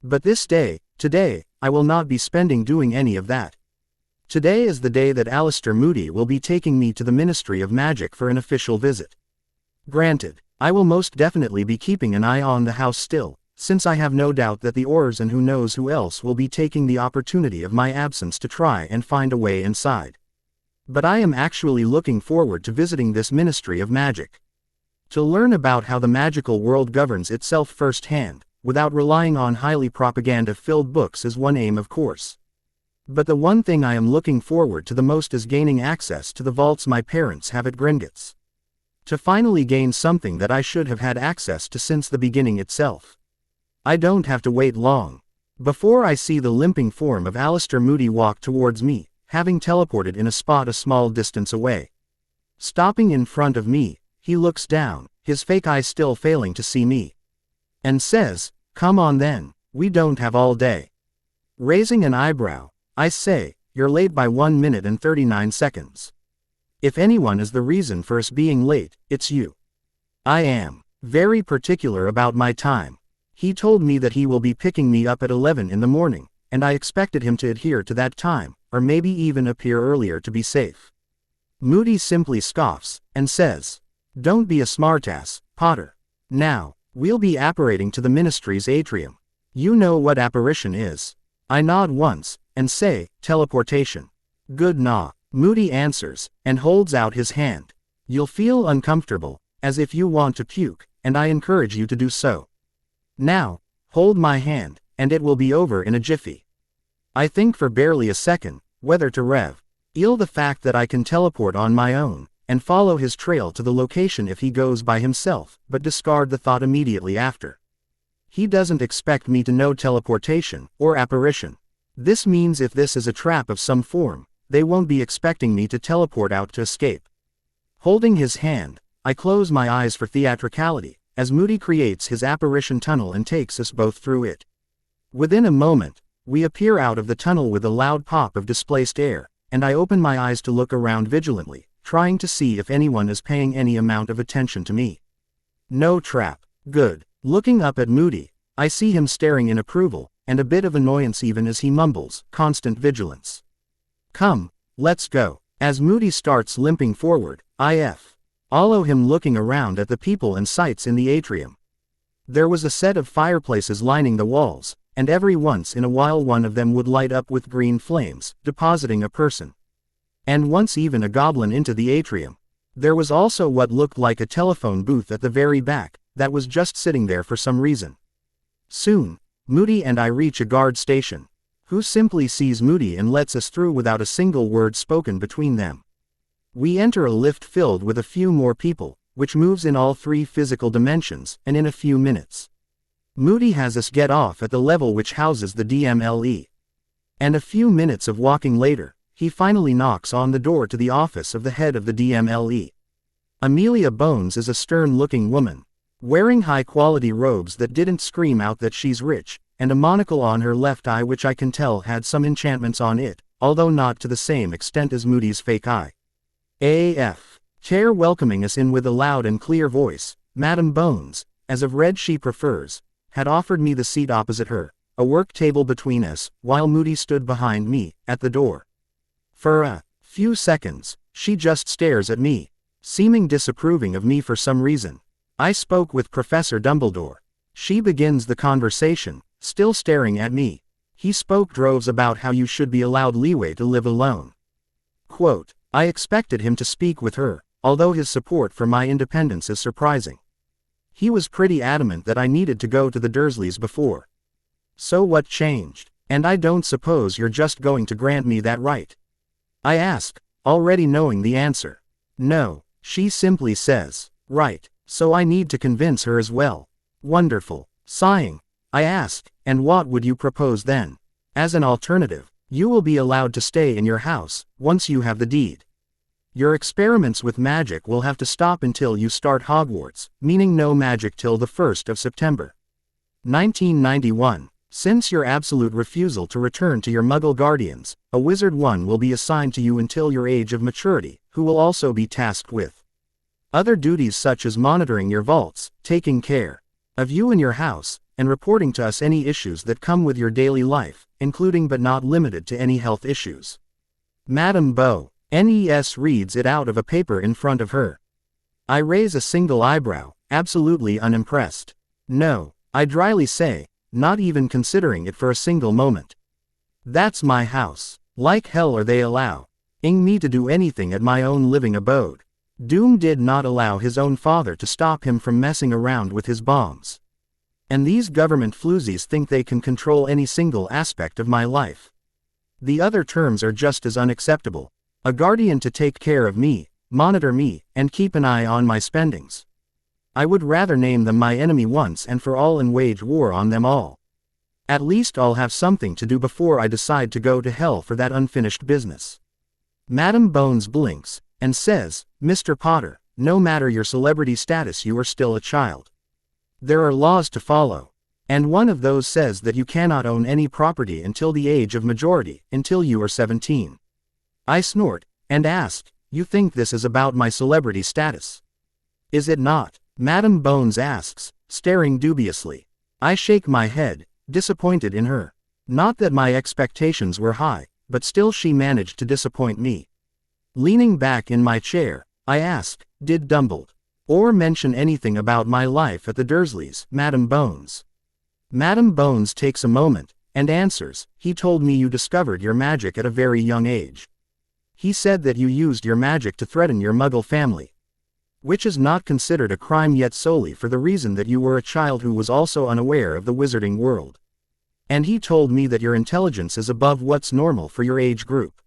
But today, I will not be spending doing any of that. Today is the day that Alastor Moody will be taking me to the Ministry of Magic for an official visit. Granted, I will most definitely be keeping an eye on the house still, since I have no doubt that the Aurors and who knows who else will be taking the opportunity of my absence to try and find a way inside. But I am actually looking forward to visiting this Ministry of Magic. To learn about how the magical world governs itself firsthand, without relying on highly propaganda-filled books is one aim, of course. But the one thing I am looking forward to the most is gaining access to the vaults my parents have at Gringotts. To finally gain something that I should have had access to since the beginning itself. I don't have to wait long before I see the limping form of Alastor Moody walk towards me, having teleported in a spot a small distance away. Stopping in front of me, he looks down, his fake eyes still failing to see me, and says, "Come on then, we don't have all day." Raising an eyebrow, I say, "You're late by 1 minute and 39 seconds. If anyone is the reason for us being late, it's you." I am very particular about my time. He told me that he will be picking me up at 11 in the morning, and I expected him to adhere to that time, or maybe even appear earlier to be safe. Moody simply scoffs, and says, "Don't be a smartass, Potter. Now, we'll be apparating to the Ministry's atrium. You know what apparition is." I nod once, and say, "Teleportation." "Good nah," Moody answers, and holds out his hand. "You'll feel uncomfortable, as if you want to puke, and I encourage you to do so. Now, hold my hand, and it will be over in a jiffy." I think for barely a second, whether to reveal the fact that I can teleport on my own, and follow his trail to the location if he goes by himself, but discard the thought immediately after. He doesn't expect me to know teleportation, or apparition. This means if this is a trap of some form, they won't be expecting me to teleport out to escape. Holding his hand, I close my eyes for theatricality, as Moody creates his apparition tunnel and takes us both through it. Within a moment, we appear out of the tunnel with a loud pop of displaced air, and I open my eyes to look around vigilantly, trying to see if anyone is paying any amount of attention to me. No trap. Good. Looking up at Moody, I see him staring in approval, and a bit of annoyance even as he mumbles, "Constant vigilance. Come, let's go." As Moody starts limping forward, I follow him looking around at the people and sights in the atrium. There was a set of fireplaces lining the walls, and every once in a while one of them would light up with green flames, depositing a person, and once even a goblin, into the atrium. There was also what looked like a telephone booth at the very back, that was just sitting there for some reason. Soon, Moody and I reach a guard station. who simply sees Moody and lets us through without a single word spoken between them. We enter a lift filled with a few more people, which moves in all 3 physical dimensions, and in a few minutes, Moody has us get off at the level which houses the DMLE. And a few minutes of walking later, he finally knocks on the door to the office of the head of the DMLE. Amelia Bones is a stern-looking woman, wearing high-quality robes that didn't scream out that she's rich, and a monocle on her left eye which I can tell had some enchantments on it, although not to the same extent as Moody's fake eye. A.F. Chair welcoming us in with a loud and clear voice, Madam Bones, as of red she prefers, had offered me the seat opposite her, a work table between us, while Moody stood behind me, at the door. For a few seconds, she just stares at me, seeming disapproving of me for some reason. I spoke with Professor Dumbledore. She begins the conversation, still staring at me. He spoke droves about how you should be allowed leeway to live alone. Quote, I expected him to speak with her, although his support for my independence is surprising. He was pretty adamant that I needed to go to the Dursleys before. So what changed? And I don't suppose you're just going to grant me that right? I ask, already knowing the answer. No, she simply says, right, so I need to convince her as well. Wonderful. Sighing, I ask, and what would you propose then? As an alternative, you will be allowed to stay in your house, once you have the deed. Your experiments with magic will have to stop until you start Hogwarts, meaning no magic till the 1st of September. 1991. Since your absolute refusal to return to your Muggle guardians, a Wizard 1 will be assigned to you until your age of maturity, who will also be tasked with other duties such as monitoring your vaults, taking care of you and your house, and reporting to us any issues that come with your daily life, including but not limited to any health issues. Madam Bow, NES reads it out of a paper in front of her. I raise a single eyebrow, absolutely unimpressed. No, I dryly say, not even considering it for a single moment. That's my house. Like hell are they allowing me to do anything at my own living abode. Doom did not allow his own father to stop him from messing around with his bombs. And these government floozies think they can control any single aspect of my life. The other terms are just as unacceptable. A guardian to take care of me, monitor me, and keep an eye on my spendings. I would rather name them my enemy once and for all and wage war on them all. At least I'll have something to do before I decide to go to hell for that unfinished business. Madam Bones blinks, and says, Mr. Potter, no matter your celebrity status you are still a child. There are laws to follow. And one of those says that you cannot own any property until the age of majority, until you are 17. I snort, and ask, you think this is about my celebrity status? Is it not? Madam Bones asks, staring dubiously. I shake my head, disappointed in her. Not that my expectations were high, but still she managed to disappoint me. Leaning back in my chair, I ask, did Dumbledore mention anything about my life at the Dursleys, Madam Bones? Madam Bones takes a moment, and answers, he told me you discovered your magic at a very young age. He said that you used your magic to threaten your Muggle family. Which is not considered a crime yet solely for the reason that you were a child who was also unaware of the wizarding world. And he told me that your intelligence is above what's normal for your age group.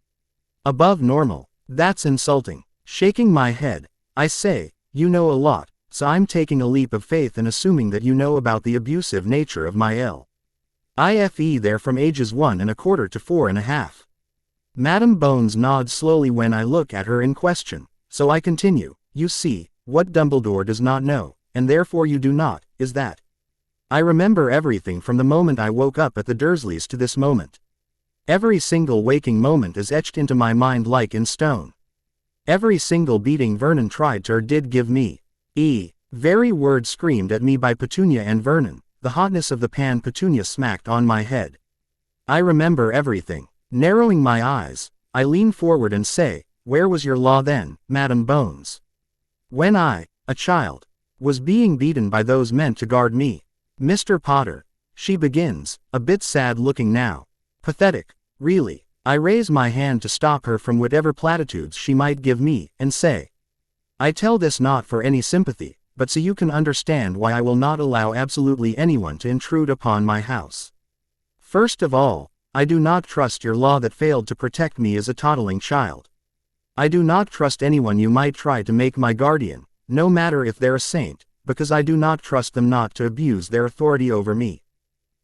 Above normal? That's insulting. Shaking my head, I say, you know a lot, so I'm taking a leap of faith and assuming that you know about the abusive nature of my IFE there from ages 1¼ to 4½. Madam Bones nods slowly when I look at her in question, so I continue. You see, what Dumbledore does not know, and therefore you do not, is that I remember everything from the moment I woke up at the Dursleys to this moment. Every single waking moment is etched into my mind like in stone. Every single beating Vernon tried to or did give me. Very word screamed at me by Petunia and Vernon, the hotness of the pan Petunia smacked on my head. I remember everything. Narrowing my eyes, I lean forward and say, where was your law then, Madam Bones? When I, a child, was being beaten by those meant to guard me. Mr. Potter, she begins, a bit sad looking now. Pathetic, really. I raise my hand to stop her from whatever platitudes she might give me, and say, I tell this not for any sympathy, but so you can understand why I will not allow absolutely anyone to intrude upon my house. First of all, I do not trust your law that failed to protect me as a toddling child. I do not trust anyone you might try to make my guardian, no matter if they're a saint, because I do not trust them not to abuse their authority over me.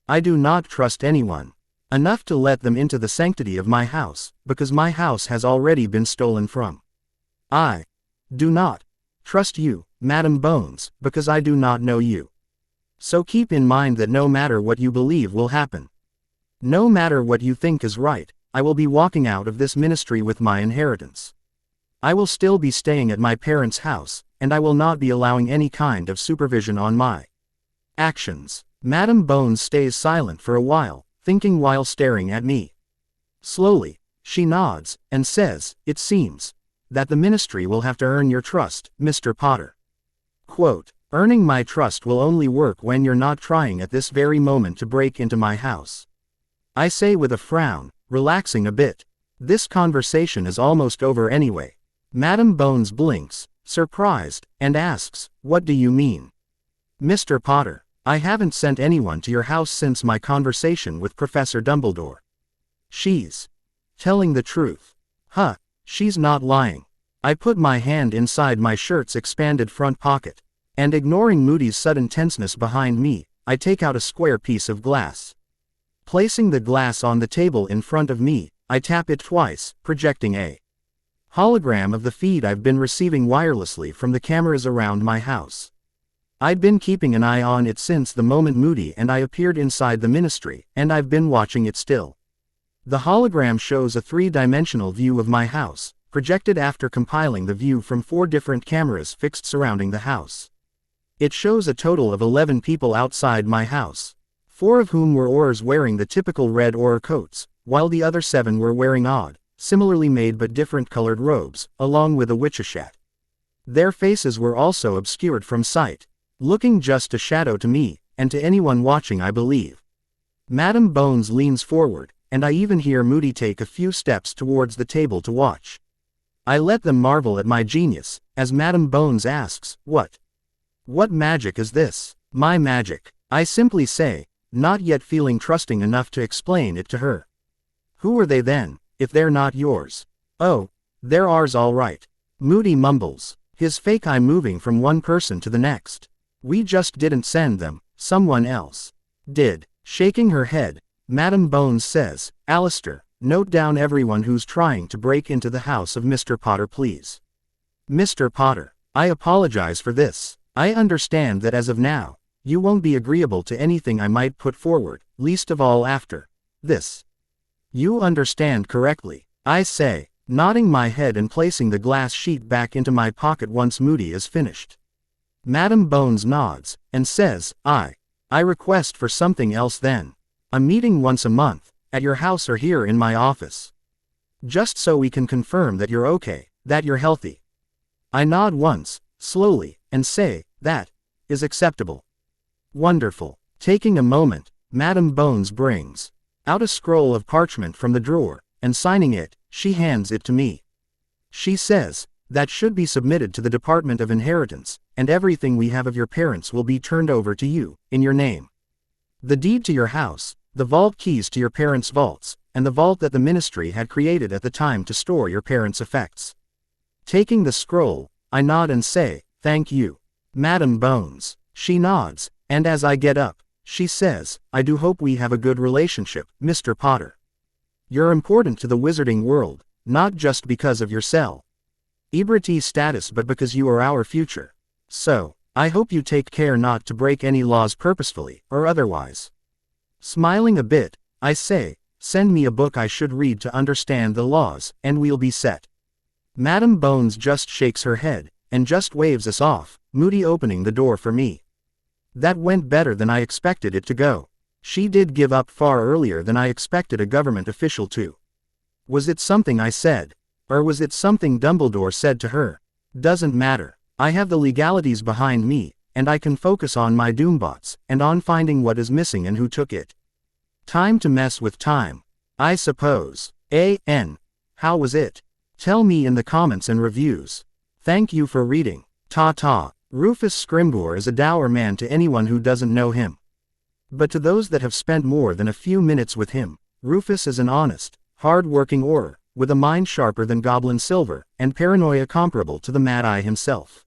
I do not trust anyone enough to let them into the sanctity of my house, because my house has already been stolen from. I do not trust you, Madam Bones, because I do not know you. So keep in mind that no matter what you believe will happen, no matter what you think is right, I will be walking out of this ministry with my inheritance. I will still be staying at my parents' house, and I will not be allowing any kind of supervision on my actions. Madam Bones stays silent for a while, thinking while staring at me. Slowly, she nods, and says, "It seems that the ministry will have to earn your trust, Mr. Potter." Quote, "Earning my trust will only work when you're not trying at this very moment to break into my house," I say with a frown, relaxing a bit. This conversation is almost over anyway. Madam Bones blinks, surprised, and asks, "What do you mean, Mr. Potter? I haven't sent anyone to your house since my conversation with Professor Dumbledore." She's telling the truth. Huh, she's not lying. I put my hand inside my shirt's expanded front pocket, and ignoring Moody's sudden tenseness behind me, I take out a square piece of glass. Placing the glass on the table in front of me, I tap it twice, projecting a hologram of the feed I've been receiving wirelessly from the cameras around my house. I'd been keeping an eye on it since the moment Moody and I appeared inside the ministry, and I've been watching it still. The hologram shows a three-dimensional view of my house, projected after compiling the view from 4 different cameras fixed surrounding the house. It shows a total of 11 people outside my house, 4 of whom were Aurors wearing the typical red Auror coats, while the other 7 were wearing odd, similarly made but different colored robes, along with a witcheshat. Their faces were also obscured from sight, looking just a shadow to me, and to anyone watching I believe. Madam Bones leans forward, and I even hear Moody take a few steps towards the table to watch. I let them marvel at my genius, as Madam Bones asks, What magic is this?" "My magic," I simply say, not yet feeling trusting enough to explain it to her. "Who are they then, if they're not yours?" "Oh, they're ours all right," Moody mumbles, his fake eye moving from one person to the next. "We just didn't send them, someone else did." Shaking her head, Madam Bones says, "Alistair, note down everyone who's trying to break into the house of Mr. Potter, please." "Mr. Potter, I apologize for this. I understand that as of now, you won't be agreeable to anything I might put forward, least of all after this." "You understand correctly," I say, nodding my head and placing the glass sheet back into my pocket once Moody is finished. Madam Bones nods, and says, I request for something else then. A meeting once a month, at your house or here in my office. Just so we can confirm that you're okay, that you're healthy." I nod once, slowly, and say, "That is acceptable." "Wonderful." Taking a moment, Madam Bones brings out a scroll of parchment from the drawer, and signing it, she hands it to me. She says, "That should be submitted to the Department of Inheritance, and everything we have of your parents will be turned over to you, in your name. The deed to your house, the vault keys to your parents' vaults, and the vault that the ministry had created at the time to store your parents' effects." Taking the scroll, I nod and say, "Thank you, Madam Bones." She nods, and as I get up, she says, "I do hope we have a good relationship, Mr. Potter. You're important to the wizarding world, not just because of your celebrity status but because you are our future. So, I hope you take care not to break any laws purposefully, or otherwise." Smiling a bit, I say, "Send me a book I should read to understand the laws, and we'll be set." Madam Bones just shakes her head, and just waves us off, Moody opening the door for me. That went better than I expected it to go. She did give up far earlier than I expected a government official to. Was it something I said? Or was it something Dumbledore said to her? Doesn't matter. I have the legalities behind me, and I can focus on my Doombots, and on finding what is missing and who took it. Time to mess with time, I suppose. How was it? Tell me in the comments and reviews. Thank you for reading. Ta-ta. Rufus Scrimgeour is a dour man to anyone who doesn't know him. But to those that have spent more than a few minutes with him, Rufus is an honest, hard-working Auror, with a mind sharper than goblin silver, and paranoia comparable to the Mad Eye himself.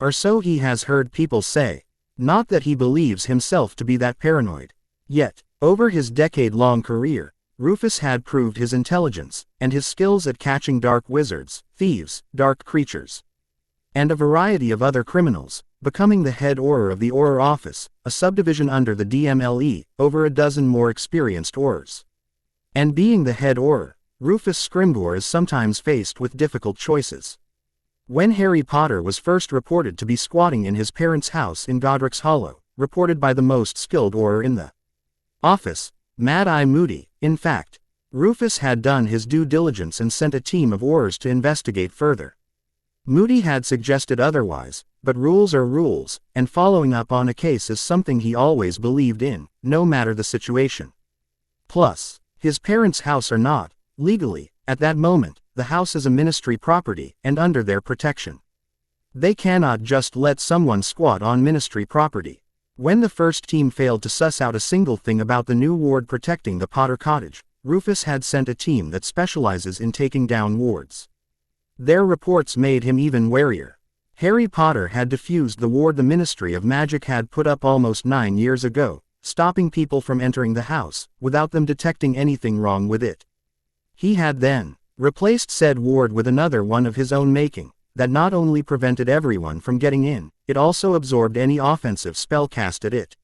Or so he has heard people say. Not that he believes himself to be that paranoid. Yet, over his decade-long career, Rufus had proved his intelligence, and his skills at catching dark wizards, thieves, dark creatures, and a variety of other criminals, becoming the head Auror of the Auror Office, a subdivision under the DMLE, over a dozen more experienced Aurors. And being the head Auror, Rufus Scrimgeour is sometimes faced with difficult choices. When Harry Potter was first reported to be squatting in his parents' house in Godric's Hollow, reported by the most skilled Auror in the office, Mad Eye Moody, in fact, Rufus had done his due diligence and sent a team of Aurors to investigate further. Moody had suggested otherwise, but rules are rules, and following up on a case is something he always believed in, no matter the situation. Plus, his parents' house are not, legally, at that moment, the house is a ministry property, and under their protection. They cannot just let someone squat on ministry property. When the first team failed to suss out a single thing about the new ward protecting the Potter cottage, Rufus had sent a team that specializes in taking down wards. Their reports made him even warier. Harry Potter had defused the ward the Ministry of Magic had put up almost 9 years ago, stopping people from entering the house, without them detecting anything wrong with it. He had then replaced said ward with another one of his own making, that not only prevented everyone from getting in, it also absorbed any offensive spell cast at it,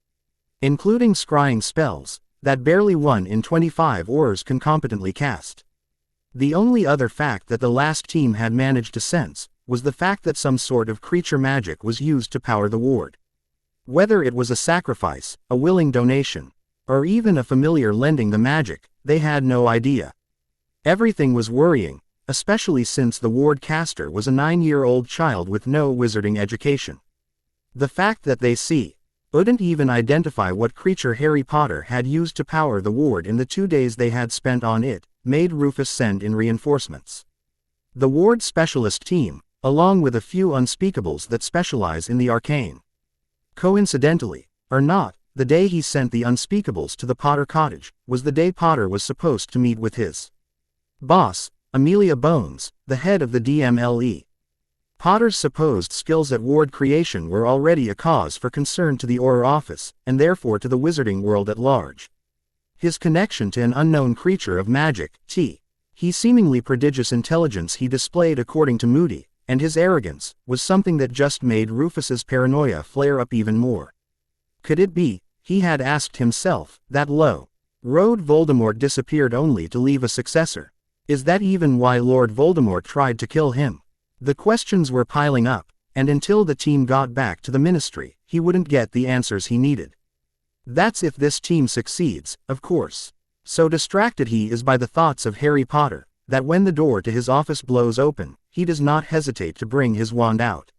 including scrying spells, that barely 1 in 25 Aurors can competently cast. The only other fact that the last team had managed to sense, was the fact that some sort of creature magic was used to power the ward. Whether it was a sacrifice, a willing donation, or even a familiar lending the magic, they had no idea. Everything was worrying, especially since the ward caster was a 9-year-old child with no wizarding education. The fact that they couldn't even identify what creature Harry Potter had used to power the ward in the 2 days they had spent on it, made Rufus send in reinforcements. The ward specialist team, along with a few unspeakables that specialize in the arcane. Coincidentally, or not, the day he sent the unspeakables to the Potter cottage, was the day Potter was supposed to meet with his boss, Amelia Bones, the head of the DMLE. Potter's supposed skills at ward creation were already a cause for concern to the Auror office, and therefore to the wizarding world at large. His connection to an unknown creature of magic, his seemingly prodigious intelligence he displayed according to Moody, and his arrogance, was something that just made Rufus's paranoia flare up even more. Could it be, he had asked himself, that low-road Voldemort disappeared only to leave a successor? Is that even why Lord Voldemort tried to kill him? The questions were piling up, and until the team got back to the ministry, he wouldn't get the answers he needed. That's if this team succeeds, of course. So distracted he is by the thoughts of Harry Potter, that when the door to his office blows open, he does not hesitate to bring his wand out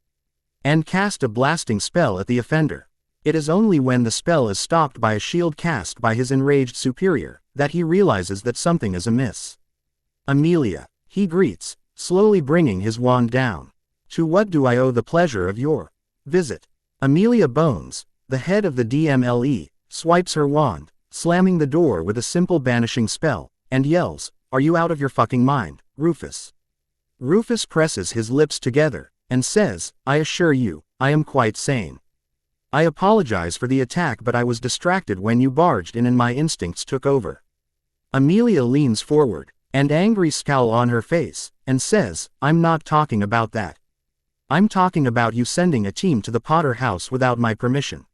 and cast a blasting spell at the offender. It is only when the spell is stopped by a shield cast by his enraged superior, that he realizes that something is amiss. Amelia, he greets, slowly bringing his wand down. To what do I owe the pleasure of your visit? Amelia Bones, the head of the DMLE, swipes her wand, slamming the door with a simple banishing spell, and yells, "Are you out of your fucking mind, Rufus?" Rufus presses his lips together, and says, "I assure you, I am quite sane. I apologize for the attack, but I was distracted when you barged in and my instincts took over." Amelia leans forward, an angry scowl on her face, and says, "I'm not talking about that. I'm talking about you sending a team to the Potter house without my permission."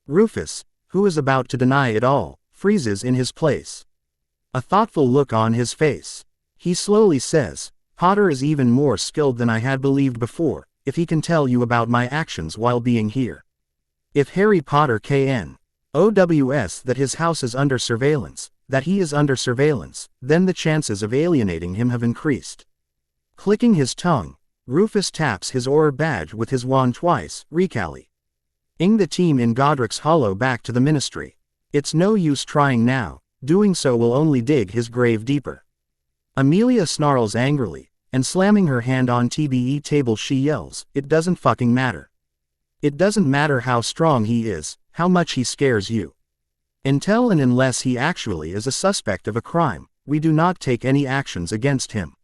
Rufus, who is about to deny it all, freezes in his place. A thoughtful look on his face. He slowly says, "Potter is even more skilled than I had believed before, if he can tell you about my actions while being here. If Harry Potter knows that his house is under surveillance, that he is under surveillance, then the chances of alienating him have increased." Clicking his tongue, Rufus taps his Auror badge with his wand twice, recalling the team in Godric's Hollow back to the ministry. It's no use trying now, doing so will only dig his grave deeper. Amelia snarls angrily, and slamming her hand on TBE table she yells, "It doesn't fucking matter. It doesn't matter how strong he is, how much he scares you. Until and unless he actually is a suspect of a crime, we do not take any actions against him.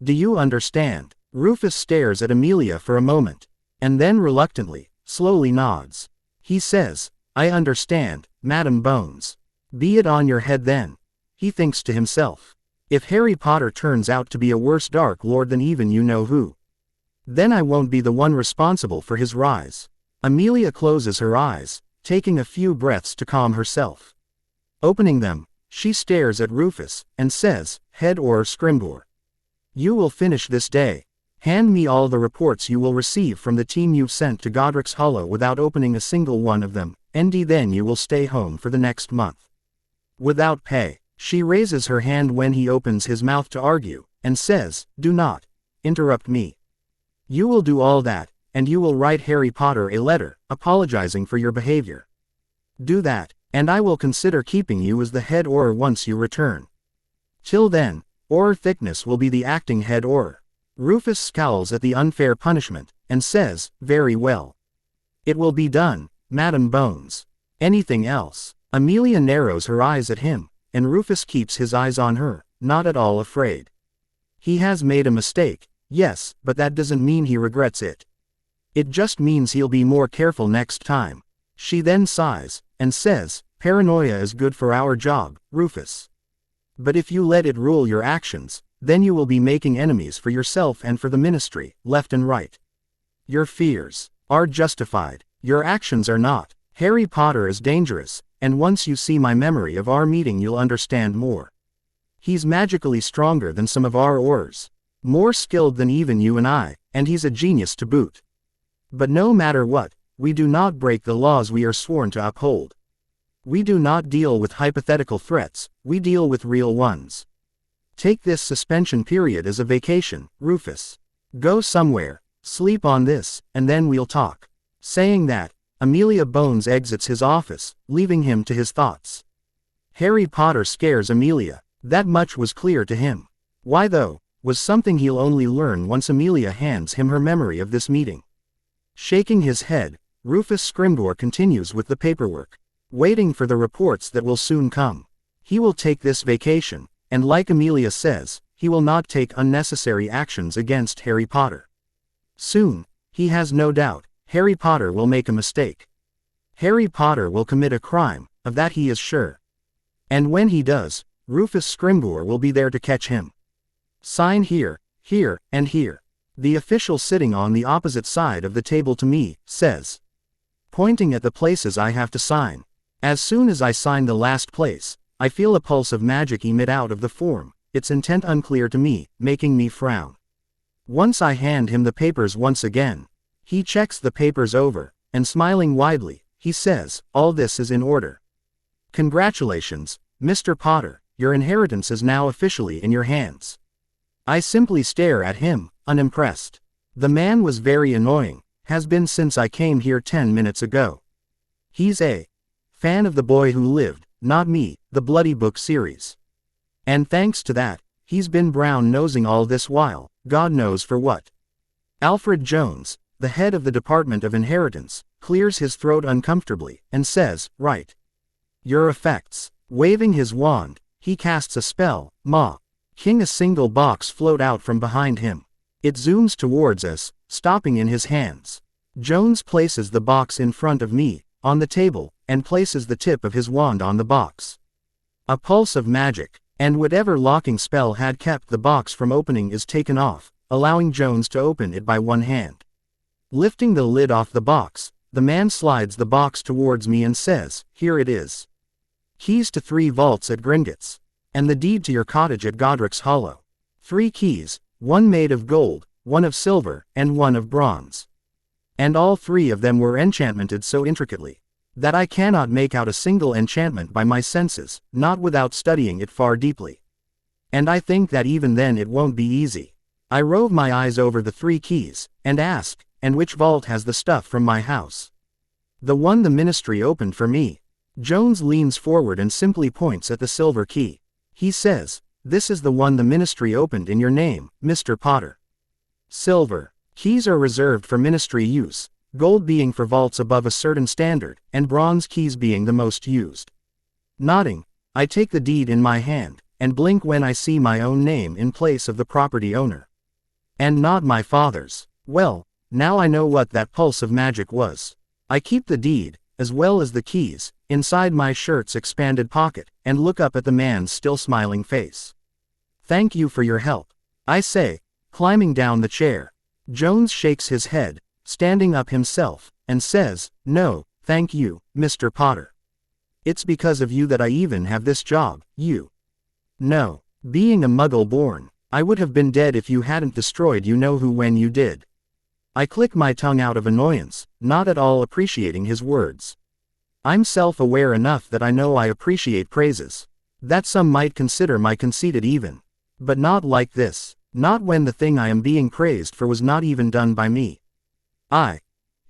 Do you understand? Rufus stares at Amelia for a moment, and then reluctantly, slowly nods. He says, I understand, Madam Bones. Be it on your head then. He thinks to himself. If Harry Potter turns out to be a worse Dark Lord than even you know who, then I won't be the one responsible for his rise. Amelia closes her eyes, taking a few breaths to calm herself. Opening them, she stares at Rufus, and says, Head or Scrimgeour, you will finish this day. Hand me all the reports you will receive from the team you've sent to Godric's Hollow without opening a single one of them, and then you will stay home for the next month. Without pay. She raises her hand when he opens his mouth to argue, and says, Do not interrupt me. You will do all that, and you will write Harry Potter a letter, apologizing for your behavior. Do that, and I will consider keeping you as the head Auror once you return. Till then, Auror Thickness will be the acting head Auror. Rufus scowls at the unfair punishment, and says, Very well. It will be done, Madam Bones. Anything else? Amelia narrows her eyes at him, and Rufus keeps his eyes on her, not at all afraid. He has made a mistake, yes, but that doesn't mean he regrets it. It just means he'll be more careful next time. She then sighs, and says, Paranoia is good for our job, Rufus. But if you let it rule your actions, then you will be making enemies for yourself and for the ministry, left and right. Your fears are justified. Your actions are not. Harry Potter is dangerous, and once you see my memory of our meeting you'll understand more. He's magically stronger than some of our Aurors. More skilled than even you and I, and he's a genius to boot. But no matter what, we do not break the laws we are sworn to uphold. We do not deal with hypothetical threats, we deal with real ones. Take this suspension period as a vacation, Rufus. Go somewhere, sleep on this, and then we'll talk. Saying that, Amelia Bones exits his office, leaving him to his thoughts. Harry Potter scares Amelia, that much was clear to him. Why though, was something he'll only learn once Amelia hands him her memory of this meeting. Shaking his head, Rufus Scrimgeour continues with the paperwork, waiting for the reports that will soon come. He will take this vacation, and like Amelia says, he will not take unnecessary actions against Harry Potter. Soon, he has no doubt, Harry Potter will make a mistake. Harry Potter will commit a crime, of that he is sure. And when he does, Rufus Scrimgeour will be there to catch him. Sign here, here, and here. The official sitting on the opposite side of the table to me, says, pointing at the places I have to sign. As soon as I sign the last place, I feel a pulse of magic emit out of the form, its intent unclear to me, making me frown. Once I hand him the papers once again, he checks the papers over, and smiling widely, he says, All this is in order. Congratulations, Mr. Potter, your inheritance is now officially in your hands. I simply stare at him, unimpressed. The man was very annoying, has been since I came here 10 minutes ago. He's a fan of The Boy Who Lived, not me, the Bloody Book series. And thanks to that, he's been brown-nosing all this while, God knows for what. Alfred Jones, the head of the Department of Inheritance, clears his throat uncomfortably, and says, Right. Your effects. Waving his wand, he casts a spell, Ma. King. A single box float out from behind him. It zooms towards us, stopping in his hands. Jones places the box in front of me, on the table, and places the tip of his wand on the box. A pulse of magic, and whatever locking spell had kept the box from opening is taken off, allowing Jones to open it by one hand. Lifting the lid off the box, the man slides the box towards me and says, Here it is. Keys to 3 vaults at Gringotts, and the deed to your cottage at Godric's Hollow. 3 keys, one made of gold, one of silver, and one of bronze. And all 3 of them were enchantmented so intricately, that I cannot make out a single enchantment by my senses, not without studying it far deeply. And I think that even then it won't be easy. I rove my eyes over the 3 keys, and ask, And which vault has the stuff from my house? The one the ministry opened for me. Jones leans forward and simply points at the silver key. He says, This is the one the ministry opened in your name, Mr. Potter. Silver keys are reserved for ministry use, gold being for vaults above a certain standard, and bronze keys being the most used. Nodding, I take the deed in my hand, and blink when I see my own name in place of the property owner. And not my father's. Well, now I know what that pulse of magic was. I keep the deed, as well as the keys, inside my shirt's expanded pocket, and look up at the man's still smiling face. Thank you for your help, I say, climbing down the chair. Jones shakes his head, standing up himself, and says, "No, thank you, Mr. Potter. It's because of you that I even have this job, you know. Being a Muggle born, I would have been dead if you hadn't destroyed you-know-who when you did." I click my tongue out of annoyance, not at all appreciating his words. I'm self-aware enough that I know I appreciate praises. That some might consider my conceited even. But not like this. Not when the thing I am being praised for was not even done by me. I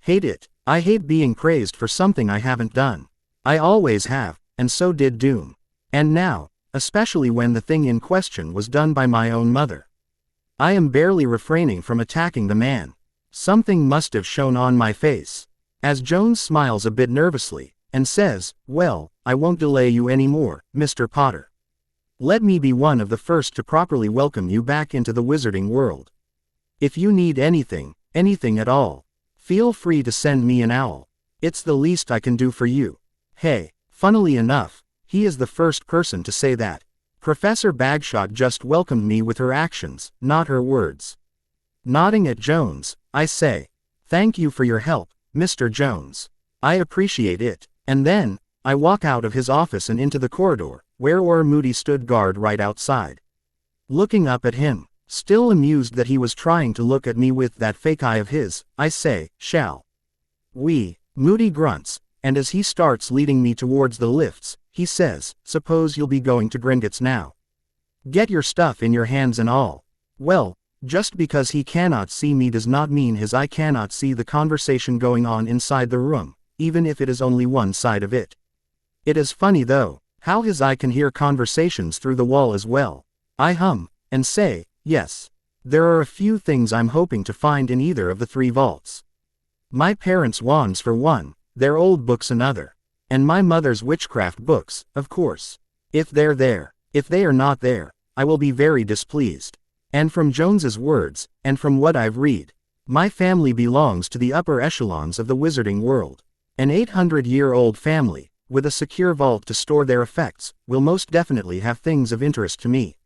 hate it. I hate being praised for something I haven't done. I always have, and so did Doom. And now, especially when the thing in question was done by my own mother. I am barely refraining from attacking the man. Something must have shown on my face. As Jones smiles a bit nervously, and says, "Well, I won't delay you anymore, Mr. Potter. Let me be one of the first to properly welcome you back into the wizarding world. If you need anything at all, feel free to send me an owl. It's the least I can do for you." Hey, funnily enough, he is the first person to say that. Professor Bagshot just welcomed me with her actions, not her words. Nodding at Jones, I say, "Thank you for your help, Mr. Jones. I appreciate it." And then, I walk out of his office and into the corridor, where Moody stood guard right outside. Looking up at him, still amused that he was trying to look at me with that fake eye of his, I say, "Shall we?" Moody grunts, and as he starts leading me towards the lifts, he says, "Suppose you'll be going to Gringotts now. Get your stuff in your hands and all." Well, just because he cannot see me does not mean his eye cannot see the conversation going on inside the room, even if it is only one side of it. It is funny though, how his eye can hear conversations through the wall as well. I hum, and say, "Yes. There are a few things I'm hoping to find in either of the 3 vaults. My parents' wands for one, their old books another. And my mother's witchcraft books, of course. If they're there. If they are not there, I will be very displeased." And from Jones's words, and from what I've read, my family belongs to the upper echelons of the wizarding world. An 800-year-old family, with a secure vault to store their effects, will most definitely have things of interest to me.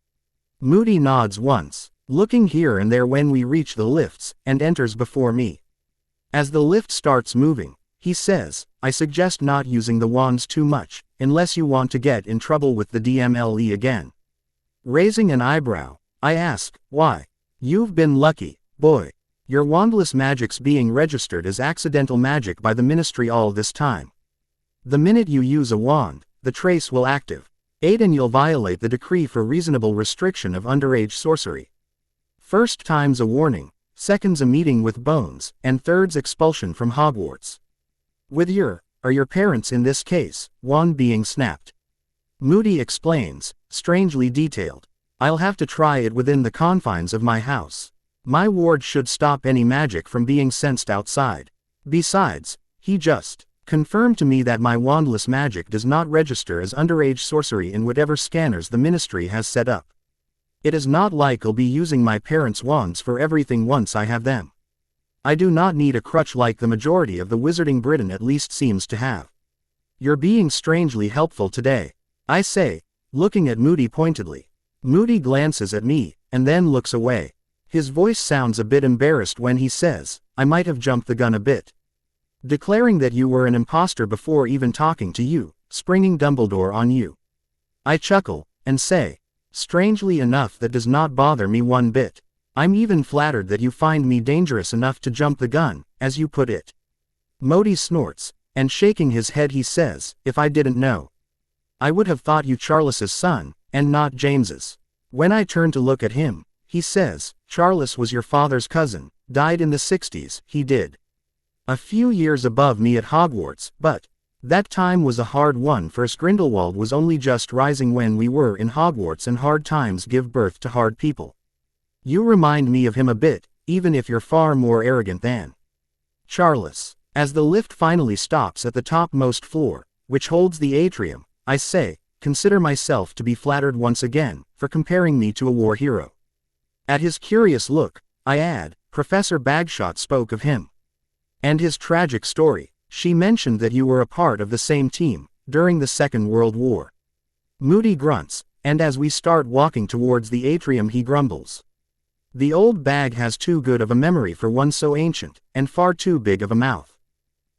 Moody nods once, looking here and there when we reach the lifts, and enters before me. As the lift starts moving, he says, "I suggest not using the wands too much, unless you want to get in trouble with the DMLE again." Raising an eyebrow, I ask, "Why? You've been lucky, boy. Your wandless magic's being registered as accidental magic by the Ministry all this time. The minute you use a wand, the trace will activate, and you'll violate the decree for reasonable restriction of underage sorcery. First time's a warning, second's a meeting with Bones, and third's expulsion from Hogwarts. With your parents in this case, wand being snapped." Moody explains, strangely detailed. "I'll have to try it within the confines of my house. My ward should stop any magic from being sensed outside. Besides, he just confirmed to me that my wandless magic does not register as underage sorcery in whatever scanners the Ministry has set up. It is not like I'll be using my parents' wands for everything once I have them. I do not need a crutch like the majority of the Wizarding Britain at least seems to have." "You're being strangely helpful today," I say, looking at Moody pointedly. Moody glances at me, and then looks away. His voice sounds a bit embarrassed when he says, "I might have jumped the gun a bit. Declaring that you were an imposter before even talking to you, springing Dumbledore on you." I chuckle, and say, "Strangely enough that does not bother me one bit. I'm even flattered that you find me dangerous enough to jump the gun, as you put it." Moody snorts, and shaking his head he says, "If I didn't know, I would have thought you Charles's son, and not James's." When I turn to look at him, he says, "Charles was your father's cousin, died in the 60s, he did. A few years above me at Hogwarts, but that time was a hard one for us. Grindelwald was only just rising when we were in Hogwarts, and hard times give birth to hard people. You remind me of him a bit, even if you're far more arrogant than Charles." As the lift finally stops at the topmost floor, which holds the atrium, I say, consider myself to be flattered once again, for comparing me to a war hero. At his curious look, I add, Professor Bagshot spoke of him. And his tragic story. She mentioned that you were a part of the same team, during the Second World War. Moody grunts, and as we start walking towards the atrium he grumbles. The old bag has too good of a memory for one so ancient, and far too big of a mouth.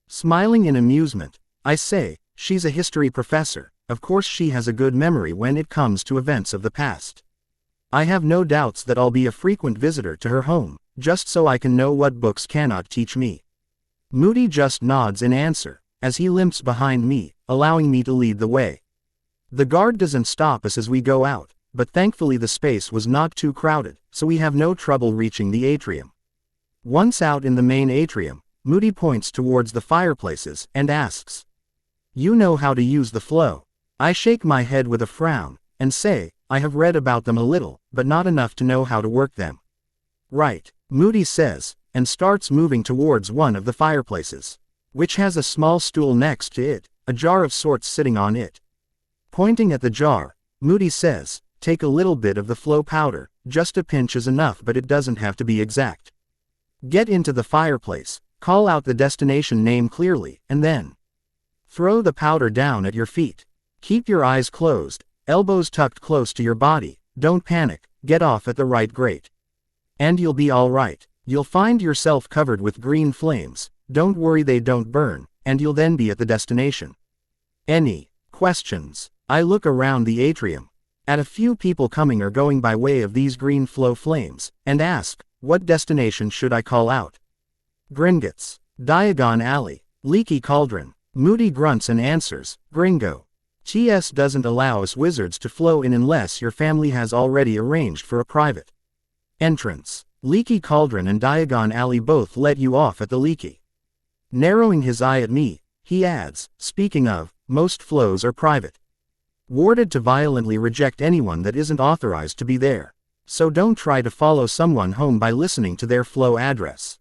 Smiling in amusement, I say, she's a history professor, of course she has a good memory when it comes to events of the past. I have no doubts that I'll be a frequent visitor to her home, just so I can know what books cannot teach me. Moody just nods in answer, as he limps behind me, allowing me to lead the way. The guard doesn't stop us as we go out, but thankfully the space was not too crowded, so we have no trouble reaching the atrium. Once out in the main atrium, Moody points towards the fireplaces and asks, "You know how to use the flow?" I shake my head with a frown, and say, I have read about them a little, but not enough to know how to work them. Right, Moody says, and starts moving towards one of the fireplaces, which has a small stool next to it, a jar of sorts sitting on it. Pointing at the jar, Moody says, take a little bit of the flow powder, just a pinch is enough but it doesn't have to be exact. Get into the fireplace, call out the destination name clearly, and then throw the powder down at your feet. Keep your eyes closed, elbows tucked close to your body, don't panic, get off at the right grate. And you'll be alright. You'll find yourself covered with green flames, don't worry they don't burn, and you'll then be at the destination. Any questions? I look around the atrium, at a few people coming or going by way of these green flow flames, and ask, what destination should I call out? Gringotts, Diagon Alley, Leaky Cauldron. Moody grunts and answers, Gringo. TS doesn't allow us wizards to flow in unless your family has already arranged for a private entrance. Leaky Cauldron and Diagon Alley both let you off at the Leaky. Narrowing his eye at me, he adds, speaking of, most flows are private. Warded to violently reject anyone that isn't authorized to be there. So don't try to follow someone home by listening to their flow address.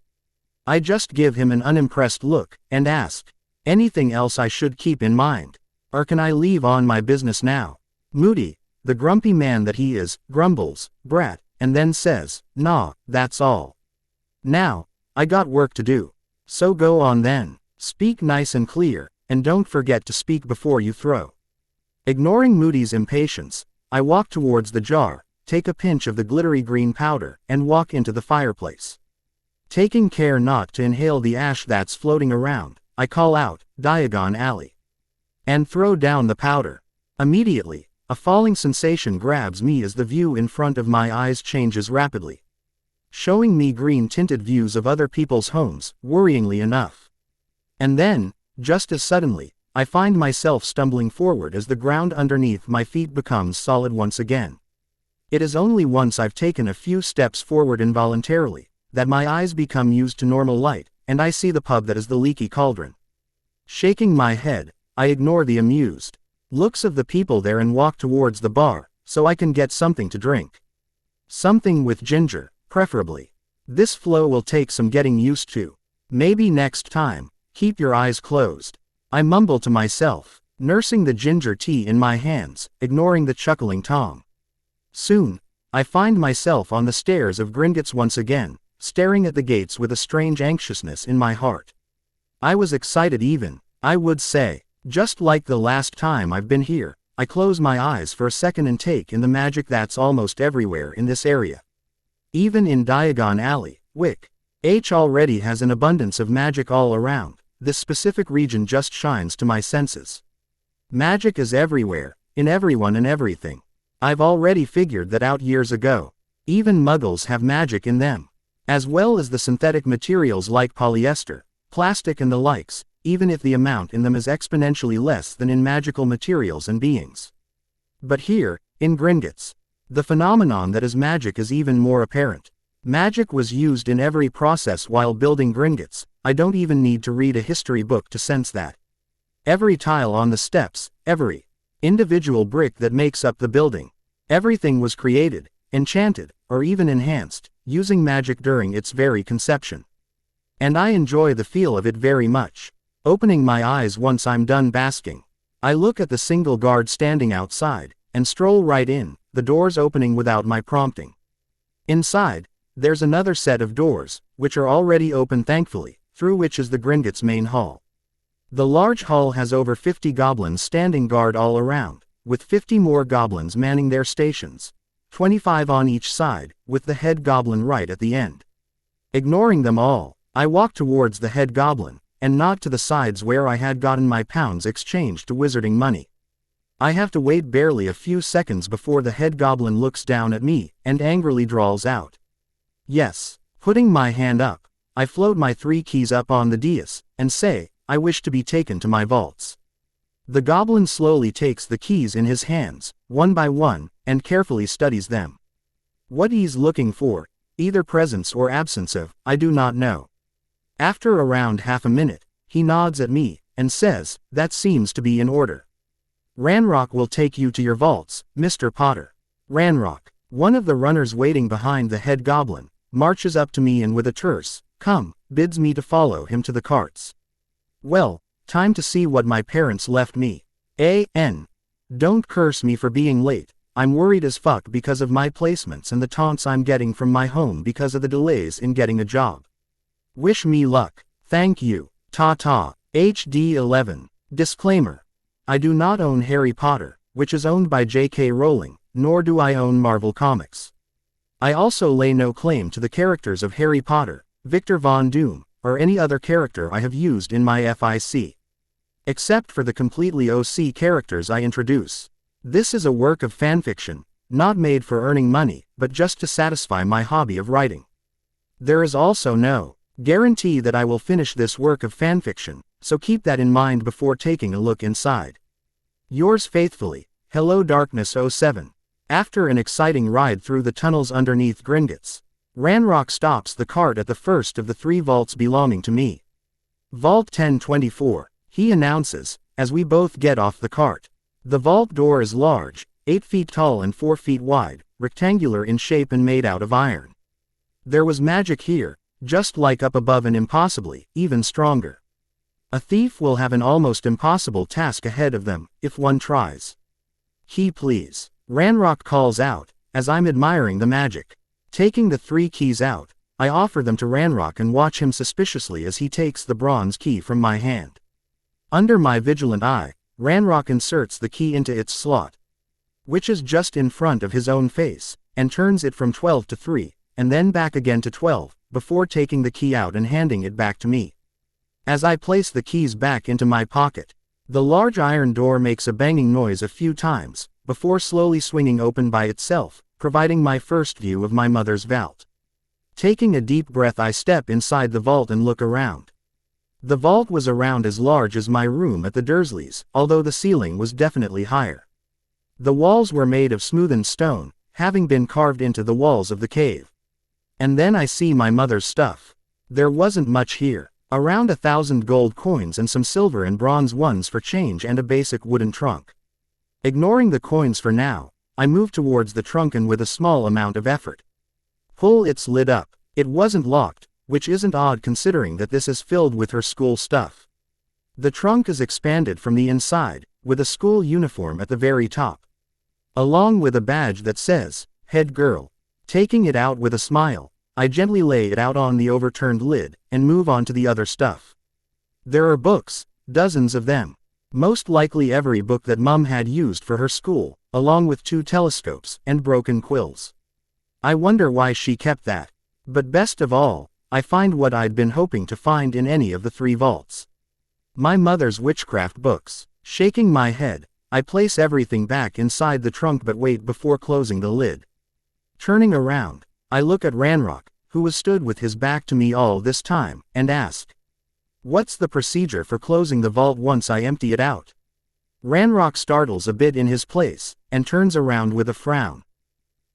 I just give him an unimpressed look, and ask, anything else I should keep in mind? Or can I leave on my business now? Moody, the grumpy man that he is, grumbles, brat, and then says, nah, that's all. Now, I got work to do. So go on then. Speak nice and clear, and don't forget to speak before you throw. Ignoring Moody's impatience, I walk towards the jar, take a pinch of the glittery green powder, and walk into the fireplace. Taking care not to inhale the ash that's floating around, I call out, Diagon Alley. And throw down the powder. Immediately, a falling sensation grabs me as the view in front of my eyes changes rapidly, showing me green-tinted views of other people's homes, worryingly enough. And then, just as suddenly, I find myself stumbling forward as the ground underneath my feet becomes solid once again. It is only once I've taken a few steps forward involuntarily, that my eyes become used to normal light, and I see the pub that is the Leaky Cauldron. Shaking my head, I ignore the amused looks of the people there and walk towards the bar, so I can get something to drink. Something with ginger, preferably. This flow will take some getting used to. Maybe next time, keep your eyes closed. I mumble to myself, nursing the ginger tea in my hands, ignoring the chuckling Tom. Soon, I find myself on the stairs of Gringotts once again, staring at the gates with a strange anxiousness in my heart. I was excited even, I would say. Just like the last time I've been here, I close my eyes for a second and take in the magic that's almost everywhere in this area. Even in Diagon Alley, Wick H already has an abundance of magic all around. This specific region just shines to my senses. Magic is everywhere, in everyone and everything. I've already figured that out years ago. Even muggles have magic in them, as well as the synthetic materials like polyester, plastic and the likes, even if the amount in them is exponentially less than in magical materials and beings. But here, in Gringotts, the phenomenon that is magic is even more apparent. Magic was used in every process while building Gringotts. I don't even need to read a history book to sense that. Every tile on the steps, every individual brick that makes up the building, everything was created, enchanted, or even enhanced, using magic during its very conception. And I enjoy the feel of it very much. Opening my eyes once I'm done basking, I look at the single guard standing outside, and stroll right in, the doors opening without my prompting. Inside, there's another set of doors, which are already open thankfully, through which is the Gringotts' main hall. The large hall has over 50 goblins standing guard all around, with 50 more goblins manning their stations, 25 on each side, with the head goblin right at the end. Ignoring them all, I walk towards the head goblin, and nod to the sides where I had gotten my pounds exchanged to wizarding money. I have to wait barely a few seconds before the head goblin looks down at me, and angrily drawls out. Yes, putting my hand up, I float my 3 keys up on the dais, and say, I wish to be taken to my vaults. The goblin slowly takes the keys in his hands, one by one, and carefully studies them. What he's looking for, either presence or absence of, I do not know. After around half a minute, he nods at me, and says, that seems to be in order. Ranrock will take you to your vaults, Mr. Potter. Ranrock, one of the runners waiting behind the head goblin, marches up to me and with a terse, come, bids me to follow him to the carts. Well, time to see what my parents left me. Don't curse me for being late, I'm worried as fuck because of my placements and the taunts I'm getting from my home because of the delays in getting a job. Wish me luck. Thank you. Ta-ta. HD 11. Disclaimer. I do not own Harry Potter, which is owned by J.K. Rowling, nor do I own Marvel Comics. I also lay no claim to the characters of Harry Potter, Victor Von Doom, or any other character I have used in my FIC. Except for the completely OC characters I introduce. This is a work of fanfiction, not made for earning money, but just to satisfy my hobby of writing. There is also no guarantee that I will finish this work of fanfiction, so keep that in mind before taking a look inside. Yours faithfully, Hello Darkness 07. After an exciting ride through the tunnels underneath Gringotts, Ranrock stops the cart at the first of the 3 vaults belonging to me. Vault 1024, he announces, as we both get off the cart. The vault door is large, 8 feet tall and 4 feet wide, rectangular in shape and made out of iron. There was magic here, just like up above and impossibly, even stronger. A thief will have an almost impossible task ahead of them, if one tries. Key please, Ranrock calls out, as I'm admiring the magic. Taking the 3 keys out, I offer them to Ranrock and watch him suspiciously as he takes the bronze key from my hand. Under my vigilant eye, Ranrock inserts the key into its slot, which is just in front of his own face, and turns it from 12 to 3, and then back again to 12, before taking the key out and handing it back to me. As I place the keys back into my pocket, the large iron door makes a banging noise a few times, before slowly swinging open by itself, providing my first view of my mother's vault. Taking a deep breath, I step inside the vault and look around. The vault was around as large as my room at the Dursleys, although the ceiling was definitely higher. The walls were made of smoothened stone, having been carved into the walls of the cave. And then I see my mother's stuff. There wasn't much here. Around 1,000 gold coins and some silver and bronze ones for change and a basic wooden trunk. Ignoring the coins for now, I move towards the trunk and with a small amount of effort pull its lid up. It wasn't locked, which isn't odd considering that this is filled with her school stuff. The trunk is expanded from the inside, with a school uniform at the very top, along with a badge that says, Head Girl. Taking it out with a smile, I gently lay it out on the overturned lid, and move on to the other stuff. There are books, dozens of them. Most likely every book that Mum had used for her school, along with 2 telescopes, and broken quills. I wonder why she kept that. But best of all, I find what I'd been hoping to find in any of the 3 vaults. My mother's witchcraft books. Shaking my head, I place everything back inside the trunk but wait before closing the lid. Turning around, I look at Ranrock, who was stood with his back to me all this time, and ask, what's the procedure for closing the vault once I empty it out? Ranrock startles a bit in his place, and turns around with a frown.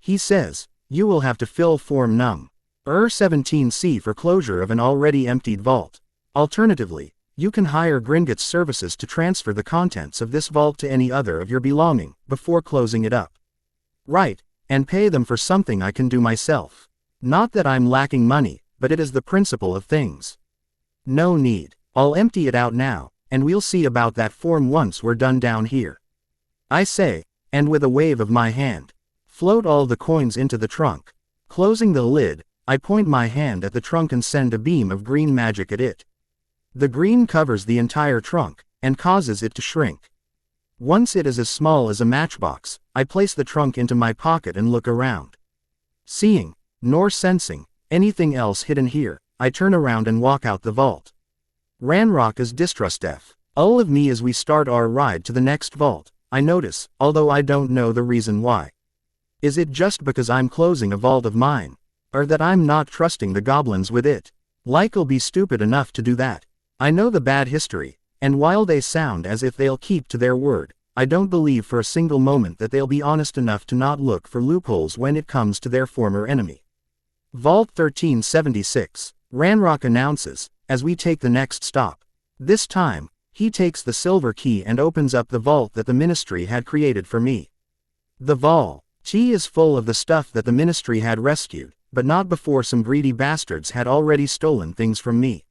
He says, you will have to fill Form Num. 17C for closure of an already emptied vault. Alternatively, you can hire Gringotts services to transfer the contents of this vault to any other of your belonging, before closing it up. Right, and pay them for something I can do myself. Not that I'm lacking money, but it is the principle of things. No need. I'll empty it out now, and we'll see about that form once we're done down here. I say, and with a wave of my hand, float all the coins into the trunk. Closing the lid, I point my hand at the trunk and send a beam of green magic at it. The green covers the entire trunk, and causes it to shrink. Once it is as small as a matchbox, I place the trunk into my pocket and look around. Seeing, nor sensing, anything else hidden here, I turn around and walk out the vault. Ranrock is distrustful of me as we start our ride to the next vault, I notice, although I don't know the reason why. Is it just because I'm closing a vault of mine? Or that I'm not trusting the goblins with it? Like'll be stupid enough to do that. I know the bad history, and while they sound as if they'll keep to their word, I don't believe for a single moment that they'll be honest enough to not look for loopholes when it comes to their former enemy. Vault 1376, Ranrock announces, as we take the next stop. This time, he takes the silver key and opens up the vault that the ministry had created for me. The vault is full of the stuff that the ministry had rescued, but not before some greedy bastards had already stolen things from me.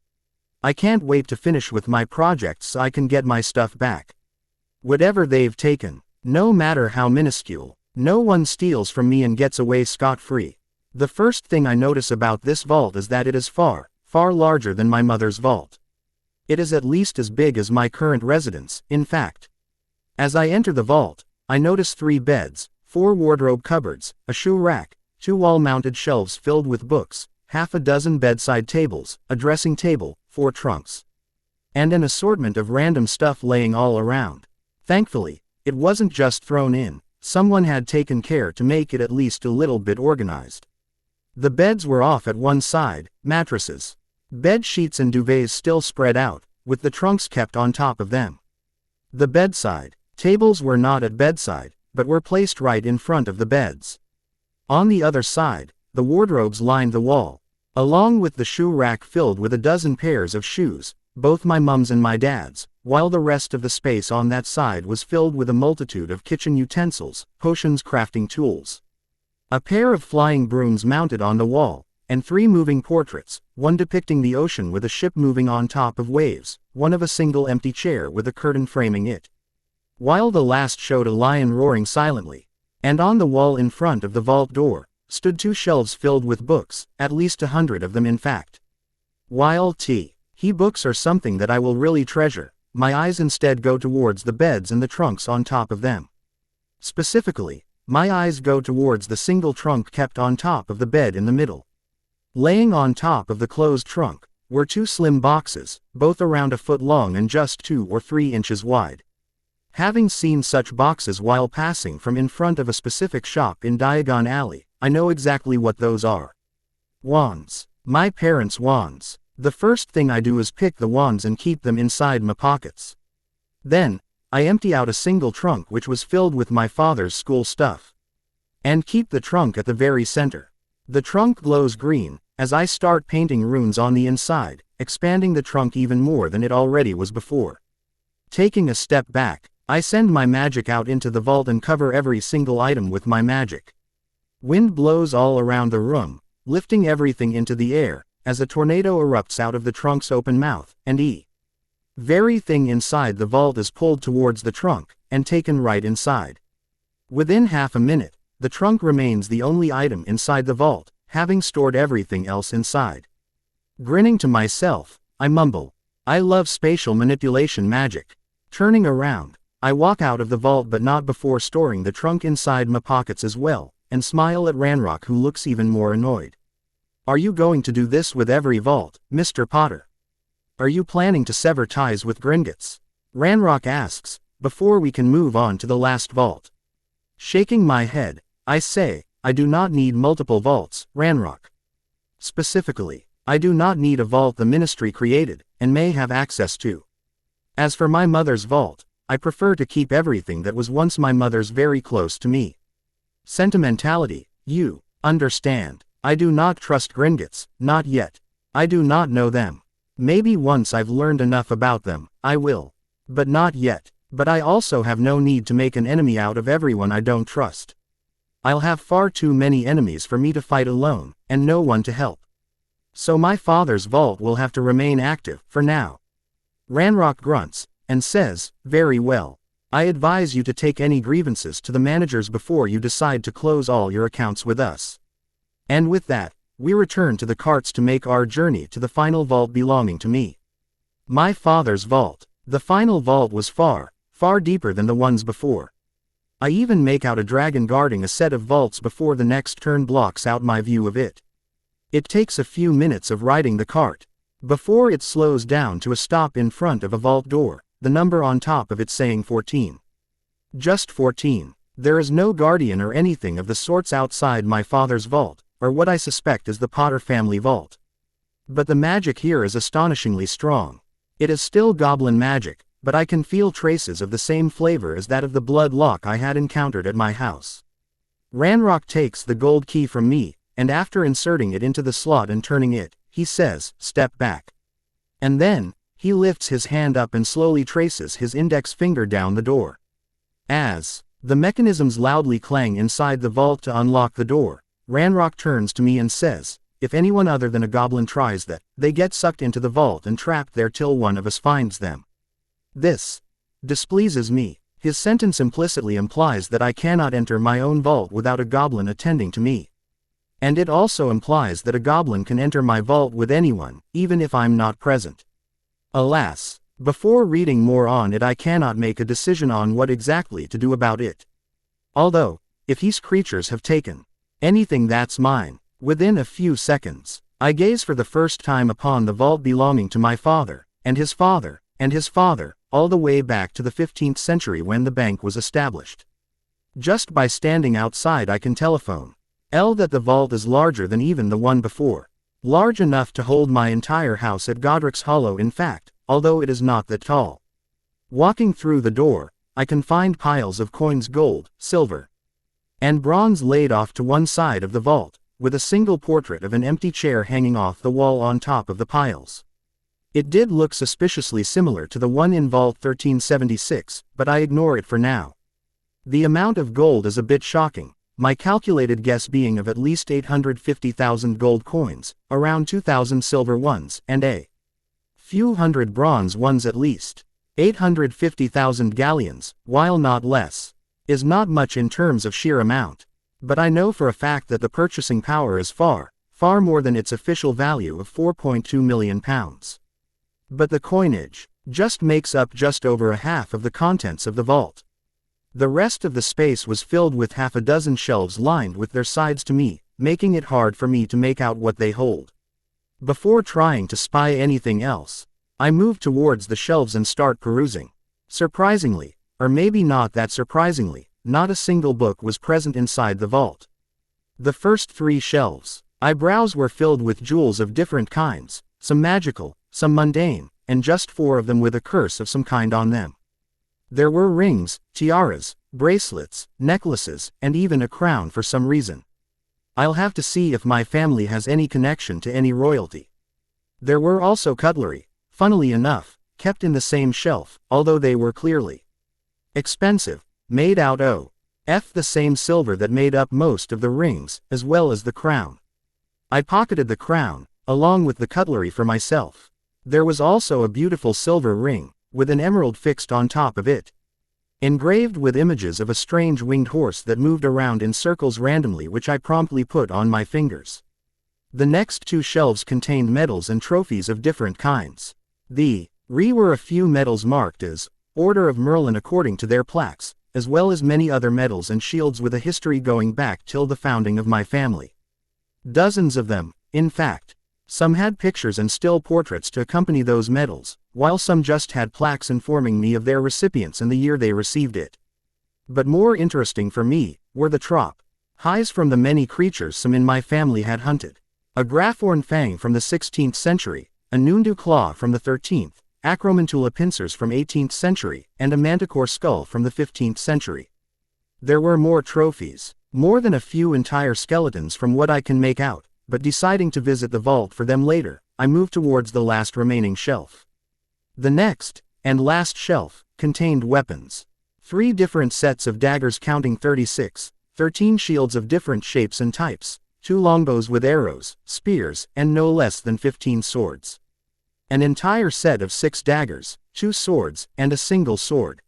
I can't wait to finish with my project so I can get my stuff back. Whatever they've taken, no matter how minuscule, no one steals from me and gets away scot-free. The first thing I notice about this vault is that it is far, far larger than my mother's vault. It is at least as big as my current residence, in fact. As I enter the vault, I notice 3 beds, 4 wardrobe cupboards, a shoe rack, 2 wall-mounted shelves filled with books, half a dozen bedside tables, a dressing table, 4 trunks, and an assortment of random stuff laying all around. Thankfully, it wasn't just thrown in, someone had taken care to make it at least a little bit organized. The beds were off at one side, mattresses, bed sheets and duvets still spread out, with the trunks kept on top of them. The bedside tables were not at bedside, but were placed right in front of the beds. On the other side, the wardrobes lined the wall, along with the shoe rack filled with a dozen pairs of shoes, both my mum's and my dad's, while the rest of the space on that side was filled with a multitude of kitchen utensils, potions, crafting tools. A pair of flying brooms mounted on the wall, and 3 moving portraits, one depicting the ocean with a ship moving on top of waves, one of a single empty chair with a curtain framing it, while the last showed a lion roaring silently. And on the wall in front of the vault door, stood 2 shelves filled with books, at least 100 of them in fact. While books are something that I will really treasure, my eyes instead go towards the beds and the trunks on top of them. Specifically, my eyes go towards the single trunk kept on top of the bed in the middle. Laying on top of the closed trunk, were 2 slim boxes, both around a foot long and just 2 or 3 inches wide. Having seen such boxes while passing from in front of a specific shop in Diagon Alley, I know exactly what those are. Wands. My parents' wands. The first thing I do is pick the wands and keep them inside my pockets. Then, I empty out a single trunk which was filled with my father's school stuff, and keep the trunk at the very center. The trunk glows green, as I start painting runes on the inside, expanding the trunk even more than it already was before. Taking a step back, I send my magic out into the vault and cover every single item with my magic. Wind blows all around the room, lifting everything into the air, as a tornado erupts out of the trunk's open mouth, and very thing inside the vault is pulled towards the trunk, and taken right inside. Within half a minute, the trunk remains the only item inside the vault, having stored everything else inside. Grinning to myself, I mumble, I love spatial manipulation magic. Turning around, I walk out of the vault but not before storing the trunk inside my pockets as well, and smile at Ranrock who looks even more annoyed. Are you going to do this with every vault, Mr. Potter? Are you planning to sever ties with Gringotts? Ranrock asks, before we can move on to the last vault. Shaking my head, I say, I do not need multiple vaults, Ranrock. Specifically, I do not need a vault the ministry created, and may have access to. As for my mother's vault, I prefer to keep everything that was once my mother's very close to me. Sentimentality, you understand. I do not trust Gringotts, not yet. I do not know them. Maybe once I've learned enough about them, I will. But not yet. But I also have no need to make an enemy out of everyone I don't trust. I'll have far too many enemies for me to fight alone, and no one to help. So my father's vault will have to remain active, for now. Ranrock grunts, and says, "Very well. I advise you to take any grievances to the managers before you decide to close all your accounts with us." And with that, we return to the carts to make our journey to the final vault belonging to me. My father's vault. The final vault was far, far deeper than the ones before. I even make out a dragon guarding a set of vaults before the next turn blocks out my view of it. It takes a few minutes of riding the cart before it slows down to a stop in front of a vault door, the number on top of it saying 14. Just 14. There is no guardian or anything of the sorts outside my father's vault, or what I suspect is the Potter family vault. But the magic here is astonishingly strong. It is still goblin magic, but I can feel traces of the same flavor as that of the blood lock I had encountered at my house. Ranrock takes the gold key from me, and after inserting it into the slot and turning it, he says, "Step back." And then, he lifts his hand up and slowly traces his index finger down the door. As the mechanisms loudly clang inside the vault to unlock the door, Ranrock turns to me and says, "If anyone other than a goblin tries that, they get sucked into the vault and trapped there till one of us finds them." This displeases me. His sentence implicitly implies that I cannot enter my own vault without a goblin attending to me. And it also implies that a goblin can enter my vault with anyone, even if I'm not present. Alas, before reading more on it I cannot make a decision on what exactly to do about it. Although, if these creatures have taken anything that's mine, within a few seconds, I gaze for the first time upon the vault belonging to my father, and his father, and his father, all the way back to the 15th century when the bank was established. Just by standing outside I can telephone that the vault is larger than even the one before. Large enough to hold my entire house at Godric's Hollow in fact, although it is not that tall. Walking through the door, I can find piles of coins, gold, silver, and bronze laid off to one side of the vault, with a single portrait of an empty chair hanging off the wall on top of the piles. It did look suspiciously similar to the one in Vault 1376, but I ignore it for now. The amount of gold is a bit shocking, my calculated guess being of at least 850,000 gold coins, around 2,000 silver ones, and a few hundred bronze ones at least. 850,000 galleons, while not less, is not much in terms of sheer amount. But I know for a fact that the purchasing power is far, far more than its official value of £4.2 million. But the coinage just makes up just over a half of the contents of the vault. The rest of the space was filled with half a dozen shelves lined with their sides to me, making it hard for me to make out what they hold. Before trying to spy anything else, I move towards the shelves and start perusing. Surprisingly, or maybe not that surprisingly, not a single book was present inside the vault. The first 3 shelves I browsed were filled with jewels of different kinds, some magical, some mundane, and just 4 of them with a curse of some kind on them. There were rings, tiaras, bracelets, necklaces, and even a crown for some reason. I'll have to see if my family has any connection to any royalty. There were also cutlery, funnily enough, kept in the same shelf, although they were clearly expensive, made out of the same silver that made up most of the rings, as well as the crown. I pocketed the crown, along with the cutlery for myself. There was also a beautiful silver ring, with an emerald fixed on top of it, engraved with images of a strange winged horse that moved around in circles randomly, which I promptly put on my fingers. The next 2 shelves contained medals and trophies of different kinds. Were a few medals marked as Order of Merlin according to their plaques, as well as many other medals and shields with a history going back till the founding of my family. Dozens of them, in fact. Some had pictures and still portraits to accompany those medals, while some just had plaques informing me of their recipients and the year they received it. But more interesting for me were the highs from the many creatures some in my family had hunted. A Graphorn Fang from the 16th century, a Nundu Claw from the 13th, Acromantula pincers from 18th century, and a Manticore skull from the 15th century. There were more trophies, more than a few entire skeletons from what I can make out, but deciding to visit the vault for them later, I moved towards the last remaining shelf. The next, and last shelf, contained weapons. 3 different sets of daggers counting 36, 13 shields of different shapes and types, 2 longbows with arrows, spears, and no less than 15 swords. An entire set of 6 daggers, 2 swords, and a single sword.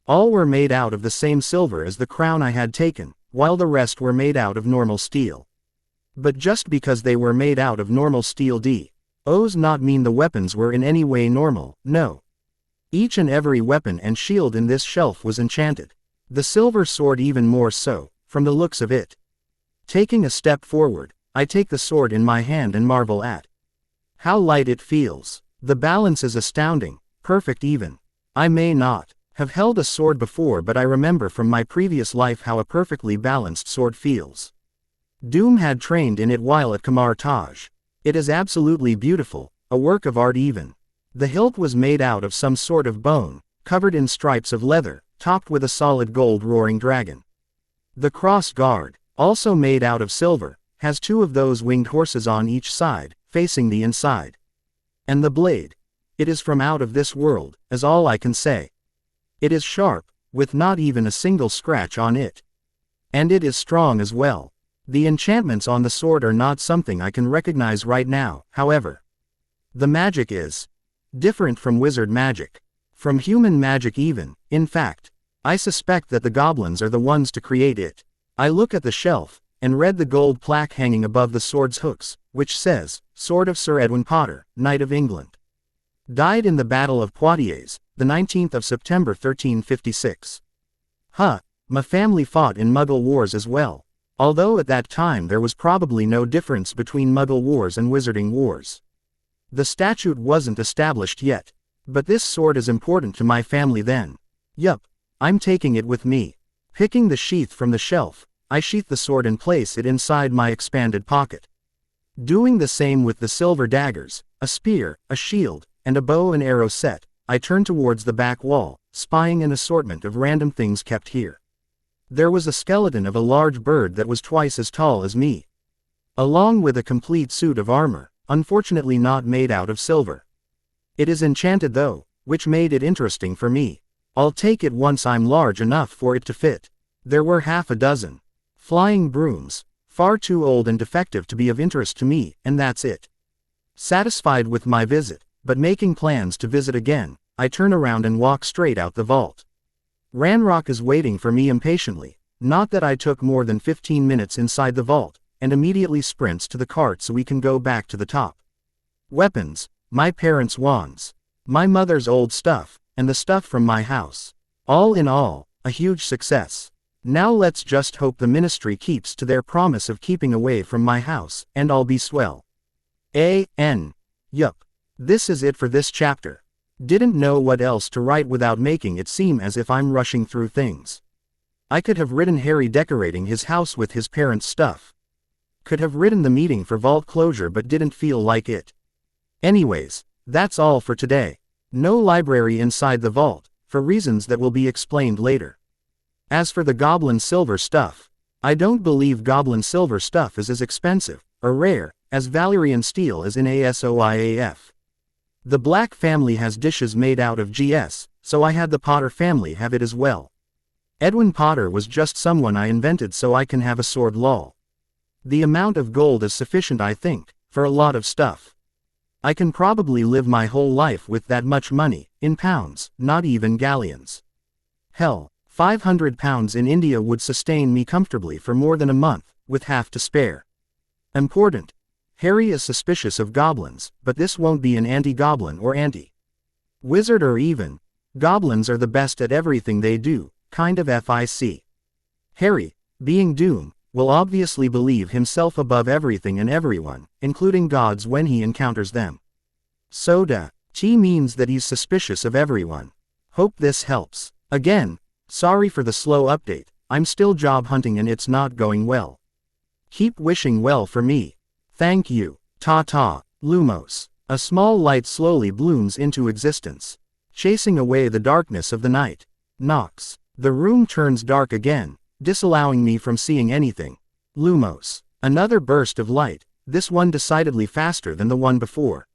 All were made out of the same silver as the crown I had taken, while the rest were made out of normal steel. But just because they were made out of normal steel does not mean the weapons were in any way normal, no. Each and every weapon and shield in this shelf was enchanted. The silver sword even more so, from the looks of it. Taking a step forward, I take the sword in my hand and marvel at how light it feels. The balance is astounding, perfect even. I may not have held a sword before, but I remember from my previous life how a perfectly balanced sword feels. Doom had trained in it while at Kamar Taj. It is absolutely beautiful, a work of art even. The hilt was made out of some sort of bone, covered in stripes of leather, topped with a solid gold roaring dragon. The cross guard, also made out of silver, has 2 of those winged horses on each side, facing the inside. And the blade, it is from out of this world, is all I can say. It is sharp, with not even a single scratch on it. And it is strong as well. The enchantments on the sword are not something I can recognize right now, however. The magic is different from wizard magic. From human magic even, in fact. I suspect that the goblins are the ones to create it. I look at the shelf, and read the gold plaque hanging above the sword's hooks, which says, Sword of Sir Edwin Potter, Knight of England. Died in the Battle of Poitiers, the 19th of September 1356. My family fought in Muggle wars as well. Although at that time there was probably no difference between Muggle wars and Wizarding wars. The statute wasn't established yet. But this sword is important to my family then. Yup, I'm taking it with me. Picking the sheath from the shelf, I sheath the sword and place it inside my expanded pocket. Doing the same with the silver daggers, a spear, a shield, and a bow and arrow set, I turn towards the back wall, spying an assortment of random things kept here. There was a skeleton of a large bird that was twice as tall as me. Along with a complete suit of armor, unfortunately not made out of silver. It is enchanted though, which made it interesting for me. I'll take it once I'm large enough for it to fit. There were half a dozen flying brooms, far too old and defective to be of interest to me, and that's it. Satisfied with my visit, but making plans to visit again, I turn around and walk straight out the vault. Ranrock is waiting for me impatiently, not that I took more than 15 minutes inside the vault, and immediately sprints to the cart so we can go back to the top. Weapons, my parents' wands, my mother's old stuff, and the stuff from my house. All in all, a huge success. Now let's just hope the ministry keeps to their promise of keeping away from my house, and I'll be swell. Yup. This is it for this chapter. Didn't know what else to write without making it seem as if I'm rushing through things. I could have written Harry decorating his house with his parents' stuff. Could have written the meeting for vault closure but didn't feel like it. Anyways, that's all for today. No library inside the vault, for reasons that will be explained later. As for the goblin silver stuff, I don't believe goblin silver stuff is as expensive, or rare, as Valyrian steel is in ASOIAF. The Black family has dishes made out of GS, so I had the Potter family have it as well. Edwin Potter was just someone I invented so I can have a sword lol. The amount of gold is sufficient I think, for a lot of stuff. I can probably live my whole life with that much money, in pounds, not even galleons. Hell, 500 pounds in India would sustain me comfortably for more than a month, with half to spare. Important. Harry is suspicious of goblins, but this won't be an anti-goblin or anti-wizard or even. Goblins are the best at everything they do, kind of FIC. Harry, being Doom, will obviously believe himself above everything and everyone, including gods when he encounters them. Soda, T means that he's suspicious of everyone. Hope this helps. Again, sorry for the slow update, I'm still job hunting and it's not going well. Keep wishing well for me. Thank you. Ta-ta. Lumos. A small light slowly blooms into existence, chasing away the darkness of the night. Knocks. The room turns dark again, disallowing me from seeing anything. Lumos. Another burst of light, this one decidedly faster than the one before.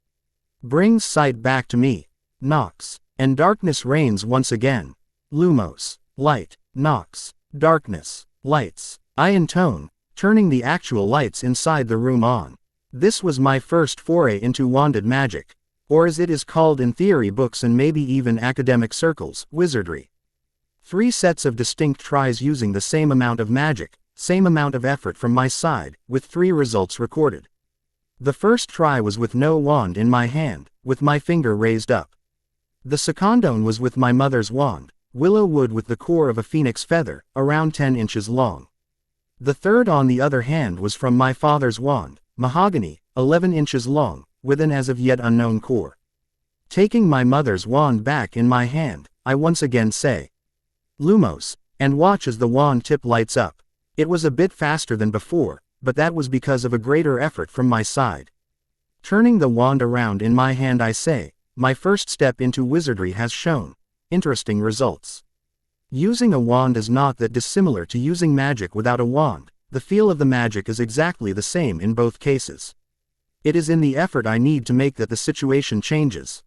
Brings sight back to me. Knocks. And darkness reigns once again. Lumos. Light. Knocks. Darkness. Lights. I intone, turning the actual lights inside the room on. This was my first foray into wanded magic. or as it is called in theory books and maybe even academic circles, wizardry. 3 sets of distinct tries using the same amount of magic, same amount of effort from my side, with 3 results recorded. The first try was with no wand in my hand, with my finger raised up. The secondone was with my mother's wand, willow wood with the core of a phoenix feather, around 10 inches long. The third on the other hand was from my father's wand, mahogany, 11 inches long, with an as of yet unknown core. Taking my mother's wand back in my hand, I once again say, "Lumos," and watch as the wand tip lights up. It was a bit faster than before, but that was because of a greater effort from my side. Turning the wand around in my hand I say, my first step into wizardry has shown interesting results. Using a wand is not that dissimilar to using magic without a wand. The feel of the magic is exactly the same in both cases. It is in the effort I need to make that the situation changes.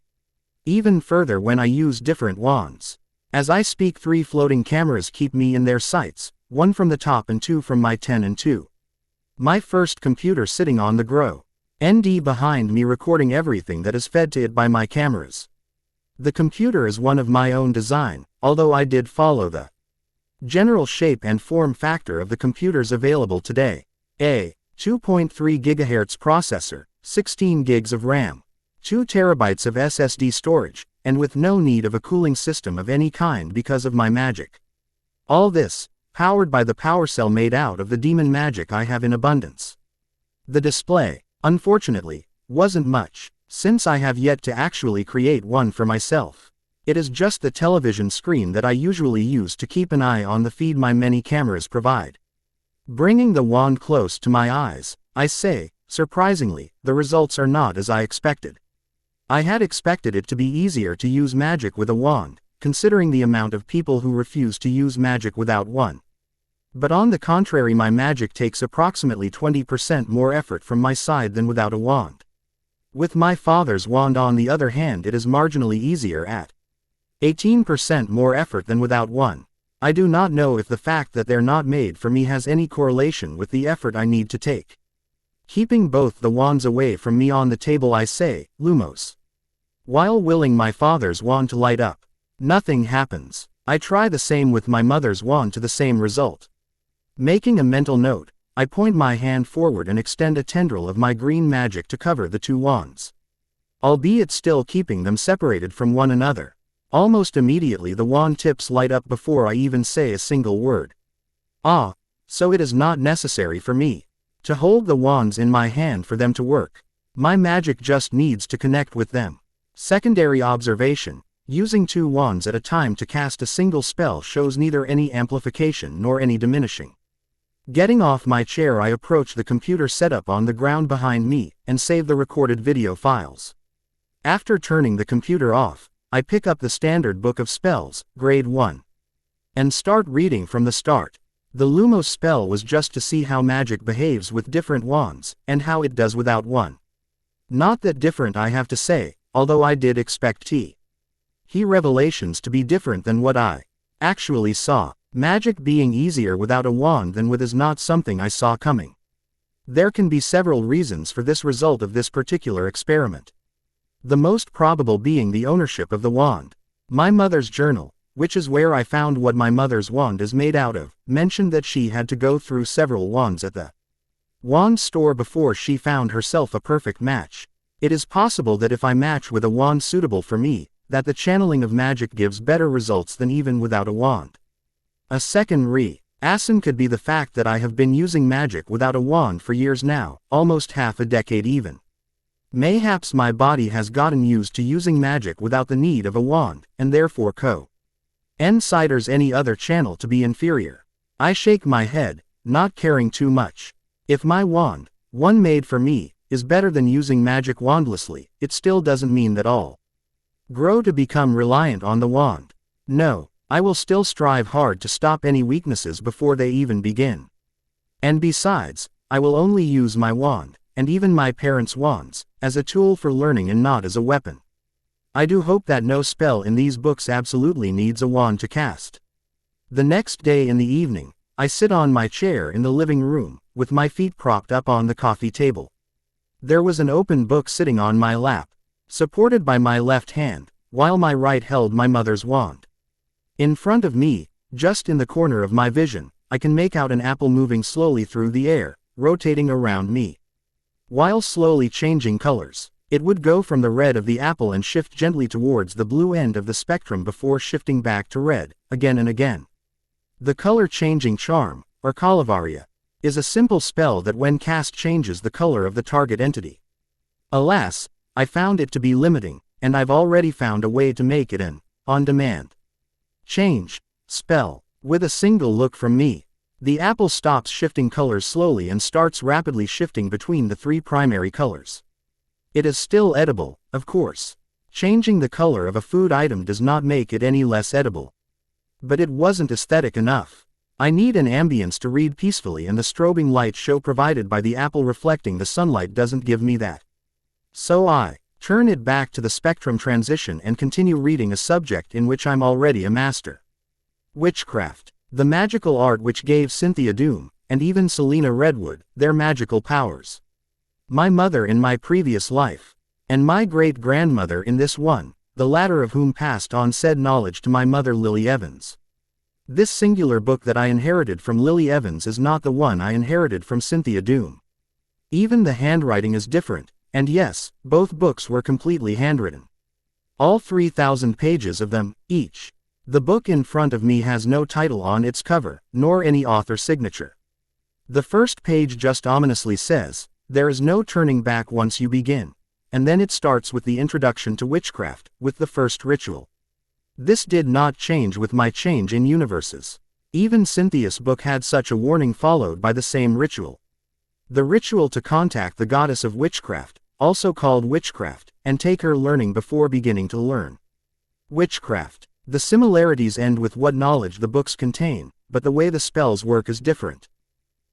Even further when I use different wands. As I speak 3 floating cameras keep me in their sights, 1 from the top and 2 from my 10 and 2. My first computer sitting on the grow. ND behind me recording everything that is fed to it by my cameras. The computer is one of my own design, although I did follow the general shape and form factor of the computers available today. A 2.3 GHz processor, 16 gigs of RAM, 2 terabytes of SSD storage, and with no need of a cooling system of any kind because of my magic. All this, powered by the power cell made out of the demon magic I have in abundance. The display, unfortunately, wasn't much, since I have yet to actually create one for myself. It is just the television screen that I usually use to keep an eye on the feed my many cameras provide. Bringing the wand close to my eyes, I say, surprisingly, the results are not as I expected. I had expected it to be easier to use magic with a wand, considering the amount of people who refuse to use magic without one. But on the contrary, my magic takes approximately 20% more effort from my side than without a wand. With my father's wand on the other hand it is marginally easier at 18% more effort than without one. I do not know if the fact that they're not made for me has any correlation with the effort I need to take. Keeping both the wands away from me on the table I say, "Lumos." While willing my father's wand to light up. Nothing happens. I try the same with my mother's wand to the same result. Making a mental note, I point my hand forward and extend a tendril of my green magic to cover the 2 wands. Albeit still keeping them separated from one another. Almost immediately the wand tips light up before I even say a single word. Ah, so it is not necessary for me to hold the wands in my hand for them to work. My magic just needs to connect with them. Secondary observation, using 2 wands at a time to cast a single spell shows neither any amplification nor any diminishing. Getting off my chair I approach the computer setup on the ground behind me, and save the recorded video files. After turning the computer off, I pick up the standard book of spells, grade 1. And start reading from the start. The Lumos spell was just to see how magic behaves with different wands, and how it does without one. Not that different I have to say, although I did expect he revelations to be different than what I actually saw. Magic being easier without a wand than with is not something I saw coming. There can be several reasons for this result of this particular experiment. The most probable being the ownership of the wand. My mother's journal, which is where I found what my mother's wand is made out of, mentioned that she had to go through several wands at the wand store before she found herself a perfect match. It is possible that if I match with a wand suitable for me, that the channeling of magic gives better results than even without a wand. A second reason could be the fact that I have been using magic without a wand for years now, almost half a decade even. Mayhaps my body has gotten used to using magic without the need of a wand, and therefore considers any other channel to be inferior. I shake my head, not caring too much. If my wand, one made for me, is better than using magic wandlessly, it still doesn't mean that I'll grow to become reliant on the wand. No, I will still strive hard to stop any weaknesses before they even begin. And besides, I will only use my wand, and even my parents' wands, as a tool for learning and not as a weapon. I do hope that no spell in these books absolutely needs a wand to cast. The next day in the evening, I sit on my chair in the living room, with my feet propped up on the coffee table. There was an open book sitting on my lap. supported by my left hand, while my right held my mother's wand. In front of me, just in the corner of my vision, I can make out an apple moving slowly through the air, rotating around me. While slowly changing colors, it would go from the red of the apple and shift gently towards the blue end of the spectrum before shifting back to red, again and again. The color-changing charm, or Kalavarya, is a simple spell that when cast changes the color of the target entity. Alas, I found it to be limiting, and I've already found a way to make it an on-demand change spell. With a single look from me, the apple stops shifting colors slowly and starts rapidly shifting between the three primary colors. It is still edible, of course. Changing the color of a food item does not make it any less edible. But it wasn't aesthetic enough. I need an ambience to read peacefully, and the strobing light show provided by the apple reflecting the sunlight doesn't give me that. So I turn it back to the spectrum transition and continue reading a subject in which I'm already a master. Witchcraft, the magical art which gave Cynthia Doom, and even Selena Redwood, their magical powers. My mother in my previous life, and my great-grandmother in this one, the latter of whom passed on said knowledge to my mother Lily Evans. This singular book that I inherited from Lily Evans is not the one I inherited from Cynthia Doom. Even the handwriting is different, and yes, both books were completely handwritten. All 3,000 pages of them, each. The book in front of me has no title on its cover, nor any author signature. The first page just ominously says, "There is no turning back once you begin," and then it starts with the introduction to witchcraft, with the first ritual. This did not change with my change in universes. Even Cynthia's book had such a warning followed by the same ritual. The ritual to contact the goddess of witchcraft, also called witchcraft, and take her learning before beginning to learn. Witchcraft. The similarities end with what knowledge the books contain, but the way the spells work is different.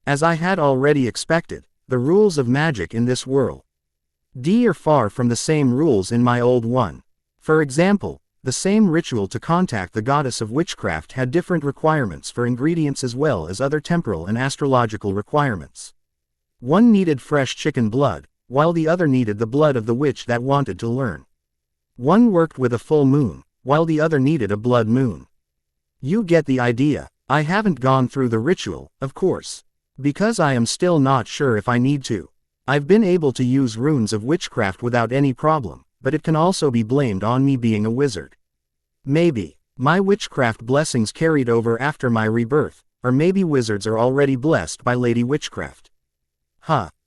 As I had already expected, the rules of magic in this world are far from the same rules in my old one. For example, the same ritual to contact the goddess of witchcraft had different requirements for ingredients as well as other temporal and astrological requirements. One needed fresh chicken blood, while the other needed the blood of the witch that wanted to learn. One worked with a full moon, while the other needed a blood moon. You get the idea. I haven't gone through the ritual, of course, because I am still not sure if I need to. I've been able to use runes of witchcraft without any problem, but it can also be blamed on me being a wizard. Maybe my witchcraft blessings carried over after my rebirth, or maybe wizards are already blessed by Lady Witchcraft.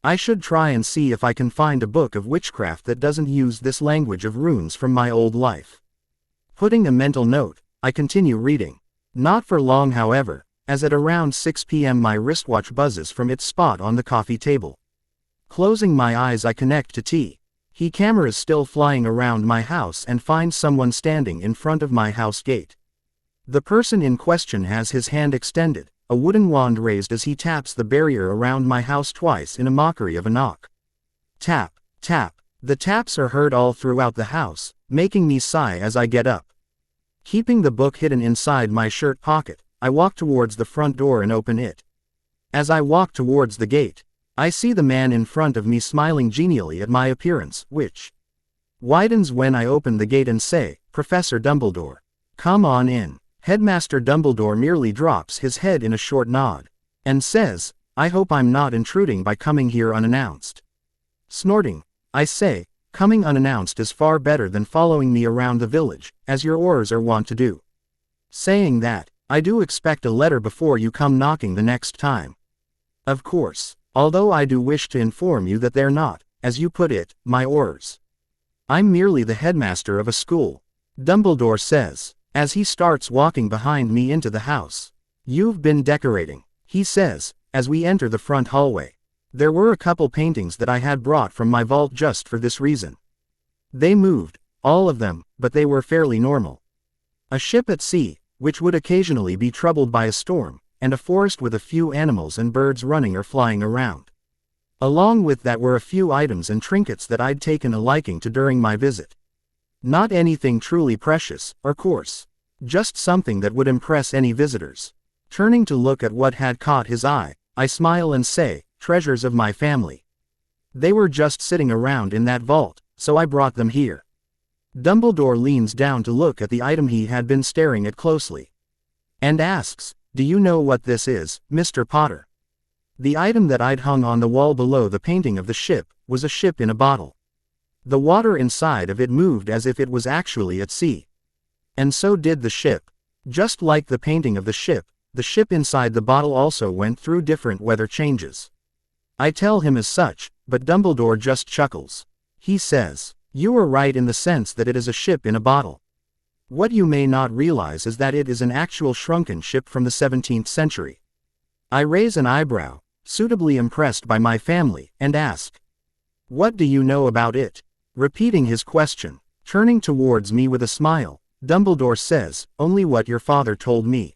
I should try and see if I can find a book of witchcraft that doesn't use this language of runes from my old life. Putting a mental note, I continue reading. Not for long, however, as at around 6 p.m. my wristwatch buzzes from its spot on the coffee table. Closing my eyes, I connect to cameras still flying around my house and find someone standing in front of my house gate. The person in question has his hand extended, a wooden wand raised as he taps the barrier around my house twice in a mockery of a knock. Tap, tap. The taps are heard all throughout the house, making me sigh as I get up. Keeping the book hidden inside my shirt pocket, I walk towards the front door and open it. As I walk towards the gate, I see the man in front of me smiling genially at my appearance, which widens when I open the gate and say, "Professor Dumbledore, come on in." Headmaster Dumbledore merely drops his head in a short nod, and says, "I hope I'm not intruding by coming here unannounced." Snorting, I say, "Coming unannounced is far better than following me around the village, as your Aurors are wont to do. Saying that, I do expect a letter before you come knocking the next time. Of course, although I do wish to inform you that they're not, as you put it, my Aurors. I'm merely the headmaster of a school," Dumbledore says, as he starts walking behind me into the house. "You've been decorating," he says, as we enter the front hallway. There were a couple paintings that I had brought from my vault just for this reason. They moved, all of them, but they were fairly normal. A ship at sea, which would occasionally be troubled by a storm, and a forest with a few animals and birds running or flying around. Along with that were a few items and trinkets that I'd taken a liking to during my visit. Not anything truly precious, of course. Just something that would impress any visitors. Turning to look at what had caught his eye, I smile and say, "Treasures of my family." They were just sitting around in that vault, so I brought them here. Dumbledore leans down to look at the item he had been staring at closely. And asks, "Do you know what this is, Mr. Potter?" The item that I'd hung on the wall below the painting of the ship was a ship in a bottle. The water inside of it moved as if it was actually at sea. And so did the ship. Just like the painting of the ship inside the bottle also went through different weather changes. I tell him as such, but Dumbledore just chuckles. He says, "You are right in the sense that it is a ship in a bottle. What you may not realize is that it is an actual shrunken ship from the 17th century. I raise an eyebrow, suitably impressed by my family, and ask, "What do you know about it?" Repeating his question, turning towards me with a smile, Dumbledore says, "Only what your father told me.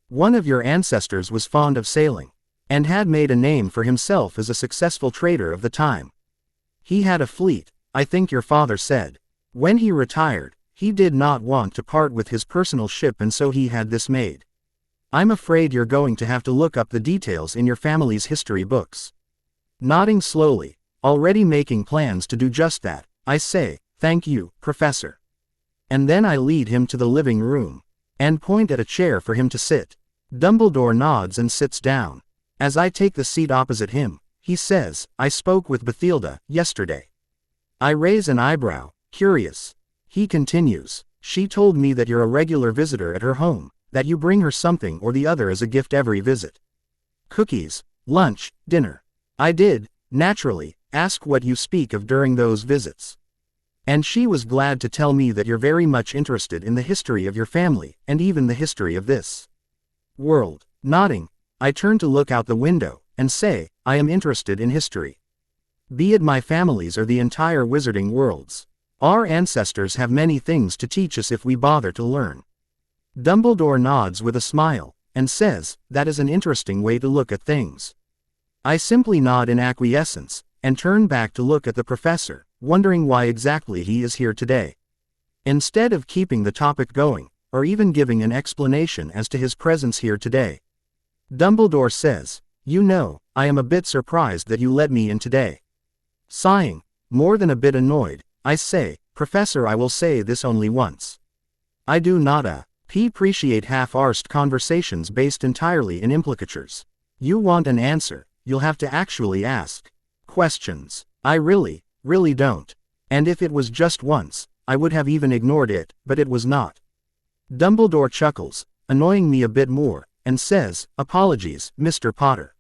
One of your ancestors was fond of sailing, and had made a name for himself as a successful trader of the time. He had a fleet, I think your father said. When he retired, he did not want to part with his personal ship and so he had this made. I'm afraid you're going to have to look up the details in your family's history books." Nodding slowly, already making plans to do just that, I say, "Thank you, Professor." And then I lead him to the living room, and point at a chair for him to sit. Dumbledore nods and sits down. As I take the seat opposite him, he says, "I spoke with Bathilda yesterday." I raise an eyebrow, curious. He continues, "She told me that you're a regular visitor at her home, that you bring her something or the other as a gift every visit. Cookies, lunch, dinner. I did, naturally, ask what you speak of during those visits. And she was glad to tell me that you're very much interested in the history of your family, and even the history of this world." Nodding, I turn to look out the window, and say, "I am interested in history. Be it my family's or the entire wizarding world's. Our ancestors have many things to teach us if we bother to learn." Dumbledore nods with a smile, and says, "That is an interesting way to look at things." I simply nod in acquiescence, and turn back to look at the professor, wondering why exactly he is here today. Instead of keeping the topic going, or even giving an explanation as to his presence here today, Dumbledore says, "You know, I am a bit surprised that you let me in today." Sighing, more than a bit annoyed, I say, "Professor, I will say this only once. I do not appreciate half-arsed conversations based entirely in implicatures. You want an answer, you'll have to actually ask questions. I really don't. And if it was just once, I would have even ignored it, but it was not." Dumbledore chuckles, annoying me a bit more, and says, "Apologies, Mr. Potter.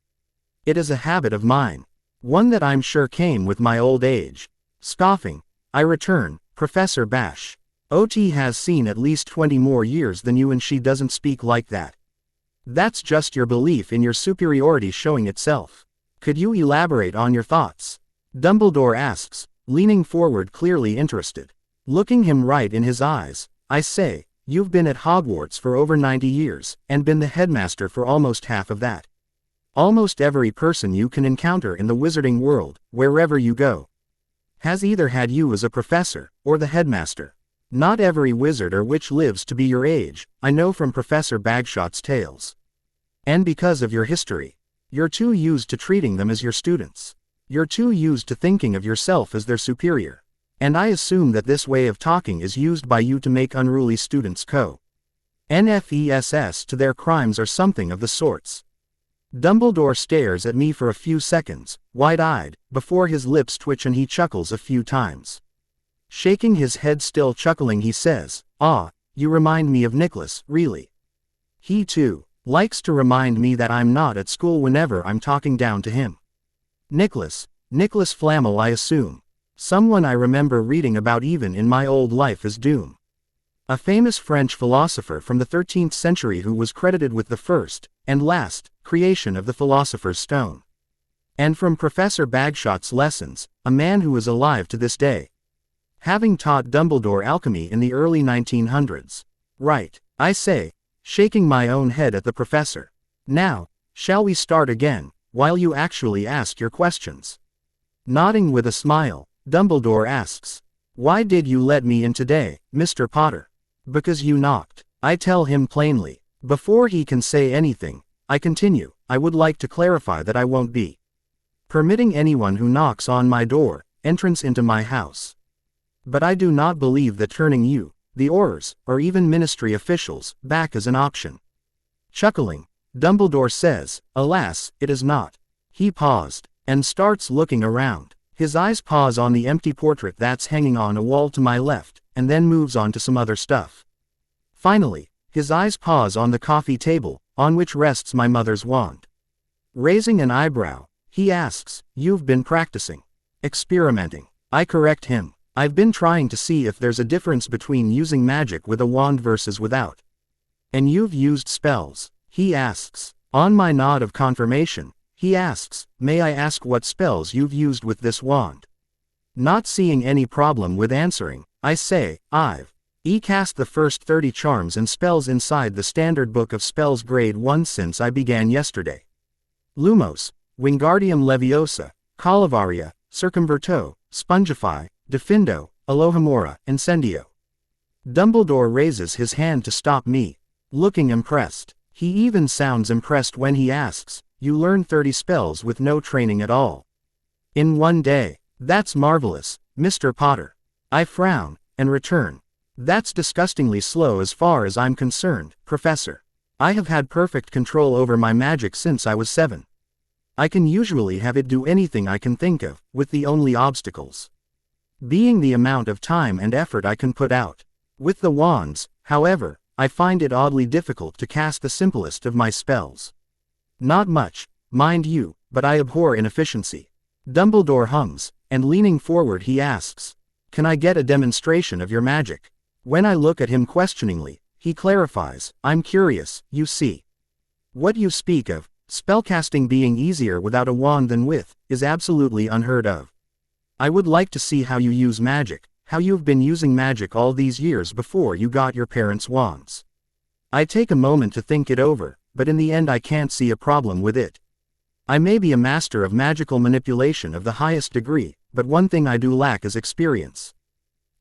It is a habit of mine. One that I'm sure came with my old age." Scoffing, I return, "Professor Bash. OT has seen at least 20 more years than you and she doesn't speak like that. That's just your belief in your superiority showing itself. Could you elaborate on your thoughts?" Dumbledore asks, leaning forward clearly interested. Looking him right in his eyes, I say, "You've been at Hogwarts for over 90 years, and been the headmaster for almost half of that. Almost every person you can encounter in the wizarding world, wherever you go, has either had you as a professor, or the headmaster. Not every wizard or witch lives to be your age, I know from Professor Bagshot's tales. And because of your history, you're too used to treating them as your students. You're too used to thinking of yourself as their superior. And I assume that this way of talking is used by you to make unruly students confess to their crimes or something of the sorts." Dumbledore stares at me for a few seconds, wide-eyed, before his lips twitch and he chuckles a few times. Shaking his head still chuckling he says, "Ah, you remind me of Nicholas, really. He too likes to remind me that I'm not at school whenever I'm talking down to him. Nicholas Flamel, I assume. Someone I remember reading about even in my old life as Doom. A famous French philosopher from the 13th century who was credited with the first, and last, creation of the Philosopher's Stone. And from Professor Bagshot's lessons, a man who is alive to this day. Having taught Dumbledore alchemy in the early 1900s. Right, I say, shaking my own head at the professor. Now, shall we start again, while you actually ask your questions?" Nodding with a smile, Dumbledore asks, "Why did you let me in today, Mr. Potter?" "Because you knocked," I tell him plainly. Before he can say anything, I continue, "I would like to clarify that I won't be permitting anyone who knocks on my door entrance into my house. But I do not believe that turning you, the Aurors, or even ministry officials, back is an option. Chuckling, Dumbledore says, alas, it is not. He paused, and starts looking around. His eyes pause on the empty portrait that's hanging on a wall to my left, and then moves on to some other stuff. Finally, his eyes pause on the coffee table, on which rests my mother's wand. Raising an eyebrow, he asks, "You've been practicing. Experimenting." I correct him. "I've been trying to see if there's a difference between using magic with a wand versus without." "And you've used spells?" he asks. On my nod of confirmation, he asks, "May I ask what spells you've used with this wand?" Not seeing any problem with answering, I say, I've cast the first 30 charms and spells inside the Standard Book of Spells Grade 1 since I began yesterday. Lumos, Wingardium Leviosa, Calivaria, Circumverto, Spongify, Defindo, Alohomora, Incendio. Dumbledore raises his hand to stop me, looking impressed. He even sounds impressed when he asks, "You learn 30 spells with no training at all? In one day? That's marvelous, Mr. Potter." I frown, and return, "That's disgustingly slow as far as I'm concerned, Professor. I have had perfect control over my magic since I was 7. I can usually have it do anything I can think of, with the only obstacles being the amount of time and effort I can put out. With the wands, however, I find it oddly difficult to cast the simplest of my spells. Not much, mind you, but I abhor inefficiency." Dumbledore hums, and leaning forward he asks, "Can I get a demonstration of your magic?" When I look at him questioningly, he clarifies, "I'm curious, you see. What you speak of, spellcasting being easier without a wand than with, is absolutely unheard of. I would like to see how you use magic, how you've been using magic all these years before you got your parents' wands." I take a moment to think it over, but in the end I can't see a problem with it. I may be a master of magical manipulation of the highest degree, but one thing I do lack is experience,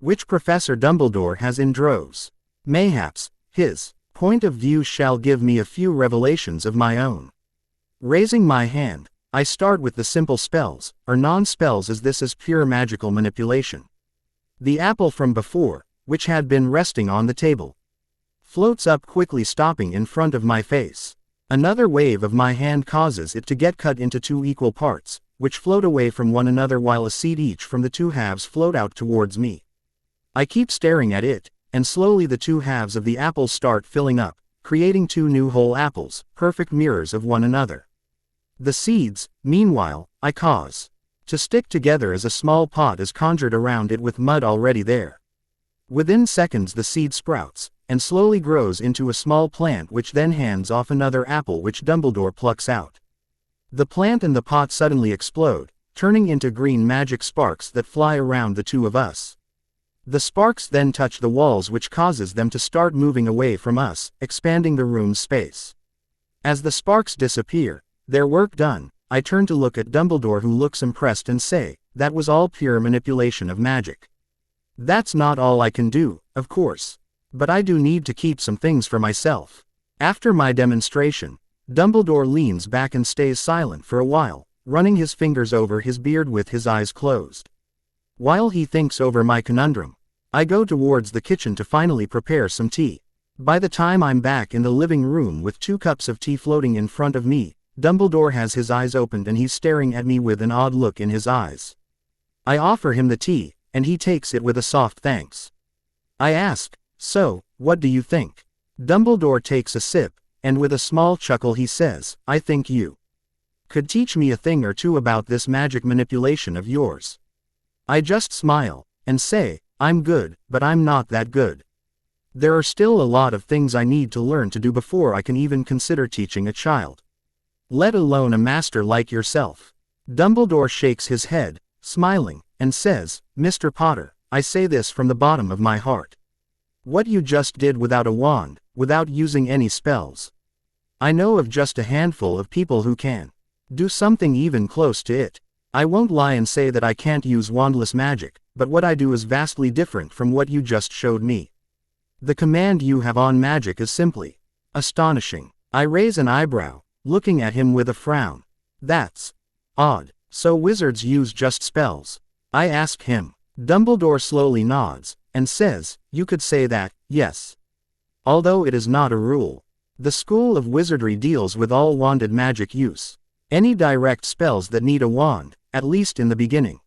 which Professor Dumbledore has in droves. Mayhaps, his point of view shall give me a few revelations of my own. Raising my hand, I start with the simple spells, or non-spells, as this is pure magical manipulation. The apple from before, which had been resting on the table, floats up quickly, stopping in front of my face. Another wave of my hand causes it to get cut into 2 equal parts, which float away from one another while a seed each from the 2 halves float out towards me. I keep staring at it, and slowly the 2 halves of the apple start filling up, creating 2 new whole apples, perfect mirrors of one another. The seeds, meanwhile, I cause to stick together as a small pot is conjured around it with mud already there. Within seconds the seed sprouts, and slowly grows into a small plant, which then hands off another apple which Dumbledore plucks out. The plant and the pot suddenly explode, turning into green magic sparks that fly around the 2 of us. The sparks then touch the walls, which causes them to start moving away from us, expanding the room's space. As the sparks disappear, their work done, I turn to look at Dumbledore, who looks impressed, and say, "That was all pure manipulation of magic." That's not all I can do, of course. But I do need to keep some things for myself. After my demonstration, Dumbledore leans back and stays silent for a while, running his fingers over his beard with his eyes closed. While he thinks over my conundrum, I go towards the kitchen to finally prepare some tea. By the time I'm back in the living room with 2 cups of tea floating in front of me, Dumbledore has his eyes opened and he's staring at me with an odd look in his eyes. I offer him the tea, and he takes it with a soft thanks. I ask, "So, what do you think?" Dumbledore takes a sip, and with a small chuckle he says, "I think you could teach me a thing or two about this magic manipulation of yours." I just smile, and say, "I'm good, but I'm not that good. There are still a lot of things I need to learn to do before I can even consider teaching a child, let alone a master like yourself." Dumbledore shakes his head, smiling, and says, "Mr. Potter, I say this from the bottom of my heart. What you just did without a wand, without using any spells, I know of just a handful of people who can do something even close to it. I won't lie and say that I can't use wandless magic, but what I do is vastly different from what you just showed me. The command you have on magic is simply astonishing." I raise an eyebrow, looking at him with a frown. "That's odd. So wizards use just spells?" I ask him. Dumbledore slowly nods, and says, "You could say that, yes. Although it is not a rule. The School of Wizardry deals with all wanded magic use. Any direct spells that need a wand, at least in the beginning.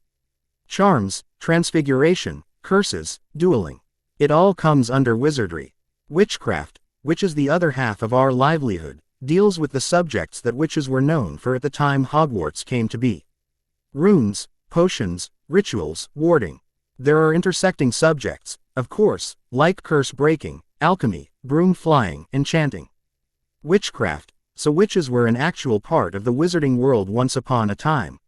Charms, transfiguration, curses, dueling. It all comes under wizardry. Witchcraft, which is the other half of our livelihood, deals with the subjects that witches were known for at the time Hogwarts came to be. Runes, potions, rituals, warding. There are intersecting subjects, of course, like curse breaking, alchemy, broom flying, enchanting. Witchcraft, so witches were an actual part of the wizarding world once upon a time.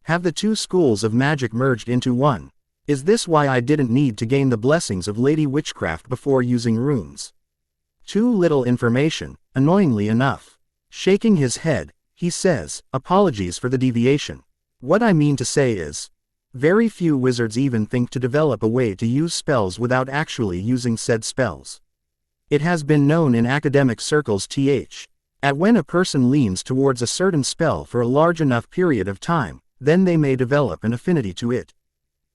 Have the two schools of magic merged into one? Is this why I didn't need to gain the blessings of Lady Witchcraft before using runes? Too little information, annoyingly enough. Shaking his head, he says, "Apologies for the deviation. What I mean to say is, very few wizards even think to develop a way to use spells without actually using said spells. It has been known in academic circles that when a person leans towards a certain spell for a large enough period of time, then they may develop an affinity to it.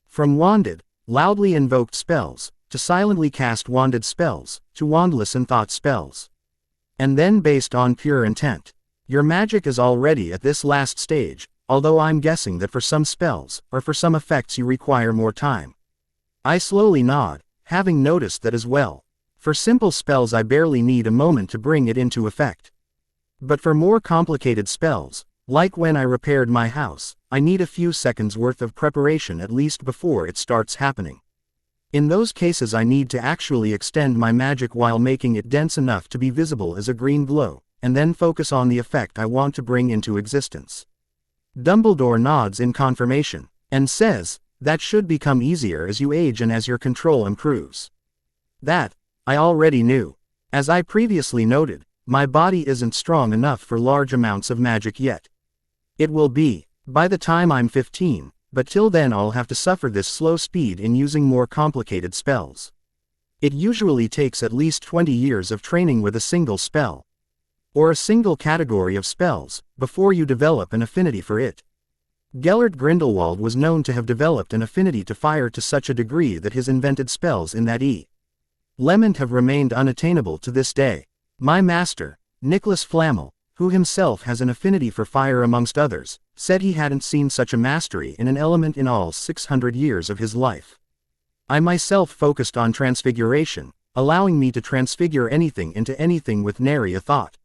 From wanded, loudly invoked spells, to silently cast wanded spells, to wandless and thought spells. And then based on pure intent. Your magic is already at this last stage, although I'm guessing that for some spells, or for some effects you require more time." I slowly nod, having noticed that as well. For simple spells I barely need a moment to bring it into effect. But for more complicated spells, like when I repaired my house, I need a few seconds worth of preparation at least before it starts happening. In those cases I need to actually extend my magic while making it dense enough to be visible as a green glow, and then focus on the effect I want to bring into existence. Dumbledore nods in confirmation, and says, "That should become easier as you age and as your control improves." That, I already knew. As I previously noted, my body isn't strong enough for large amounts of magic yet. It will be, by the time I'm 15, but till then I'll have to suffer this slow speed in using more complicated spells. It usually takes at least 20 years of training with a single spell, or a single category of spells, before you develop an affinity for it. Gellert Grindelwald was known to have developed an affinity to fire to such a degree that his invented spells in that element have remained unattainable to this day. My master, Nicholas Flamel, who himself has an affinity for fire amongst others, said he hadn't seen such a mastery in an element in all 600 years of his life. I myself focused on transfiguration, allowing me to transfigure anything into anything with nary a thought.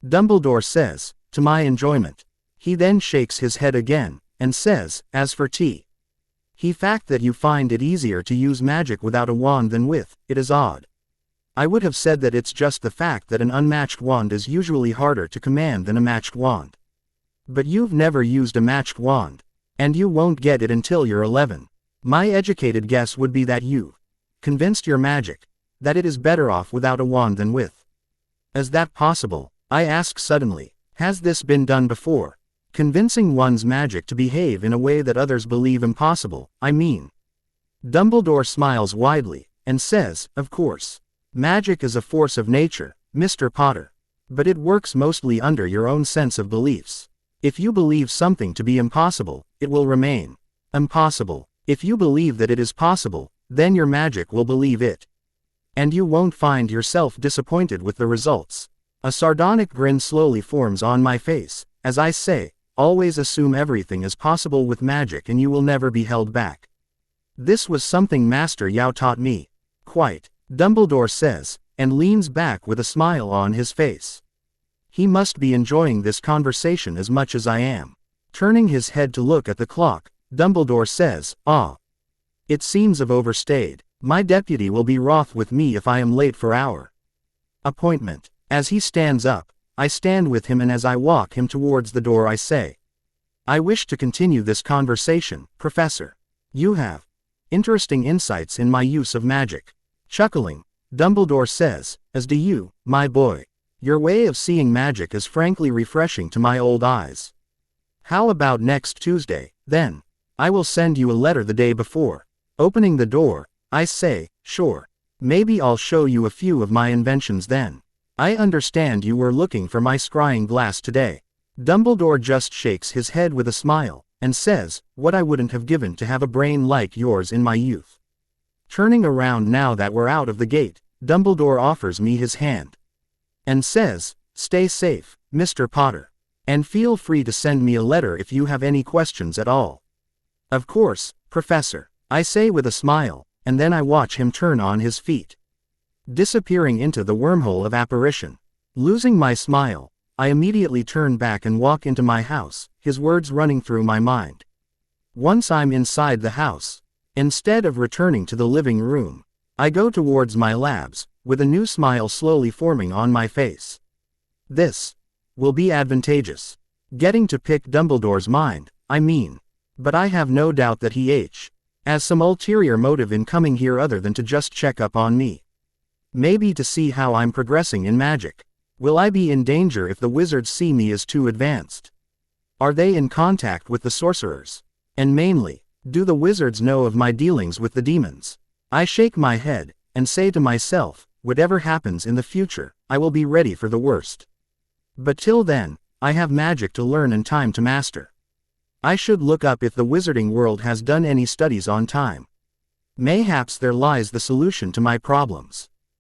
Dumbledore says, to my enjoyment. He then shakes his head again, and says, "As for the fact that you find it easier to use magic without a wand than with, it is odd. I would have said that it's just the fact that an unmatched wand is usually harder to command than a matched wand. But you've never used a matched wand, and you won't get it until you're 11. My educated guess would be that you've convinced your magic that it is better off without a wand than with. Is that possible?" I ask suddenly. Has this been done before? Convincing one's magic to behave in a way that others believe impossible, I mean. Dumbledore smiles widely, and says, "Of course. Magic is a force of nature, Mr. Potter. But it works mostly under your own sense of beliefs. If you believe something to be impossible, it will remain impossible. If you believe that it is possible, then your magic will believe it. And you won't find yourself disappointed with the results." A sardonic grin slowly forms on my face, as I say, "Always assume everything is possible with magic and you will never be held back. This was something Master Yao taught me." "Quite," Dumbledore says, and leans back with a smile on his face. He must be enjoying this conversation as much as I am. Turning his head to look at the clock, Dumbledore says, "Ah. It seems I've overstayed. My deputy will be wroth with me if I am late for our appointment." As he stands up, I stand with him, and as I walk him towards the door I say, "I wish to continue this conversation, Professor. You have interesting insights in my use of magic." Chuckling, Dumbledore says, "As do you, my boy. Your way of seeing magic is frankly refreshing to my old eyes. How about next Tuesday, then? I will send you a letter the day before." Opening the door, I say, "Sure. Maybe I'll show you a few of my inventions then. I understand you were looking for my scrying glass today." Dumbledore just shakes his head with a smile, and says, "What I wouldn't have given to have a brain like yours in my youth." Turning around now that we're out of the gate, Dumbledore offers me his hand and says, "Stay safe, Mr. Potter. And feel free to send me a letter if you have any questions at all." "Of course, Professor," I say with a smile, and then I watch him turn on his feet, disappearing into the wormhole of apparition. Losing my smile, I immediately turn back and walk into my house, his words running through my mind. Once I'm inside the house, instead of returning to the living room, I go towards my labs, with a new smile slowly forming on my face. This will be advantageous. Getting to pick Dumbledore's mind, I mean. But I have no doubt that he has some ulterior motive in coming here other than to just check up on me. Maybe to see how I'm progressing in magic. Will I be in danger if the wizards see me as too advanced? Are they in contact with the sorcerers? And mainly, do the wizards know of my dealings with the demons? I shake my head, and say to myself, whatever happens in the future, I will be ready for the worst. But till then, I have magic to learn and time to master. I should look up if the wizarding world has done any studies on time. Mayhaps there lies the solution to my problems.